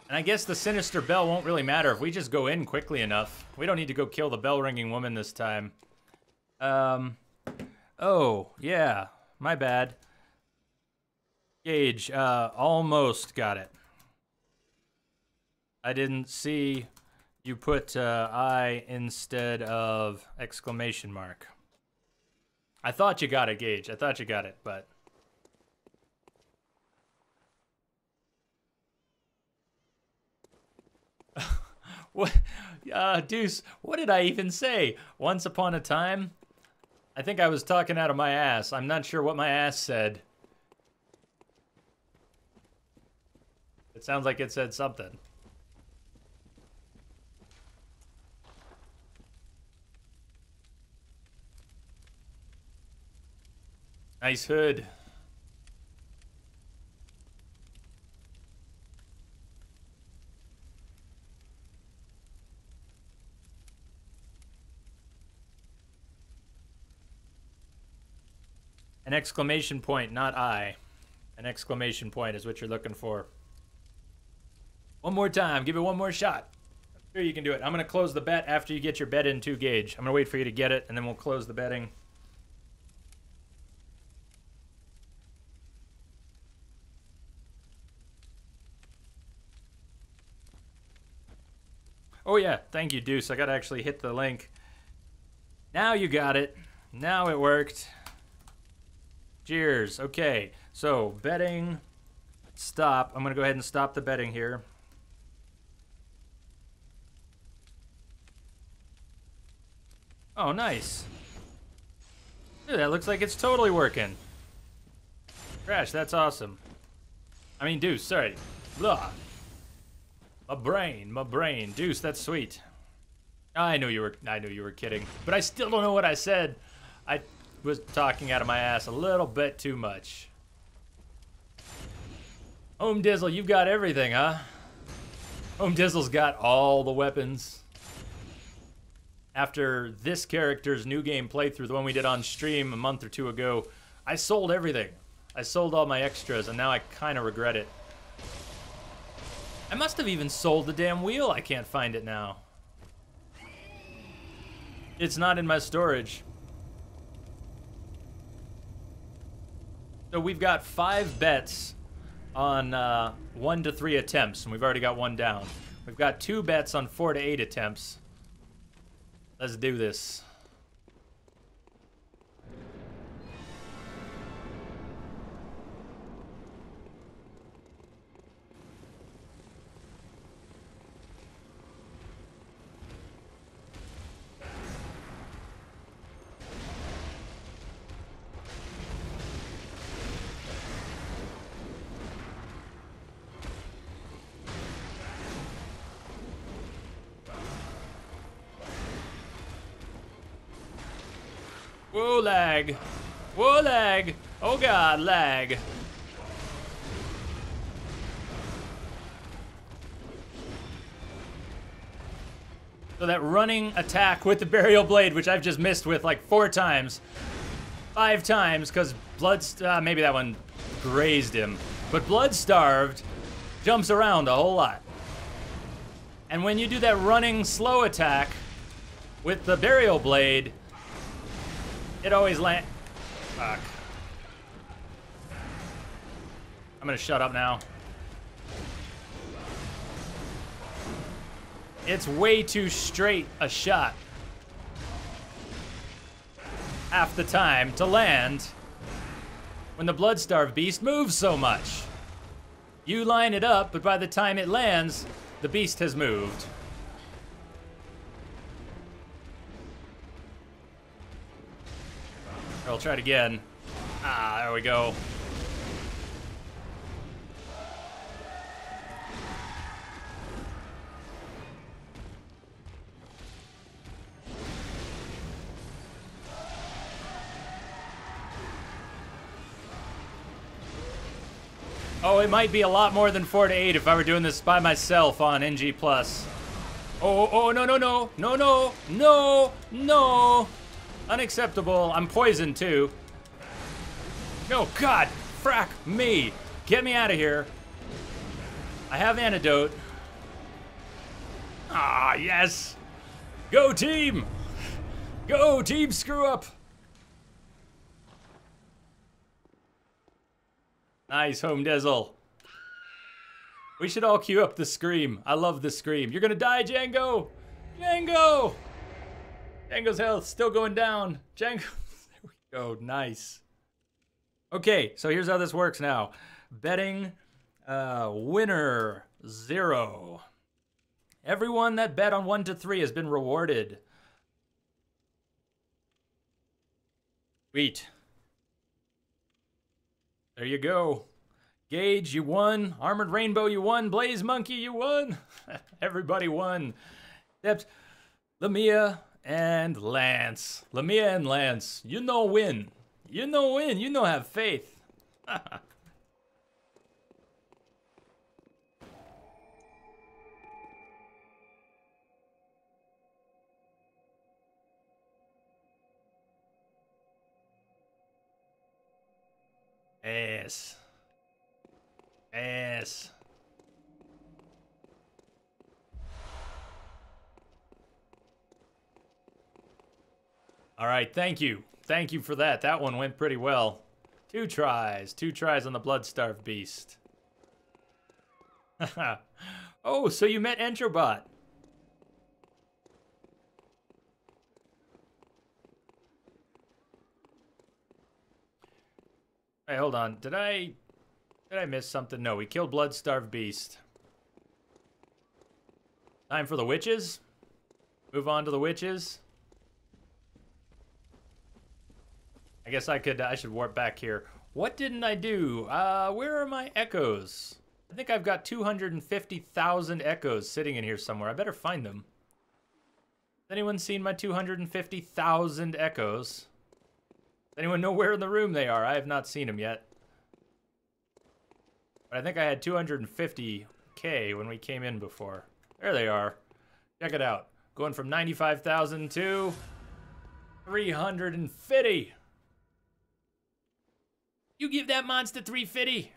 And I guess the Sinister Bell won't really matter if we just go in quickly enough. We don't need to go kill the bell-ringing woman this time. Oh, yeah. My bad. Gage, almost got it. I didn't see you put I instead of exclamation mark. I thought you got it, Gage. I thought you got it, but... What? Deuce, what did I even say? Once upon a time? I think I was talking out of my ass. I'm not sure what my ass said. It sounds like it said something. Nice hood. An exclamation point, not I. An exclamation point is what you're looking for. One more time. Give it one more shot. I'm sure you can do it. I'm going to close the bet after you get your bet in too, Gage. I'm going to wait for you to get it, and then we'll close the betting. Oh, yeah. Thank you, Deuce. I got to actually hit the link. Now you got it. Now it worked. Cheers. Okay. So, betting. Stop. I'm going to go ahead and stop the betting here. Oh, nice. Dude, that looks like it's totally working. Crash, that's awesome. I mean, Deuce, sorry. Blah. My brain. Deuce, that's sweet. I knew you were kidding. But I still don't know what I said. I was talking out of my ass a little bit too much. Home Dizzle, you've got everything, huh? Home Dizzle's got all the weapons. After this character's new game playthrough, the one we did on stream a month or two ago, I sold everything. I sold all my extras, and now I kind of regret it. I must have even sold the damn wheel. I can't find it now. It's not in my storage. So we've got 5 bets on 1 to 3 attempts, and we've already got 1 down. We've got 2 bets on 4 to 8 attempts. Let's do this. Whoa, lag. Whoa, lag. Oh god, lag. So that running attack with the burial blade, which I've just missed with like 4 times, 5 times, because maybe that one grazed him. But blood-starved jumps around a whole lot. And when you do that running slow attack with the burial blade, it always lands. Fuck. I'm gonna shut up now. It's way too straight a shot half the time to land when the blood-starved beast moves so much. You line it up, but by the time it lands, the beast has moved. I'll try it again. Ah, there we go. Oh, it might be a lot more than 4 to 8 if I were doing this by myself on NG+. Oh, no, no, no, no, no, no, no. Unacceptable. I'm poisoned, too. No, God, frack me. Get me out of here. I have antidote. Ah, yes. Go, team. Go, team, screw up. Nice, Home Dezel. We should all queue up the scream. I love the scream. You're gonna die, Django! Django! Django's health still going down. Django, there we go, nice. Okay, so here's how this works now. Betting, winner, 0. Everyone that bet on 1 to 3 has been rewarded. Sweet. There you go. Gage, you won. Armored Rainbow, you won. Blaze Monkey, you won. Everybody won. Except Lamia and Lance. Lamia and Lance, you know win. You know win. You know have faith. Yes. Yes. All right, thank you. Thank you for that. That one went pretty well. 2 tries. 2 tries on the blood-starved beast. Oh, so you met Entrobot. Hey, hold on. Did I miss something? No, we killed blood-starved beast. Time for the witches? Move on to the witches. I guess I should warp back here. What didn't I do? Where are my echoes? I think I've got 250,000 echoes sitting in here somewhere. I better find them. Has anyone seen my 250,000 echoes? Does anyone know where in the room they are? I have not seen them yet. But I think I had 250K when we came in before. There they are. Check it out. Going from 95,000 to 350. You give that monster 350.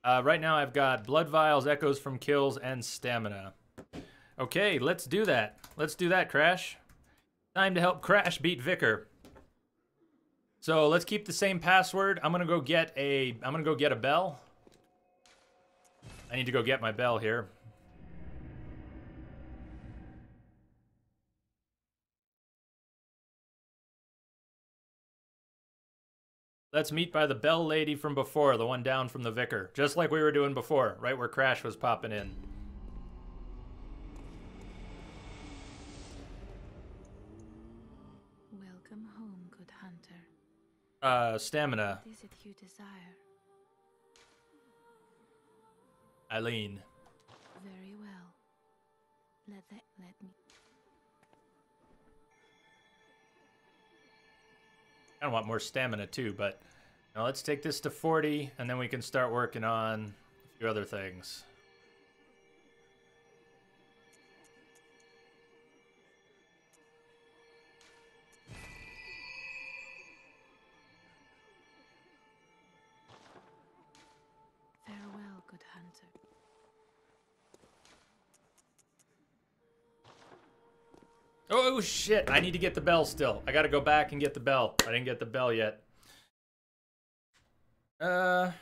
Right now I've got blood vials, echoes from kills, and stamina. Okay, let's do that. Let's do that, Crash. Time to help Crash beat Vicar. So let's keep the same password. I'm gonna go get a bell. I need to go get my bell here. Let's meet by the bell lady from before, the one down from the vicar. Just like we were doing before, right where Crash was popping in. Welcome home, good hunter. Stamina. What is it you desire? Eileen. Very well. Let me. I want more stamina too, but now let's take this to 40, and then we can start working on a few other things. Farewell, good hunter. Oh shit, I need to get the bell still. I gotta go back and get the bell. I didn't get the bell yet. I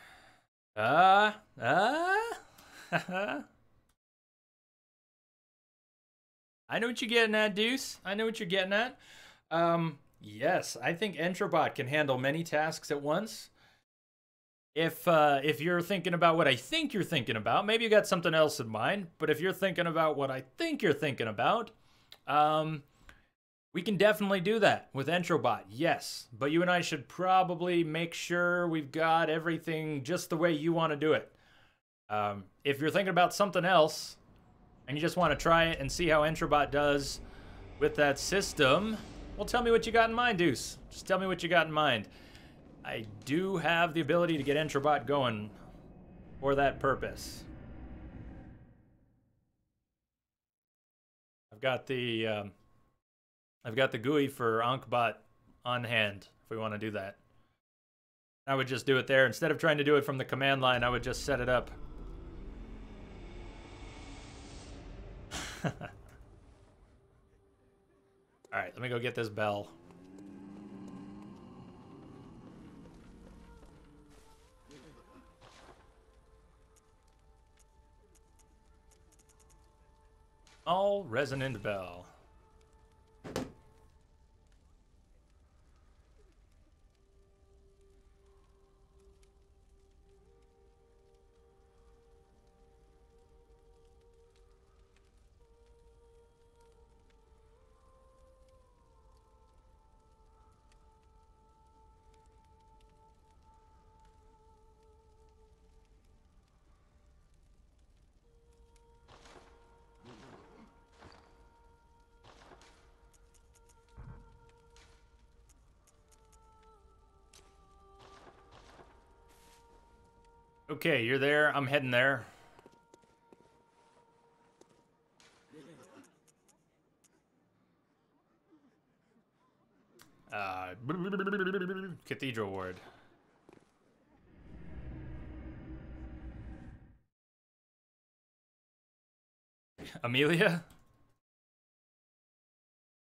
know what you're getting at, Deuce. I know what you're getting at. Yes, I think Entrobot can handle many tasks at once. If you're thinking about what I think you're thinking about, maybe you got something else in mind, but if you're thinking about what I think you're thinking about, we can definitely do that with Entrobot, yes. But you and I should probably make sure we've got everything just the way you want to do it. If you're thinking about something else, and you just want to try it and see how Entrobot does with that system, well, tell me what you got in mind, Deuce. Just tell me what you got in mind. I do have the ability to get Entrobot going for that purpose. I've got the GUI for Ankbot on hand if we want to do that. I would just do it there. Instead of trying to do it from the command line, I would just set it up. Alright, let me go get this bell. All resonant bell. Okay, you're there. I'm heading there. Cathedral Ward. Amelia?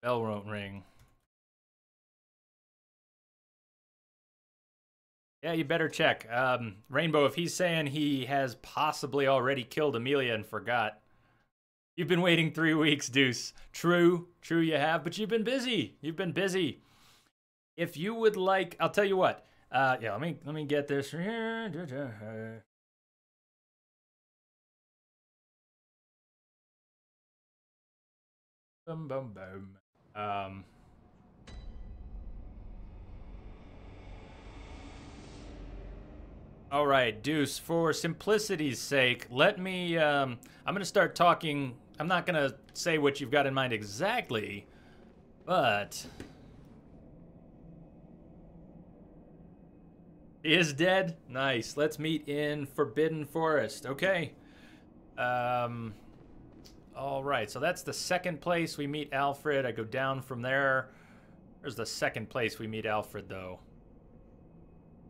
Bell won't ring. Yeah, you better check. Rainbow, if he's saying he has possibly already killed Amelia and forgot. You've been waiting 3 weeks, Deuce. True you have, but you've been busy. You've been busy. If you would like, I'll tell you what. Yeah, let me get this. Boom, boom, boom. All right, Deuce, for simplicity's sake, let me, I'm going to start talking. I'm not going to say what you've got in mind exactly, but he is dead? Nice. Let's meet in Forbidden Forest. Okay. All right, so that's the second place we meet Alfred. I go down from there. There's the second place we meet Alfred, though.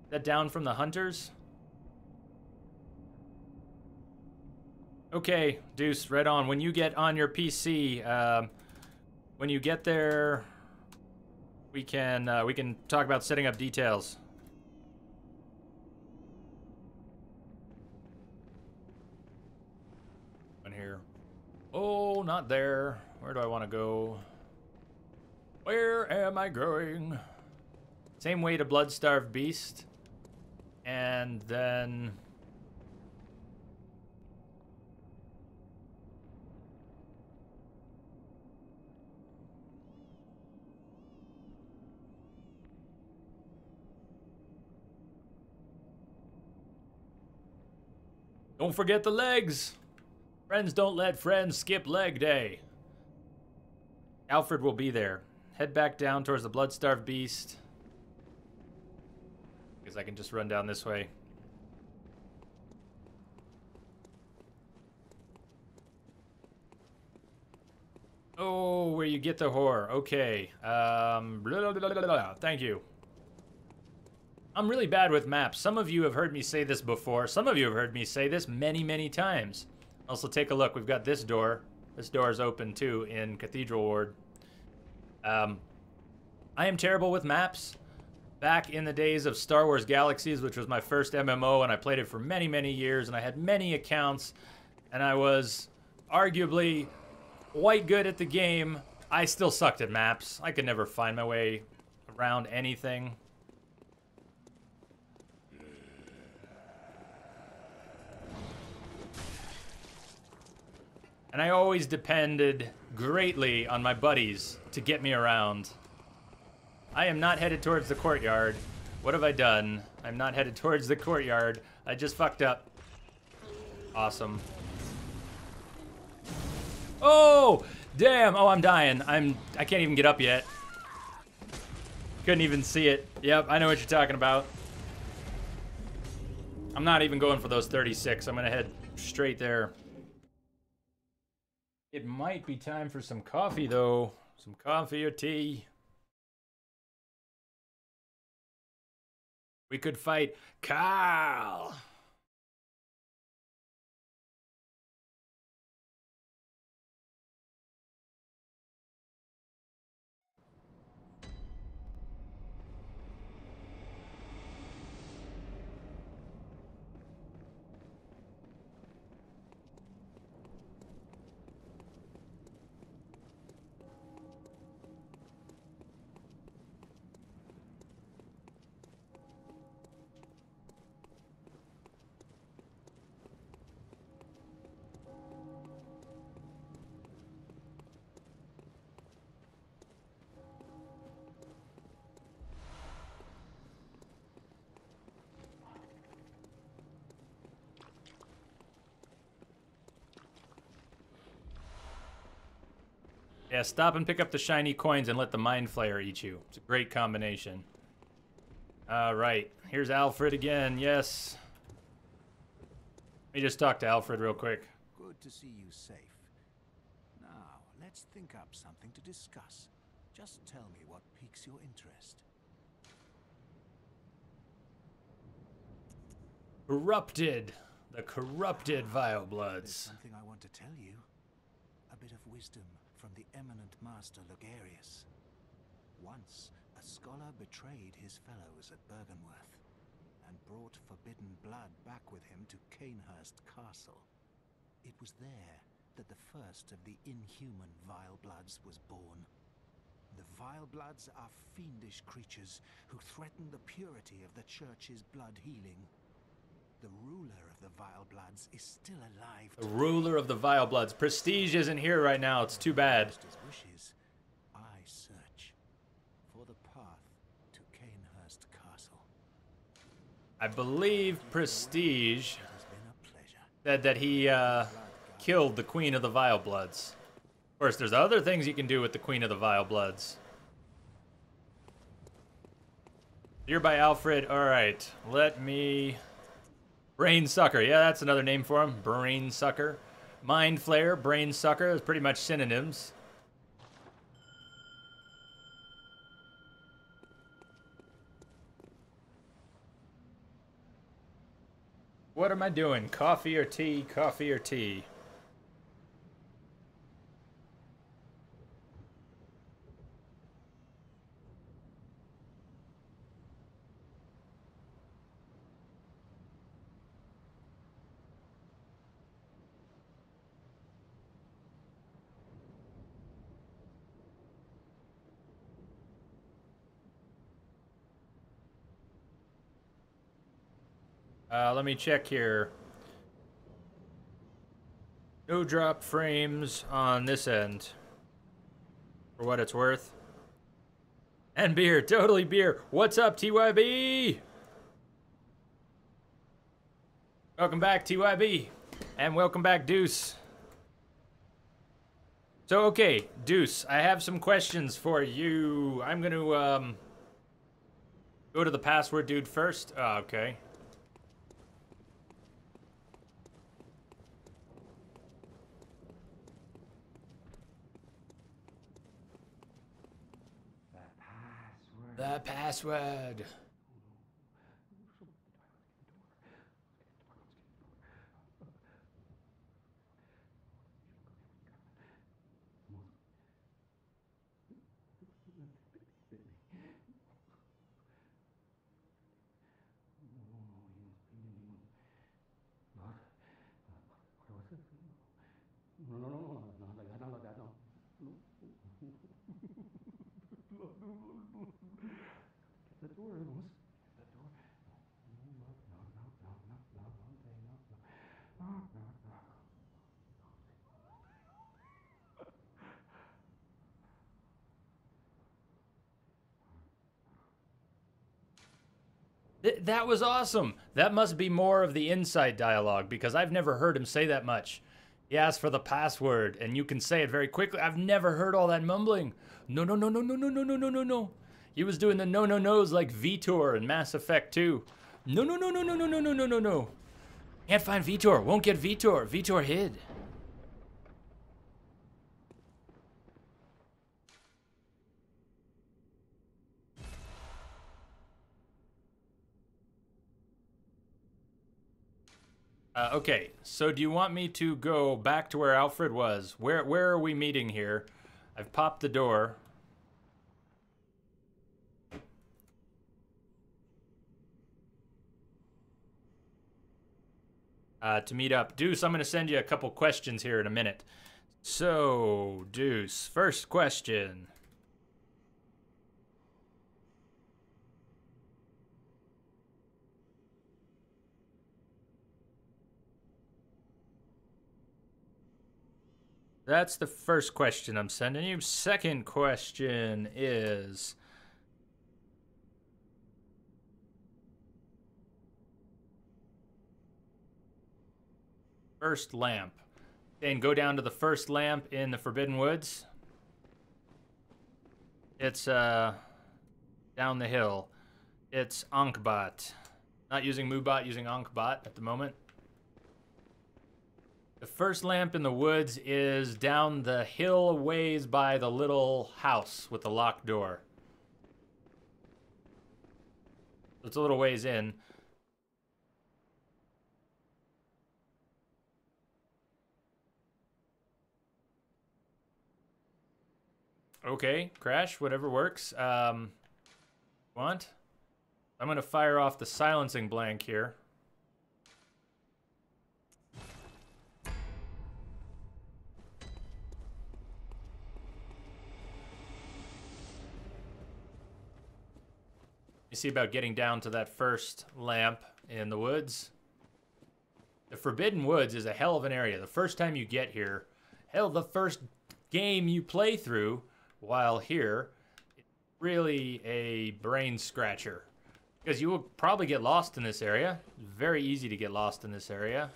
Is that down from the Hunters? Okay, Deuce, right on. When you get on your PC, when you get there, we can talk about setting up details. In here. Oh, not there. Where do I want to go? Where am I going? Same way to Bloodstarved Beast. And then... Don't forget the legs. Friends don't let friends skip leg day. Alfred will be there. Head back down towards the blood-starved beast. Because I can just run down this way. Oh, where you get the whore. Okay. Blah, blah, blah, blah, blah. Thank you. I'm really bad with maps. Some of you have heard me say this before. Some of you have heard me say this many, many times. Also, take a look. We've got this door. This door is open, too, in Cathedral Ward. I am terrible with maps. Back in the days of Star Wars Galaxies, which was my first MMO, and I played it for many, many years, and I had many accounts, and I was arguably quite good at the game. I still sucked at maps. I could never find my way around anything. And I always depended greatly on my buddies to get me around. I am not headed towards the courtyard. What have I done? I'm not headed towards the courtyard. I just fucked up. Awesome. Oh! Damn! Oh, I'm dying. I can't even get up yet. Couldn't even see it. Yep, I know what you're talking about. I'm not even going for those 36. I'm gonna head straight there. It might be time for some coffee, though. Some coffee or tea. We could fight Carl. Yeah, stop and pick up the shiny coins and let the Mind Flayer eat you. It's a great combination. Alright, here's Alfred again, yes. Let me just talk to Alfred real quick. Good to see you safe. Now, let's think up something to discuss. Just tell me what piques your interest. Corrupted. The corrupted Vile Bloods. There's something I want to tell you. A bit of wisdom from the eminent master Logarius. Once, a scholar betrayed his fellows at Bergenworth and brought forbidden blood back with him to Canehurst Castle. It was there that the first of the inhuman Vile Bloods was born. The Vile Bloods are fiendish creatures who threaten the purity of the Church's blood healing. The ruler of the Vile Bloods is still alive. The ruler of the Vile Bloods. Prestige isn't here right now. It's too bad. Wishes, I search for the path to Canehurst Castle. I believe Prestige said that he killed the Queen of the Vile Bloods. Of course, there's other things you can do with the Queen of the Vile Bloods. You're by Alfred. All right, let me... Brain Sucker. Yeah, that's another name for him. Brain Sucker. Mind Flayer, Brain Sucker. It's pretty much synonyms. What am I doing? Coffee or tea? Coffee or tea? Let me check here. No drop frames on this end. For what it's worth. And beer. Totally beer. What's up, TYB? Welcome back, TYB. And welcome back, Deuce. So, okay, Deuce, I have some questions for you. I'm going to go to the password dude first. Oh, okay. The password. That was awesome. That must be more of the inside dialogue because I've never heard him say that much. He asked for the password and you can say it very quickly. I've never heard all that mumbling. No, no, no, no, no, no, no, no, no, no, no. He was doing the no, no, no's like Vitor in Mass Effect 2. No, no, no, no, no, no, no, no, no, no, no. Can't find Vitor. Won't get Vitor. Vitor hid. Okay, so do you want me to go back to where Alfred was? Where are we meeting here? I've popped the door. To meet up. Deuce, I'm going to send you a couple questions here in a minute. So, Deuce, first question. That's the first question I'm sending you. Second question is... first lamp. Then go down to the first lamp in the Forbidden Woods. It's, down the hill. It's Ankh-Bot. Not using Moobot, using Ankh-Bot at the moment. The first lamp in the woods is down the hill a ways by the little house with the locked door. It's a little ways in. Okay, Crash, whatever works. Want? I'm gonna fire off the silencing blank here. You see about getting down to that first lamp in the woods. The Forbidden Woods is a hell of an area. The first time you get here, hell, the first game you play through while here, it's really a brain scratcher. Because you will probably get lost in this area. It's very easy to get lost in this area.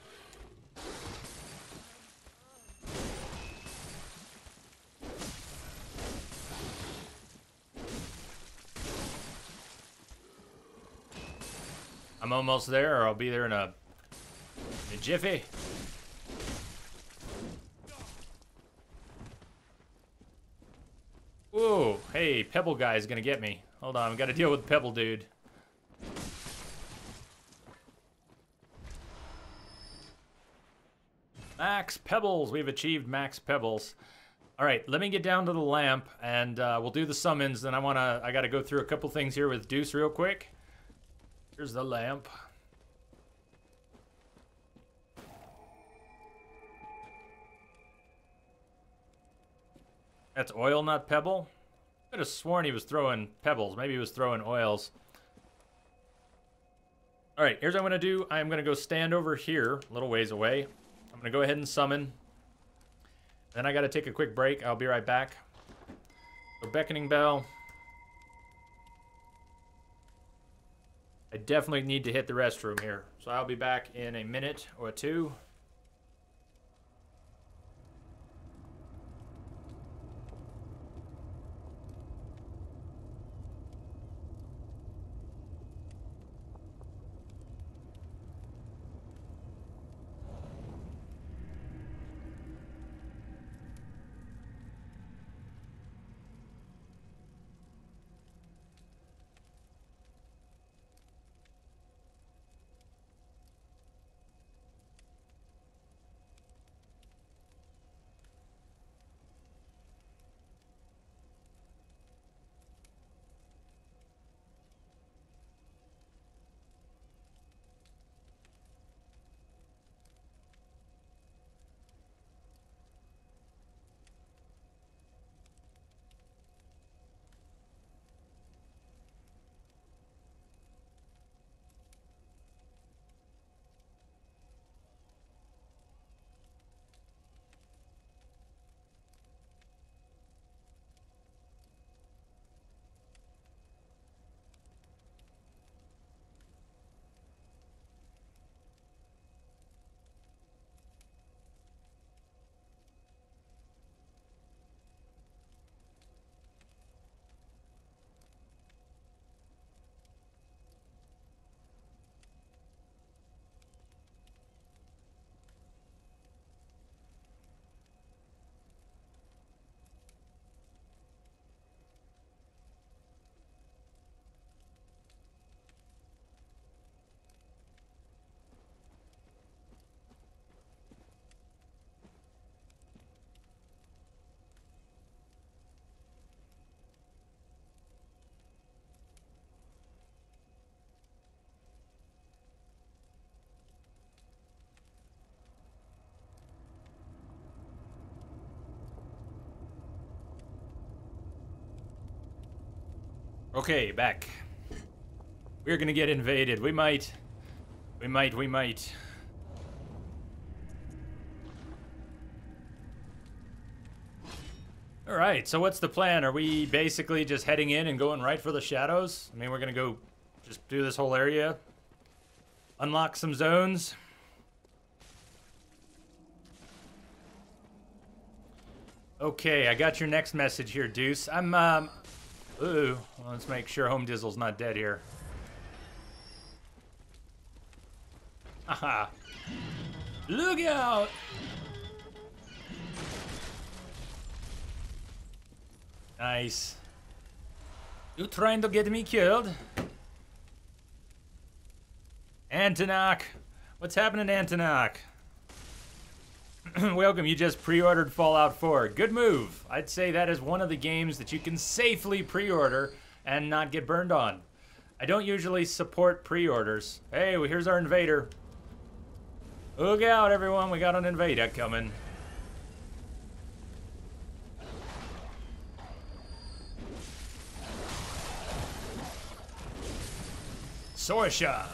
I'm almost there, or I'll be there in a jiffy. Whoa, hey, Pebble guy is gonna get me. Hold on, we gotta deal with Pebble dude. Max Pebbles, we've achieved Max Pebbles. All right, let me get down to the lamp and we'll do the summons. Then I gotta go through a couple things here with Deuce real quick. Here's the lamp. That's oil, not pebble? I could have sworn he was throwing pebbles. Maybe he was throwing oils. Alright, here's what I'm going to do. I'm going to go stand over here, a little ways away. I'm going to go ahead and summon. Then I got to take a quick break. I'll be right back. So, beckoning bell. I definitely need to hit the restroom here. So So I'll be back in a minute or two. Okay, back. We're gonna get invaded. We might. Alright, so what's the plan? Are we basically just heading in and going right for the shadows? I mean, we're gonna go just do this whole area. Unlock some zones. Okay, I got your next message here, Deuce. Ooh, well, let's make sure Home Dizzle's not dead here. Aha. Look out! Nice. You trying to get me killed? Antonok! What's happening, Antonok? Welcome, you just pre-ordered Fallout 4. Good move. I'd say that is one of the games that you can safely pre-order and not get burned on. I don't usually support pre-orders. Hey, well, here's our invader. Look out, everyone. We got an invader coming. Sorsha.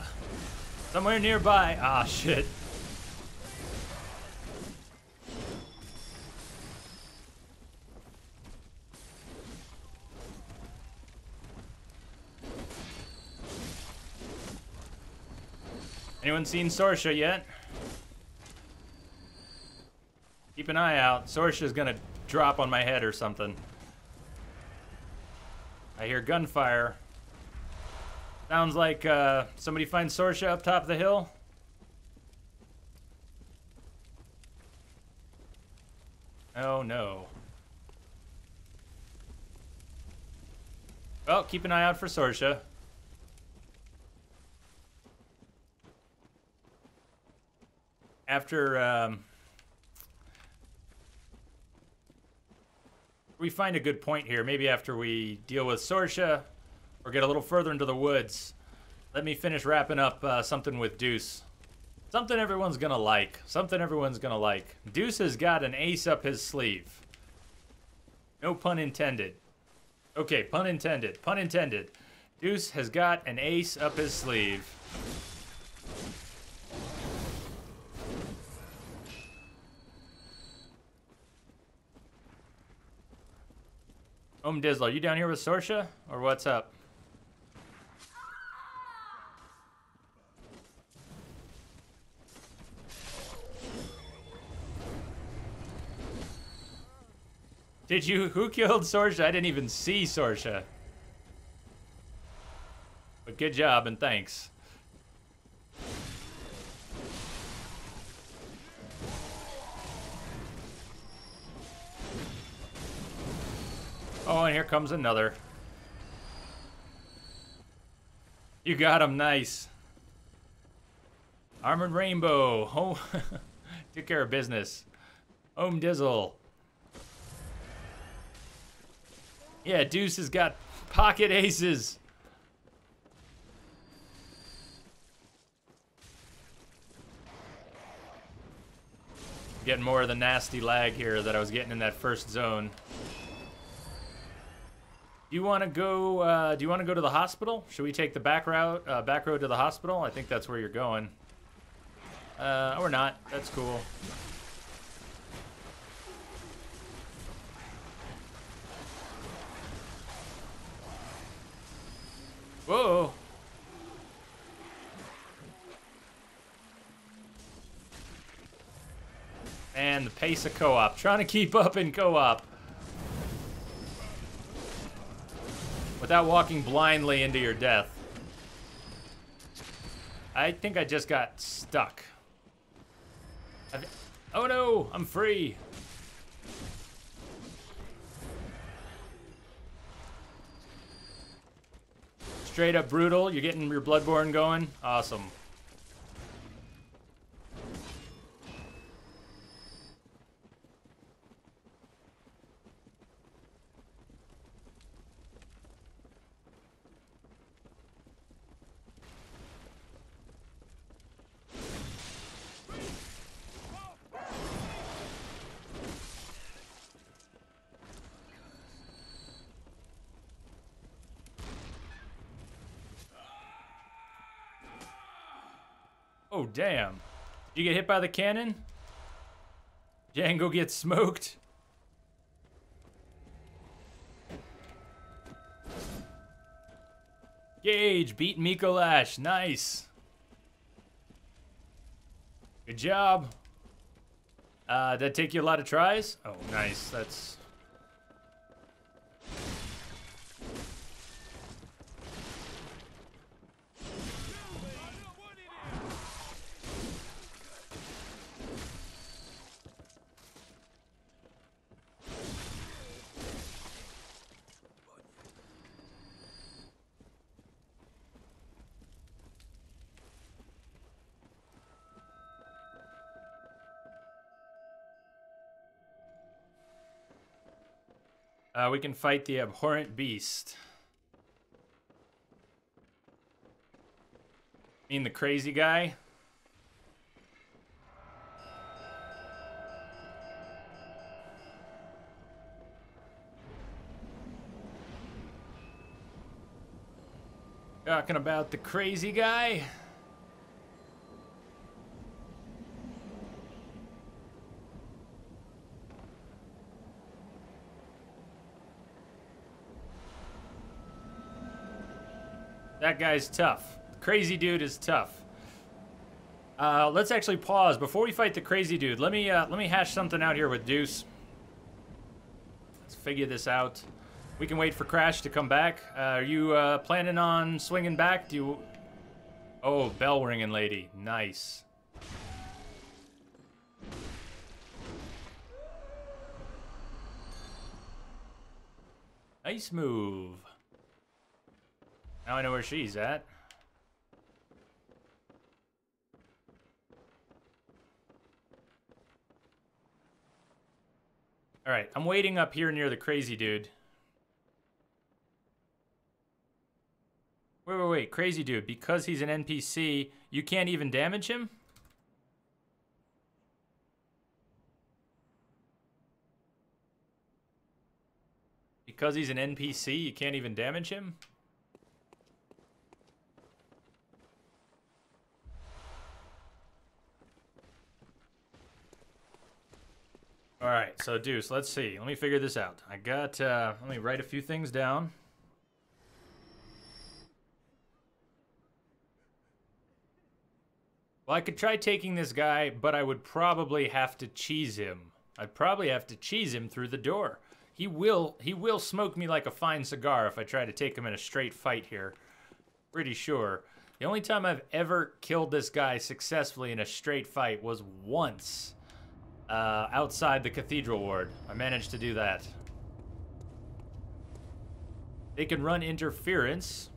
Somewhere nearby. Ah, shit. Anyone seen Sorsha yet? Keep an eye out. Sorsha's gonna drop on my head or something. I hear gunfire. Sounds like somebody finds Sorsha up top of the hill. Oh no. Well, keep an eye out for Sorsha. After we find a good point here, maybe after we deal with Sorsha or get a little further into the woods, let me finish wrapping up something with Deuce. Something everyone's gonna like. Something everyone's gonna like. Deuce has got an ace up his sleeve. No pun intended. Okay, pun intended. Pun intended. Deuce has got an ace up his sleeve. Dizzle, are you down here with Sorsha? Or what's up? Did you? Who killed Sorsha? I didn't even see Sorsha. But good job and thanks. Oh, and here comes another. You got him, nice. Armored Rainbow. Home. Took care of business. Home Dizzle. Yeah, Deuce has got pocket aces. Getting more of the nasty lag here that I was getting in that first zone. Do you want to go? Do you want to go to the hospital? Should we take the back road to the hospital? I think that's where you're going. Or not. That's cool. Whoa. And the pace of co-op. Trying to keep up in co-op. Without walking blindly into your death. I think I just got stuck. Oh no, I'm free. Straight up brutal. You're getting your Bloodborne going. Awesome. Oh, damn. Did you get hit by the cannon? Django gets smoked. Gage, beat Mikolash. Nice. Good job. Did that take you a lot of tries? Oh, nice. That's... we can fight the abhorrent beast. I mean the crazy guy? Talking about the crazy guy? That guy's tough. Crazy dude is tough. Let's actually pause before we fight the crazy dude. Let me hash something out here with Deuce. Let's figure this out. We can wait for Crash to come back. Are you planning on swinging back? Do you? Oh, bell ringing lady. Nice. Nice move. Now I know where she's at. Alright, I'm waiting up here near the crazy dude. Wait, crazy dude. Because he's an NPC, you can't even damage him? Because he's an NPC, you can't even damage him? Alright, so Deuce, let's see. Let me figure this out. I got, let me write a few things down. Well, I could try taking this guy, but I would probably have to cheese him. I'd probably have to cheese him through the door. He will smoke me like a fine cigar if I try to take him in a straight fight here. Pretty sure. The only time I've ever killed this guy successfully in a straight fight was once outside the Cathedral Ward. I managed to do that. They can run interference.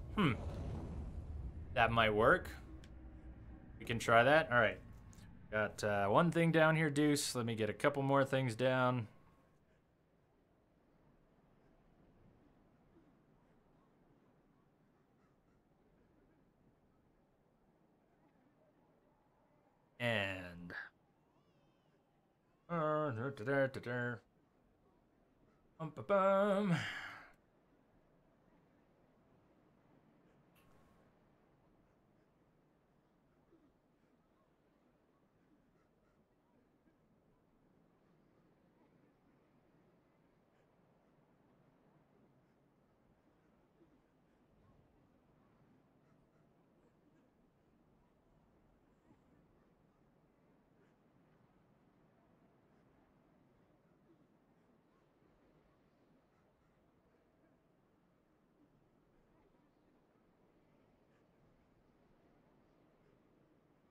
That might work. We can try that. All right. Got one thing down here, Deuce. Let me get a couple more things down. And bum.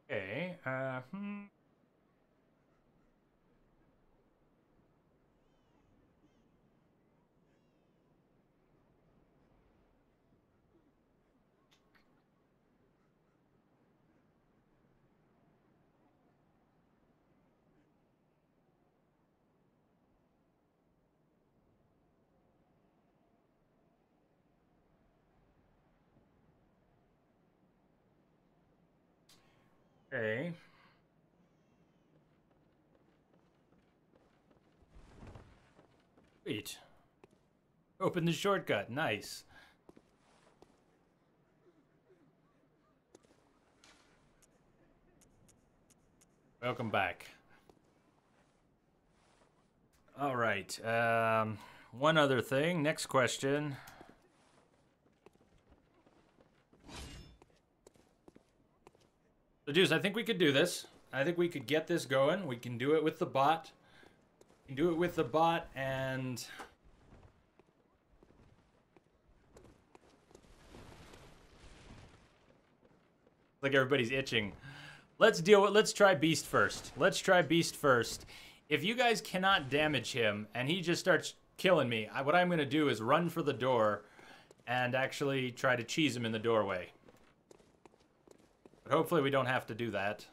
Okay, okay. Sweet. Open the shortcut. Nice. Welcome back. All right. One other thing. Next question. So, Deuce, I think we could do this. I think we could get this going. We can do it with the bot. We can do it with the bot and... like everybody's itching. Let's try Beast first. Let's try Beast first. If you guys cannot damage him and he just starts killing me, what I'm going to do is run for the door and actually try to cheese him in the doorway. But hopefully we don't have to do that.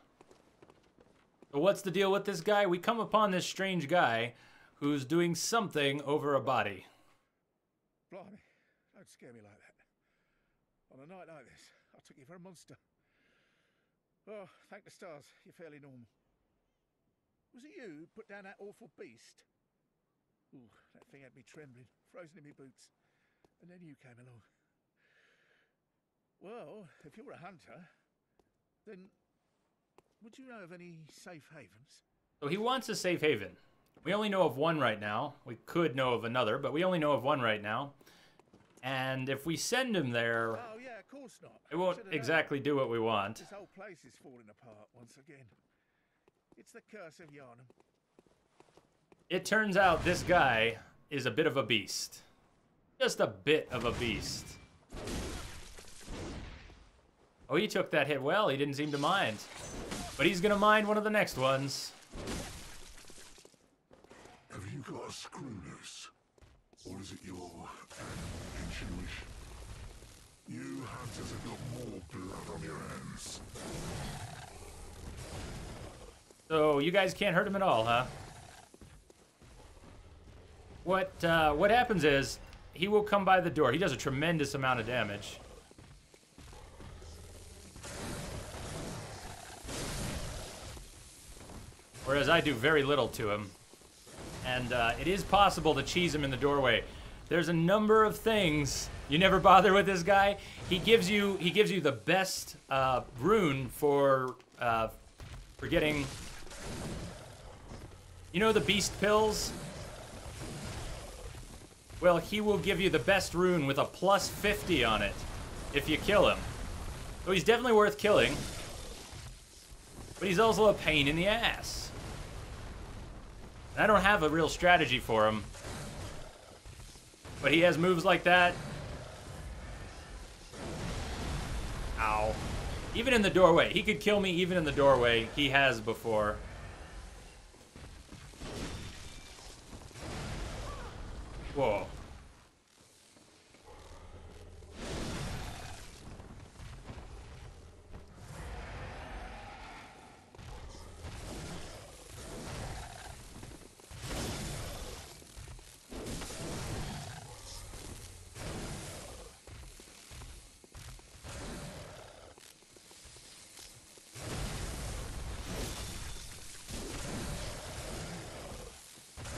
So what's the deal with this guy? We come upon this strange guy who's doing something over a body. Blimey, don't scare me like that. On a night like this, I took you for a monster. Oh, thank the stars, you're fairly normal. Was it you who put down that awful beast? Ooh, that thing had me trembling, frozen in my boots. And then you came along. Well, if you're a hunter, then would you know of any safe havens? So he wants a safe haven. We only know of one right now. We could know of another, but we only know of one right now. And if we send him there, oh yeah, of course not. It won't exactly do what we want. This whole place is falling apart once again. It's the curse of Yharnam. It turns out this guy is a bit of a beast. Just a bit of a beast. Oh, he took that hit well. He didn't seem to mind. But he's gonna mind one of the next ones. Have you got a screw loose? Or is it your intuition? You hunters have got more blood on your hands. So you guys can't hurt him at all, huh? What happens is he will come by the door. He does a tremendous amount of damage. Whereas I do very little to him. And it is possible to cheese him in the doorway. There's a number of things. You never bother with this guy. He gives you the best rune for getting. You know the beast pills? Well, he will give you the best rune with a plus 50 on it if you kill him. So he's definitely worth killing. But he's also a pain in the ass. And I don't have a real strategy for him. But he has moves like that. Ow. Even in the doorway. He could kill me even in the doorway. He has before. Whoa.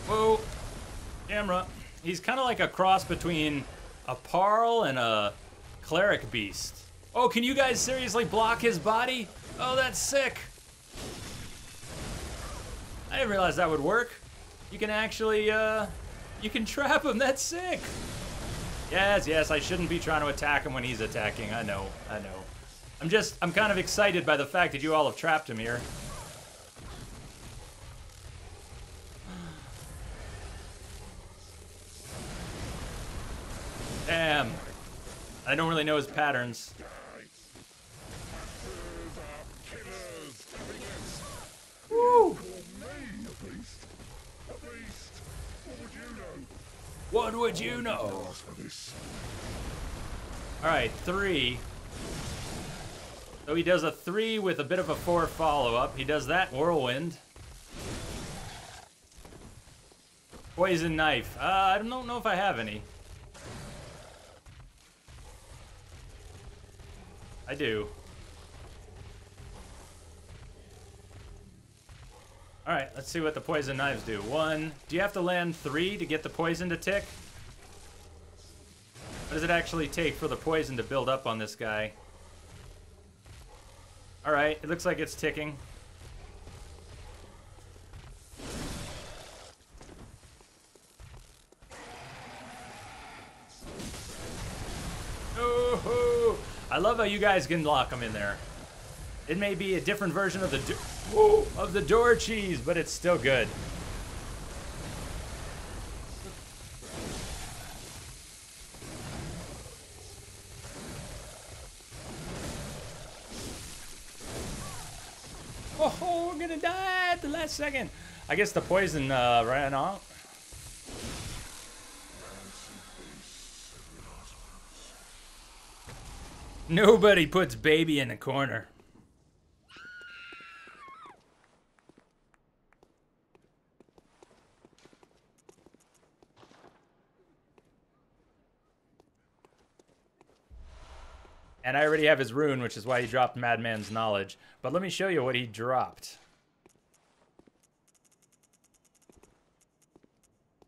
Whoa. Camera. He's kind of like a cross between a Parl and a Cleric Beast. Oh, can you guys seriously block his body? Oh, that's sick. I didn't realize that would work. You can actually, you can trap him. That's sick. Yes, yes, I shouldn't be trying to attack him when he's attacking. I know, I know. I'm kind of excited by the fact that you all have trapped him here. Damn. I don't really know his patterns. Woo! What would you know? Alright, 3. So he does a 3 with a bit of a 4 follow-up. He does that whirlwind. Poison knife. I don't know if I have any. I do. Alright, let's see what the poison knives do. 1. Do you have to land 3 to get the poison to tick? What does it actually take for the poison to build up on this guy? Alright, it looks like it's ticking. Oh, I love how you guys can lock them in there. It may be a different version of the door cheese, but it's still good. Oh, I'm gonna die at the last second. I guess the poison ran off. Nobody puts baby in a corner. And I already have his rune, which is why he dropped Madman's Knowledge. But let me show you what he dropped.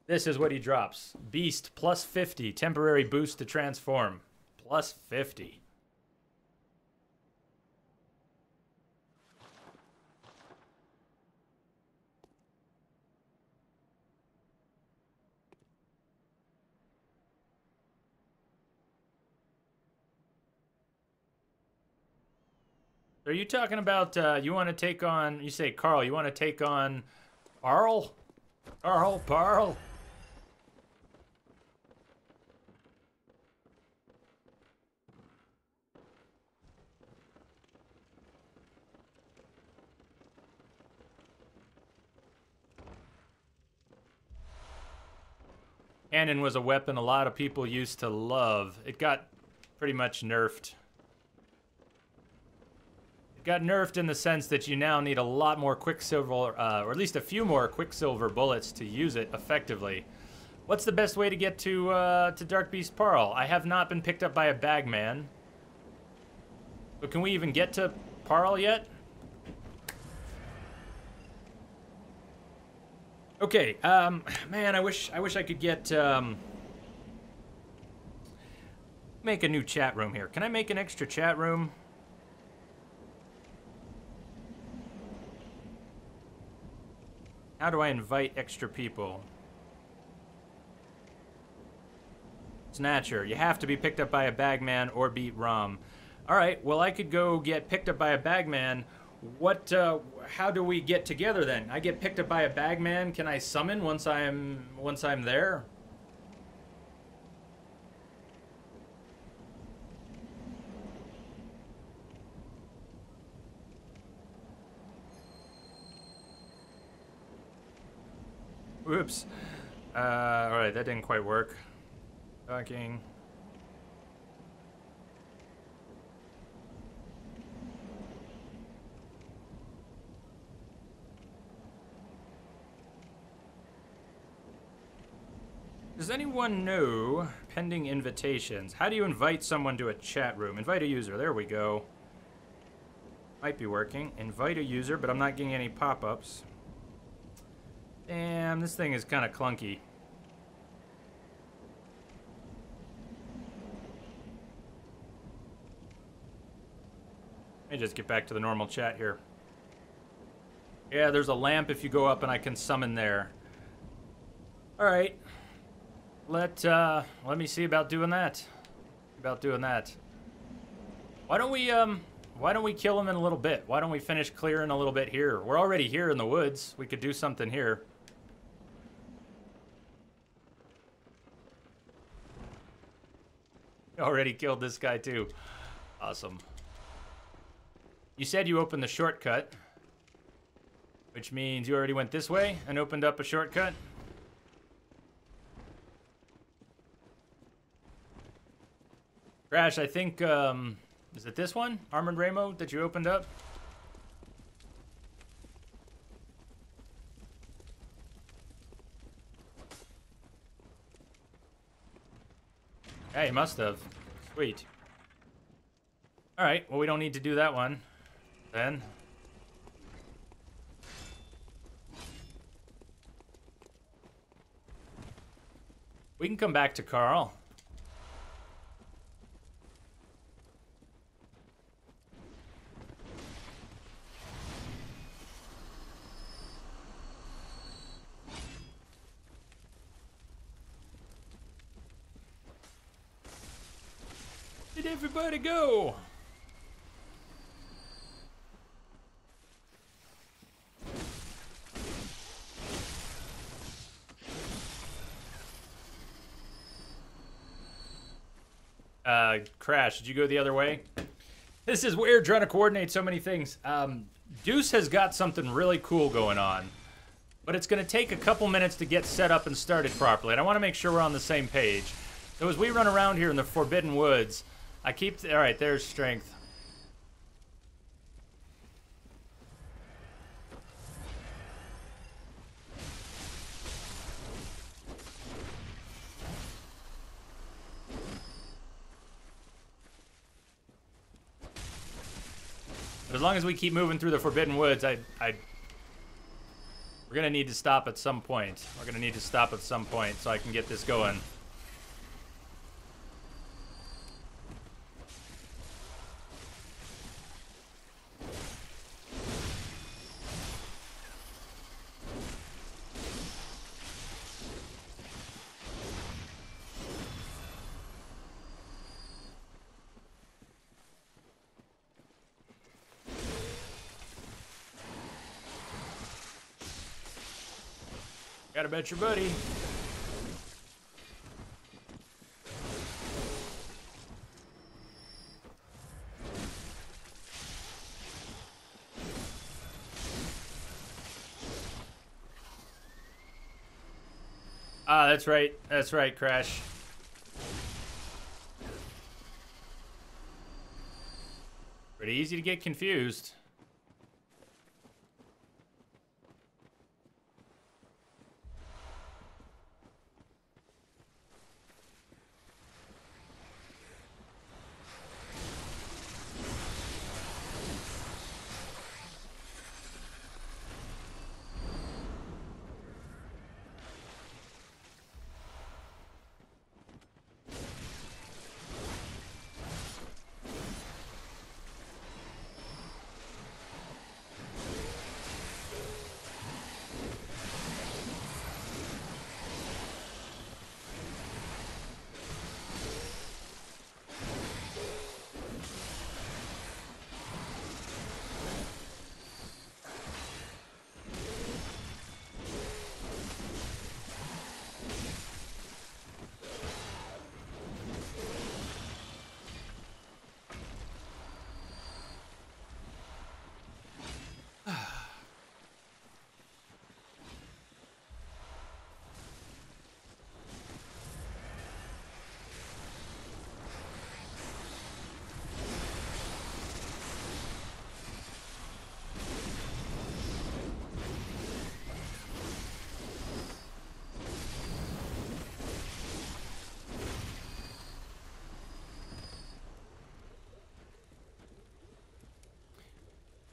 This is what he drops. Beast, plus 50. Temporary boost to transform. Plus 50. Are you talking about, you want to take on, you say, Carl, you want to take on Parl? Parl? Cannon was a weapon a lot of people used to love. It got pretty much nerfed. Got nerfed in the sense that you now need a lot more Quicksilver, or at least a few more Quicksilver bullets to use it effectively. What's the best way to get to Dark Beast Parl? I have not been picked up by a bagman. But can we even get to Parl yet? Okay, man, I wish I could get, make a new chat room here. Can I make an extra chat room? How do I invite extra people? Snatcher, you have to be picked up by a bagman or beat Rom. Alright, well I could go get picked up by a bagman. What, how do we get together then? I get picked up by a bagman, can I summon once I'm there? Whoops. Alright, that didn't quite work. Talking. Does anyone know, pending invitations, how do you invite someone to a chat room? Invite a user, there we go. Might be working. Invite a user, but I'm not getting any pop-ups. Damn, this thing is kind of clunky. Let me just get back to the normal chat here. Yeah, there's a lamp if you go up and I can summon there. Alright. Let me see about doing that. Why don't we kill him in a little bit? Why don't we finish clearing a little bit here? We're already here in the woods. We could do something here. Already killed this guy too. Awesome. You said you opened the shortcut, which means you already went this way and opened up a shortcut. Crash, I think, is it this one? Armored Ramo that you opened up? Yeah, you must have. Sweet. Alright, well, we don't need to do that one, then. We can come back to Carl. Did everybody go? Crash, did you go the other way? This is weird trying to coordinate so many things. Deuce has got something really cool going on, but it's going to take a couple minutes to get set up and started properly, and I want to make sure we're on the same page. So as we run around here in the Forbidden Woods, I keep... Alright, there's strength. But as long as we keep moving through the Forbidden Woods, we're gonna need to stop at some point. We're gonna need to stop at some point so I can get this going. Gotta bet your buddy. Ah, that's right. That's right, Crash. Pretty easy to get confused.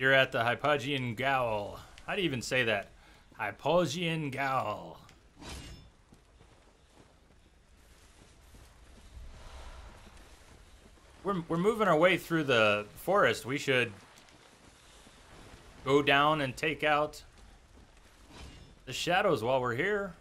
You're at the Hypogean Gaol. How do you even say that? Hypogean Gaol. We're moving our way through the forest. We should go down and take out the shadows while we're here.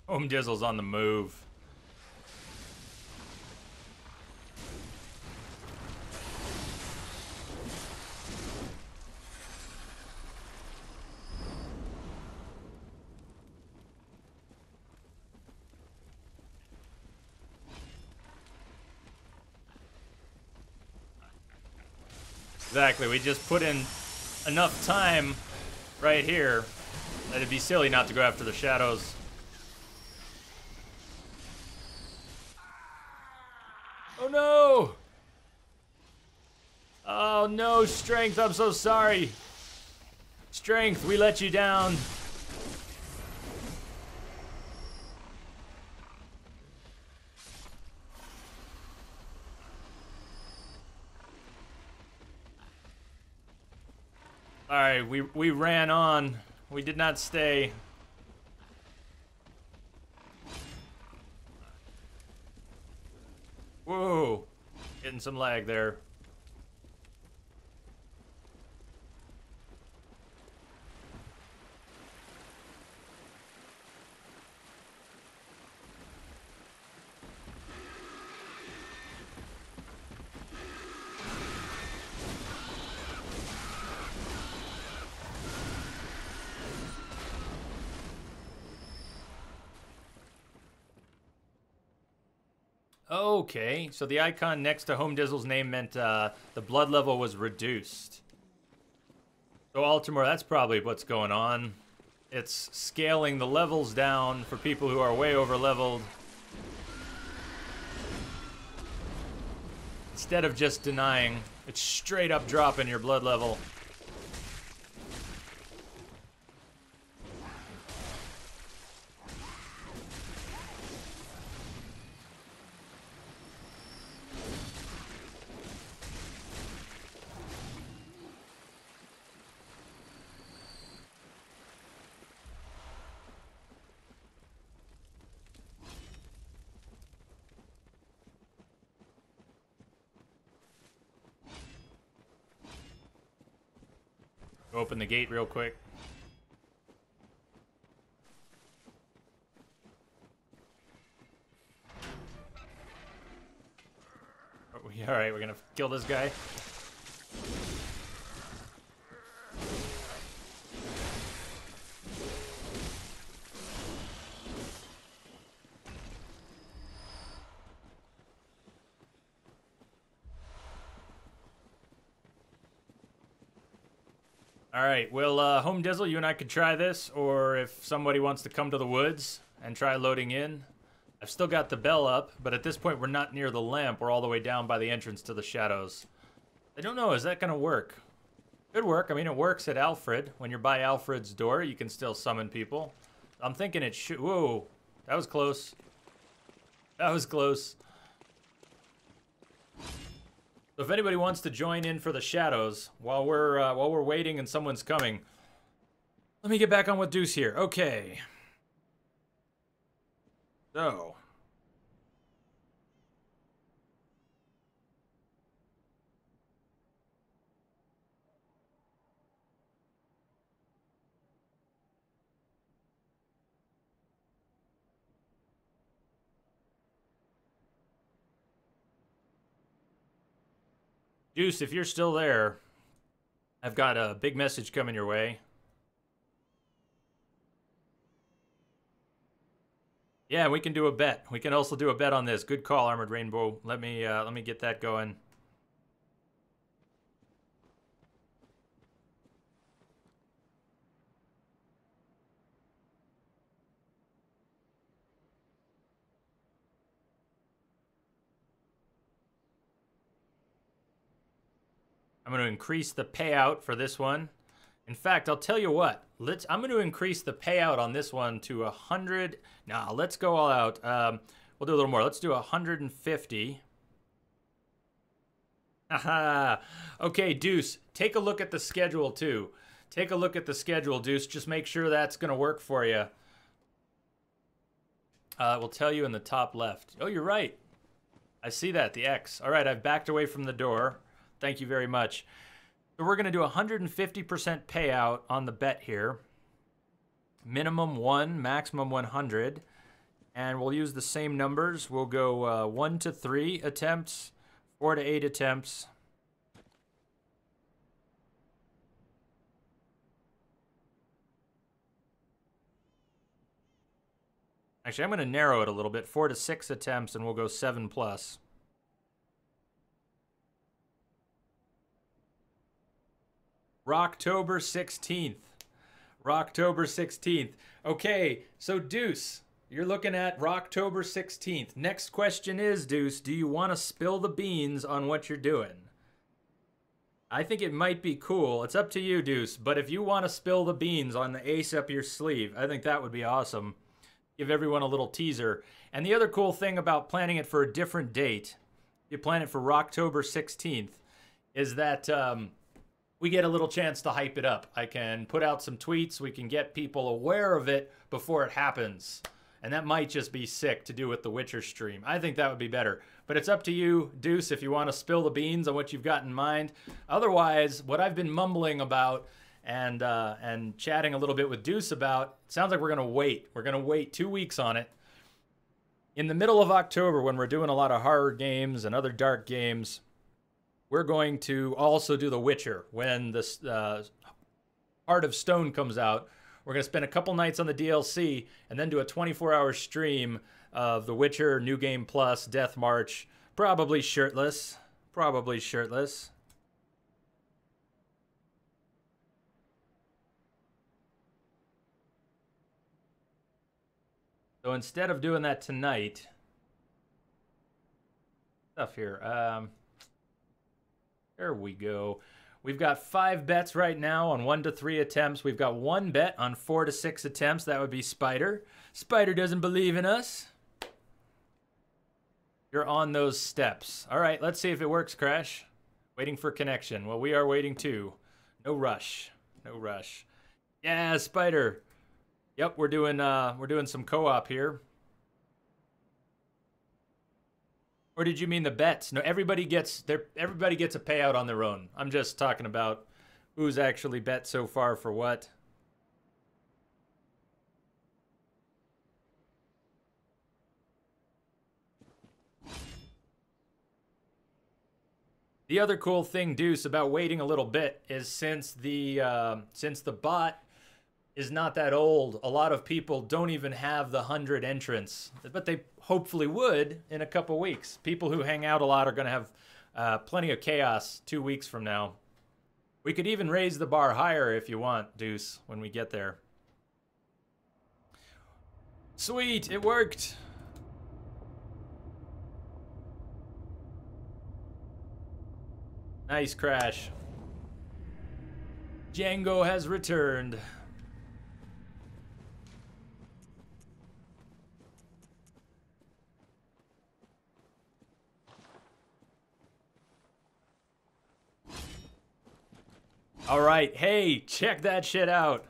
Home Dizzle's on the move. Exactly, we just put in enough time right here that it'd be silly not to go after the shadows. Oh no! Oh no, Strength, I'm so sorry. Strength, we let you down. Alright, we ran on. We did not stay. Whoa! Getting some lag there. Okay, so the icon next to Home Dizzle's name meant the blood level was reduced. So Altamore, that's probably what's going on. It's scaling the levels down for people who are way over leveled. Instead of just denying, it's straight up dropping your blood level. Open the gate real quick. Alright, we're gonna kill this guy. Alright, well, Home Dizzle, you and I could try this, or if somebody wants to come to the woods and try loading in. I've still got the bell up, but at this point we're not near the lamp. We're all the way down by the entrance to the shadows. I don't know, is that gonna work? Could work. I mean, it works at Alfred. When you're by Alfred's door, you can still summon people. I'm thinking it should... Whoa, that was close. That was close. So if anybody wants to join in for the shadows while we're waiting and someone's coming, let me get back on with Deuce here. Okay. So. Deuce, if you're still there, I've got a big message coming your way. Yeah, we can do a bet. We can also do a bet on this. Good call, Armored Rainbow. Let me get that going. I'm going to increase the payout for this one. In fact, I'll tell you what. I'm going to increase the payout on this one to 100. Nah, let's go all out. We'll do a little more. Let's do 150. Aha. Okay, Deuce, take a look at the schedule too. Take a look at the schedule, Deuce. Just make sure that's going to work for you. We'll tell you in the top left. Oh, you're right. I see that, the X. All right, I've backed away from the door. Thank you very much. So we're going to do 150% payout on the bet here. Minimum 1, maximum 100. And we'll use the same numbers. We'll go 1 to 3 attempts, 4 to 8 attempts. Actually, I'm going to narrow it a little bit. 4 to 6 attempts, and we'll go 7 plus. Rocktober 16th. Rocktober 16th. Okay, so Deuce, you're looking at Rocktober 16th. Next question is, Deuce, do you want to spill the beans on what you're doing? I think it might be cool. It's up to you, Deuce, but if you want to spill the beans on the ace up your sleeve, I think that would be awesome. Give everyone a little teaser. And the other cool thing about planning it for a different date, you plan it for Rocktober 16th, is that we get a little chance to hype it up. I can put out some tweets. We can get people aware of it before it happens. And that might just be sick to do with the Witcher stream. I think that would be better. But it's up to you, Deuce, if you want to spill the beans on what you've got in mind. Otherwise, what I've been mumbling about and chatting a little bit with Deuce about, it sounds like we're going to wait. We're going to wait 2 weeks on it. In the middle of October, when we're doing a lot of horror games and other dark games, we're going to also do The Witcher. When the Heart of Stone comes out, we're going to spend a couple nights on the DLC and then do a 24-hour stream of The Witcher, New Game Plus, Death March, probably shirtless. Probably shirtless. So instead of doing that tonight, stuff here. There we go. We've got 5 bets right now on 1 to 3 attempts. We've got 1 bet on 4 to 6 attempts. That would be Spider. Spider doesn't believe in us. You're on those steps. All right, let's see if it works, Crash. Waiting for connection. Well, we are waiting too. No rush. No rush. Yeah, Spider. Yep, we're doing some co-op here. Or did you mean the bets? No, everybody gets a payout on their own. I'm just talking about who's actually bet so far for what. The other cool thing, Deuce, about waiting a little bit is since the bot is not that old, a lot of people don't even have the 100 entrants, but they hopefully would in a couple weeks. People who hang out a lot are going to have plenty of chaos 2 weeks from now. We could even raise the bar higher if you want, Deuce, when we get there. Sweet, it worked. Nice crash. Django has returned. All right, hey, check that shit out.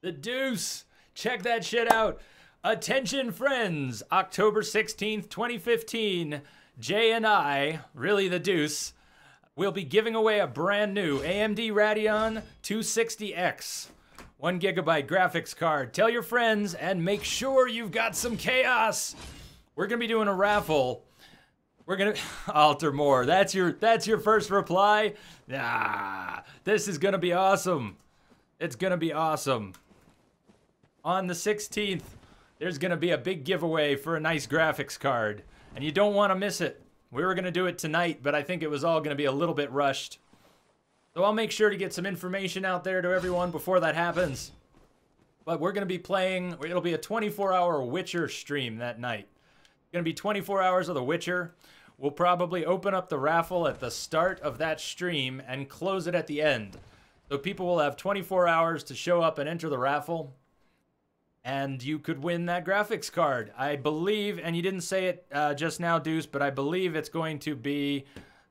The Deuce. Check that shit out. Attention, friends. October 16th, 2015. Jay and I, really the Deuce, will be giving away a brand new AMD Radeon 260X. 1 GB graphics card. Tell your friends and make sure you've got some chaos. We're going to be doing a raffle. We're going to alter more. That's your first reply. Nah, this is going to be awesome. It's going to be awesome. On the 16th, there's going to be a big giveaway for a nice graphics card, and you don't want to miss it. We were going to do it tonight, but I think it was all going to be a little bit rushed. So I'll make sure to get some information out there to everyone before that happens. But we're going to be playing, it'll be a 24-hour Witcher stream that night. It's going to be 24 hours of The Witcher. We'll probably open up the raffle at the start of that stream and close it at the end. So people will have 24 hours to show up and enter the raffle. And you could win that graphics card. I believe, and you didn't say it just now, Deuce, but I believe it's going to be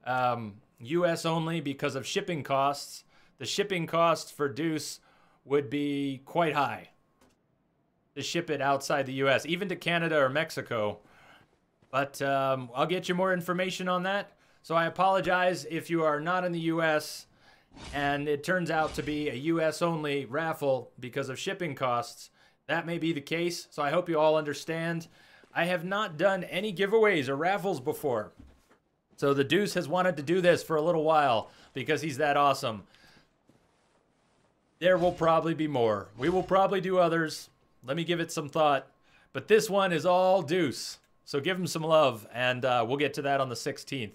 US only because of shipping costs. The shipping costs for Deuce would be quite high to ship it outside the US, even to Canada or Mexico. But I'll get you more information on that. So I apologize if you are not in the US and it turns out to be a US only raffle because of shipping costs. That may be the case, so I hope you all understand. I have not done any giveaways or raffles before. So the Deuce has wanted to do this for a little while because he's that awesome. There will probably be more. We will probably do others. Let me give it some thought. But this one is all Deuce. So give him some love, and we'll get to that on the 16th.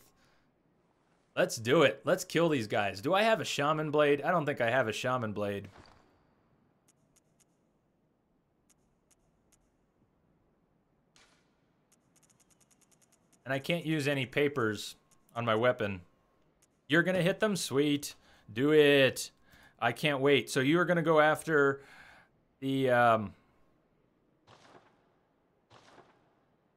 Let's do it. Let's kill these guys. Do I have a Shaman Blade? I don't think I have a Shaman Blade. And I can't use any papers on my weapon. You're going to hit them? Sweet. Do it. I can't wait. So you're going to go after the...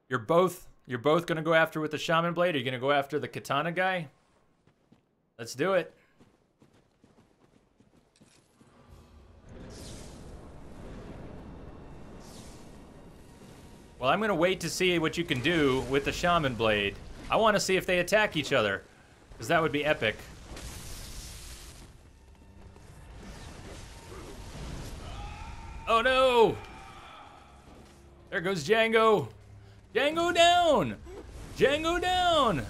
You're both going to go after with the Shaman Blade? Or are you going to go after the Katana guy? Let's do it. Well, I'm going to wait to see what you can do with the Shaman Blade. I want to see if they attack each other, because that would be epic. Oh no! There goes Django! Django down! Django down!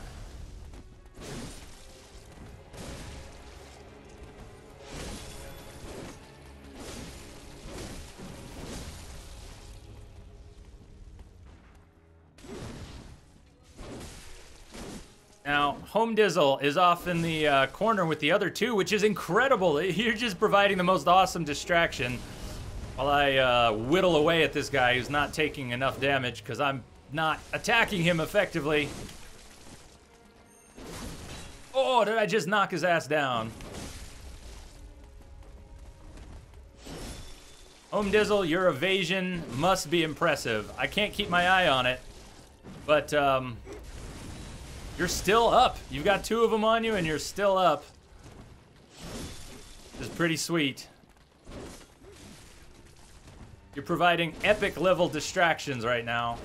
Now, Home Dizzle is off in the corner with the other two, which is incredible. You're just providing the most awesome distraction while I whittle away at this guy who's not taking enough damage because I'm not attacking him effectively. Oh, did I just knock his ass down? Home Dizzle, your evasion must be impressive. I can't keep my eye on it, but you're still up. You've got two of them on you and you're still up. This is pretty sweet. You're providing epic level distractions right now.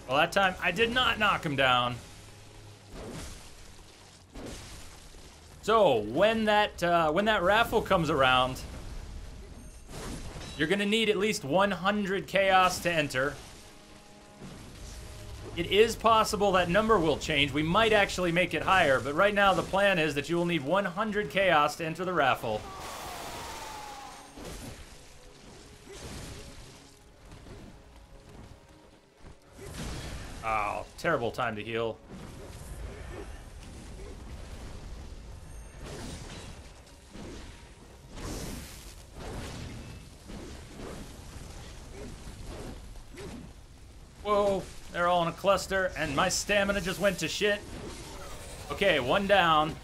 Well, that time I did not knock him down. So when that raffle comes around, you're gonna need at least 100 chaos to enter. It is possible that number will change. We might actually make it higher, but right now the plan is that you will need 100 chaos to enter the raffle. Oh, terrible time to heal. Whoa, they're all in a cluster, and my stamina just went to shit. Okay, one down.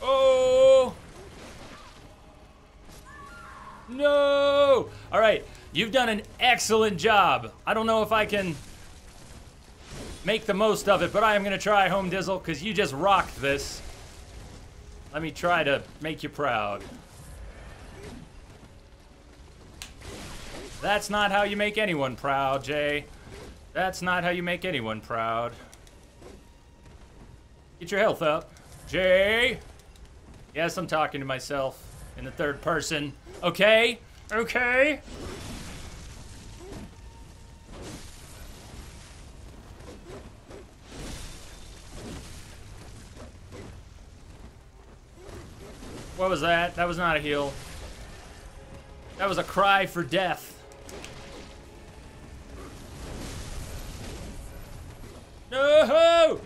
Oh! No! All right, you've done an excellent job. I don't know if I can make the most of it, but I am going to try, Home Dizzle, because you just rocked this. Let me try to make you proud. That's not how you make anyone proud, Jay. That's not how you make anyone proud. Get your health up. Jay! Yes, I'm talking to myself in the third person. Okay? Okay? What was that? That was not a heal. That was a cry for death. No!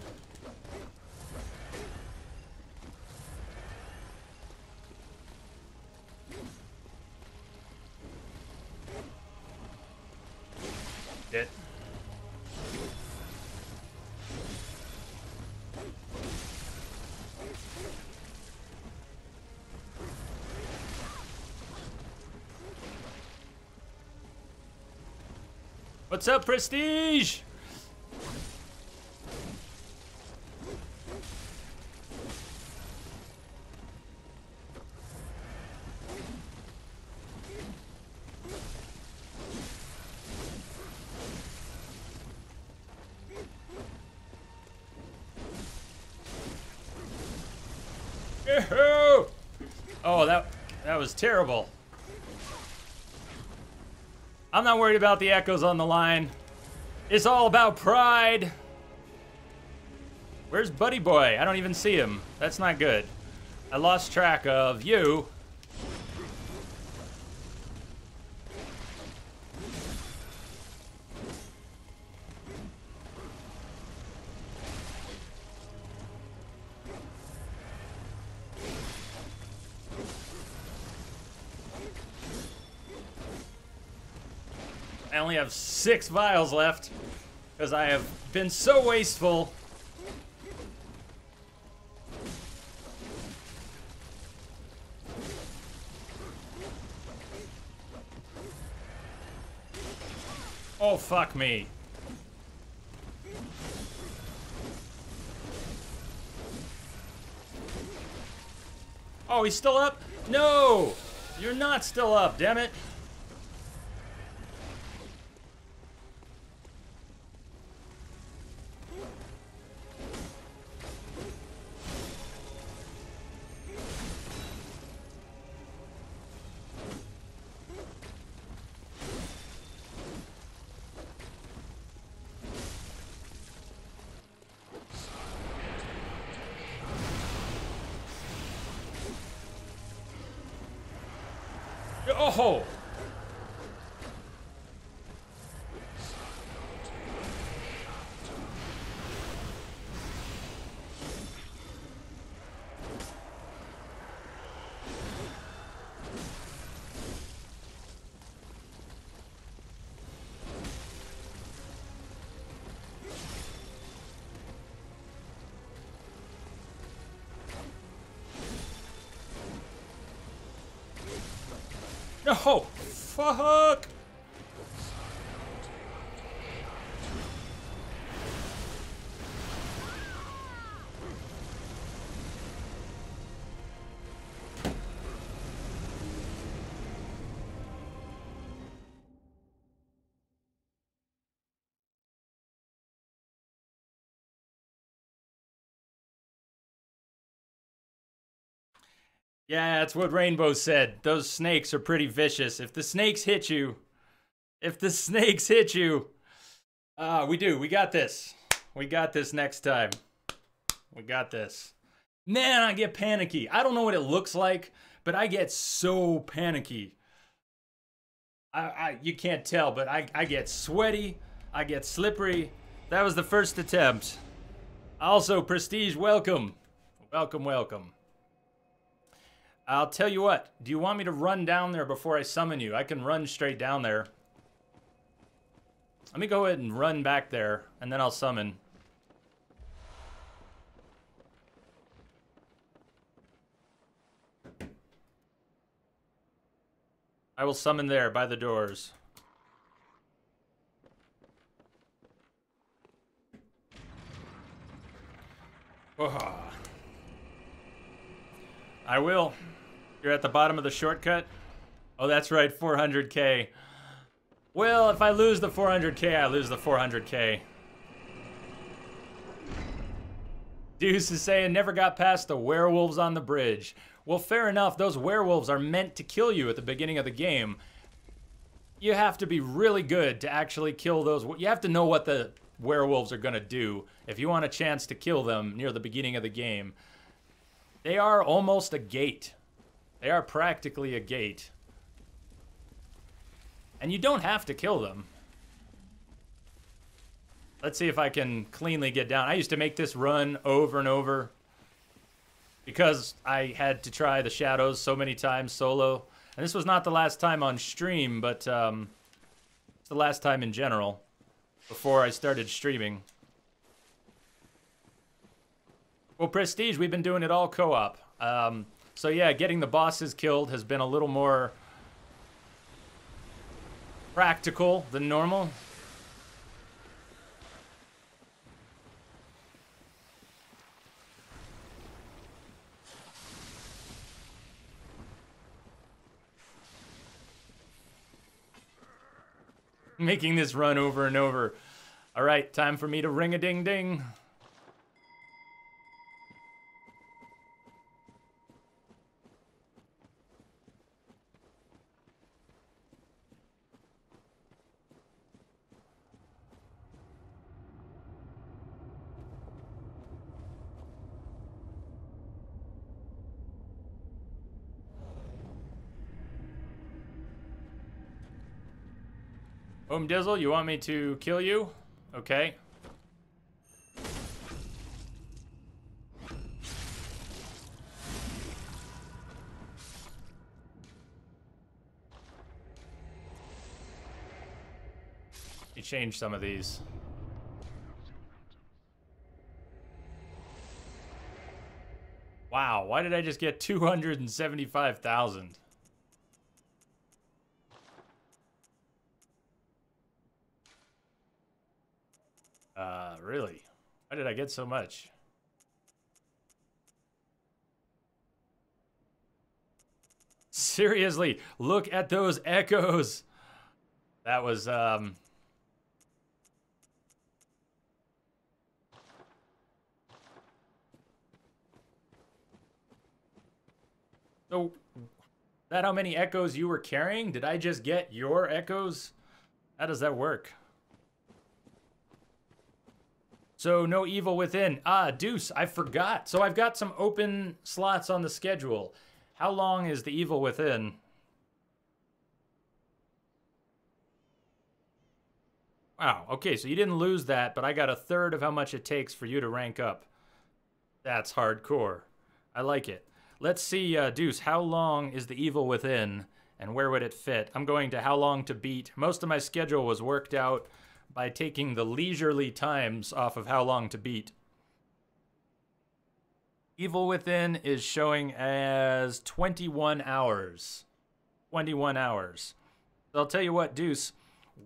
It. What's up, Prestige? Oh, that was terrible. I'm not worried about the echoes on the line. It's all about pride. Where's Buddy Boy? I don't even see him. That's not good. I lost track of you. I only have 6 vials left because I have been so wasteful. Oh, fuck me. Oh, he's still up? No! You're not still up, damn it. Oh! No! Fuck! Yeah, that's what Rainbow said. Those snakes are pretty vicious. If the snakes hit you, we do. We got this. We got this next time. We got this. Man, I get panicky. I don't know what it looks like, but I get so panicky. You can't tell, but I get sweaty. I get slippery. That was the first attempt. Also, Prestige, welcome. Welcome, welcome. I'll tell you what. Do you want me to run down there before I summon you? I can run straight down there. Let me go ahead and run back there, and then I'll summon. I will summon there by the doors. Oh. I will. You're at the bottom of the shortcut? Oh, that's right, 400k. Well, if I lose the 400k, I lose the 400k. Deuce is saying, never got past the werewolves on the bridge. Well, fair enough. Those werewolves are meant to kill you at the beginning of the game. You have to be really good to actually kill those. You have to know what the werewolves are going to do if you want a chance to kill them near the beginning of the game. They are almost a gate. They are practically a gate. And you don't have to kill them. Let's see if I can cleanly get down. I used to make this run over and over because I had to try the shadows so many times solo. And this was not the last time on stream, but it's the last time in general before I started streaming. Well, Prestige, we've been doing it all co-op. So yeah, getting the bosses killed has been a little more practical than normal. Making this run over and over. All right, time for me to ring-a-ding-ding. Dizzle, you want me to kill you? Okay. You changed some of these. Wow, why did I just get 275,000? Really? Why did I get so much? Seriously, look at those echoes. That was, So, is that how many echoes you were carrying? Did I just get your echoes? How does that work? So, no Evil Within. Ah, Deuce, I forgot. So, I've got some open slots on the schedule. How long is the Evil Within? Wow, okay, so you didn't lose that, but I got a third of how much it takes for you to rank up. That's hardcore. I like it. Let's see, Deuce, how long is the Evil Within, and where would it fit? I'm going to how long to beat. Most of my schedule was worked out by taking the leisurely times off of how long to beat. Evil Within is showing as 21 hours. 21 hours. So I'll tell you what, Deuce,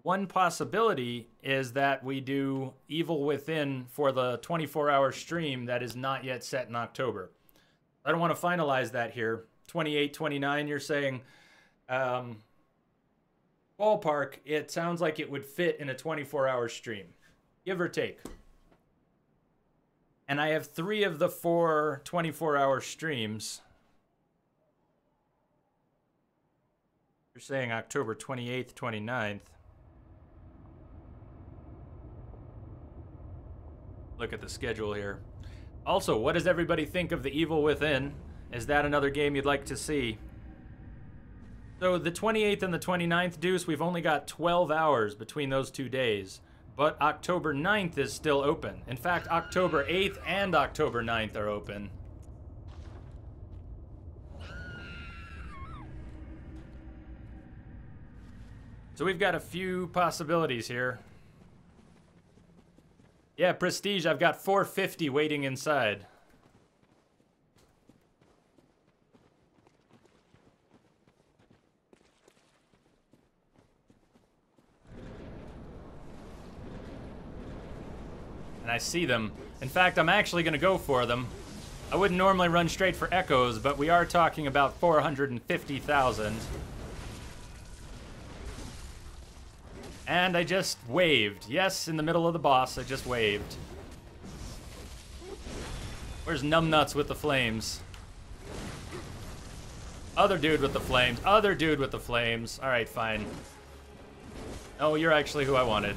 one possibility is that we do Evil Within for the 24-hour stream that is not yet set in October. I don't want to finalize that here. 28, 29, you're saying... ballpark, it sounds like it would fit in a 24-hour stream, give or take. And I have 3 of the 4 24-hour streams. You're saying October 28th, 29th. Look at the schedule here. Also, what does everybody think of The Evil Within? Is that another game you'd like to see? So the 28th and the 29th, Deuce, we've only got 12 hours between those 2 days. But October 9th is still open. In fact, October 8th and October 9th are open. So we've got a few possibilities here. Yeah, Prestige, I've got 450 waiting inside. And I see them. In fact, I'm actually going to go for them. I wouldn't normally run straight for echoes, but we are talking about 450,000. And I just waved. Yes, in the middle of the boss, I just waved. Where's Numbnuts with the flames? Other dude with the flames. Other dude with the flames. Alright, fine. Oh, you're actually who I wanted.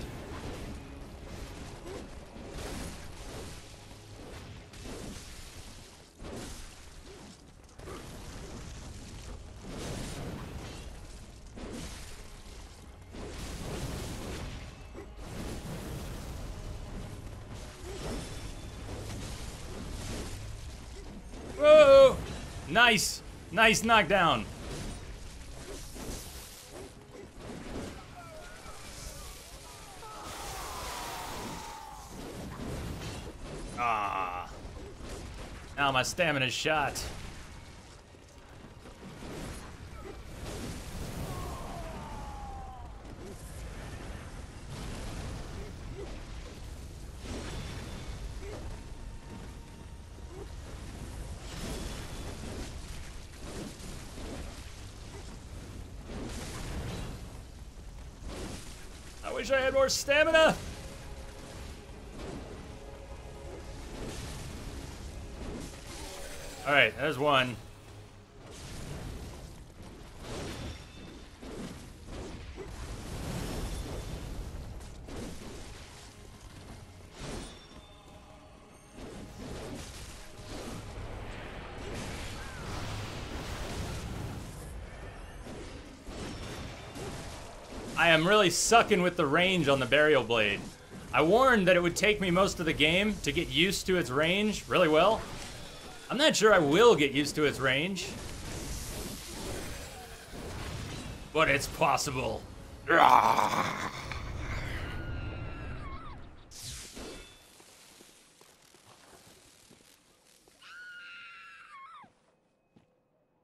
Whoa! Nice! Nice knockdown. Ah. Now my stamina's shot. I wish I had more stamina. All right, there's one. I am really sucking with the range on the Burial Blade. I warned that it would take me most of the game to get used to its range really well. I'm not sure I will get used to its range. But it's possible.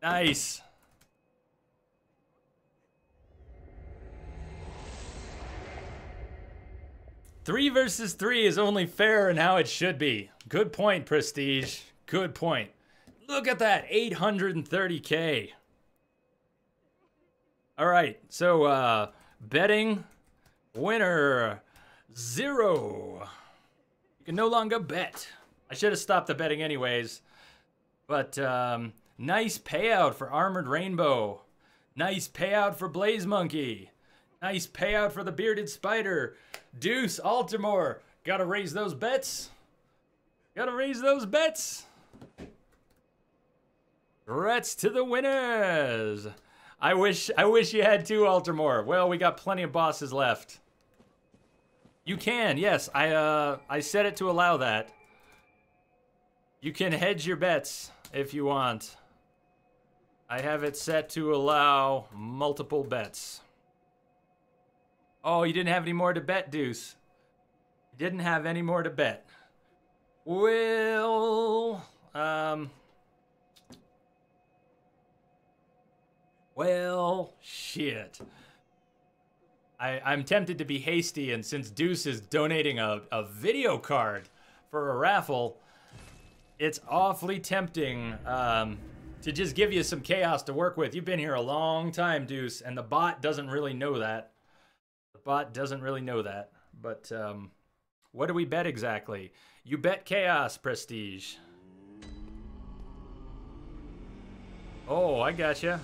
Nice. Three versus three is only fair and how it should be. Good point, Prestige. Good point. Look at that, 830K. All right, so betting winner 0. You can no longer bet. I should have stopped the betting anyways. But nice payout for Armored Rainbow. Nice payout for Blaze Monkey. Nice payout for the Bearded Spider. Deuce, Altamore. Gotta raise those bets. Gotta raise those bets. Congrats to the winners. I wish you had 2 Altamore. Well, we got plenty of bosses left. You can, yes. I set it to allow that. You can hedge your bets if you want. I have it set to allow multiple bets. Oh, you didn't have any more to bet, Deuce. You didn't have any more to bet. Well, well, shit. I'm tempted to be hasty, and since Deuce is donating a video card for a raffle, it's awfully tempting to just give you some chaos to work with. You've been here a long time, Deuce, and the bot doesn't really know that. The bot doesn't really know that. But what do we bet exactly? You bet chaos, Prestige. Oh, I gotcha.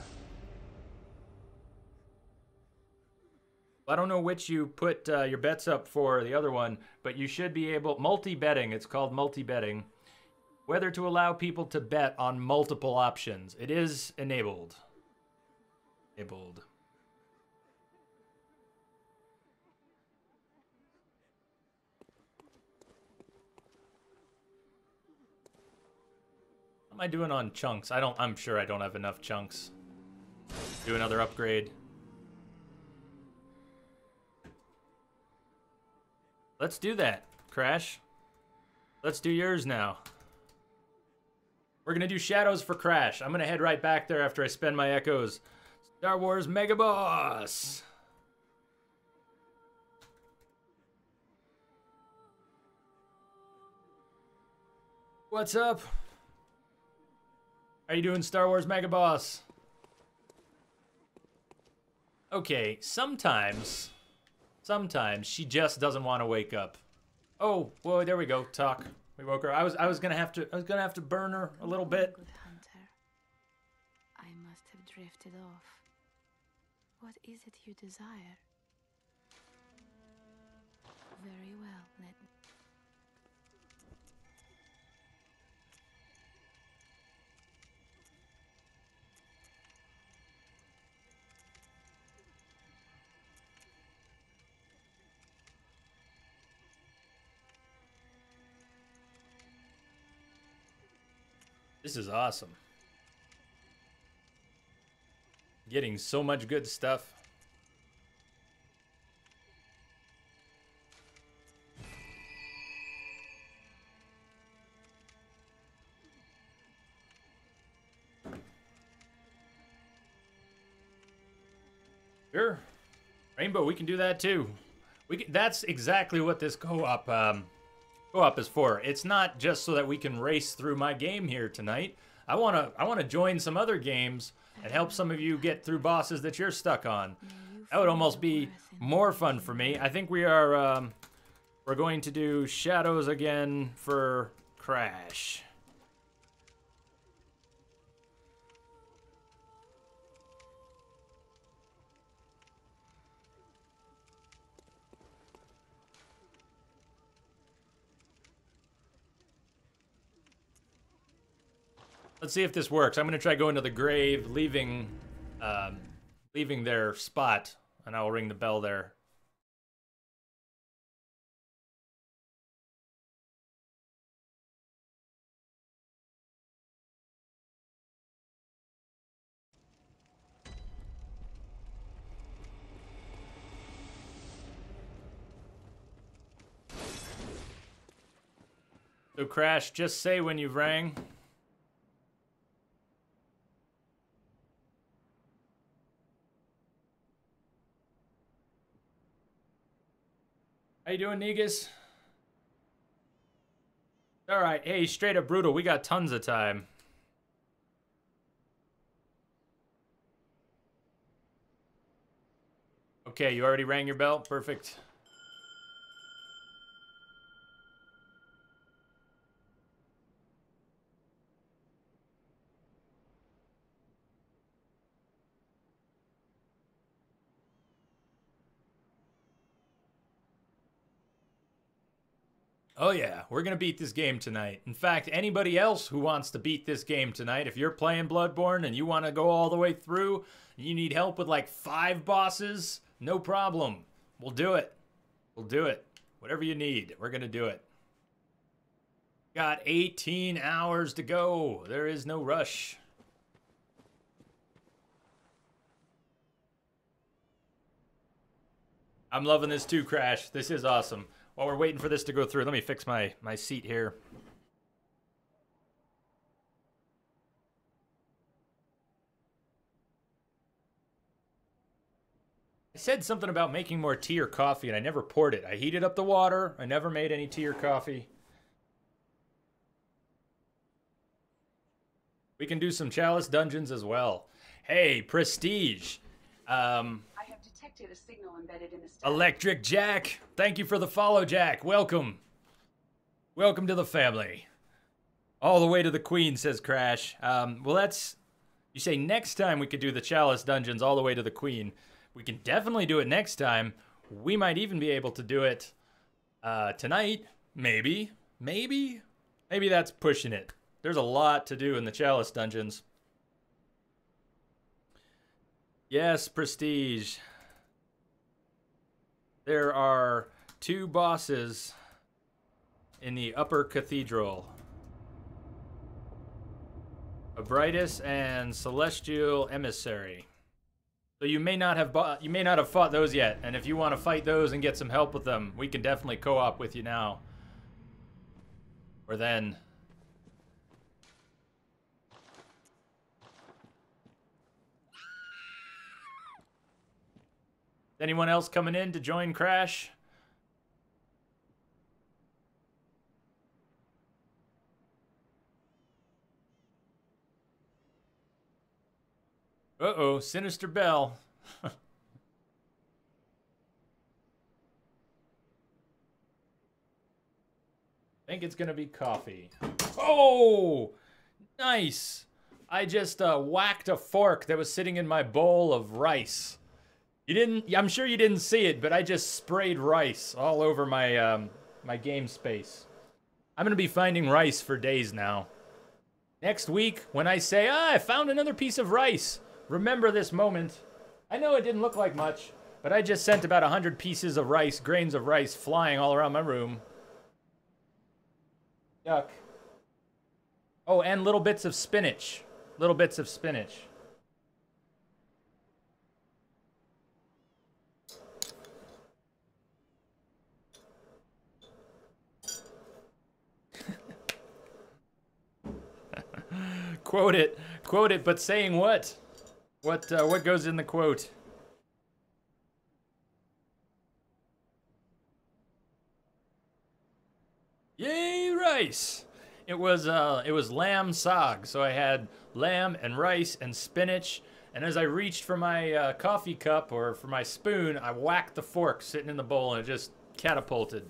I don't know which you put your bets up for, the other one, but you should be able, multi-betting, it's called multi-betting. Whether to allow people to bet on multiple options. It is enabled. Enabled. What am I doing on chunks? I'm sure I don't have enough chunks. Do another upgrade. Let's do that, Crash. Let's do yours now. We're gonna do Shadows for Crash. I'm gonna head right back there after I spend my echoes. Star Wars Mega Boss. What's up? How you doing, Star Wars Mega Boss? Okay, sometimes she just doesn't want to wake up. Oh, well, there we go. Talk. We woke her. I was gonna have to burn her a little bit. Good hunter. I must have drifted off. What is it you desire? Very well, let me. This is awesome. Getting so much good stuff. Sure. Rainbow, we can do that too. That's exactly what this co-op is for. It's not just so that we can race through my game here tonight. I wanna join some other games and help some of you get through bosses that you're stuck on. That would almost be more fun for me. I think we're going to do Shadows again for Crash. Let's see if this works. I'm gonna try going to the grave, leaving their spot, and I will ring the bell there. So Crash, just say when you've rang. How you doing, Negus? All right, hey, straight up brutal. We got tons of time. Okay, you already rang your bell? Perfect. Oh yeah, we're gonna beat this game tonight. In fact, anybody else who wants to beat this game tonight, if you're playing Bloodborne and you want to go all the way through, and you need help with like 5 bosses, no problem. We'll do it. We'll do it. Whatever you need, we're gonna do it. Got 18 hours to go. There is no rush. I'm loving this too, Crash. This is awesome. While we're waiting for this to go through, let me fix my seat here. I said something about making more tea or coffee, and I never poured it. I heated up the water. I never made any tea or coffee. We can do some Chalice dungeons as well. Hey, Prestige. I have detected a signal embedded in the stack. Electric Jack. Thank you for the follow, Jack. Welcome. Welcome to the family. All the way to the Queen, says Crash. Well, that's... You say next time we could do the Chalice dungeons all the way to the Queen. We can definitely do it next time. We might even be able to do it tonight. Maybe. Maybe that's pushing it. There's a lot to do in the Chalice dungeons. Yes, Prestige. There are 2 bosses in the Upper Cathedral. Abritus and Celestial Emissary. So you may not have fought those yet, and if you want to fight those and get some help with them, we can definitely co-op with you now. Or then. Anyone else coming in to join Crash? Uh-oh, Sinister Bell. think it's gonna be coffee. Oh, nice. I just whacked a fork that was sitting in my bowl of rice. You didn't, I'm sure you didn't see it, but I just sprayed rice all over my, my game space. I'm gonna be finding rice for days now. Next week, when I say, I found another piece of rice, remember this moment. I know it didn't look like much, but I just sent about 100 pieces of rice, grains of rice, flying all around my room. Yuck. Oh, and little bits of spinach. Little bits of spinach. Quote it, but saying what? What goes in the quote? Yay, rice! It was lamb sog, so I had lamb and rice and spinach, and as I reached for my coffee cup or for my spoon, I whacked the fork sitting in the bowl and it just catapulted.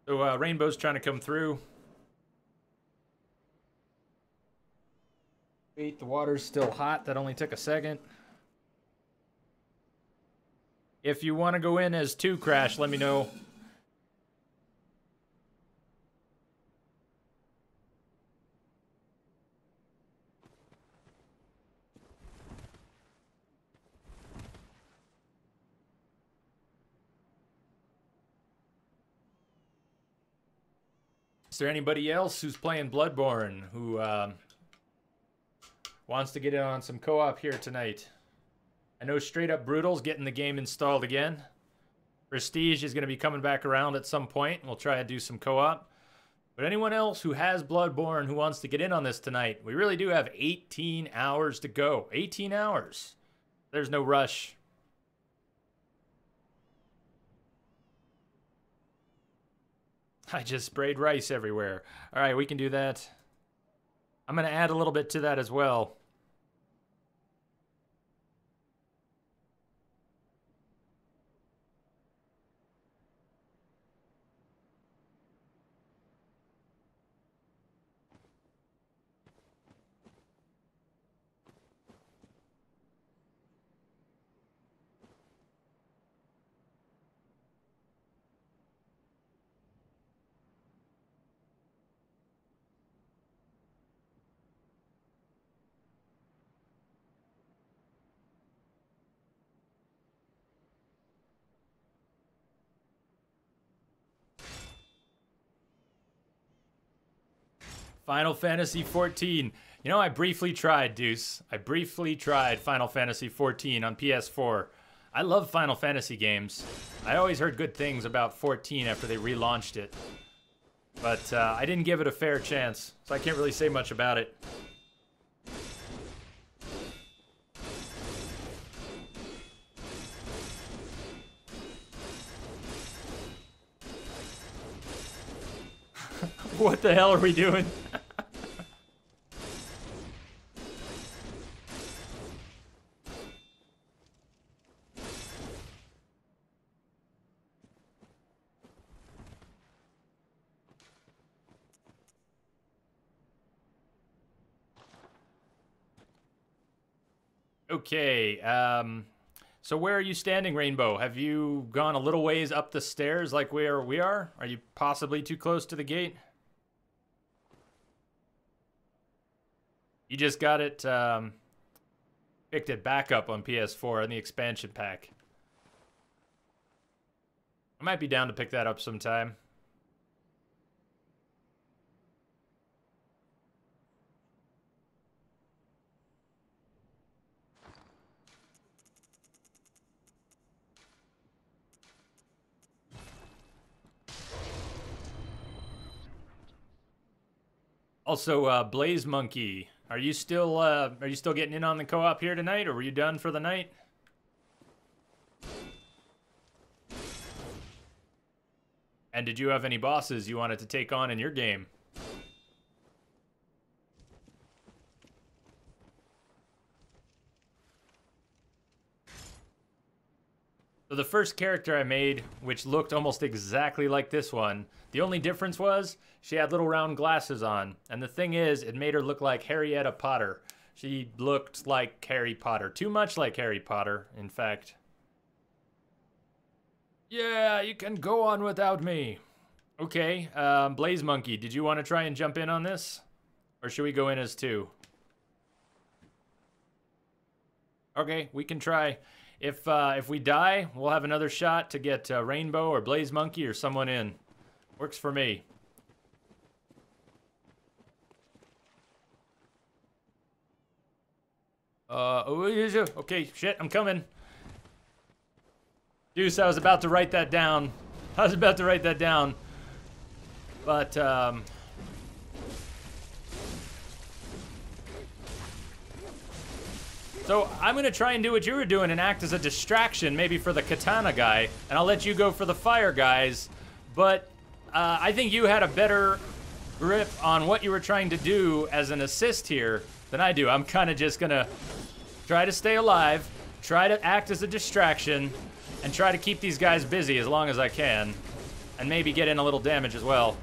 So Rainbow's trying to come through. Wait, the water's still hot. That only took a second. If you want to go in as 2 Crash, let me know. Is there anybody else who's playing Bloodborne who wants to get in on some co-op here tonight? I know Straight Up Brutal's getting the game installed again. Prestige is going to be coming back around at some point. We'll try and do some co-op. But anyone else who has Bloodborne who wants to get in on this tonight, we really do have 18 hours to go. 18 hours. There's no rush. I just sprayed rice everywhere. All right, we can do that. I'm going to add a little bit to that as well. Final Fantasy 14. You know, I briefly tried, Deuce. I briefly tried Final Fantasy 14 on PS4. I love Final Fantasy games. I always heard good things about 14 after they relaunched it. But I didn't give it a fair chance, so I can't really say much about it. What the hell are we doing? Okay, so where are you standing, Rainbow? Have you gone a little ways up the stairs like where we are? Are you possibly too close to the gate? You just got it, picked it back up on PS4 in the expansion pack. I might be down to pick that up sometime. Also, Blaze Monkey, are you still getting in on the co-op here tonight, or were you done for the night? And did you have any bosses you wanted to take on in your game? So the first character I made, which looked almost exactly like this one, the only difference was she had little round glasses on. And the thing is, it made her look like Harrietta Potter. She looked like Harry Potter. Too much like Harry Potter, in fact. Yeah, you can go on without me. Okay, Blaze Monkey, did you want to try and jump in on this? Or should we go in as two? Okay, we can try. If we die, we'll have another shot to get Rainbow or Blaze Monkey or someone in. Works for me. Okay, shit, I'm coming. Deuce, I was about to write that down. But, so I'm gonna try and do what you were doing and act as a distraction, maybe for the katana guy, and I'll let you go for the fire guys. But I think you had a better grip on what you were trying to do as an assist here than I do. I'm kind of just gonna try to stay alive, try to act as a distraction, and try to keep these guys busy as long as I can, and maybe get in a little damage as well.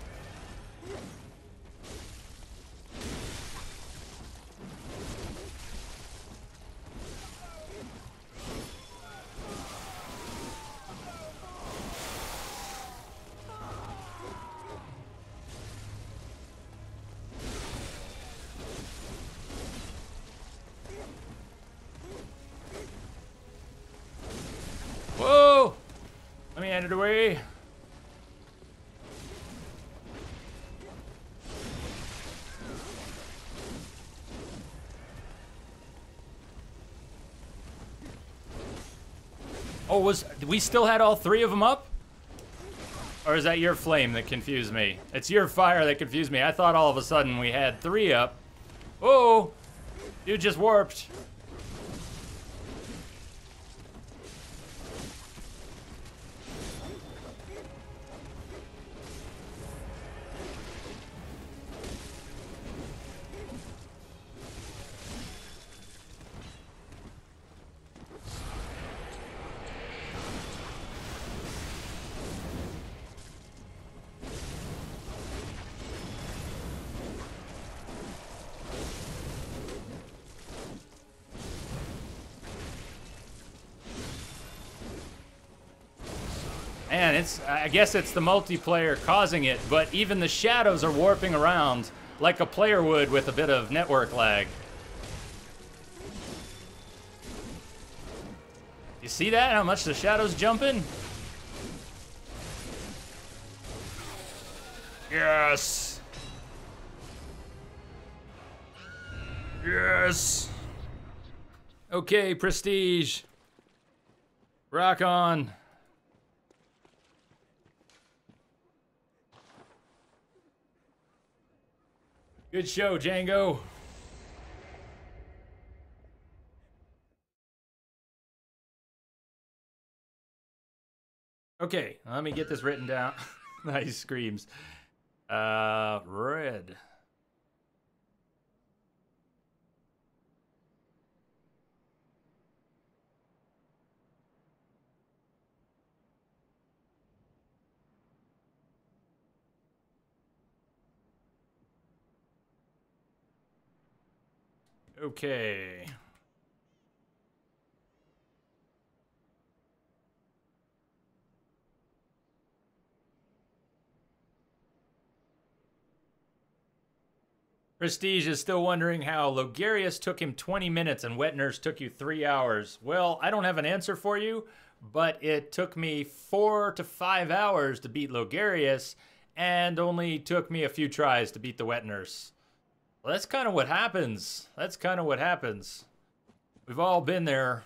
Whoa! Let me hand it away. Oh, we still had all three of them up? Or is that your flame that confused me? It's your fire that confused me. I thought all of a sudden we had three up. Oh! Dude just warped. Man, I guess it's the multiplayer causing it, but even the shadows are warping around like a player would with a bit of network lag. You see that? How much the shadow's jumping? Yes! Yes! Okay, Prestige. Rock on. Good show, Django. Okay, let me get this written down. Nice screams. Red. Okay. Prestige is still wondering how Logarius took him 20 minutes and Wet Nurse took you 3 hours. Well, I don't have an answer for you, but it took me 4 to 5 hours to beat Logarius and only took me a few tries to beat the Wet Nurse. Well, that's kind of what happens. That's kind of what happens. We've all been there.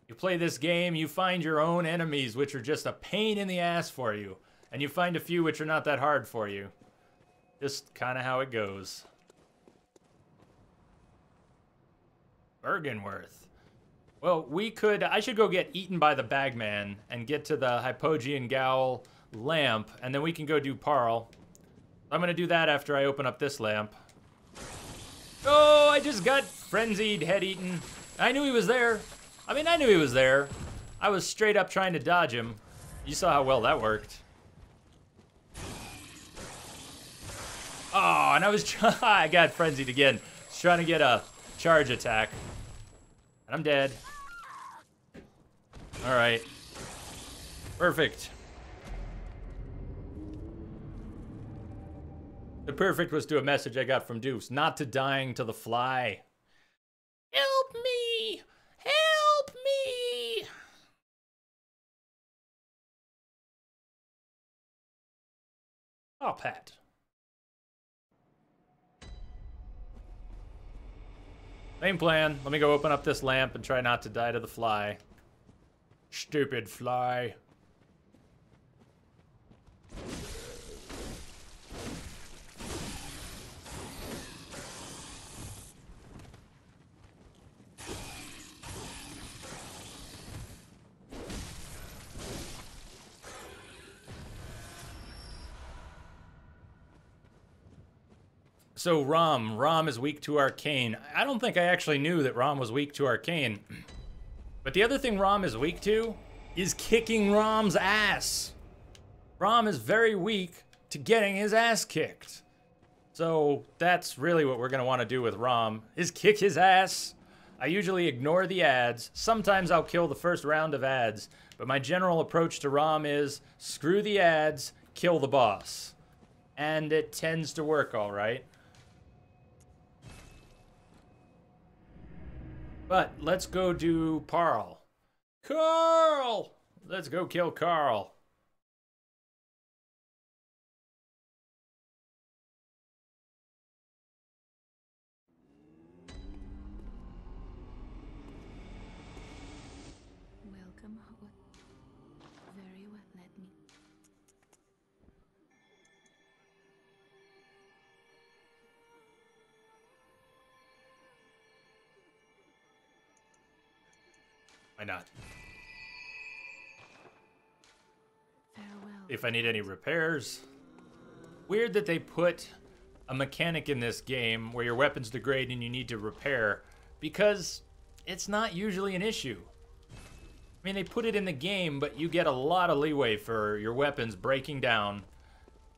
You play this game, you find your own enemies, which are just a pain in the ass for you. And you find a few which are not that hard for you. Just kind of how it goes. Bergenworth. Well, I should go get eaten by the Bagman and get to the Hypogean Gowl lamp, and then we can go do Parl. I'm gonna do that after I open up this lamp. Oh, I just got frenzied, head eaten. I knew he was there. I mean, I knew he was there. I was straight up trying to dodge him. You saw how well that worked. Oh, and I was I got frenzied again. I was trying to get a charge attack. And I'm dead. Alright. Perfect. The perfect was to a message I got from Deuce. Not to dying to the fly. Help me! Help me! Oh, Pat. Same plan. Let me go open up this lamp and try not to die to the fly. Stupid fly. So Rom is weak to arcane. I don't think I actually knew that Rom was weak to arcane. But the other thing Rom is weak to is kicking Rom's ass. Rom is very weak to getting his ass kicked. So that's really what we're gonna wanna do with Rom, is kick his ass. I usually ignore the ads. Sometimes I'll kill the first round of ads, but my general approach to Rom is screw the ads, kill the boss. And it tends to work all right. But let's go do Carl. Carl! Let's go kill Carl. Welcome, Howard. Very well, let me. Why not? Farewell. If I need any repairs. Weird that they put a mechanic in this game where your weapons degrade and you need to repair, because it's not usually an issue. I mean, they put it in the game, but you get a lot of leeway for your weapons breaking down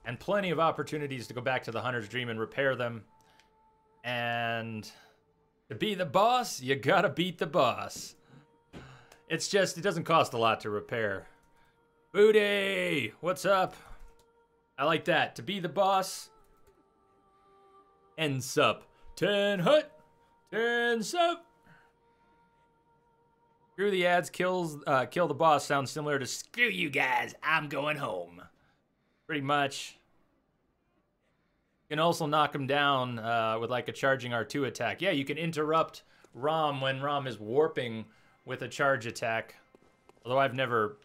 and plenty of opportunities to go back to the Hunter's Dream and repair them. And to be the boss, you gotta beat the boss. It's just, it doesn't cost a lot to repair. Booty! What's up? I like that. To be the boss. And sup. 10 hut. 10 sup. Screw the ads, kill the boss sounds similar to screw you guys, I'm going home. Pretty much. You can also knock him down with like a charging R2 attack. Yeah, you can interrupt Rom when Rom is warping with a charge attack. Although I've never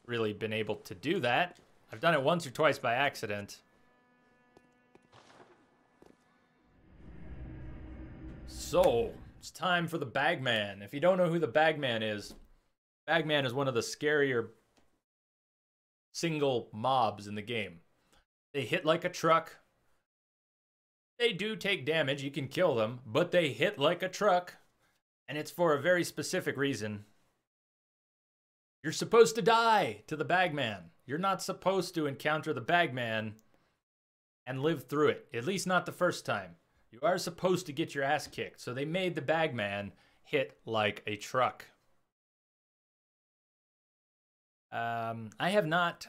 really been able to do that. I've done it once or twice by accident. So, it's time for the Bagman. If you don't know who the Bagman is one of the scarier single mobs in the game. They hit like a truck. They do take damage, you can kill them, but they hit like a truck. And it's for a very specific reason. You're supposed to die to the Bagman. You're not supposed to encounter the Bagman and live through it. At least not the first time. You are supposed to get your ass kicked. So they made the Bagman hit like a truck. I have not...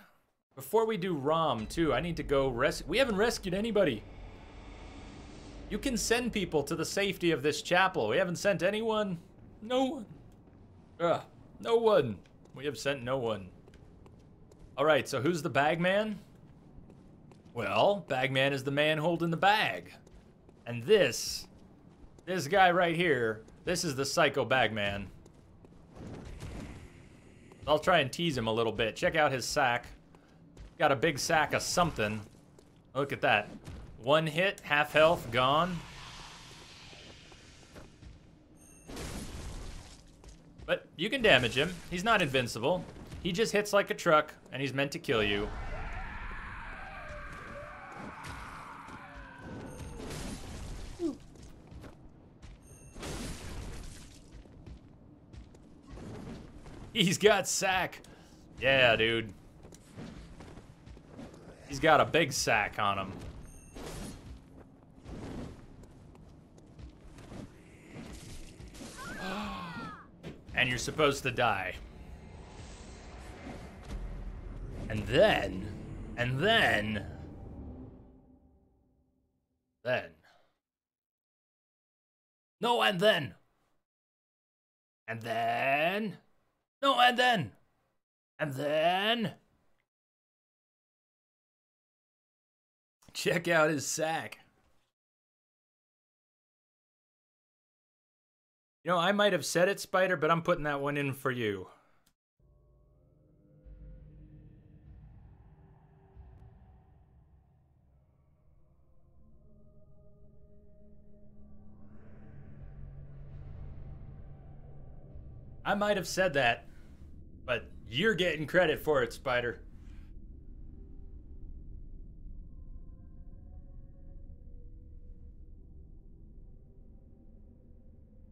Before we do Rom, too, I need to go rescue... We haven't rescued anybody. You can send people to the safety of this chapel. We haven't sent anyone. No one. Ugh, no one. We have sent no one. Alright, so who's the Bagman? Well, Bagman is the man holding the bag. And this guy right here, this is the Psycho Bagman. I'll try and tease him a little bit. Check out his sack. Got a big sack of something. Look at that. One hit, half health, gone. But you can damage him. He's not invincible. He just hits like a truck, and he's meant to kill you. He's got sack. Yeah, dude. He's got a big sack on him. And you're supposed to die. And then... No, and then... And then... No, and then... And then... Check out his sack. You know, I might have said it, Spider, but I'm putting that one in for you. I might have said that, but you're getting credit for it, Spider.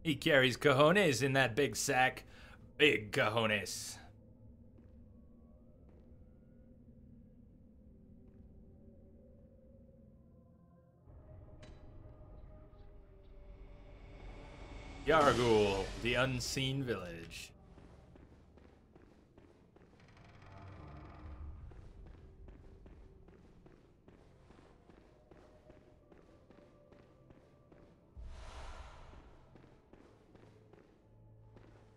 He carries cojones in that big sack. Big cojones. Yargul, the unseen village.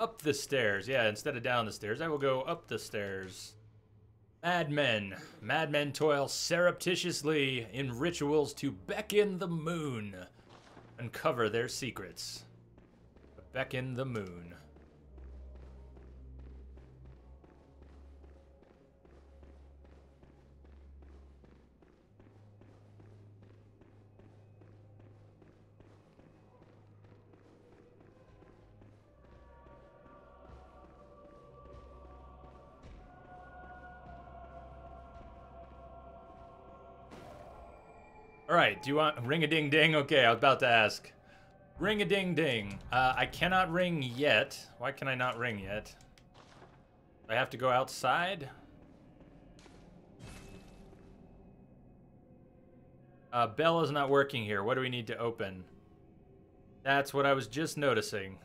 Up the stairs. Yeah, instead of down the stairs, I will go up the stairs. Madmen. Madmen toil surreptitiously in rituals to beckon the moon. Uncover their secrets. Beckon the moon. All right, do you want ring-a-ding-ding? Okay, I was about to ask. Ring-a-ding-ding. I cannot ring yet. Why can I not ring yet? I have to go outside? Bell is not working here. What do we need to open? That's what I was just noticing.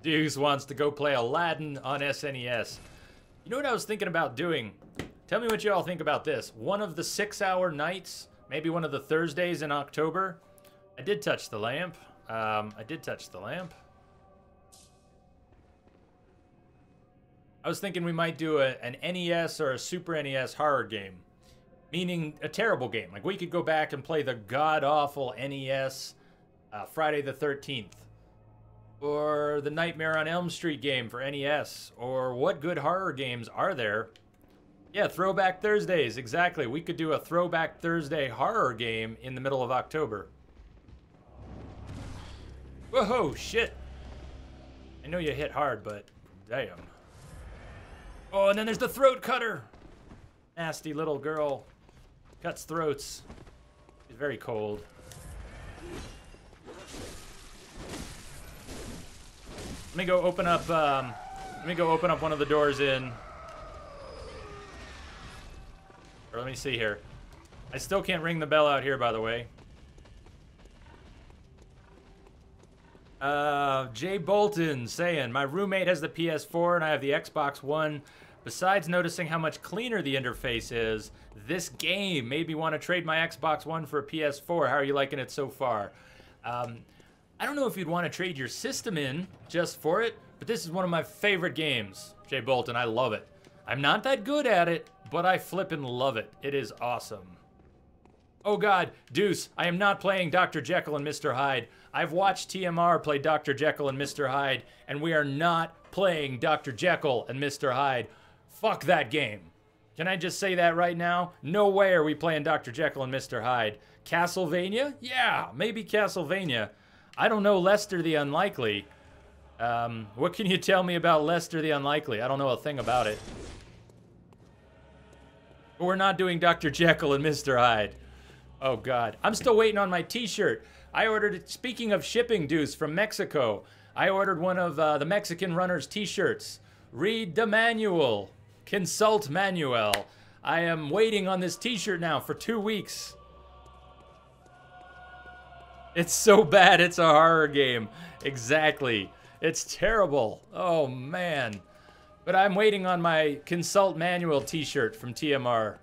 Deuce wants to go play Aladdin on SNES. You know what I was thinking about doing? Tell me what you all think about this. One of the 6-hour nights, maybe one of the Thursdays in October. I did touch the lamp. I was thinking we might do an NES or a Super NES horror game. Meaning a terrible game. Like we could go back and play the god-awful NES Friday the 13th. Or the Nightmare on Elm Street game for NES. Or what good horror games are there? Yeah, Throwback Thursdays, exactly. We could do a Throwback Thursday horror game in the middle of October. Whoa, shit. I know you hit hard, but damn. Oh, and then there's the throat cutter. Nasty little girl. Cuts throats. She's very cold. Let me go open up one of the doors in. Or let me see here. I still can't ring the bell out here, by the way. Jay Bolton saying, my roommate has the PS4 and I have the Xbox One. Besides noticing how much cleaner the interface is, this game made me want to trade my Xbox One for a PS4. How are you liking it so far? I don't know if you'd want to trade your system in just for it, but this is one of my favorite games, Jay Bolton. I love it. I'm not that good at it, but I flippin' love it. It is awesome. Oh God, Deuce, I am not playing Dr. Jekyll and Mr. Hyde. I've watched TMR play Dr. Jekyll and Mr. Hyde, and we are not playing Dr. Jekyll and Mr. Hyde. Fuck that game. Can I just say that right now? No way are we playing Dr. Jekyll and Mr. Hyde. Castlevania? Yeah, maybe Castlevania. I don't know Lester the Unlikely. What can you tell me about Lester the Unlikely? I don't know a thing about it. But we're not doing Dr. Jekyll and Mr. Hyde. Oh God, I'm still waiting on my t-shirt. I ordered it, speaking of shipping, Deuce, from Mexico. I ordered one of the Mexican Runners t-shirts. Read the manual. Consult manual. I am waiting on this t-shirt now for 2 weeks. It's so bad it's a horror game. Exactly. It's terrible. Oh, man. But I'm waiting on my Consult Manual t-shirt from TMR.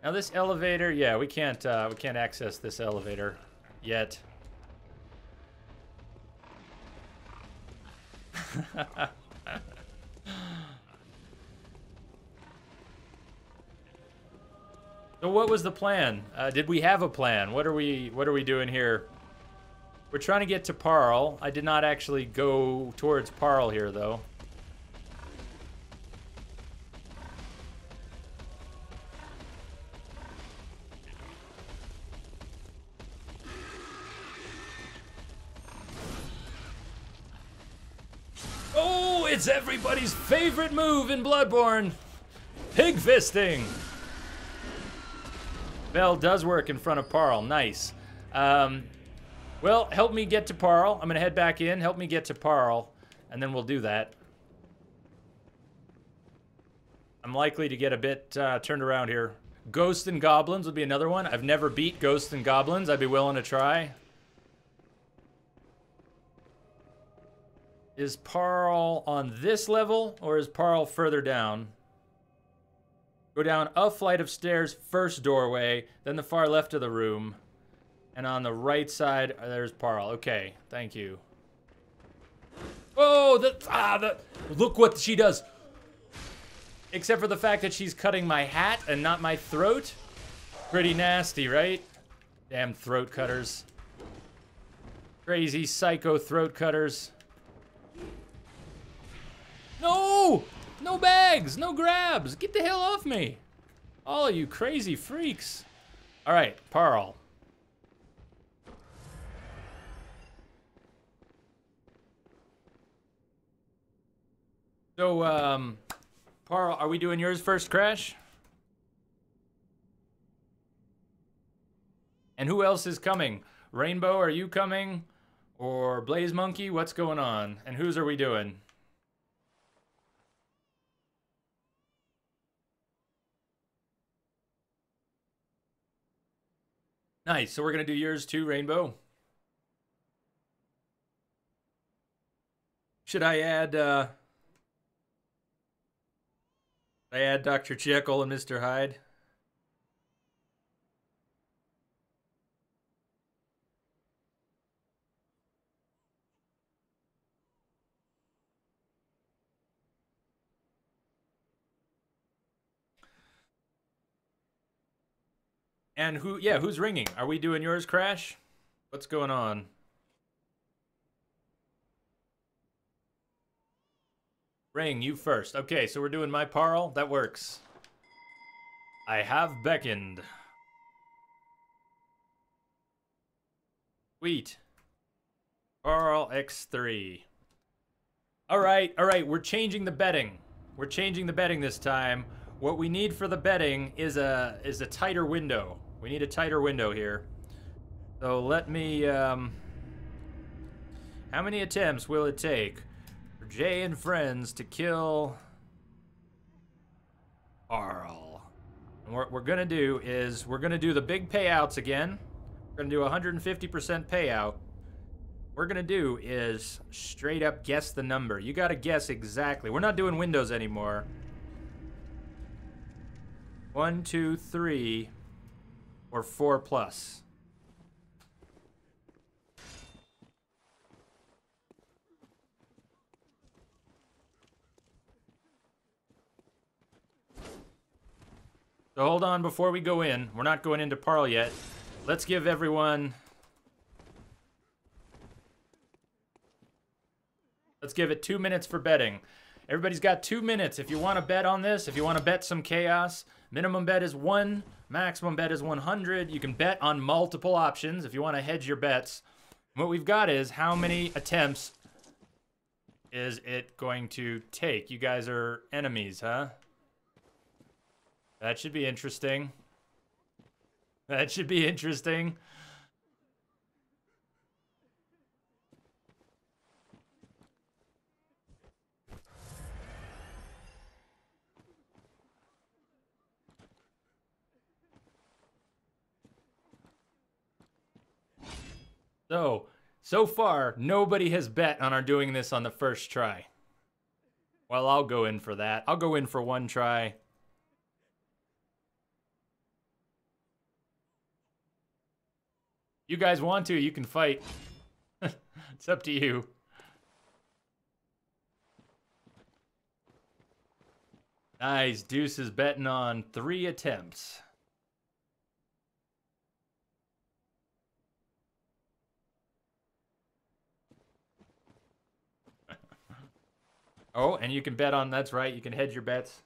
Now this elevator, yeah, we can't access this elevator yet. So what was the plan? Did we have a plan? What are we doing here? We're trying to get to Parl. I did not actually go towards Parl here though. Oh, it's everybody's favorite move in Bloodborne. Pig fisting. Bell does work in front of Parl. Nice. Well, help me get to Parl. I'm going to head back in. Help me get to Parl. And then we'll do that. I'm likely to get a bit turned around here. Ghosts and Goblins would be another one. I've never beat Ghosts and Goblins. I'd be willing to try. Is Parl on this level, or is Parl further down? Go down a flight of stairs, first doorway, then the far left of the room. And on the right side, there's Parl. Okay, thank you. Oh, look what she does. Except for the fact that she's cutting my hat and not my throat. Pretty nasty, right? Damn throat cutters. Crazy psycho throat cutters. No! No bags! No grabs! Get the hell off me! All of you crazy freaks. Alright, Parl. So, Parl, are we doing yours first, Crash? And who else is coming? Rainbow, are you coming? Or Blaze Monkey? What's going on? And whose are we doing? Nice. So we're going to do yours too, Rainbow. Should I add Dr. Jekyll and Mr. Hyde? And who's ringing? Are we doing yours, Crash? What's going on? Ring, you first. Okay, so we're doing my Parl. That works. I have beckoned. Sweet. Parl X3. All right. We're changing the betting. We're changing the betting this time. What we need for the betting is a tighter window. We need a tighter window here. So let me, how many attempts will it take for Jay and friends to kill Parl? And what we're gonna do is, we're gonna do the big payouts again. We're gonna do 150% payout. What we're gonna do is straight up guess the number. You gotta guess exactly. We're not doing windows anymore. 1, 2, 3, or 4 plus. So hold on before we go in. We're not going into Parl yet. Let's give everyone... Let's give it 2 minutes for betting. Everybody's got 2 minutes if you want to bet on this, if you want to bet some chaos. Minimum bet is 1, maximum bet is 100. You can bet on multiple options if you want to hedge your bets. What we've got is how many attempts is it going to take? You guys are enemies, huh? That should be interesting. That should be interesting. So far, nobody has bet on our doing this on the first try. Well, I'll go in for that. I'll go in for one try. You guys want to, you can fight. It's up to you. Nice. Deuce is betting on 3 attempts. Oh, and you can bet on, that's right, you can hedge your bets.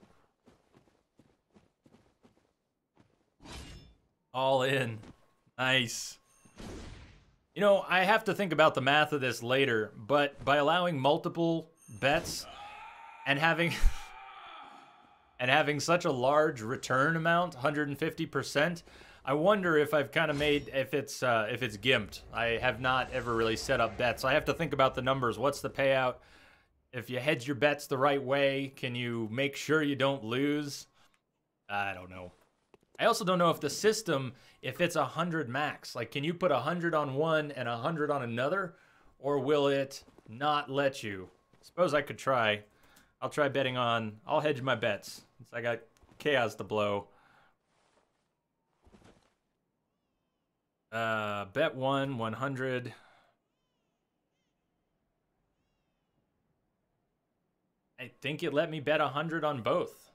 All in. Nice. You know, I have to think about the math of this later, but by allowing multiple bets and having and having such a large return amount, 150%, I wonder if I've kind of made, if it's gimped. I have not ever really set up bets. I have to think about the numbers. What's the payout? If you hedge your bets the right way, can you make sure you don't lose? I don't know. I also don't know if the system, if it's 100 max. Like, can you put 100 on one and 100 on another? Or will it not let you? Suppose I could try. I'll try betting on, I'll hedge my bets. Since I got chaos to blow. Bet 100. I think it let me bet 100 on both.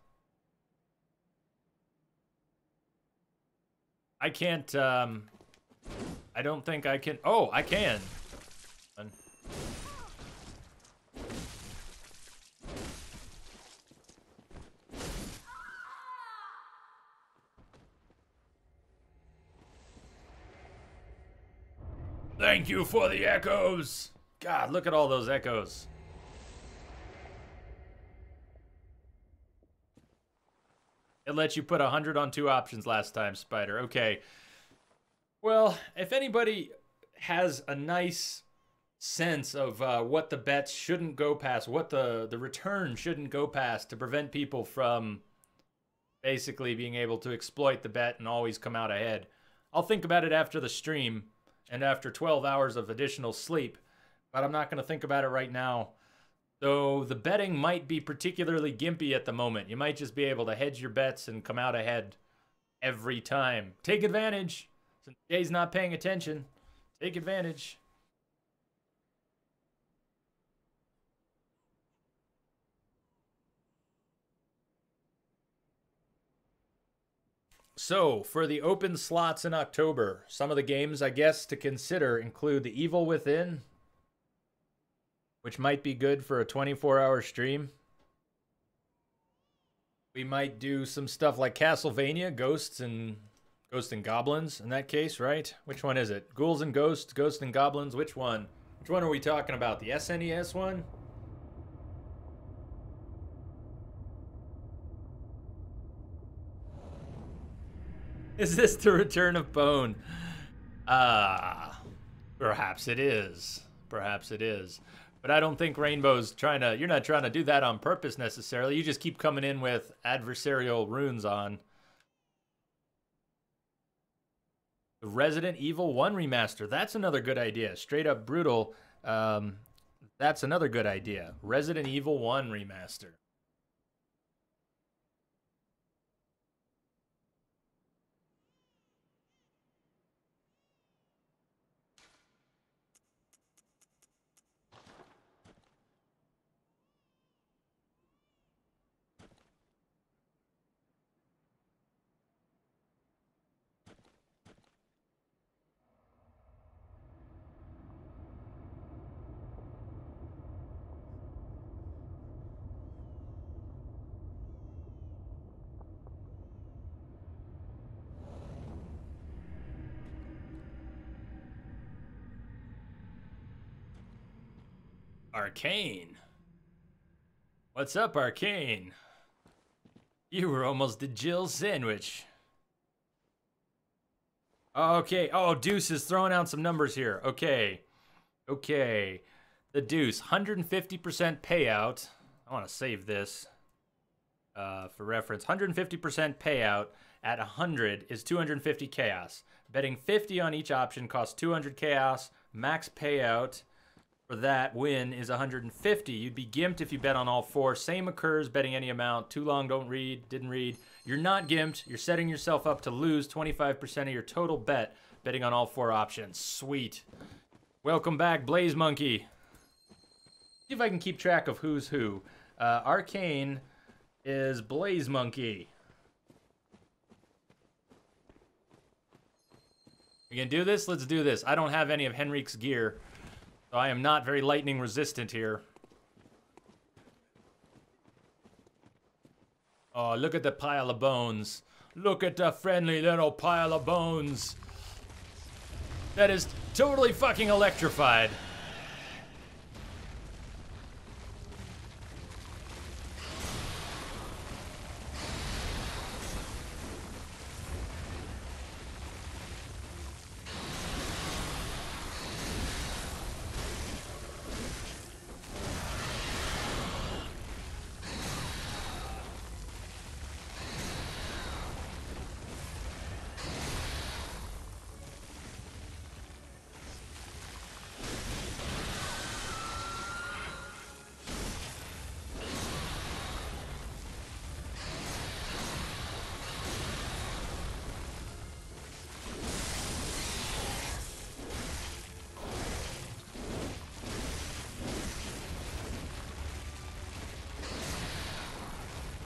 I can't, I don't think I can. Oh, I can. Thank you for the echoes. God, look at all those echoes. It lets you put 100 on 2 options last time, Spider. Okay. Well, if anybody has a nice sense of what the bets shouldn't go past, what the return shouldn't go past to prevent people from basically being able to exploit the bet and always come out ahead, I'll think about it after the stream and after 12 hours of additional sleep, but I'm not going to think about it right now. So the betting might be particularly gimpy at the moment. You might just be able to hedge your bets and come out ahead every time. Take advantage. Since Jay's not paying attention, take advantage. So, for the open slots in October, some of the games, I guess, to consider include The Evil Within, which might be good for a 24-hour stream. We might do some stuff like Castlevania, Ghosts and Goblins in that case, right? Which one is it? Ghouls and Ghosts, Ghosts and Goblins, which one? Which one are we talking about? The SNES one? Is this the return of Bone? Perhaps it is. Perhaps it is. But I don't think Rainbow's trying to, you're not trying to do that on purpose necessarily. You just keep coming in with adversarial runes on. The Resident Evil 1 remaster. That's another good idea. Straight up brutal. That's another good idea. Resident Evil 1 remaster. Arcane. What's up, Arcane? You were almost a Jill sandwich. Okay. Oh, Deuce is throwing out some numbers here. Okay. Okay. The Deuce, 150% payout. I want to save this for reference. 150% payout at 100 is 250 chaos. Betting 50 on each option costs 200 chaos. Max payout for that win is 150. You'd be gimped if you bet on all four. Same occurs, betting any amount. Too long, don't read, didn't read. You're not gimped. You're setting yourself up to lose 25% of your total bet betting on all four options. Sweet. Welcome back, Blaze Monkey. See if I can keep track of who's who. Arcane is Blaze Monkey. We can do this? Let's do this. I don't have any of Henrik's gear, so I am not very lightning resistant here. Oh, look at the pile of bones. Look at the friendly little pile of bones. That is totally fucking electrified.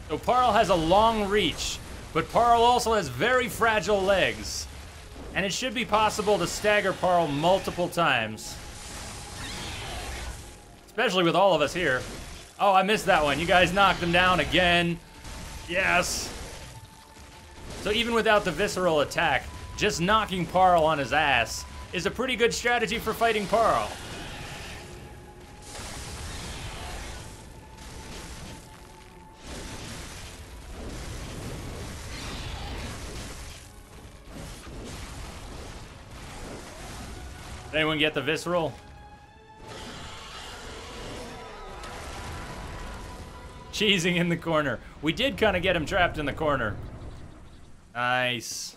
So Parl has a long reach, but Parl also has very fragile legs. And it should be possible to stagger Parl multiple times. Especially with all of us here. Oh, I missed that one. You guys knocked him down again. Yes. So even without the visceral attack, just knocking Parl on his ass is a pretty good strategy for fighting Parl. Anyone get the visceral? Cheesing in the corner. We did kind of get him trapped in the corner. Nice.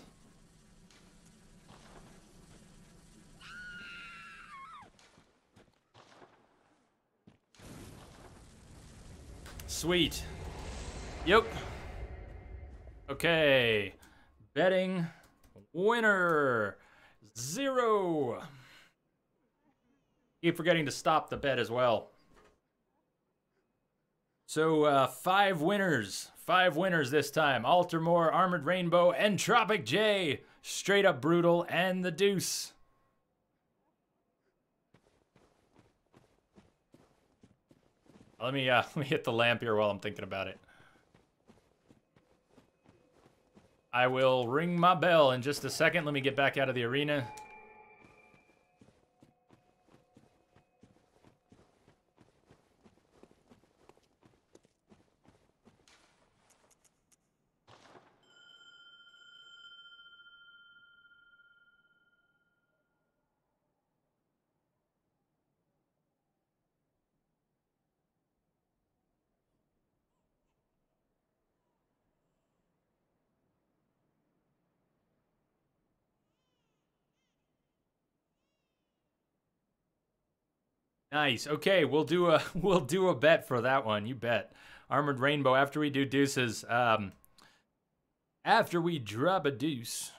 Sweet. Yep. Okay. Betting winner. 0. Keep forgetting to stop the bet as well. So, 5 winners. 5 winners this time. Altamore, Armored Rainbow, and Tropic J. Straight up brutal, and the Deuce. Let me hit the lamp here while I'm thinking about it. I will ring my bell in just a second. Let me get back out of the arena. Nice. Okay, we'll do a bet for that one. You bet. Armored Rainbow after we do deuces. After we drop a deuce.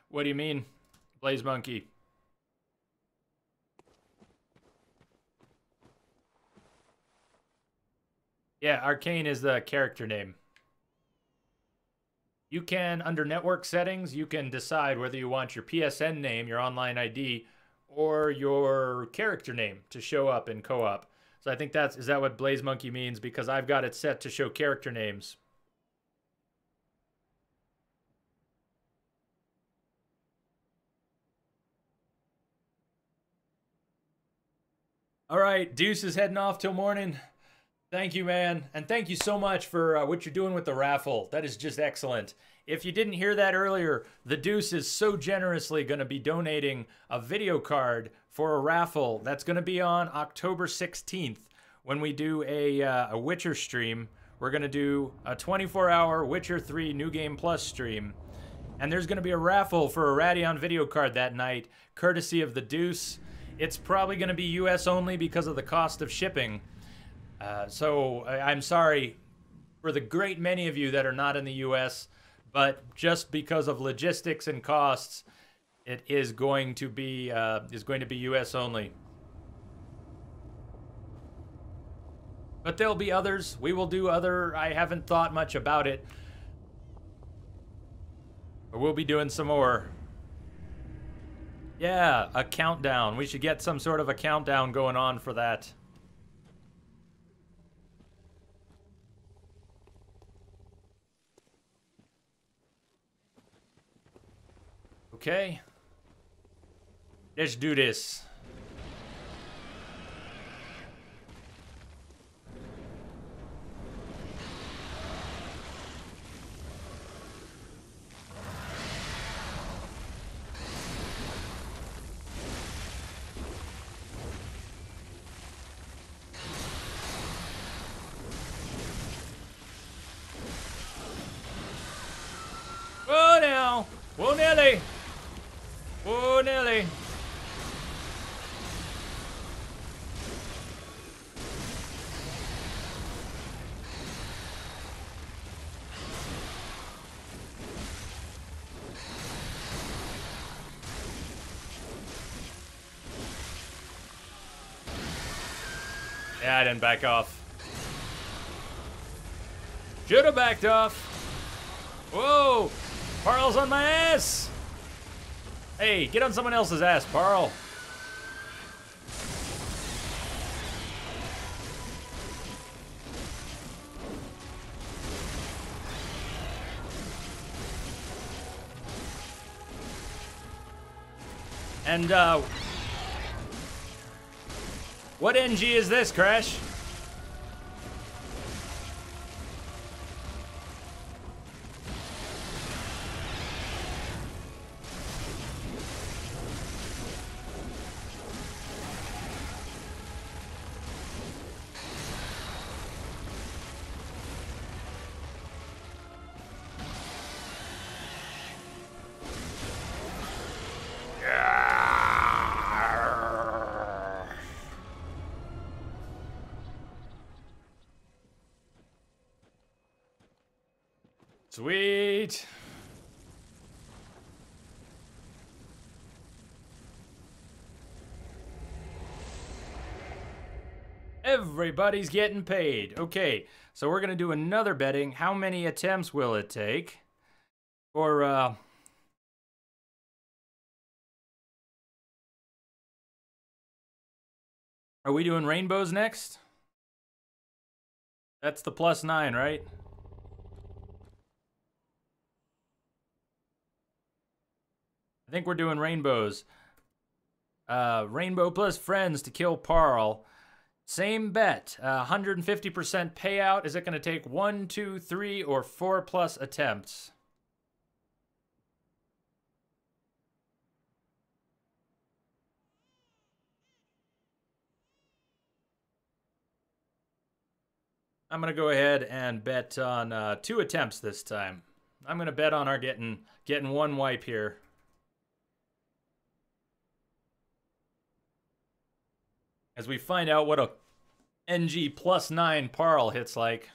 What do you mean, Blaze Monkey? Yeah, Arcane is the character name. You can, under network settings, you can decide whether you want your PSN name, your online ID, or your character name to show up in co-op. So I think is that what Blaze Monkey means? Because I've got it set to show character names. All right, Deuce is heading off till morning. Thank you, man. And thank you so much for what you're doing with the raffle. That is just excellent. If you didn't hear that earlier, the Deuce is so generously going to be donating a video card for a raffle that's going to be on October 16th when we do a Witcher stream. We're going to do a 24-hour Witcher 3 New Game Plus stream. And there's going to be a raffle for a Radeon video card that night, courtesy of the Deuce. It's probably going to be US only because of the cost of shipping. So I'm sorry for the great many of you that are not in the US, but just because of logistics and costs, it is going to be US only. But there'll be others. We will do other. I haven't thought much about it, but we'll be doing some more. Yeah, a countdown. We should get some sort of a countdown going on for that. Okay. Let's do this. Whoa now! Whoa Nelly! Whoa Nelly! Yeah, I didn't back off. Should have backed off. Whoa! Parl's on my ass! Hey, get on someone else's ass, Parl. And, what NG is this, Crash? Sweet. Everybody's getting paid. Okay, so we're gonna do another betting. How many attempts will it take? Or, are we doing rainbows next? That's the +9, right? I think we're doing rainbows. Rainbow plus friends to kill Parl. Same bet. 150% payout. Is it going to take 1, 2, 3, or 4+ attempts? I'm going to go ahead and bet on 2 attempts this time. I'm going to bet on our getting 1 wipe here. As we find out what a NG +9 Parl hits like.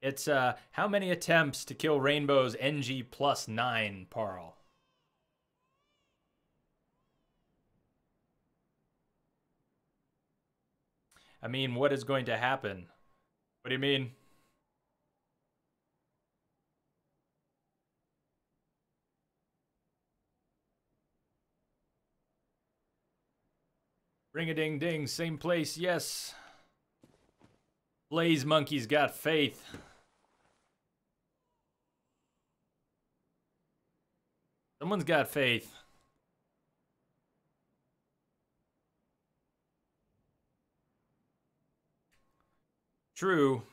It's how many attempts to kill Rainbow's NG +9 Parl? I mean, what is going to happen? What do you mean? Ring-a-ding-ding, same place, yes. Blaze Monkey's got faith. Someone's got faith. True.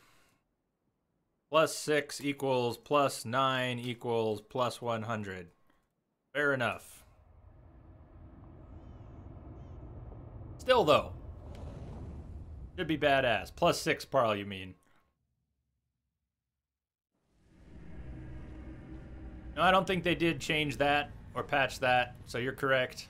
+6 equals +9 equals +100. Fair enough. Still, though. Should be badass. +6 Parl, you mean. No, I don't think they did change that or patch that, so you're correct.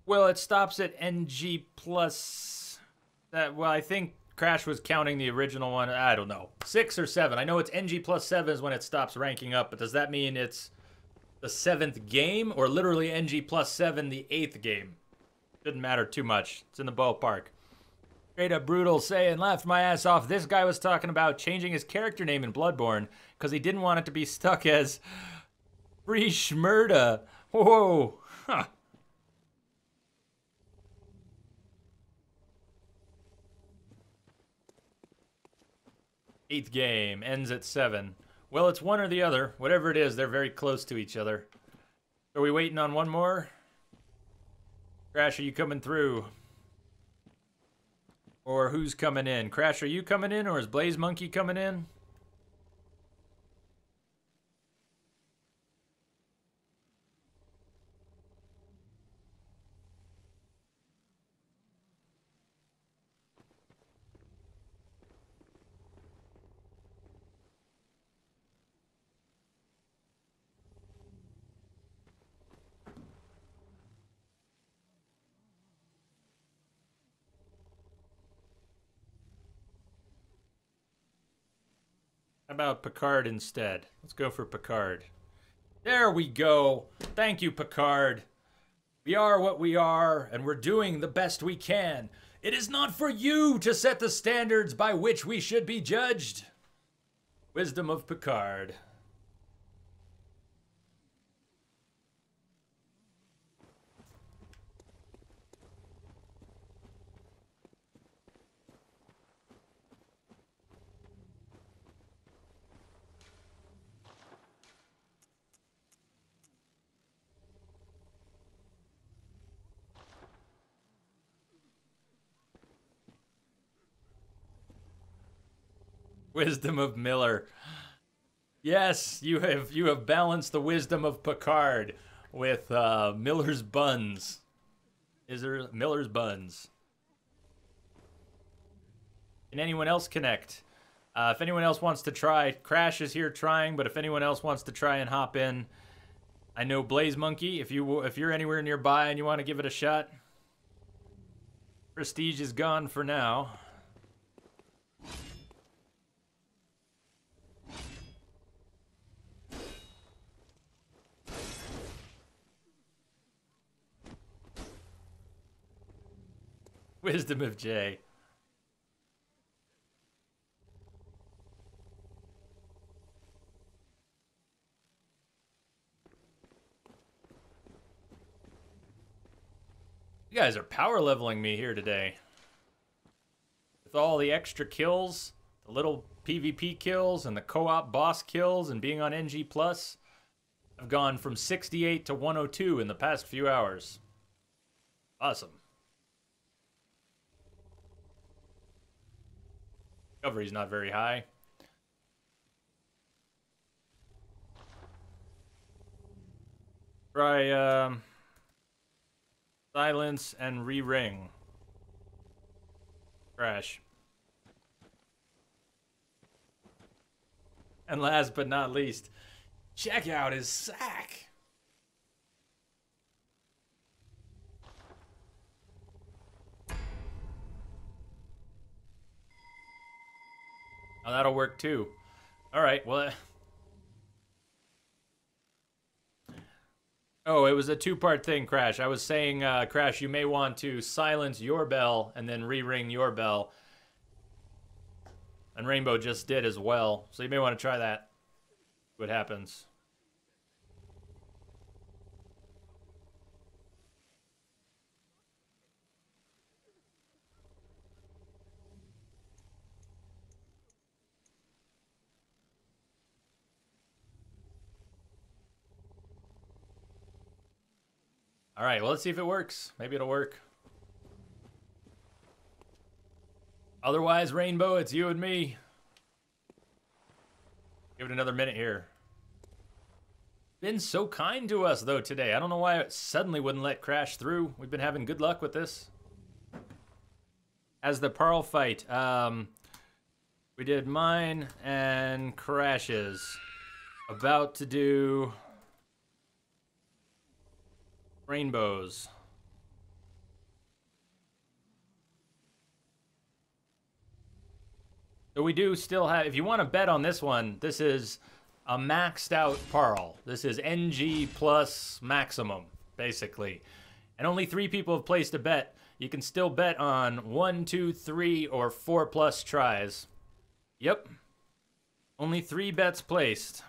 Well, it stops at NG plus... well, I think Crash was counting the original one. I don't know. 6 or 7. I know it's NG plus 7 is when it stops ranking up, but does that mean it's the 7th game or literally NG plus 7 the 8th game? Didn't matter too much. It's in the ballpark. Straight up brutal saying, laughed my ass off. This guy was talking about changing his character name in Bloodborne because he didn't want it to be stuck as Free Schmurda. Whoa. Huh. Eighth game ends at 7. Well, it's one or the other. Whatever it is, they're very close to each other. Are we waiting on one more? Crash, are you coming through? Or who's coming in? Crash, are you coming in, or is Blaze Monkey coming in? How about Picard instead? Let's go for Picard. There we go. Thank you, Picard. We are what we are, and we're doing the best we can. It is not for you to set the standards by which we should be judged. Wisdom of Picard. Wisdom of Miller. Yes, you have balanced the wisdom of Picard with Miller's buns. Is there Miller's buns? Can anyone else connect? If anyone else wants to try, Crash is here trying, but if anyone else wants to try and hop in, I know Blaze Monkey, if you're anywhere nearby and you want to give it a shot. Prestige is gone for now. Wisdom of Jay. You guys are power leveling me here today. With all the extra kills, the little PvP kills, and the co-op boss kills, and being on NG+, I've gone from 68 to 102 in the past few hours. Awesome. Recovery's not very high. Try, silence and re-ring. Crash. And last but not least, check out his sack. Oh, that'll work too. All right, well... Oh, it was a two-part thing, Crash. I was saying, Crash, you may want to silence your bell and then re-ring your bell. And Rainbow just did as well. So you may want to try that. See what happens. All right, well, let's see if it works. Maybe it'll work. Otherwise, Rainbow, it's you and me. Give it another minute here. Been so kind to us, though, today. I don't know why it suddenly wouldn't let Crash through. We've been having good luck with this. As the Pearl fight, we did mine and Crash's. About to do Rainbows. So we do still have, if you want to bet on this one, this is a maxed out Pearl. This is NG plus maximum, basically. And only 3 people have placed a bet. You can still bet on 1, 2, 3, or 4+ tries. Yep. Only 3 bets placed.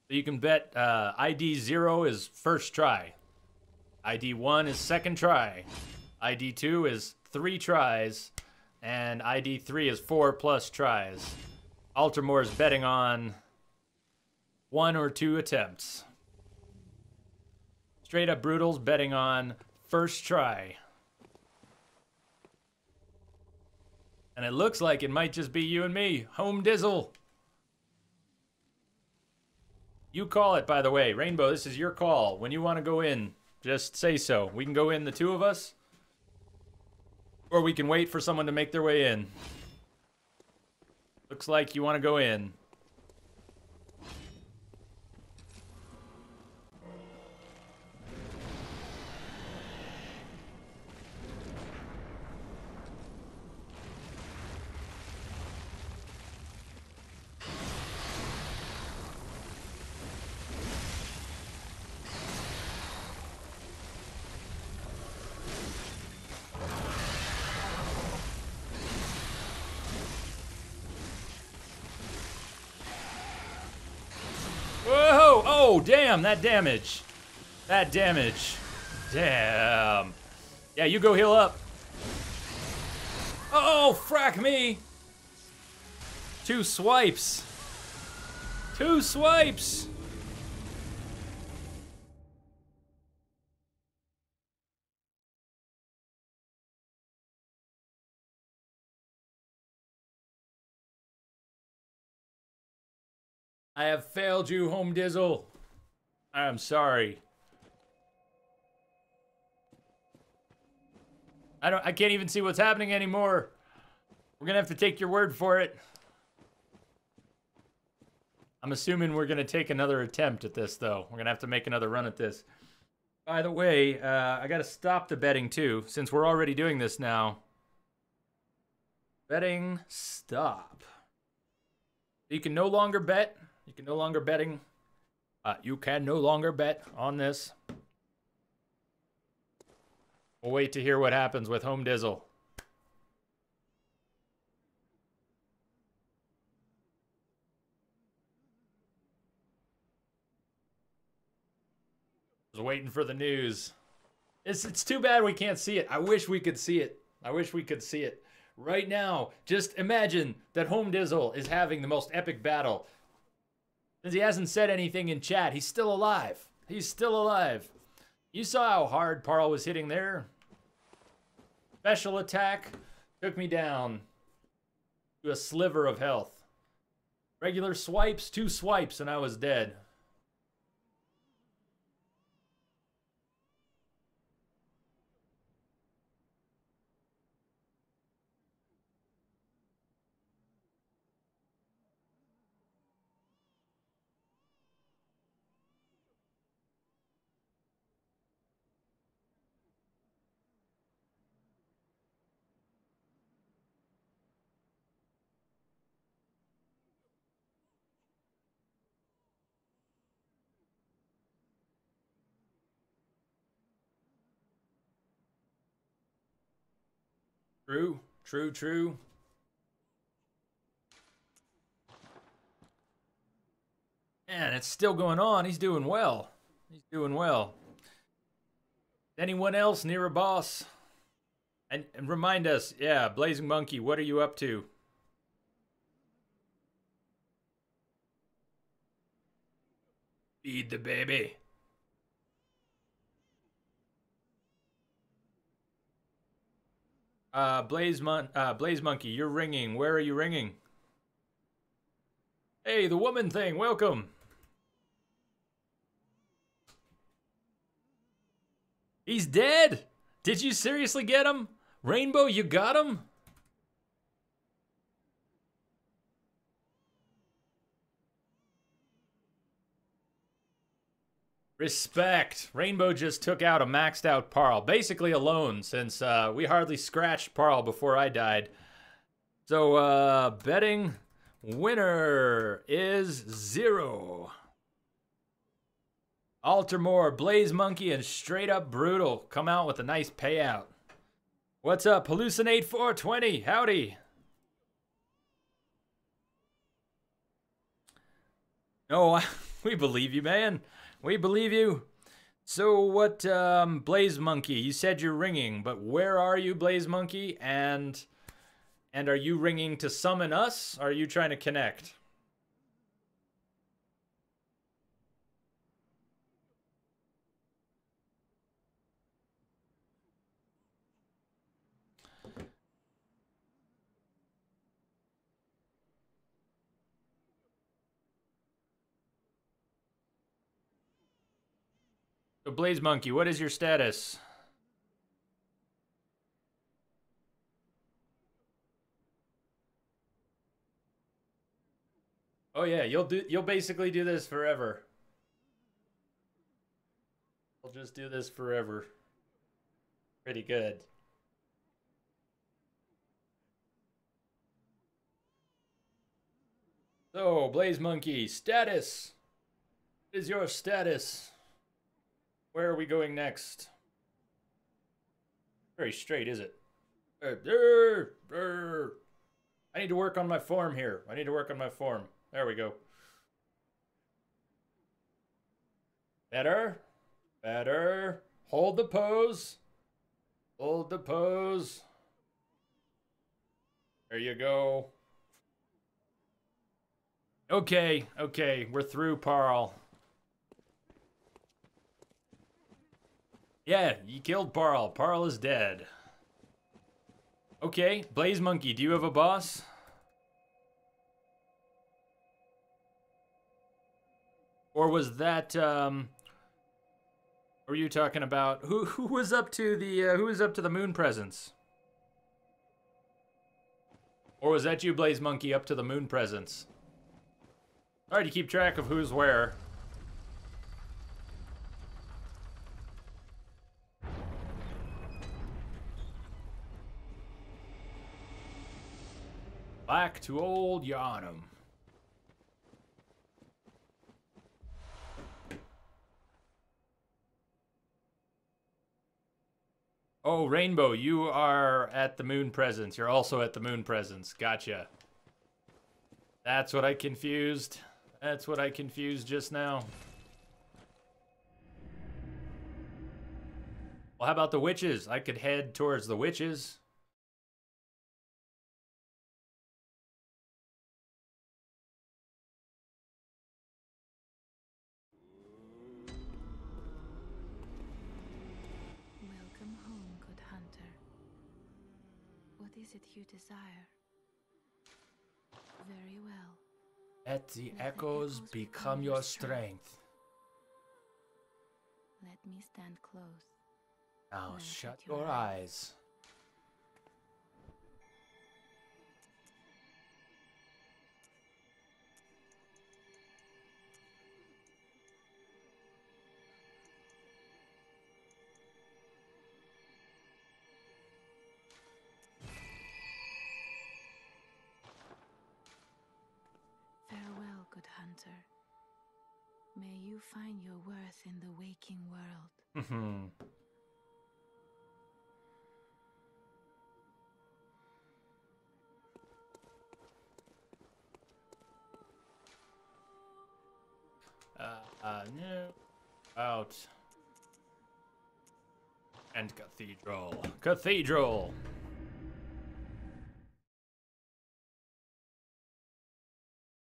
So you can bet ID 0 is first try. ID 1 is second try. ID 2 is 3 tries. And ID 3 is 4+ tries. Altamore is betting on 1 or 2 attempts. Straight Up Brutal's betting on first try. And it looks like it might just be you and me. Home Dizzle. You call it, by the way. Rainbow, this is your call. When you want to go in, just say so. We can go in, the 2 of us. Or we can wait for someone to make their way in. Looks like you want to go in. Whoa! Oh, damn, that damage. That damage. Damn. Yeah, you go heal up. Oh, frack me. 2 swipes. 2 swipes. I have failed you, Home Dizzle. I'm sorry. I can't even see what's happening anymore. We're gonna have to take your word for it. I'm assuming we're gonna take another attempt at this, though. We're gonna have to make another run at this. By the way, I gotta stop the betting too, since we're already doing this now. Betting stop. You can no longer bet. You can no longer betting. You can no longer bet on this. We'll wait to hear what happens with Home Dizzle. I was waiting for the news. It's too bad we can't see it. I wish we could see it. I wish we could see it. Right now, just imagine that Home Dizzle is having the most epic battle. Since he hasn't said anything in chat, he's still alive. He's still alive. You saw how hard Parl was hitting there. Special attack took me down to a sliver of health. Regular swipes, 2 swipes, and I was dead. True, true, true. Man, it's still going on. He's doing well. He's doing well. Anyone else near a boss? And remind us, yeah, Blazing Monkey, what are you up to? Feed the baby. Blaze Monkey, you're ringing. Where are you ringing? Hey, the woman thing, welcome. He's dead? Did you seriously get him? Rainbow, you got him? Respect. Rainbow just took out a maxed out Parl. Basically alone, since we hardly scratched Parl before I died. So, betting winner is 0. Altamore, Blaze Monkey, and Straight Up Brutal come out with a nice payout. What's up, Hallucinate 420? Howdy. No, we believe you, man. We believe you. So what, Blaze Monkey, you said you're ringing, but where are you, Blaze Monkey? And are you ringing to summon us? Or are you trying to connect? So Blaze Monkey, what is your status? Oh yeah, you'll basically do this forever. We'll just do this forever. Pretty good. So, Blaze Monkey, status. What is your status? Where are we going next? Very straight, is it? I need to work on my form here. I need to work on my form. There we go. Better. Better. Hold the pose. Hold the pose. There you go. Okay, okay, we're through Parl. Yeah, you killed Parl. Parl is dead. Okay, Blaze Monkey, do you have a boss? Or was that, what were you talking about? Who was up to the moon presence? Or was that you, Blaze Monkey, up to the moon presence? Hard to keep track of who's where. Back to old Yharnam. Oh, Rainbow, you are at the moon presence. You're also at the moon presence. Gotcha. That's what I confused. That's what I confused just now. Well, how about the witches? I could head towards the witches. Welcome home, good hunter. What is it you desire? Very well. Let the echoes become your strength. Let me stand close. Now Then shut your your eyes. Farewell, good hunter. May you find your worth in the waking world. No. Out. And cathedral. Cathedral!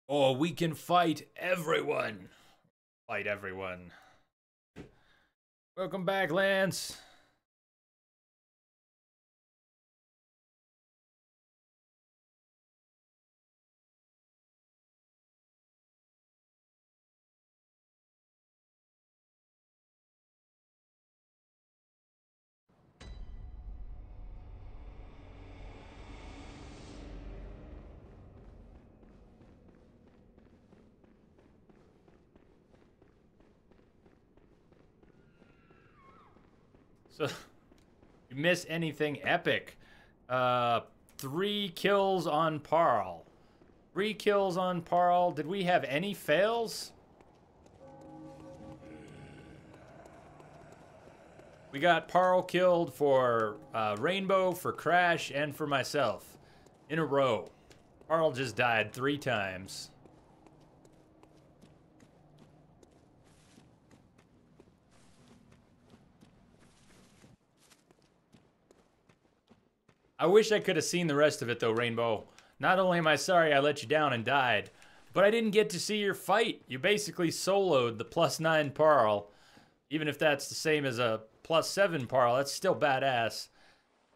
Oh, we can fight everyone. Fight everyone. Welcome back, Lance. So, you miss anything epic. 3 kills on Parl. 3 kills on Parl. Did we have any fails? We got Parl killed for Rainbow, for Crash, and for myself. In a row. Parl just died 3 times. I wish I could have seen the rest of it though, Rainbow. Not only am I sorry I let you down and died, but I didn't get to see your fight. You basically soloed the +9 Parl. Even if that's the same as a +7 Parl, that's still badass.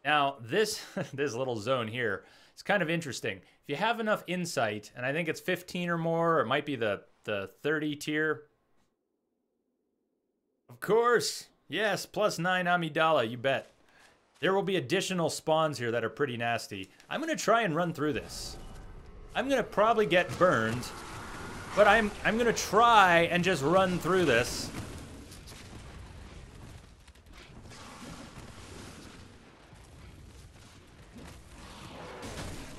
Now, this this little zone here is kind of interesting. If you have enough insight, and I think it's 15 or more, or it might be the 30 tier. Of course. Yes, +9 Amidala, you bet. There will be additional spawns here that are pretty nasty. I'm going to try and run through this. I'm going to probably get burned, but I'm going to try and just run through this.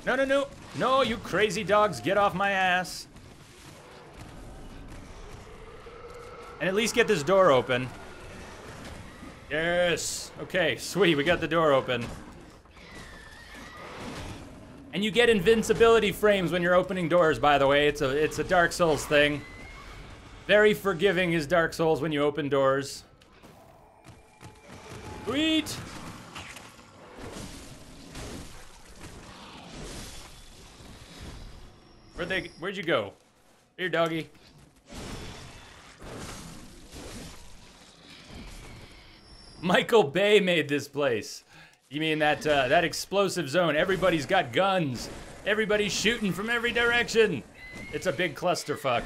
No, no, no. No, you crazy dogs, get off my ass. And at least get this door open. Yes. Okay, sweet. We got the door open. And you get invincibility frames when you're opening doors, by the way. It's a Dark Souls thing. Very forgiving is Dark Souls when you open doors. Sweet. Where'd you go? Here, doggy. Michael Bay made this place. You mean that explosive zone? Everybody's got guns. Everybody's shooting from every direction. It's a big clusterfuck.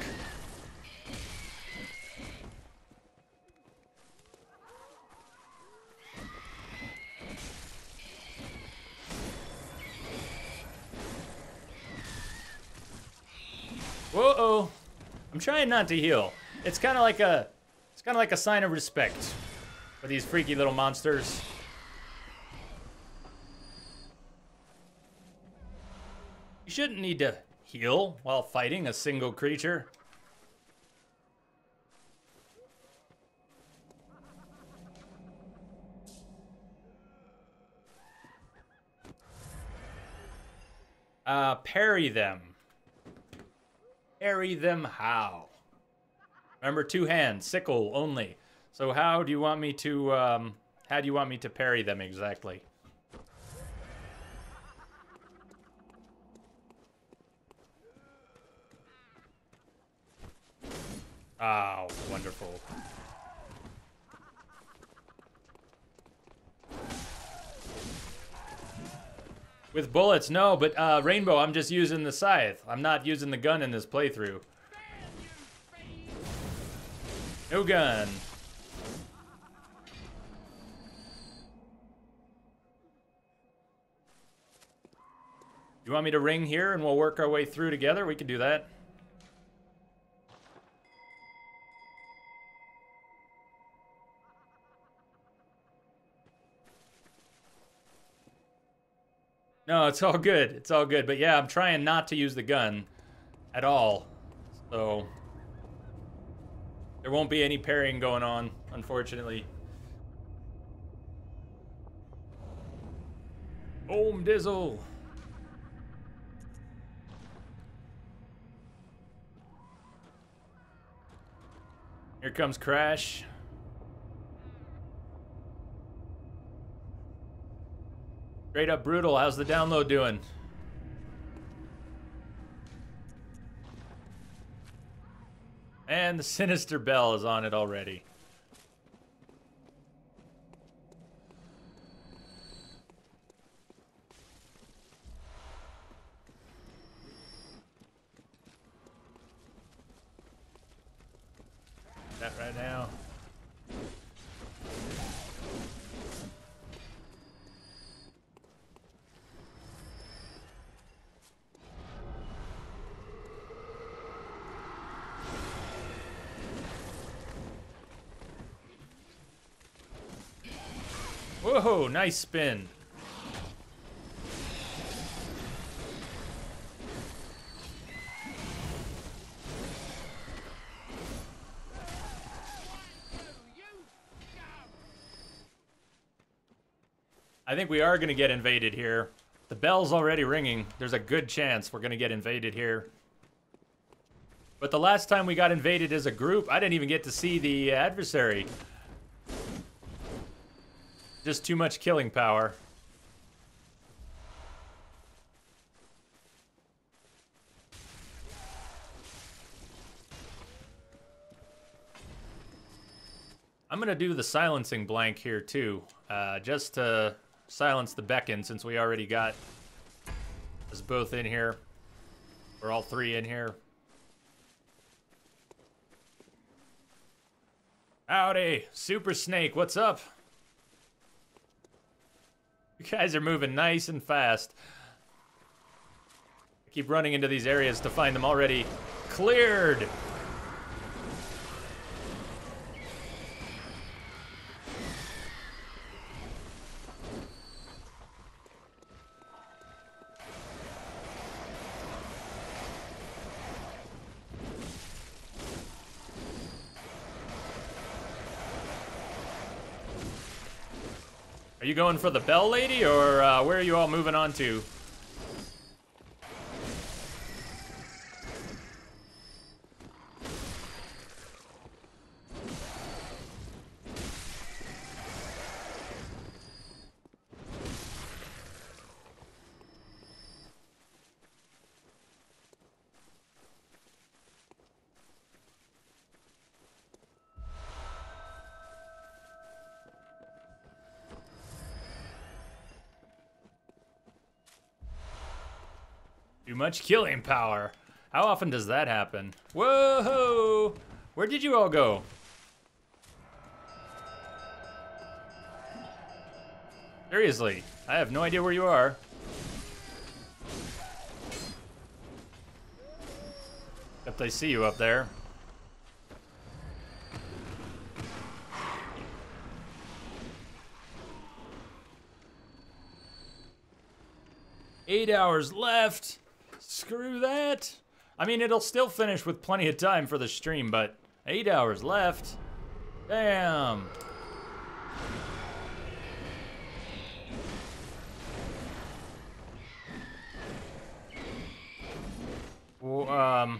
Whoa-oh. I'm trying not to heal. It's kind of like a sign of respect for these freaky little monsters. You shouldn't need to heal while fighting a single creature. Parry them. Parry them how? Remember, 2 hands, sickle only. So how do you want me to parry them exactly? Oh, wonderful. With bullets, no, but Rainbow, I'm just using the scythe. I'm not using the gun in this playthrough. No gun. You want me to ring here and we'll work our way through together? We can do that. No, it's all good. It's all good. But yeah, I'm trying not to use the gun at all. So there won't be any parrying going on, unfortunately. Om Dizzle. Here comes Crash. Straight up brutal. How's the download doing? And the Sinister Bell is on it already. That right now. Whoa, nice spin. I think we are going to get invaded here. The bell's already ringing. There's a good chance we're going to get invaded here. But the last time we got invaded as a group, I didn't even get to see the adversary. Just too much killing power. I'm going to do the silencing blank here too. Just to silence the beacon since we already got us both in here. We're all three in here. Howdy, Super Snake, what's up? You guys are moving nice and fast. I keep running into these areas to find them already cleared. Are you going for the bell lady, or where are you all moving on to? Too much killing power. How often does that happen? Whoa! Where did you all go? Seriously, I have no idea where you are. Except I see you up there. Eight hours left. Screw that. I mean, it'll still finish with plenty of time for the stream, but 8 hours left. Damn. Well,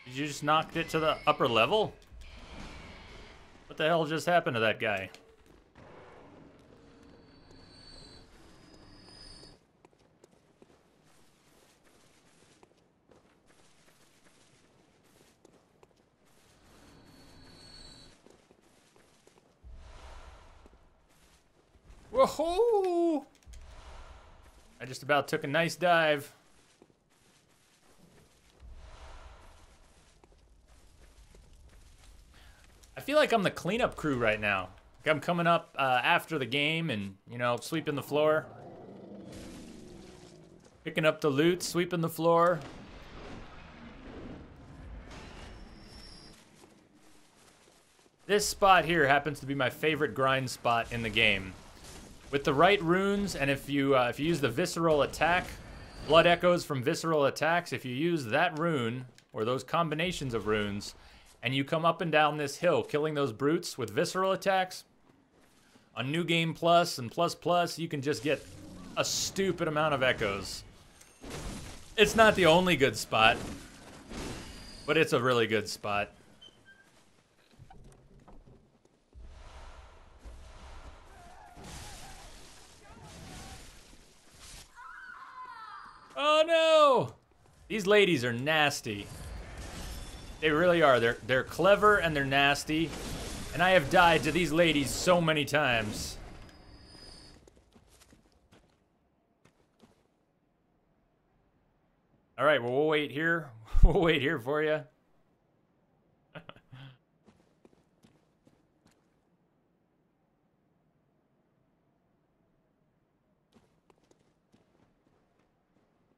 did you just knock it to the upper level? What the hell just happened to that guy? Whoa! I just about took a nice dive. I feel like I'm the cleanup crew right now. Like I'm coming up after the game and, you know, sweeping the floor. Picking up the loot, sweeping the floor. This spot here happens to be my favorite grind spot in the game. With the right runes, and if you use the visceral attack, blood echoes from visceral attacks, if you use that rune, or those combinations of runes, and you come up and down this hill killing those brutes with visceral attacks, on New Game Plus and Plus Plus, you can just get a stupid amount of echoes. It's not the only good spot, but it's a really good spot. These ladies are nasty. They really are. They're clever and they're nasty. And I have died to these ladies so many times. All right, well, we'll wait here. We'll wait here for you.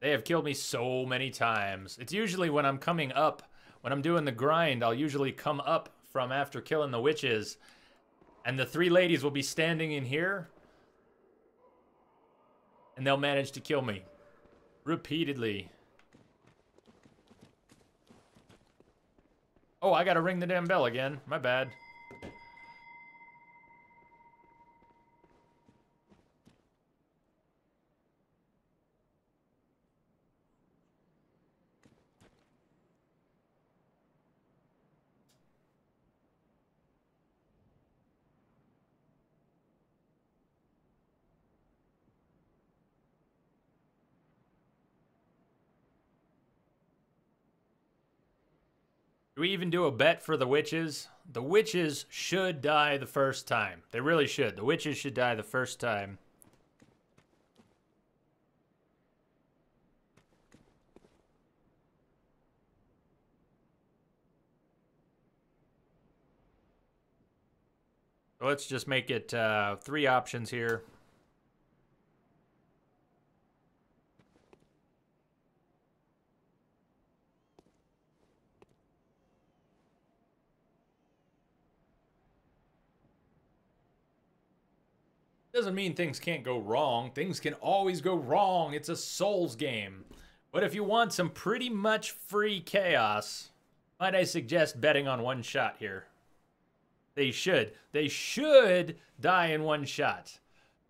They have killed me so many times. It's usually when I'm coming up, when I'm doing the grind, I'll usually come up from after killing the witches. And the 3 ladies will be standing in here. And they'll manage to kill me. Repeatedly. Oh, I gotta ring the damn bell again. My bad. Do we even do a bet for the witches? The witches should die the first time. They really should. The witches should die the first time. So let's just make it 3 options here. Doesn't mean things can't go wrong. Things can always go wrong. It's a Souls game. But if you want some pretty much free chaos, might I suggest betting on one shot here? They should. They should die in one shot.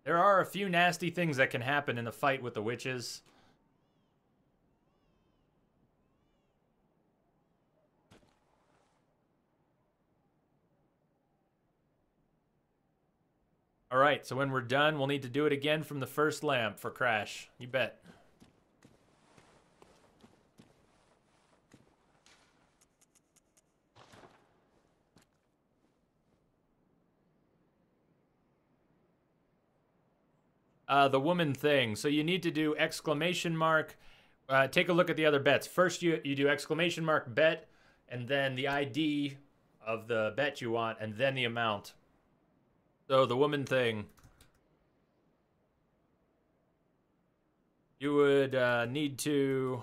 There are a few nasty things that can happen in the fight with the witches. All right, so when we're done, we'll need to do it again from the first lamp for Crash. You bet. The woman thing. So you need to do exclamation mark. Take a look at the other bets. First, you do exclamation mark bet, and then the ID of the bet you want, and then the amount. So the woman thing. You would need to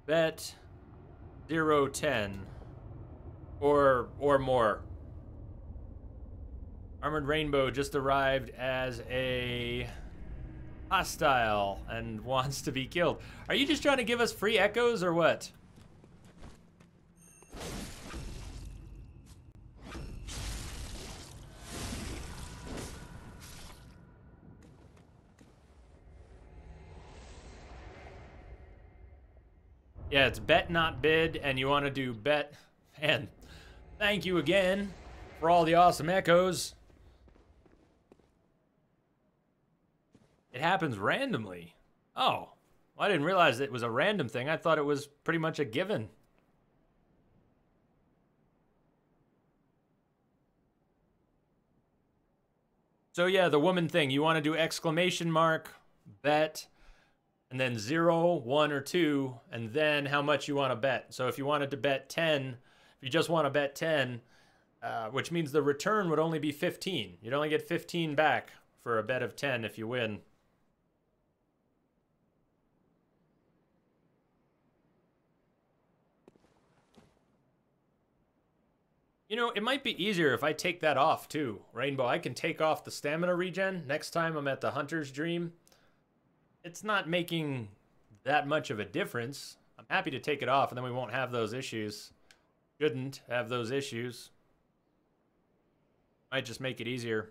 bet 0-10 or more. Armored Rainbow just arrived as a hostile and wants to be killed. Are you just trying to give us free echoes or what? Yeah, it's bet not bid, and you want to do bet. And thank you again for all the awesome echoes. It happens randomly. Oh, well, I didn't realize it was a random thing. I thought it was pretty much a given. So yeah, the woman thing. You want to do exclamation mark, bet, and then 0, 1, or 2, and then how much you want to bet. So if you wanted to bet 10, if you just want to bet 10, which means the return would only be 15. You'd only get 15 back for a bet of 10 if you win. You know, it might be easier if I take that off too, Rainbow. I can take off the stamina regen next time I'm at the Hunter's Dream. It's not making that much of a difference. I'm happy to take it off and then we won't have those issues. Shouldn't have those issues. Might just make it easier.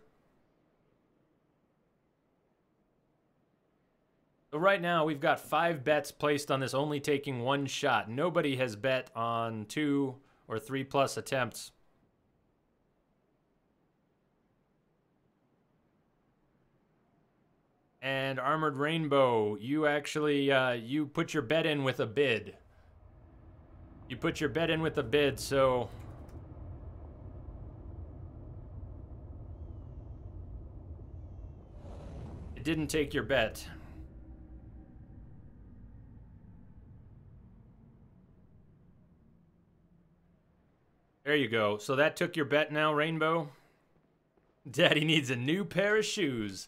So right now we've got 5 bets placed on this only taking 1 shot. Nobody has bet on 2 or 3 plus attempts. And Armored Rainbow, you actually, you put your bet in with a bid. You put your bet in with a bid, so... It didn't take your bet. There you go. So that took your bet now, Rainbow? Daddy needs a new pair of shoes.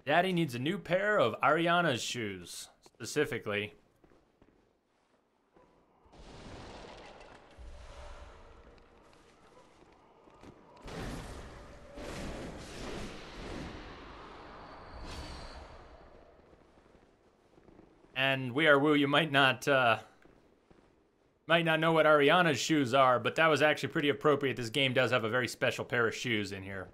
Daddy needs a new pair of Ariana's shoes, specifically. And We Are Woo, you might not know what Ariana's shoes are, but that was actually pretty appropriate. This game does have a very special pair of shoes in here.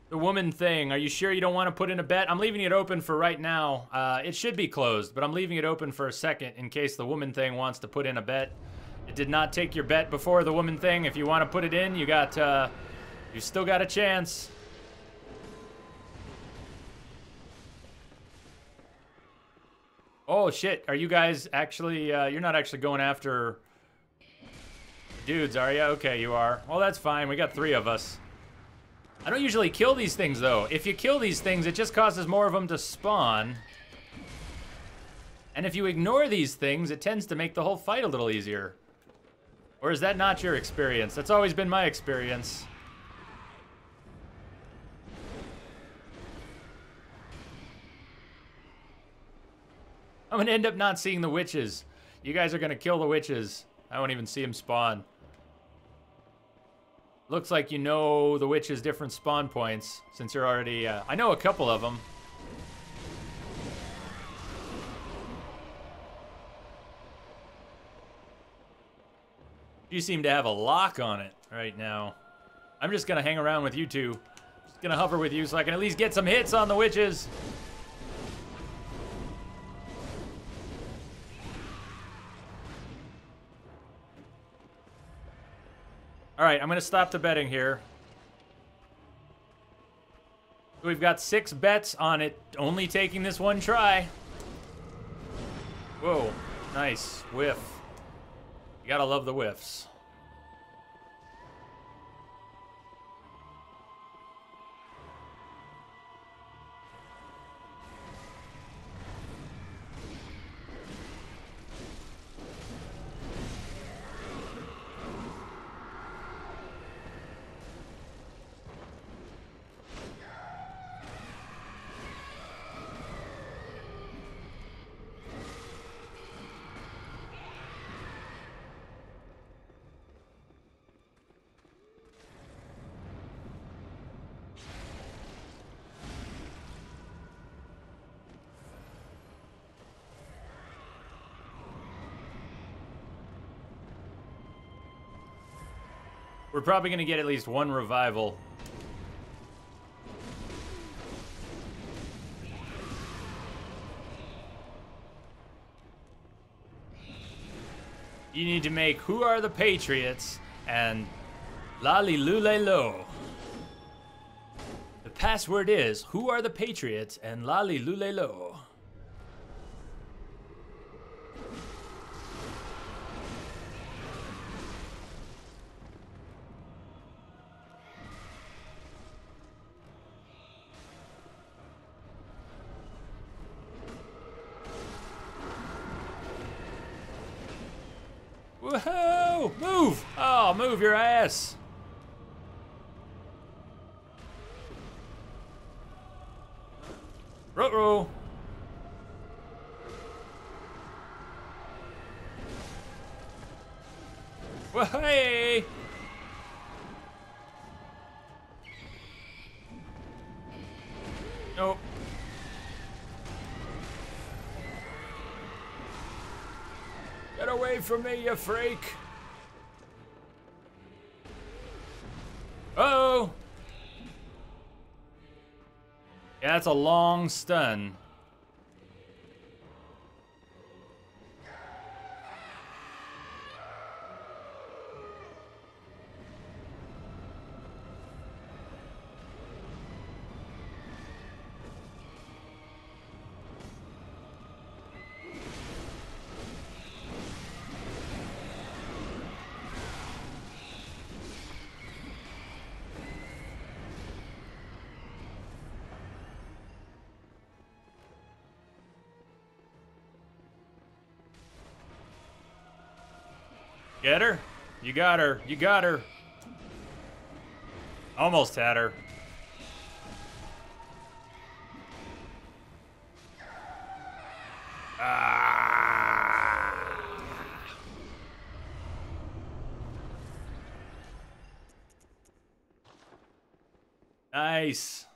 The woman thing, are you sure you don't want to put in a bet? I'm leaving it open for right now. It should be closed, but I'm leaving it open for a second in case the woman thing wants to put in a bet. It did not take your bet before the woman thing. If you want to put it in, you got, you still got a chance. Oh shit, are you guys actually, you're not actually going after dudes, are you? Okay, you are. Well, that's fine, we got 3 of us. I don't usually kill these things, though. If you kill these things, it just causes more of them to spawn. And if you ignore these things, it tends to make the whole fight a little easier. Or is that not your experience? That's always been my experience. I'm gonna end up not seeing the witches. You guys are gonna kill the witches. I won't even see them spawn. Looks like you know the witch's different spawn points, since you're already, I know a couple of them. You seem to have a lock on it right now. I'm just gonna hang around with you two. Just gonna hover with you so I can at least get some hits on the witches. All right, I'm gonna stop the betting here. We've got 6 bets on it, only taking this one try. Whoa, nice, whiff. You gotta love the whiffs. We're probably gonna get at least 1 revival. You need to make Who Are the Patriots and Lali Lule Lo. The password is Who Are the Patriots and Lali Lule Lo. Whoa! Move! Oh, move your ass! Ruh-roh! Well, hey! Nope. Get away from me, you freak! Oh! Yeah, that's a long stun. Get her? You got her. You got her. Almost had her. Ah. Nice.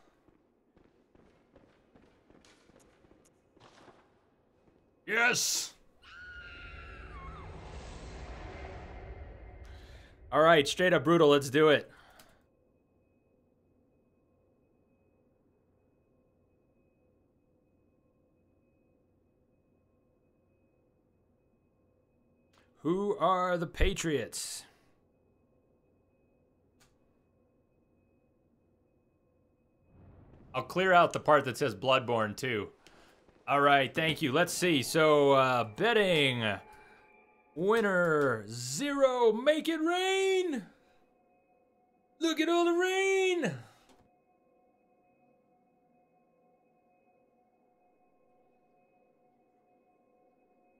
Yes. All right, straight up brutal. Let's do it. Who are the Patriots? I'll clear out the part that says Bloodborne too. All right, thank you. Let's see. So, betting winner 0. Make it rain. Look at all the rain.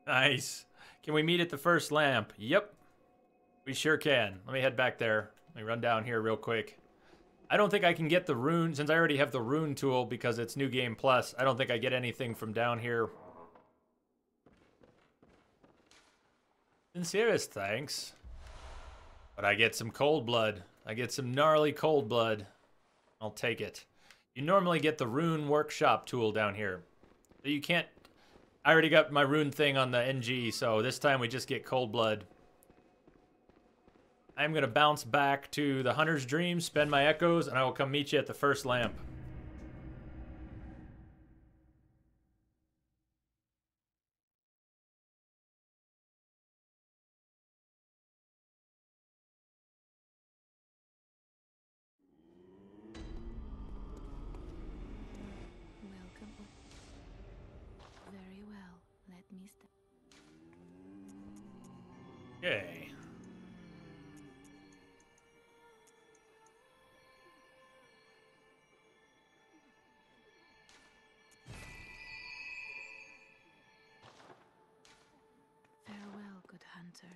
Nice. Can we meet at the first lamp? Yep. We sure can. Let me head back there. Let me run down here real quick. I don't think I can get the rune, since I already have the rune tool because it's New Game Plus. I don't think I get anything from down here. Sincerest thanks. But I get some cold blood. I get some gnarly cold blood. I'll take it. You normally get the rune workshop tool down here. So you can't... I already got my rune thing on the NG, so this time we just get cold blood. I'm going to bounce back to the Hunter's Dream, spend my echoes, and I will come meet you at the first lamp. Welcome. Very well. Let me start. Okay. Farewell, good hunter.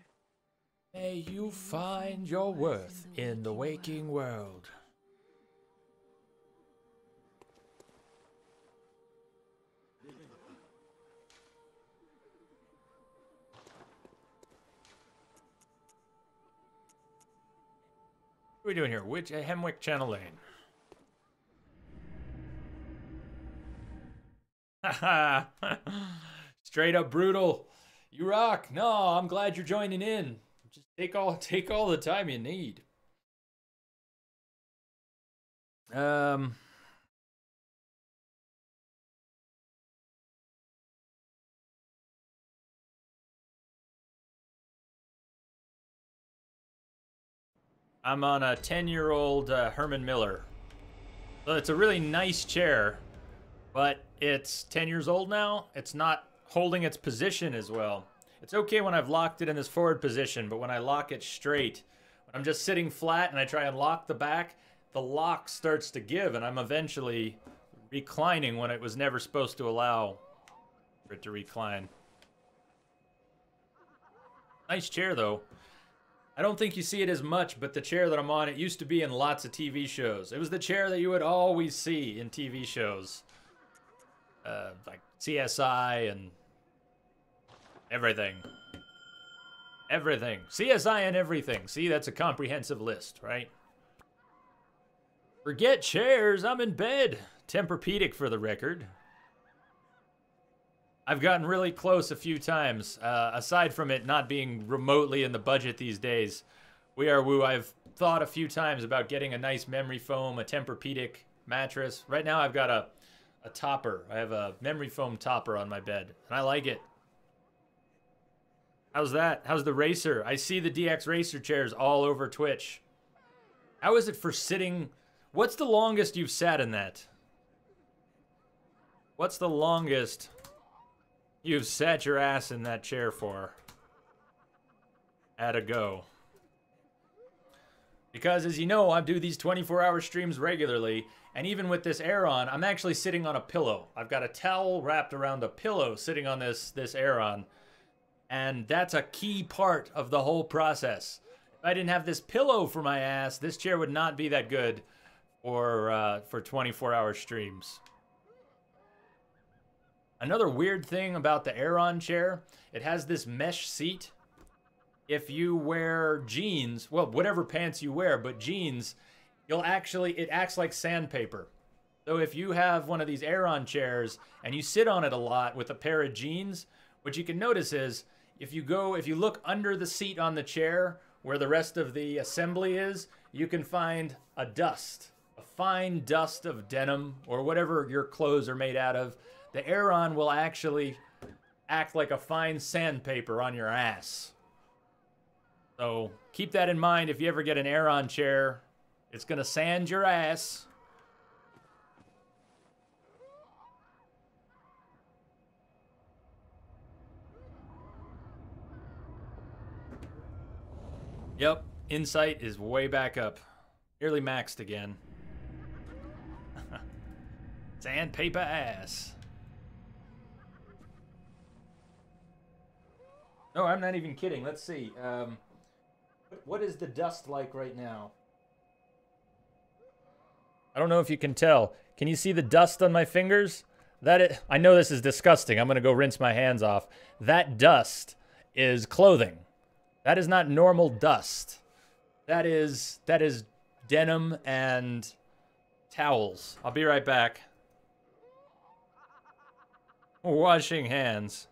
May you find your worth in the waking world. What are we doing here? Which Hemwick Channel Lane? Haha. Straight up brutal. You rock. No, I'm glad you're joining in. Just take all the time you need. I'm on a 10-year-old Herman Miller. So it's a really nice chair, but it's 10 years old now. It's not holding its position as well. It's okay when I've locked it in this forward position, but when I lock it straight, when I'm just sitting flat and I try and lock the back, the lock starts to give, and I'm eventually reclining when it was never supposed to allow for it to recline. Nice chair, though. I don't think you see it as much, but the chair that I'm on, it used to be in lots of TV shows. It was the chair that you would always see in TV shows. Like CSI and everything. Everything. CSI and everything. See, that's a comprehensive list, right? Forget chairs, I'm in bed. Tempur-Pedic for the record. I've gotten really close a few times. Aside from it not being remotely in the budget these days, I've thought a few times about getting a nice memory foam, a Tempur-Pedic mattress. Right now I've got a topper. I have a memory foam topper on my bed, and I like it. How's that? How's the racer? I see the DX racer chairs all over Twitch. How is it for sitting? What's the longest you've sat in that? What's the longest you've sat your ass in that chair for? At a go. Because as you know, I do these 24-hour streams regularly, and even with this Aeron, I'm actually sitting on a pillow. I've got a towel wrapped around a pillow sitting on this Aeron, and that's a key part of the whole process. If I didn't have this pillow for my ass, this chair would not be that good for 24-hour streams. Another weird thing about the Aeron chair, it has this mesh seat. If you wear jeans, well, whatever pants you wear, but jeans, it acts like sandpaper. So if you have one of these Aeron chairs and you sit on it a lot with a pair of jeans, what you can notice is if you look under the seat on the chair where the rest of the assembly is, you can find a fine dust of denim or whatever your clothes are made out of. The Aeron will actually act like a fine sandpaper on your ass. So keep that in mind if you ever get an Aeron chair. It's going to sand your ass. Yep, insight is way back up. Nearly maxed again. Sandpaper ass. No, I'm not even kidding. Let's see. What is the dust like right now? I don't know if you can tell. Can you see the dust on my fingers? I know this is disgusting. I'm going to go rinse my hands off. That dust is clothing. That is not normal dust. That is denim and towels. I'll be right back. Washing hands.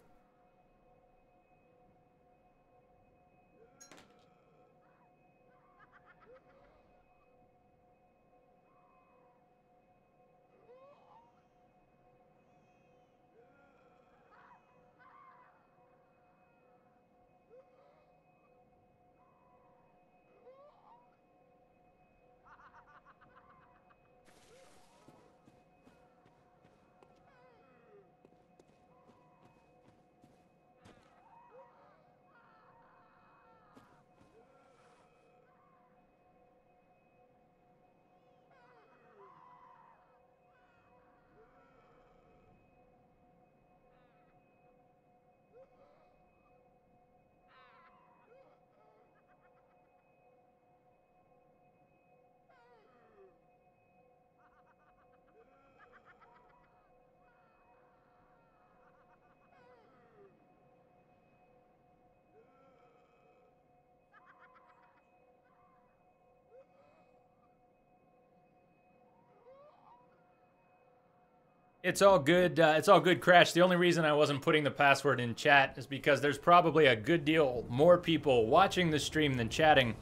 It's all good. It's all good, Crash. The only reason I wasn't putting the password in chat is because there's probably a good deal more people watching the stream than chatting.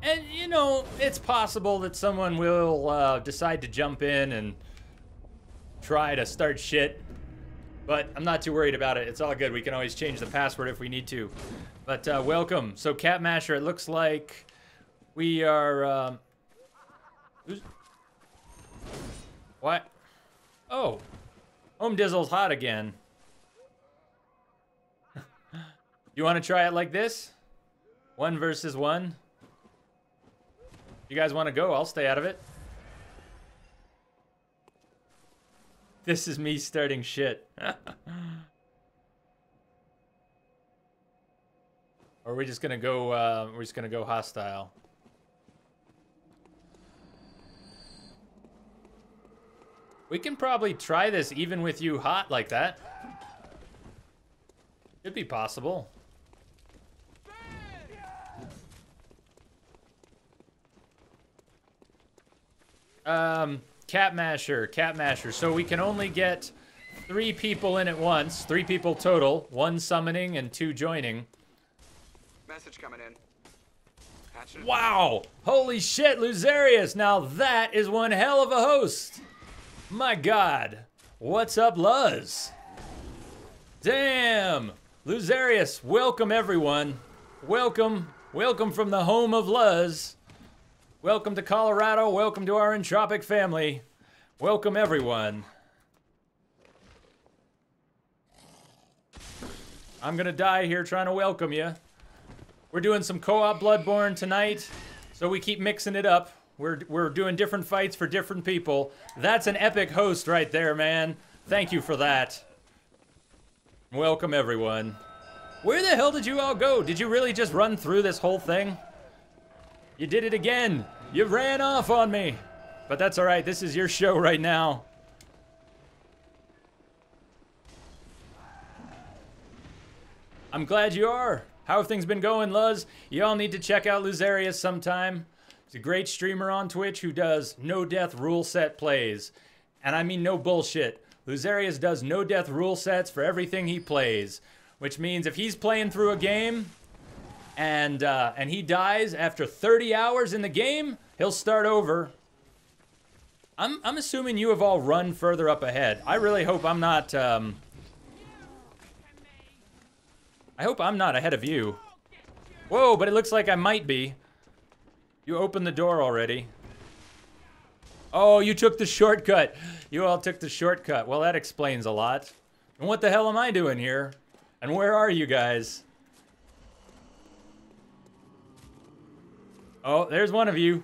And, you know, it's possible that someone will decide to jump in and try to start shit. But I'm not too worried about it. It's all good. We can always change the password if we need to. But welcome. So, Cat Masher, it looks like we are... What? Oh, Home Dizzle's hot again. You want to try it like this? 1 versus 1? You guys want to go? I'll stay out of it. This is me starting shit. Or are we just gonna go? We're just gonna go hostile. We can probably try this even with you hot like that. Could be possible. Cat Masher. So we can only get 3 people in at once. 3 people total. 1 summoning and 2 joining. Message coming in. Wow! Holy shit, Luzarius! Now that is one hell of a host! My God! What's up, Luz? Damn! Luzarius, welcome everyone. Welcome from the home of Luz. Welcome to Colorado, welcome to our Entropic family. Welcome everyone. I'm gonna die here trying to welcome you. We're doing some co-op Bloodborne tonight, so we keep mixing it up. We're doing different fights for different people. That's an epic host right there, man. Thank you for that. Welcome everyone. Where the hell did you all go? Did you really just run through this whole thing? You did it again. You ran off on me. But that's all right. This is your show right now. I'm glad you are. How have things been going, Luz? You all need to check out Luzarius sometime. He's a great streamer on Twitch who does no-death rule set plays. And I mean no bullshit. Luzarius does no-death rule sets for everything he plays. Which means if he's playing through a game and he dies after 30 hours in the game, he'll start over. I'm assuming you have all run further up ahead. I really hope I'm not... I hope I'm not ahead of you. Whoa, but it looks like I might be. You opened the door already. Oh, you took the shortcut. You all took the shortcut. Well, that explains a lot. And what the hell am I doing here? And where are you guys? Oh, there's one of you.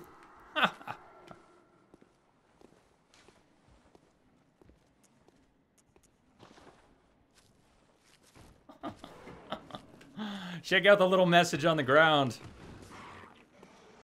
Check out the little message on the ground.